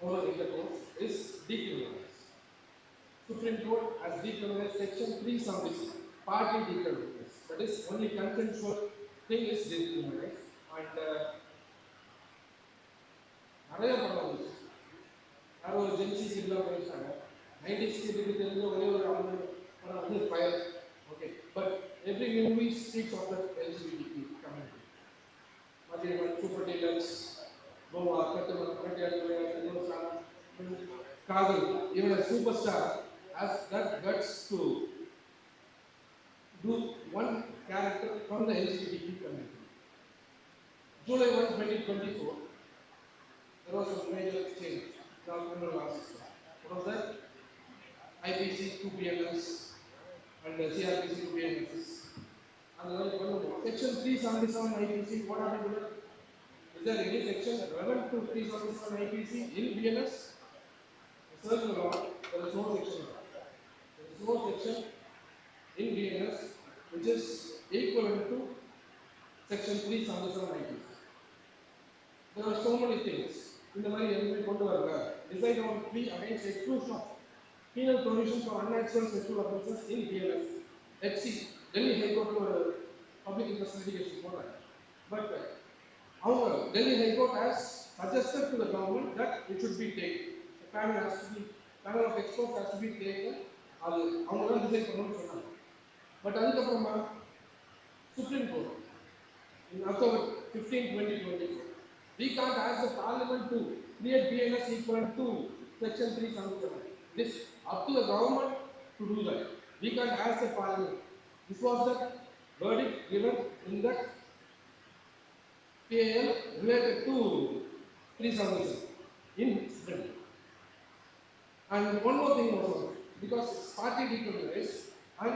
oral intercourse is decriminalized. Supreme Court has decriminalized Section 376, party decriminalized. That is, only consensual thing is decriminalized. And நிறைய படம் வந்துச்சு. யாரோ ஒரு gen Z சிங்கிளாக பேசுகிறாங்க. 90s கிட்க்கு தெரிஞ்ச ஒரே ஒரு படம் வந்து Fire. Okay, but every movie speaks of the LGBTQ community. Madhyavan, Super Deluxe, Goa, Kadal, even a superstar has that guts to do one character from the LGBTQ community. July 1, 2024, there was a major change in our criminal law system. What was that? IPC 2 PMS and CRPC 2 PMS. Section 377 IPC, what happened to it? Is there any section relevant to 377 IPC in BNS? Search the law, there is no section. There is no section in BNS which is equivalent to section 377 IPC. There are so many things. In the money, decide on plea against exclusion of penal provisions for unnatural sexual offences in BLS. FC, Delhi High Court public interest litigation for that. But however, Delhi High Court has suggested to the government that it should be taken. The panel of experts has to be taken. அவங்க தான் decide பண்ணணும்னு சொன்னாங்க. But அதுக்கப்புறமா Supreme Court in October 15, 2024, we can't ask the Parliament to create BNS equal to Section 377. This up to the government to do that. We can't ask the Parliament. This was the verdict given in that PAL related to 377 in Supreme. And one more thing also, because it's party decriminalized, and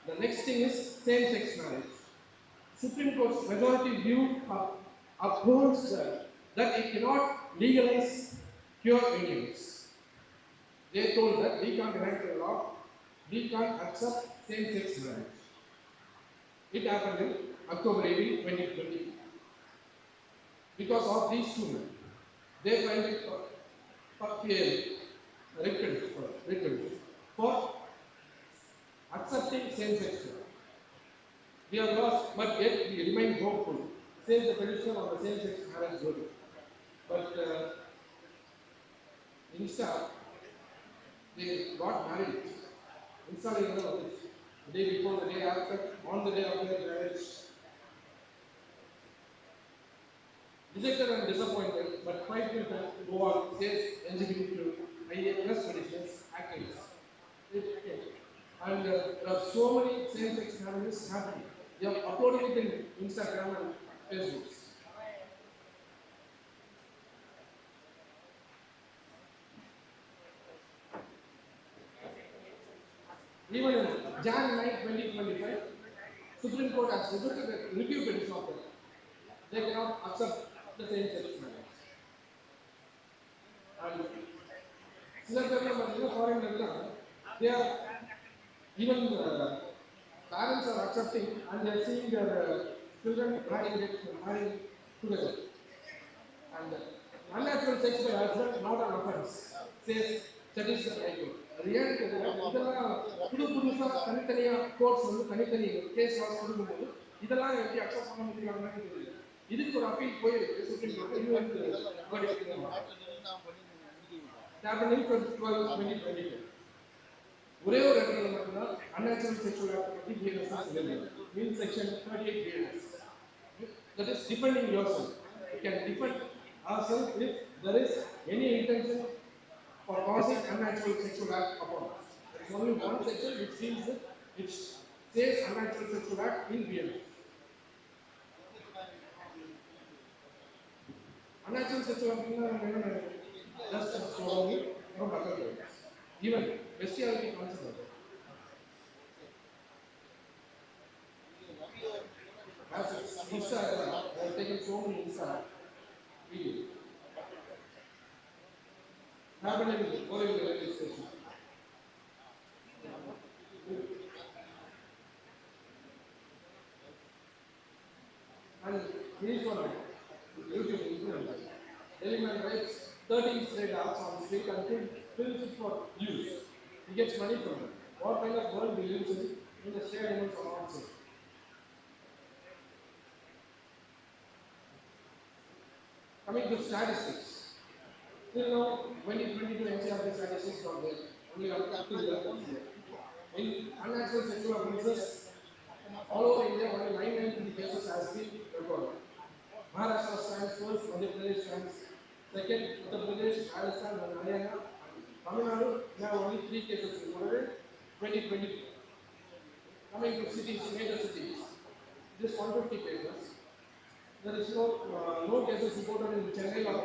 the next thing is same-sex marriage. Supreme Court's majority view upholds that it cannot legalize pure unions. They told that we can't grant the law, we can't accept same-sex marriage. It happened in October 18, 2020. Because of these two men, they find it for accepting same-sex marriage. We are lost, but yet we remain hopeful. Says the petitioner on the same-sex marriage bill. But instead, they got married. Instead, the day before, the day after, on the day of their marriage. Dejected and disappointed, but quite will go on, says LGBTQ+, petitioners, activists. And there are so many same-sex marriages happening. They are uploading it in Instagram and Facebook. Even in January 9, 2025, Supreme Court has rejected a review petition of them. They cannot accept the same-sex marriage. And foreign, they are even parents are accepting and they are seeing their children marrying together. And unnatural sex by husband not an offense, says Chhattisgarh High Court. Reality புதுசா தனித்தனியா courts வந்து தனித்தனி case was கொடுக்கும்போது இதெல்லாம் எப்படி accept பண்ண முடியலாம்னு தெரியல. இதுக்கு ஒரு அப்பீல் போயிருக்கு சுப்ரீம் கோர்ட். இது வந்து happening 2022. ஒரே ஒரு இடத்துல மட்டும்தான் unnatural sexual act பத்தி BNS in section 38 BNS. That is defending yourself. You can defend ourselves if there is any intention for causing unnatural sexual act upon us. There is only one section which says unnatural sexual act in BNS. Unnatural sexual act just from even bestiality concept. As Insta, they have taken so many Insta videos. Happened in Oregon railway station. And here's one YouTube influencer. Element writes 13 straight hours on the street until fills it for use. He gets money from it. What kind of world we live in the state animals are also. Coming to statistics. Till now, 2022 NCRT statistics are there. Only up to the in unnatural sexual offences, all over India, only 993 cases has been recorded. Maharashtra stands first, Madhya Pradesh stands second, Uttar Pradesh, Rajasthan, and Haryana. Tamil Nadu, we have only 3 cases recorded in 2022. Coming to cities, major cities, just 150 cases. There is no cases reported in Chennai or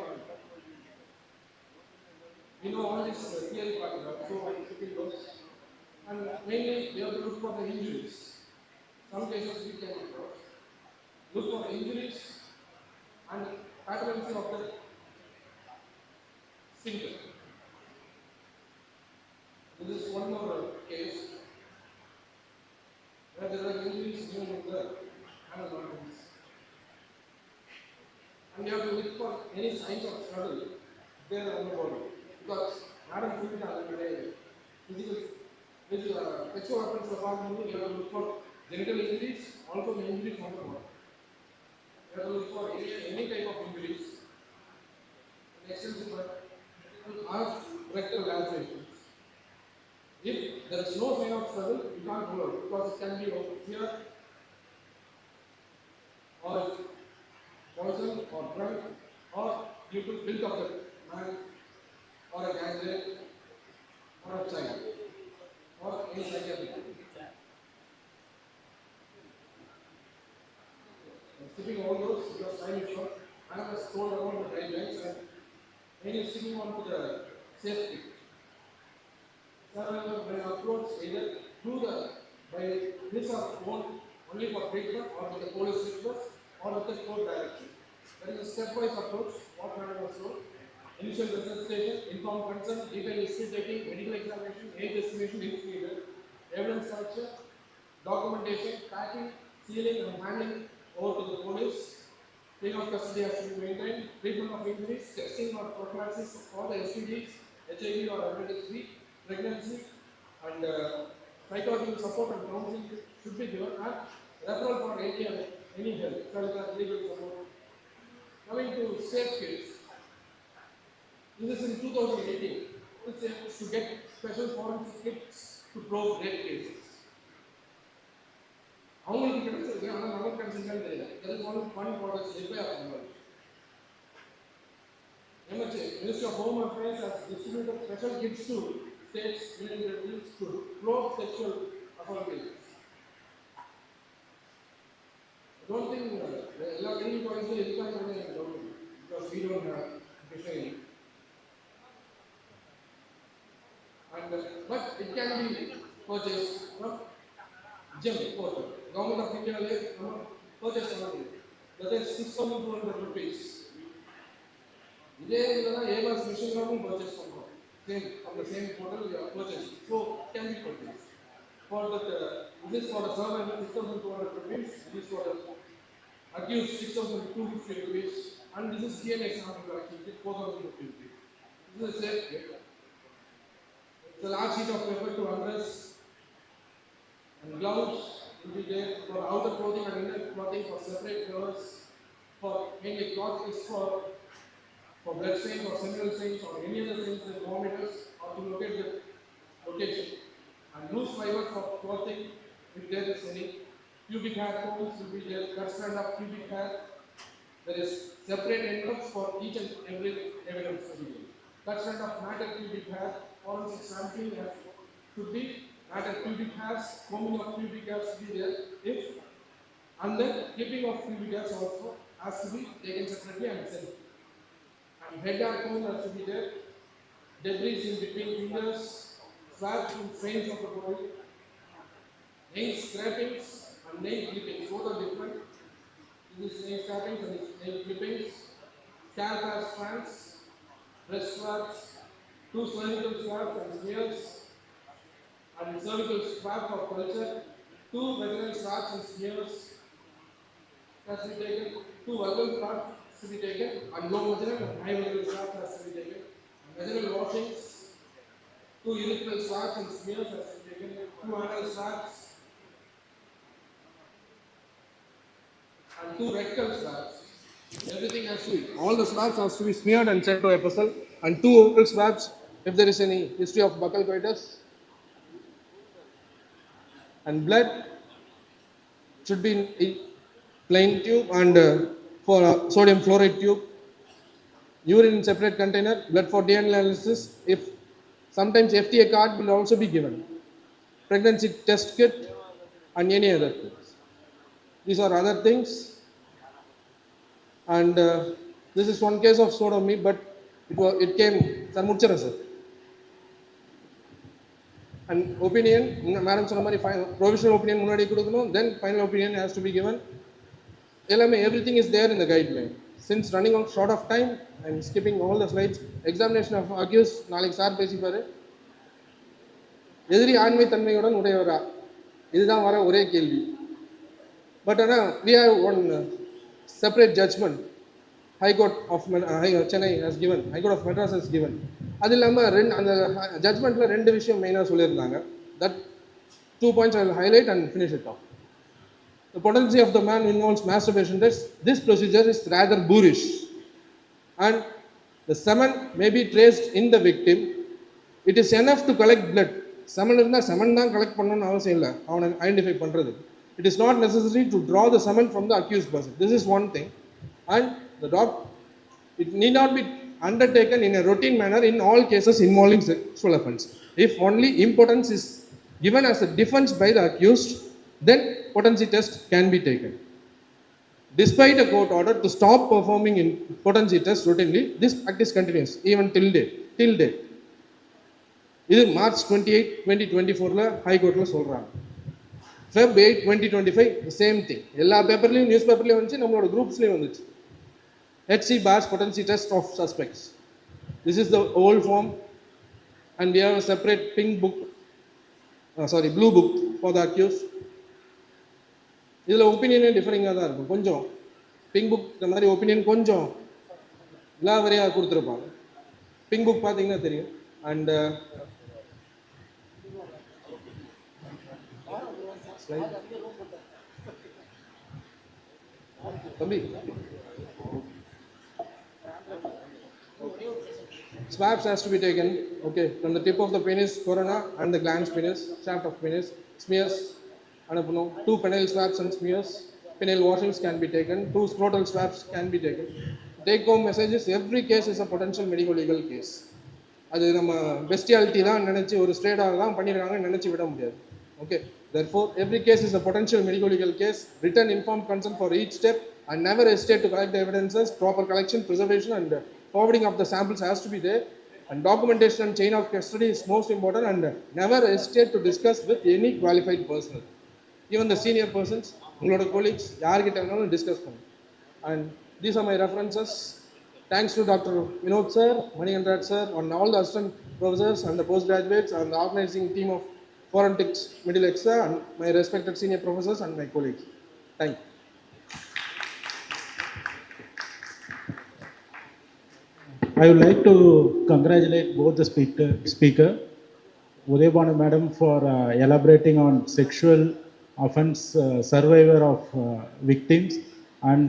we know all this theory part, so I think those. And mainly we have to look for the injuries. Some cases we can look for injuries and patterns of the sphincter. This is one more case where there are injuries in the animal organs. And you have to look for any signs of struggle there on the body. Because Madam Fulita already physical, sexual offense department, you have to look for genital injuries, also the injuries on the body. You have to look for any type of injuries. Extensive ask rectal lacerations. If there is no sign of struggle, you can't rule out because it can be here or poison or drug or due to guilt of the man or a candidate or a child or any psychiatric. Skipping all those because time is short, I am just told about the guidelines and when you sticking on to the safety. When approach either through the by this or own only for treatment or with the police request or with the court direction. There is a stepwise approach, what Madam was told. Initial resuscitation, informed consent, detailed history taking, medical examination, age estimation if needed, evidence collection, documentation, packing, sealing and handing over to the police. Chain of custody has to be maintained, treatment of injuries, testing or prophylaxis for the STDs, HIV or hepatitis B, pregnancy, and psychological support and counseling should be given, and referral for any help, physical, legal support. Coming to safe kids, this is in 2018. This is to get special forensic kits to probe rape cases. அவங்களுக்கு கிடைச்சிருக்கு ஆனால் நமக்கு கிடைச்சிருக்கான்னு தெரியல. There is one for the repair of knowledge. MHA, Ministry of Home Affairs has distributed special kits to states related to probe sexual assault cases. I don't think எல்லா clinic காலேஜ்ல இருக்காங்கன்னு எனக்கு doubt because we don't have defined. And but it can be purchased from gem portal. Government of India purchase only. That is 6,200 rupees. Today, AMAS machine purchase from the same portal we are purchased. So it can be purchased. For that, this is for the server 6,200 rupees. This is for the accused 6,250 rupees. And this is DNA sample collection 4,050 rupees. This is a safe kit. It's a large sheet of paper to undress. And gloves will be there for outer clothing and inner clothing for separate covers. For mainly cloth is for blood stains or seminal stains or any other stains like thermometers or to locate the location. And loose fiber for clothing if there is any. Pubic hair combs will be there, cut strand of pubic hair. There is separate envelopes for each and every evidence. Cut strand of matted pubic hair, forensic sampling should be matted pubic hairs, combing of pubic hairs should be there. If and then clipping of pubic hairs also has to be taken separately and sent. And head hair comb has to be there. Debris in between fingers, swabs and strains of the body, nail scrapings and nail clippings. Both are different. This is nail scrapings and nail clippings. Scalp hair strands, breast swabs, 2 cervical swabs and smears, and cervical swab for culture, 2 vaginal swabs and smears has to be taken, 2 vaginal swabs to be taken, and low vaginal and high vaginal swabs has to be taken, and vaginal washings, 2 urethral swabs and smears has to be taken, 2 anal swabs, and 2 rectal swabs. Everything has to be, all the swabs has to be smeared and sent to a vessel, and 2 oral swabs if there is any history of buccal coitus. And blood should be in plain tube and for sodium fluoride tube. Urine in separate container. Blood for DNA analysis. If sometimes FDA card will also be given. Pregnancy test kit and any other things. These are other things. And this is one case of sodomy, but it came Sir Muchara sir. And opinion, Madam Sonamari, provisional opinion munadi kudukano, then final opinion has to be given. Everything is there in the guideline. Since running out short of time, I am skipping all the slides. Examination of accused, நாளைக்கு sir பேசிப்பாரு. எதிரி ஆண்மை தன்மையுடன் உடையவரா, இதுதான் வர ஒரே கேள்வி. But we have one separate judgment. High Court of Chennai has given, High Court of Madras has given. அது இல்லாமல் அந்த ஜட்மெண்ட்டில் 2 விஷயம் மெயினாக சொல்லியிருந்தாங்க. That 2 points I will highlight and finish it off. The potency of the man involves masturbation test. This procedure is rather boorish and the semen may be traced in the victim. It is enough to collect blood. Semen இருந்தால் semen தான் collect பண்ணணும்னு அவசியம் இல்லை அவனை identify பண்ணுறது. It is not necessary to draw the semen from the accused person. This is one thing. And it need not be undertaken in a routine manner in all cases involving sexual offense. If only impotence is given as a defense by the accused, then potency test can be taken. Despite a court order to stop performing in potency test routinely, this practice continues even till date. This is March 28, 2024 High Court சொல்றாங்க. Feb 8, 2025 the same thing. எல்லா பேப்பர்லயும் news பேப்பர்லயும் வந்துச்சு, நம்மளோட குரூப்ஸ்லயும் வந்துச்சு. HC bars potency test of suspects. This is the old form and we have a separate blue book for the accused. இதில் ஒப்பீனியனே டிஃபரிங்காக தான் இருக்கும். கொஞ்சம் pink book இந்த மாதிரி ஒப்பீனியன் கொஞ்சம் விலாவரியாக கொடுத்துருப்பாங்க. பிங்க் புக் பார்த்தீங்கன்னா தெரியும். அண்ட் தம்பி swabs has to be taken, okay, from the tip of the penis, corona, and the glans penis, shaft of penis, smears, and 2 penile swabs and smears, penile washings can be taken, 2 scrotal swabs can be taken. Take home message is every case is a potential medical legal case. அது நம்ம பெஸ்டியாலிட்டி தான் நினச்சி ஒரு ஸ்ட்ரேட்டாக தான் பண்ணியிருக்காங்கன்னு நினச்சி விட முடியாது. Okay, therefore every case is a potential medical legal case. Written informed consent for each step and never hesitate to collect the evidences. Proper collection, preservation and forwarding of the samples has to be there, and documentation and chain of custody is most important, and never hesitate to discuss with any qualified personnel, even the senior persons, உங்களோட colleagues, யார்கிட்ட வேணாலும் discuss பண்ணுங்க. And these are my references. Thanks to Dr. Vinod sir, Manikandrad sir, and all the assistant professors and the postgraduates and the organizing team of FORENTIX MEDILEXA, and my respected senior professors and my colleagues. Thank you. I would like to congratulate both the speaker, Udayabanu madam, for elaborating on sexual offense survivor of victims, and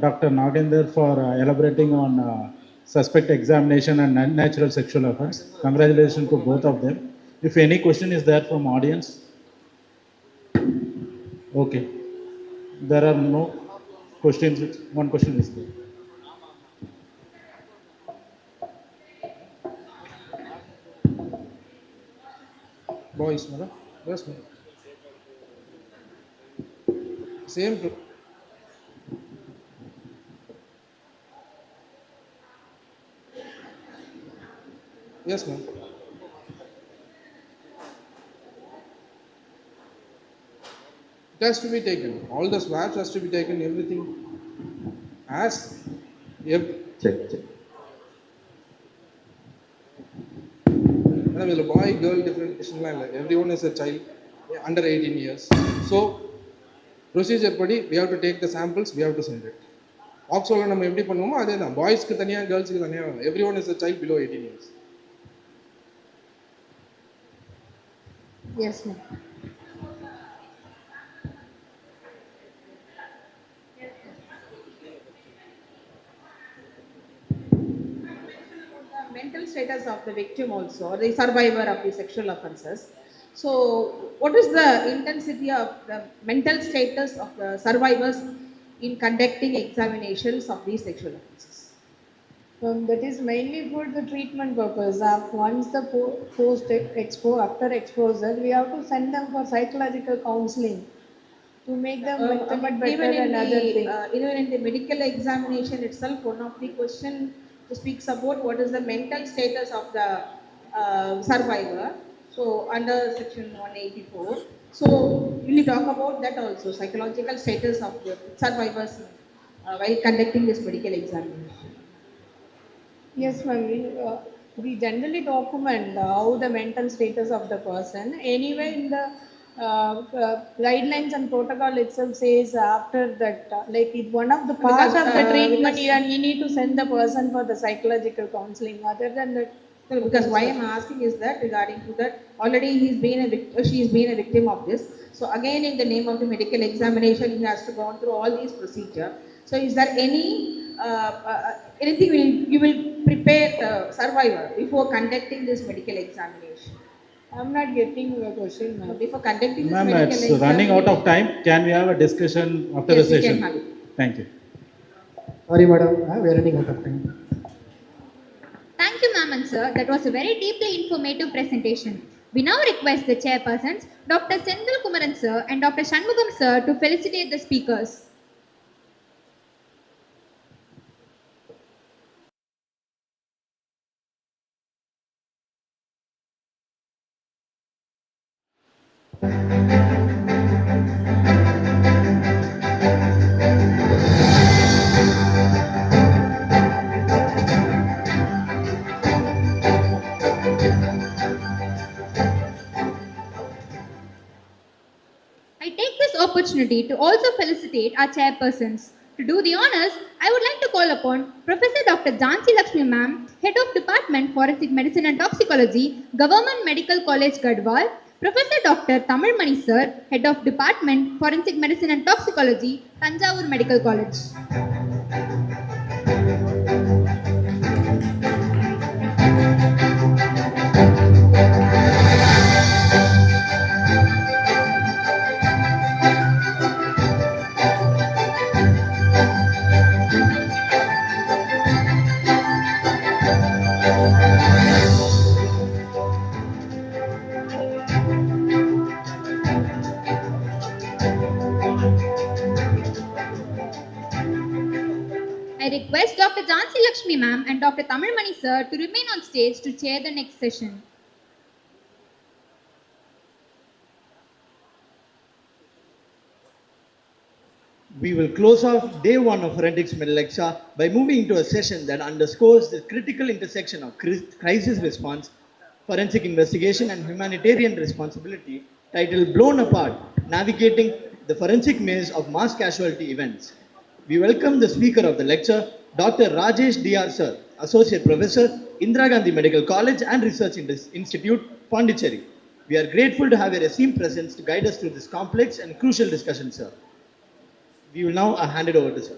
Dr. Nagender for elaborating on suspect examination and unnatural sexual offense. Congratulations to both of them. If any question is there from audience, okay. There are no questions. One question is there. Boys, madam. Yes, madam. Same. Yes, ma'am. It has to be taken. All the swabs has to be taken. Everything. Check. Madam, boy, girl, differentiation. Everyone is a child under 18 years. So, procedure padi, we have to take the samples, we have to send it. Oxford நம்ம எப்படி பண்ணுவோமோ அதே தான். பாய்ஸ்க்கு தனியாக, கேர்ள்ஸ்க்கு தனியாக. Everyone is a child below 18 years. Yes, ma'am. Mental status of the victim also, or the survivor of the sexual offences. So, what is the intensity of the mental status of the survivors in conducting examinations of these sexual offences? That is mainly for the treatment purpose. Once the after exposure, we have to send them for psychological counseling to make them but even and other things. Even in the medical examination itself, one of the question speaks about what is the mental status of the survivor. So under section 184. So will you talk about that also, psychological status of the survivors while conducting this medical examination? Yes, ma'am. We generally document how the mental status of the person. Anyway, in the guidelines and protocol itself says after that, like it's one of the parts of the treatment, you need to send the person for the psychological counseling. Other than that, So because why I'm asking is that regarding to that, already she's been a victim of this. So again, in the name of the medical examination, he has to go through all these procedure. So is there anything you will prepare the survivor before conducting this medical examination? I'm not getting the question, ma'am. Before conducting this Ma'am, medical it's examination. running out of time. Can we have a discussion after Yes, the we session? can have it. Thank you. Sorry, madam, we are running out of time. Thank you, ma'am and sir. That was a very deeply informative presentation. We now request the chairpersons, Dr. Senthil Kumaran sir and Dr. Shanmugam sir, to felicitate the speakers. I take this opportunity to also felicitate our chairpersons. To do the honors, I would like to call upon Professor Dr. Jansi Lakshmi Ma'am, Head of Department Forensic Medicine and Toxicology, Government Medical College Gadwal, Professor Dr. Tamil Mani Sir, Head of Department Forensic Medicine and Toxicology, Tanjavur Medical College. I request Dr. Jansi Lakshmi Ma'am and Dr. Tamil Mani Sir to remain on stage to chair the next session. We will close off day one of FORENTIX MEDILEXA by moving into a session that underscores the critical intersection of crisis response, forensic investigation and humanitarian responsibility, titled Blown Apart, Navigating the Forensic Maze of Mass Casualty Events. We welcome the speaker of the lecture, Dr. Rajesh D.R. Sir, Associate Professor, Indira Gandhi Medical College and Research Institute, Pondicherry. We are grateful to have your esteemed presence to guide us through this complex and crucial discussion, sir. We will now hand it over to sir.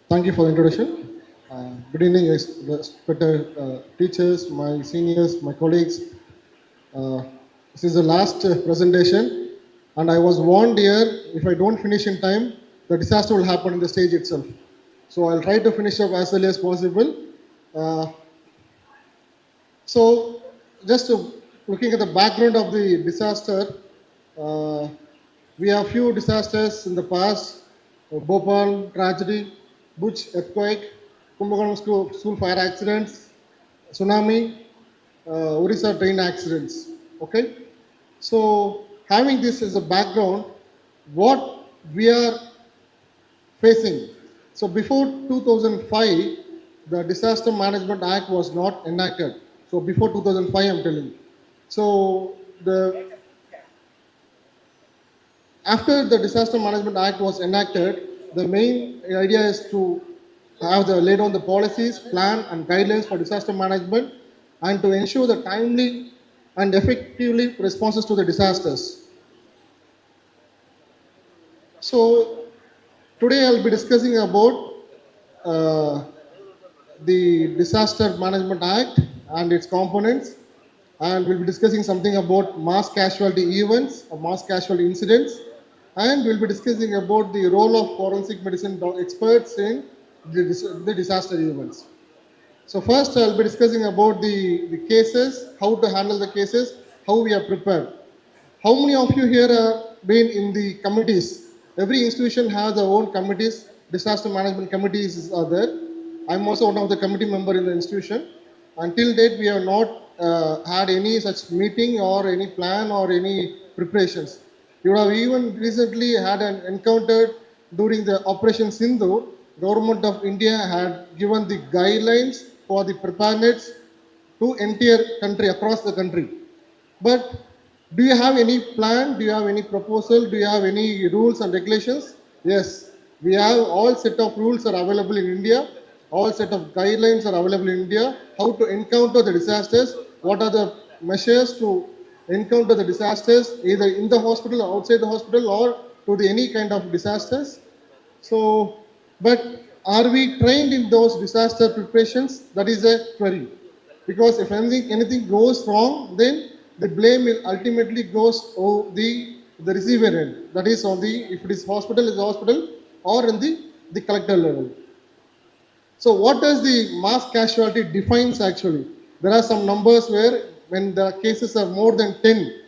Thank you for the introduction. Good evening, respected teachers, my seniors, my colleagues. This is the last presentation, and I was warned here, if I don't finish in time, the disaster will happen in the stage itself. So I'll try to finish up as early as possible. So just looking at the background of the disaster, we have few disasters in the past: Bhopal tragedy, Bhuj earthquake, Kumbakonam school fire accidents, tsunami, Orissa train accidents. Okay, so having this as a background, what we are facing. So before 2005, the Disaster Management Act was not enacted. So before 2005, I'm telling. So after the Disaster Management Act was enacted, the main idea is to lay down the policies, plan and guidelines for disaster management and to ensure the timely and effectively responses to the disasters. So today I'll be discussing about the Disaster Management Act and its components, and we'll be discussing something about mass casualty events or mass casualty incidents, and we'll be discussing about the role of forensic medicine experts in the disaster events. So first I'll be discussing about the cases, how to handle the cases, how we are prepared. How many of you here have been in the committees? Every institution has their own committees, disaster management committees are there. I'm also one of the committee member in the institution. Until date, we have not had any such meeting or any plan or any preparations. You have even recently had an encounter during the Operation Sindhu. Government of India had given the guidelines for the preparedness to entire country, across the country. But do you have any plan? Do you have any proposal? Do you have any rules and regulations? Yes, we have all set of rules are available in India. all set of guidelines are available in India, how to encounter the disasters, what are the measures to encounter the disasters, either in the hospital or outside the hospital or to the any kind of disasters. So, but are we trained in those disaster preparations? That is a query. Because if anything goes wrong, then the blame will ultimately goes on the receiver end. That is on the, if it is hospital, or in the collector level. So what does the mass casualty defines actually? There are some numbers where when the cases are more than 10,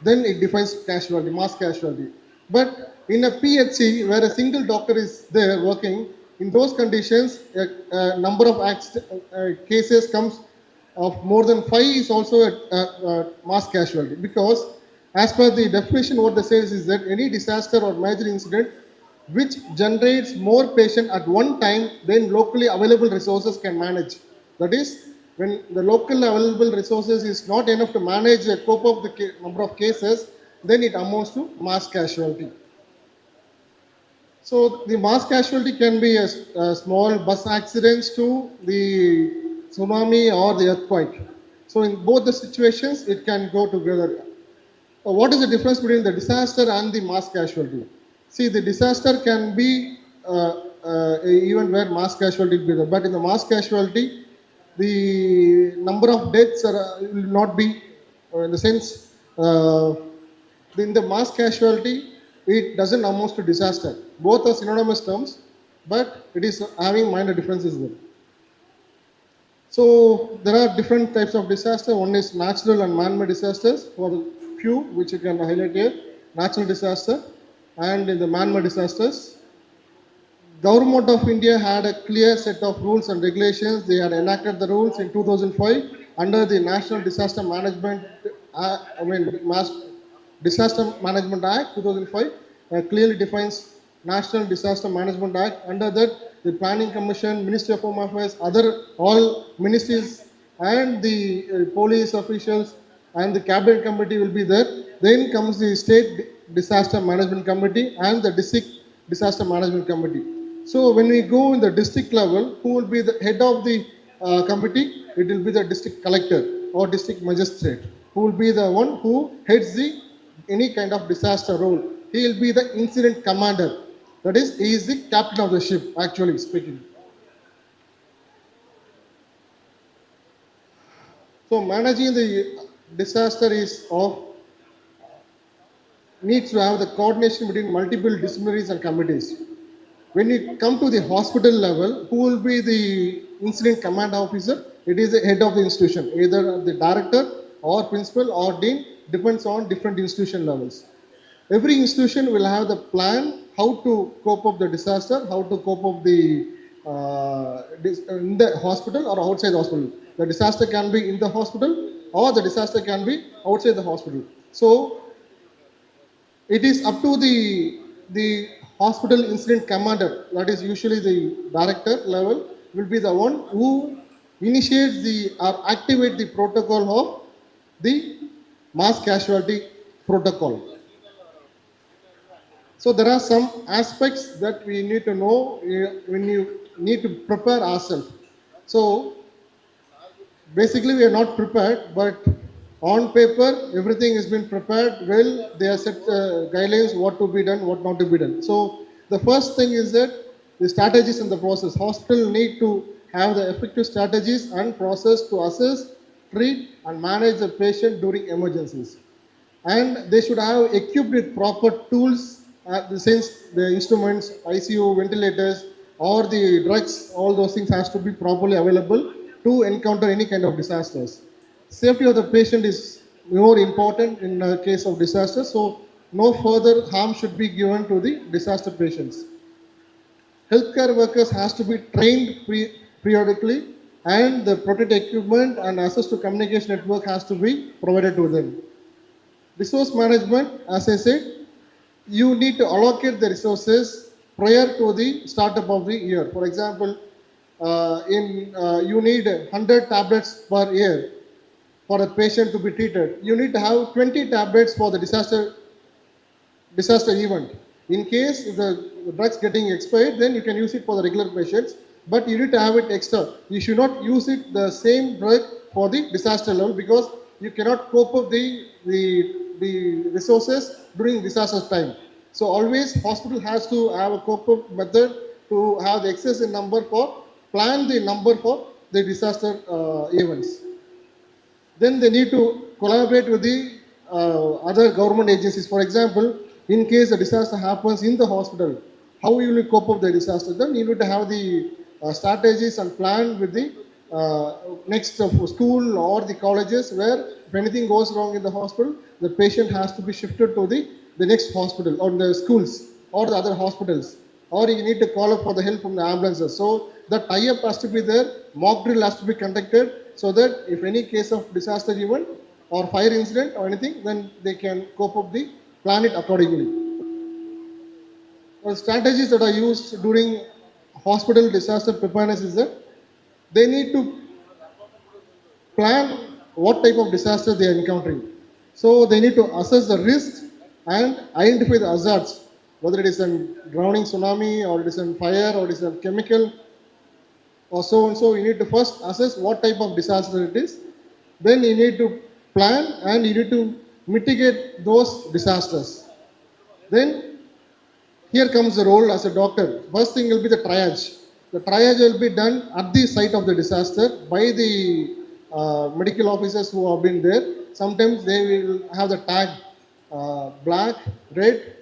then it defines casualty, mass casualty. But in a PHC where a single doctor is there working, in those conditions, a number of cases comes of more than 5 is also a mass casualty, because as per the definition what they says is that any disaster or major incident which generates more patient at one time than locally available resources can manage. That is, when the local available resources is not enough to manage a cope of the number of cases, then it amounts to mass casualty. So the mass casualty can be a small bus accidents to the tsunami or the earthquake. So in both the situations, it can go together. What is the difference between the disaster and the mass casualty? See, the disaster can be even where mass casualty will be there, but in the mass casualty, the number of deaths will not be, in the sense, in the mass casualty, it doesn't amount to disaster. Both are synonymous terms, but it is having minor differences there. So there are different types of disaster. One is natural and man-made disasters. For the few which you can highlight here, natural disaster and in the man-made disasters. Government of India had a clear set of rules and regulations. They had enacted the rules in 2005 under the National Disaster Management, Disaster Management Act 2005 clearly defines National Disaster Management Act. Under that, the Planning Commission, Ministry of Home Affairs, other all ministries and the police officials and the cabinet committee will be there. Then comes the State Disaster Management Committee and the District Disaster Management Committee. So when we go in the district level, who will be the head of the committee? It will be the district collector or district magistrate, who will be the one who heads the any kind of disaster role. He will be the incident commander. That is, he is the captain of the ship, actually speaking. So managing the disaster is needs to have the coordination between multiple disciplinaries and committees. When you come to the hospital level, who will be the incident command officer? It is the head of the institution, either the director or principal or dean, depends on different institution levels. Every institution will have the plan how to cope up the disaster, how to cope up the in the hospital or outside the hospital. The disaster can be in the hospital or the disaster can be outside the hospital. So it is up to the hospital incident commander, that is usually the director level, will be the one who initiates or activate the protocol of the mass casualty protocol. So there are some aspects that we need to know when you need to prepare ourselves. So basically we are not prepared, but on paper everything has been prepared well. They are set guidelines what to be done, what not to be done. So the first thing is that the strategies and the process. Hospital need to have the effective strategies and process to assess, treat and manage the patient during emergencies. And they should have equipped with proper tools, since the instruments, ICU, ventilators or the drugs, all those things has to be properly available to encounter any kind of disasters. Safety of the patient is more important in the case of disaster, so no further harm should be given to the disaster patients. Healthcare workers has to be trained periodically, and the protective equipment and access to communication network has to be provided to them. Resource management, as I said, you need to allocate the resources prior to the startup of the year. For example, you need 100 tablets per year for a patient to be treated. You need to have 20 tablets for the disaster event. In case if the drugs getting expired, then you can use it for the regular patients. but you need to have it extra. You should not use it the same drug for the disaster level, because you cannot cope up the resources during disaster time. So always hospital has to have a cope up method to have the excess in number for plan the number for the disaster events. Then they need to collaborate with the other government agencies. For example, in case a disaster happens in the hospital, how you will cope up the disaster? Then you need to have the strategies and plan with the next school or the colleges, where if anything goes wrong in the hospital, the patient has to be shifted to the next hospital or the schools or the other hospitals, or you need to call up for the help from the ambulances. So the tie-up has to be there, mock drill has to be conducted, so that if any case of disaster event or fire incident or anything, then they can cope up the plan it accordingly. The strategies that are used during hospital disaster preparedness is that they need to plan what type of disaster they are encountering. So they need to assess the risks and identify the hazards, whether it is a drowning tsunami or it is a fire or it is a chemical or so and so. You need to first assess what type of disaster it is. Then you need to plan and you need to mitigate those disasters. Then here comes the role as a doctor. First thing will be the triage. The triage will be done at the site of the disaster by the medical officers who have been there. Sometimes they will have the tag black, red,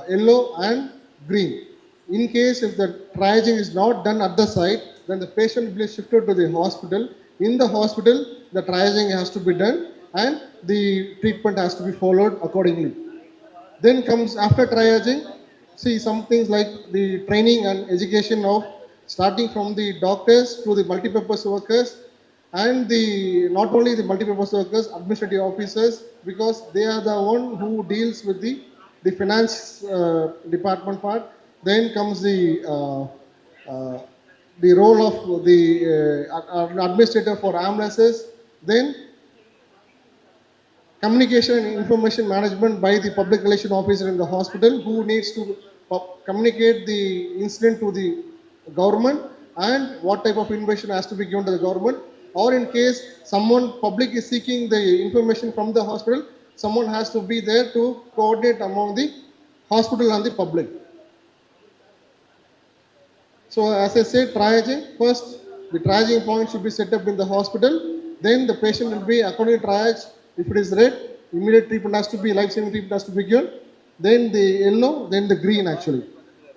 yellow and green. In case if the triaging is not done at the site, then the patient will be shifted to the hospital. In the hospital, the triaging has to be done and the treatment has to be followed accordingly. Then comes after triaging, see some things like the training and education of starting from the doctors to the multipurpose workers and the not only the multipurpose workers, administrative officers, because they are the one who deals with the finance department part. Then comes the role of the administrator for ambulances. Then communication and information management by the public relation officer in the hospital, who needs to communicate the incident to the government and what type of information has to be given to the government. Or in case someone public is seeking the information from the hospital, someone has to be there to coordinate among the hospital and the public. So as I said, triaging, first the triaging point should be set up in the hospital. Then the patient will be according to triage. If it is red, immediate treatment has to be, life-saving treatment has to be given. Then the yellow, then the green actually.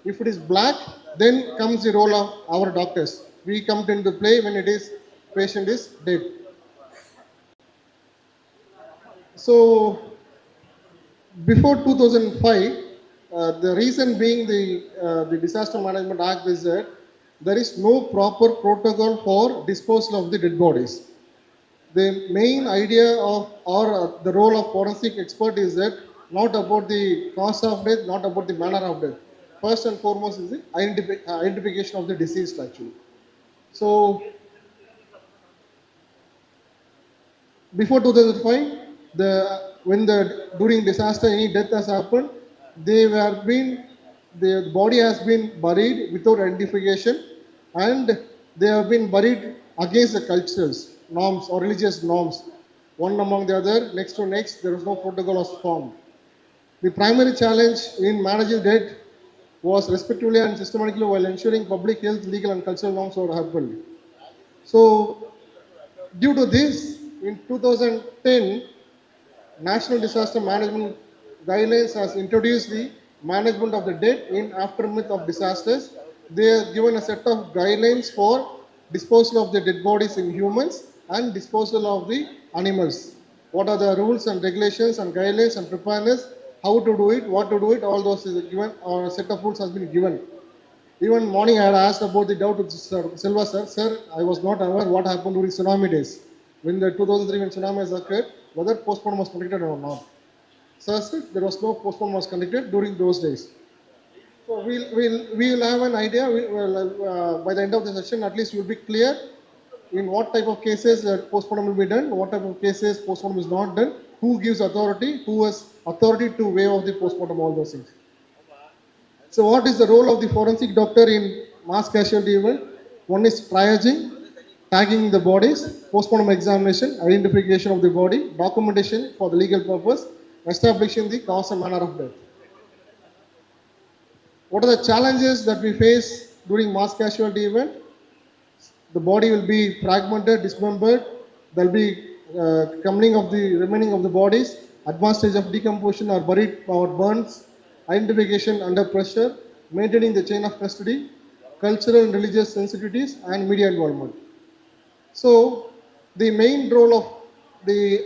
If it is black, then comes the role of our doctors. We come into play when it is patient is dead. So before 2005, the reason being the Disaster Management Act is that there is no proper protocol for disposal of the dead bodies. The main idea of or the role of forensic expert is that not about the cause of death, not about the manner of death. First and foremost is the identification of the deceased actually. So before 2005, during disaster any death has happened, the body has been buried without identification, and they have been buried against the cultures, norms or religious norms, one among the other, next to next. There was no protocol was formed. The primary challenge in managing death was respectively and systematically while ensuring public health, legal and cultural norms were upheld. So due to this, in 2010, National Disaster Management Guidelines has introduced the management of the dead in aftermath of disasters. They have given a set of guidelines for disposal of the dead bodies in humans and disposal of the animals. What are the rules and regulations and guidelines and preparedness, how to do it, what to do it, all those is given, or a set of rules has been given. Even morning I had asked about the doubt with Silva sir. Sir, I was not aware what happened during tsunami days. When the 2003 when tsunami has occurred, whether postmortem was conducted or not. Sir said there was no postmortem was conducted during those days. So we'll have an idea. By the end of the session, at least we'll be clear in what type of cases postmortem will be done, what type of cases postmortem is not done, who gives authority, who has authority to waive off the postmortem, all those things. So what is the role of the forensic doctor in mass casualty event? One is triaging, tagging the bodies, postmortem examination, identification of the body, documentation for the legal purpose, establishing the cause and manner of death. What are the challenges that we face during mass casualty event? The body will be fragmented, dismembered. There will be crumbling of the remaining of the bodies, advanced stage of decomposition or buried or burns, identification under pressure, maintaining the chain of custody, cultural and religious sensitivities, and media involvement. So the main role of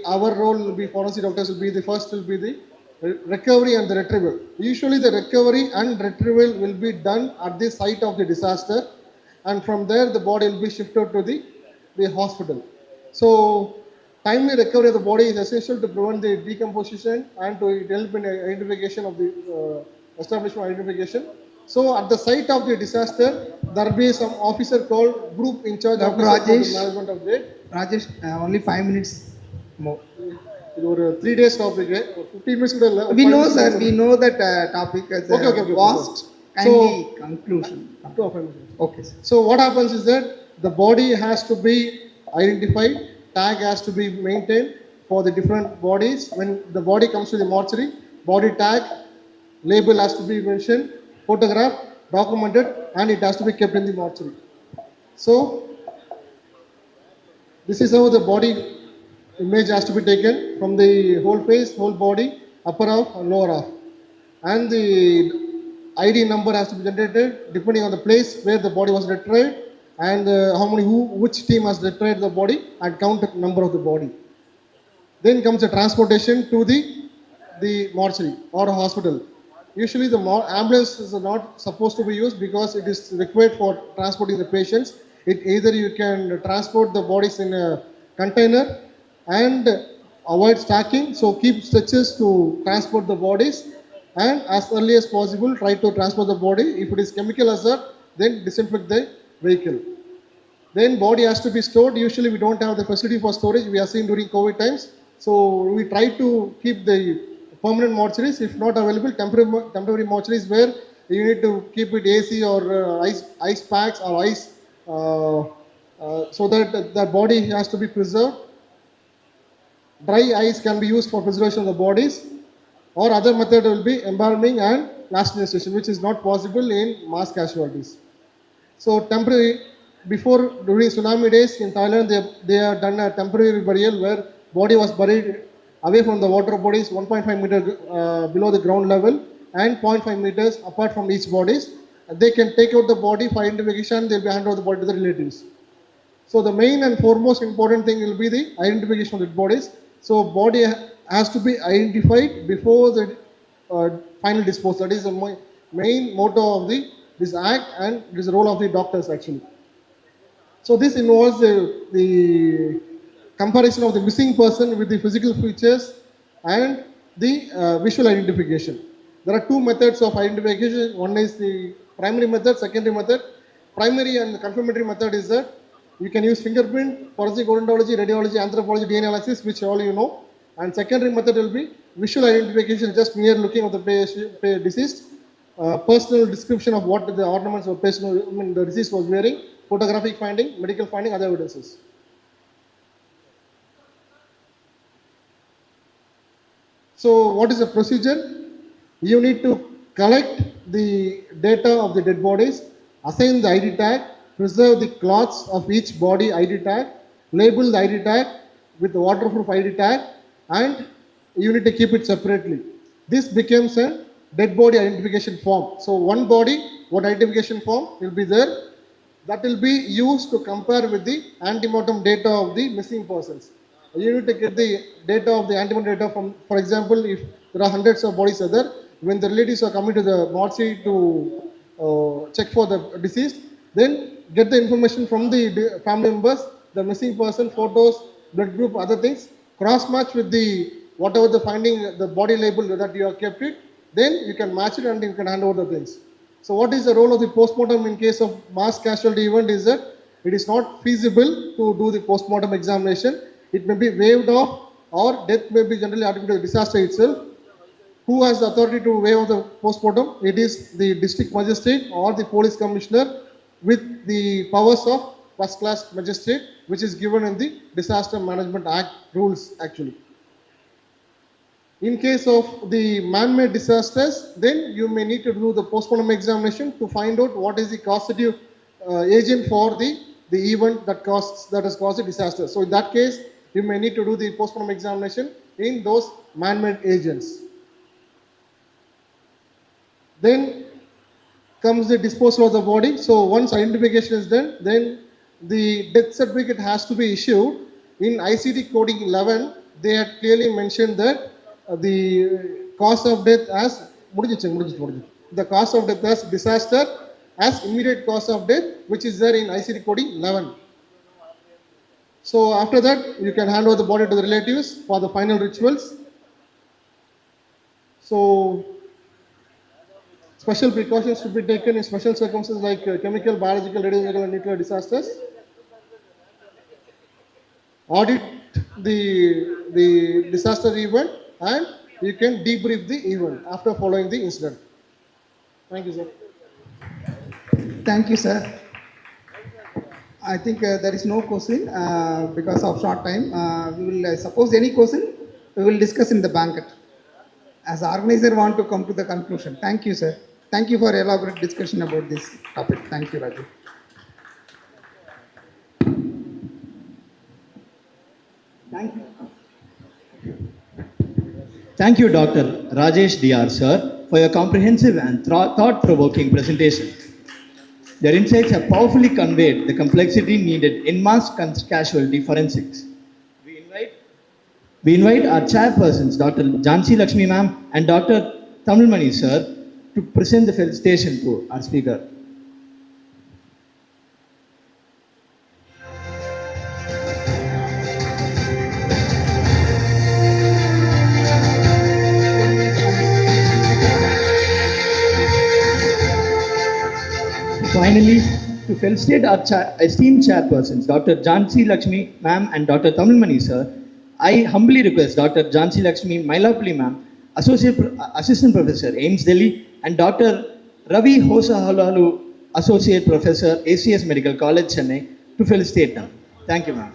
our role will be forensic doctors will be the first will be the recovery and the retrieval. Usually the recovery and retrieval will be done at the site of the disaster, and from there the body will be shifted to the hospital. So timely recovery of the body is essential to prevent the decomposition and to help in identification of the establishment identification. So at the site of the disaster, there will be some officer called group in charge of the management of the Rajesh, only 5 minutes more. It was 3 days topic. 15 minutes. We know, sir. We know that topic as okay, vast. Kindly conclusion. Okay. So what happens is that the body has to be identified, tag has to be maintained for the different bodies. When the body comes to the mortuary, body tag, label has to be mentioned, photograph, documented, and it has to be kept in the mortuary. So this is how the body image has to be taken from the whole face, whole body, upper half and lower half. And the ID number has to be generated depending on the place where the body was retrieved and which team has retrieved the body and count the number of the body. Then comes the transportation to the mortuary or a hospital. Usually the ambulance is not supposed to be used because it is required for transporting the patients. Either you can transport the bodies in a container and avoid stacking, so keep stretchers to transport the bodies, and as early as possible try to transport the body. If it is chemical hazard, then disinfect the vehicle. Then body has to be stored. Usually we don't have the facility for storage. We are seeing during COVID times, so we try to keep the permanent mortuaries. If not available, temporary mortuaries where you need to keep it AC or ice packs or ice so that the body has to be preserved. Dry ice can be used for preservation of the bodies, or other method will be embalming and plastinization, which is not possible in mass casualties. So temporary, during tsunami days in Thailand, they have done a temporary burial where body was buried away from the water bodies, 1.5 meters below the ground level and 0.5 meters apart from each bodies. They can take out the body for identification. They will be handed over the body to the relatives. So the main and foremost important thing will be the identification of the bodies. So body has to be identified before the final disposal. That is the main motto of this act, and this role of the doctors actually. So this involves the comparison of the missing person with the physical features and the visual identification. There are two methods of identification. One is the primary method, secondary method. Primary and confirmatory method is that you can use fingerprint, forensic odontology, radiology, anthropology, DNA analysis, which all you know. And secondary method will be visual identification, just mere looking of the deceased, personal description of what the ornaments or the deceased was wearing, photographic finding, medical finding, other evidences. So what is the procedure? You need to collect the data of the dead bodies, assign the ID tag, preserve the cloths of each body ID tag, label the ID tag with the waterproof ID tag, and you need to keep it separately. This becomes a dead body identification form. So one body, one identification form will be there. That will be used to compare with the antemortem data of the missing persons. You need to get the data of the antemortem data from, for example, if there are hundreds of bodies there, when the relatives are coming to the mortuary to check for the deceased, then get the information from the family members, the missing person, photos, blood group, other things, cross-match with the whatever the finding, the body label that you have kept it, then you can match it and you can hand over the things. So what is the role of the postmortem in case of mass casualty event is that it is not feasible to do the postmortem examination. It may be waived off or death may be generally attributed to the disaster itself. Who has the authority to waive the postmortem? It is the district magistrate or the police commissioner with the powers of first class magistrate, which is given in the Disaster Management Act rules actually. In case of the man-made disasters, then you may need to do the postmortem examination to find out what is the causative agent for the event that has caused the disaster. So in that case, you may need to do the postmortem examination in those man-made agents. Then comes the disposal of the body. So once identification is done, then the death certificate has to be issued. In ICT coding 11, they had clearly mentioned that the cause of death as the cause of death as disaster as immediate cause of death, which is there in ICT coding 11. So after that, you can hand over the body to the relatives for the final rituals. So special precautions should be taken in special circumstances like chemical, biological, radiological, and nuclear disasters. Audit the disaster event, and you can debrief the event after following the incident. Thank you, sir. Thank you, sir. I think there is no question because of short time. We will suppose any question, we will discuss in the banquet. As organizer, want to come to the conclusion. Thank you, sir. Thank you for elaborate discussion about this topic. Thank you, Raju. Thank you. Thank you, Dr. Rajesh Dr. Sir, for your comprehensive and thought-provoking presentation. Your insights have powerfully conveyed the complexity needed in mass casualty forensics. We invite our chairpersons, Dr. Jhansi Lakshmi ma'am and Dr. Tamilmani sir, to present the felicitation to our speaker. Finally, to felicitate our esteemed chairpersons, Dr. Jhansi Lakshmi ma'am and Dr. Tamilmani sir, I humbly request Dr. Jhansi Lakshmi Mailapalli ma'am, Assistant Professor, AIMS Delhi, and Dr. Ravi Hosahalalu, Associate Professor, ACS Medical College, Chennai, to felicitate them. Thank you, ma'am.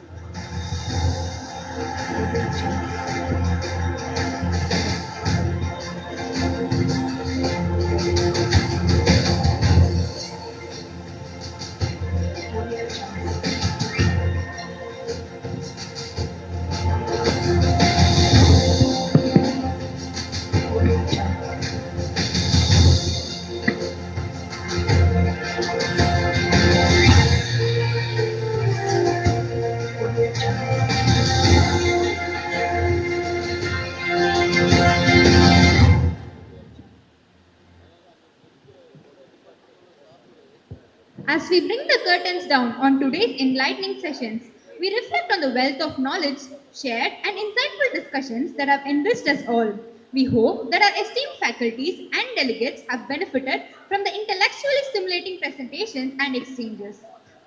As we bring the curtains down on today's enlightening sessions, we reflect on the wealth of knowledge, shared and insightful discussions that have enriched us all. We hope that our esteemed faculties and delegates have benefited from the intellectually stimulating presentations and exchanges.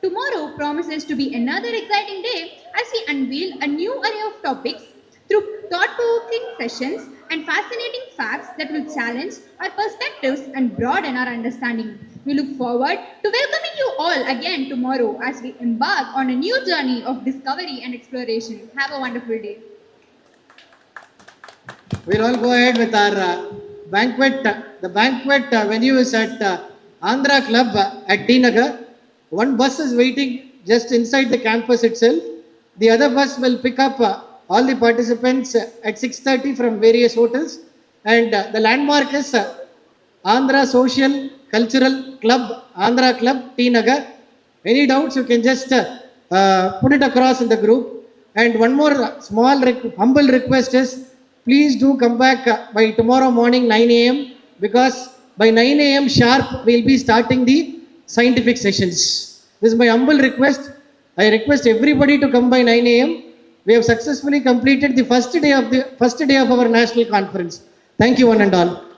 Tomorrow promises to be another exciting day as we unveil a new array of topics through thought-provoking sessions and fascinating facts that will challenge our perspectives and broaden our understanding. We look forward to welcoming you all again tomorrow as we embark on a new journey of discovery and exploration. Have a wonderful day. We'll all go ahead with our banquet. The banquet venue is at Andhra Club at T Nagar. One bus is waiting just inside the campus itself. The other bus will pick up all the participants at 6:30 from various hotels. And the landmark is Andhra Social Cultural Club, Andhra Club, T Nagar. Any doubts, you can just put it across in the group. And one more small humble request is, please do come back by tomorrow morning 9 a.m. because by 9 a.m. sharp, we'll be starting the scientific sessions. This is my humble request. I request everybody to come by 9 a.m. We have successfully completed the first day of our national conference. Thank you one and all.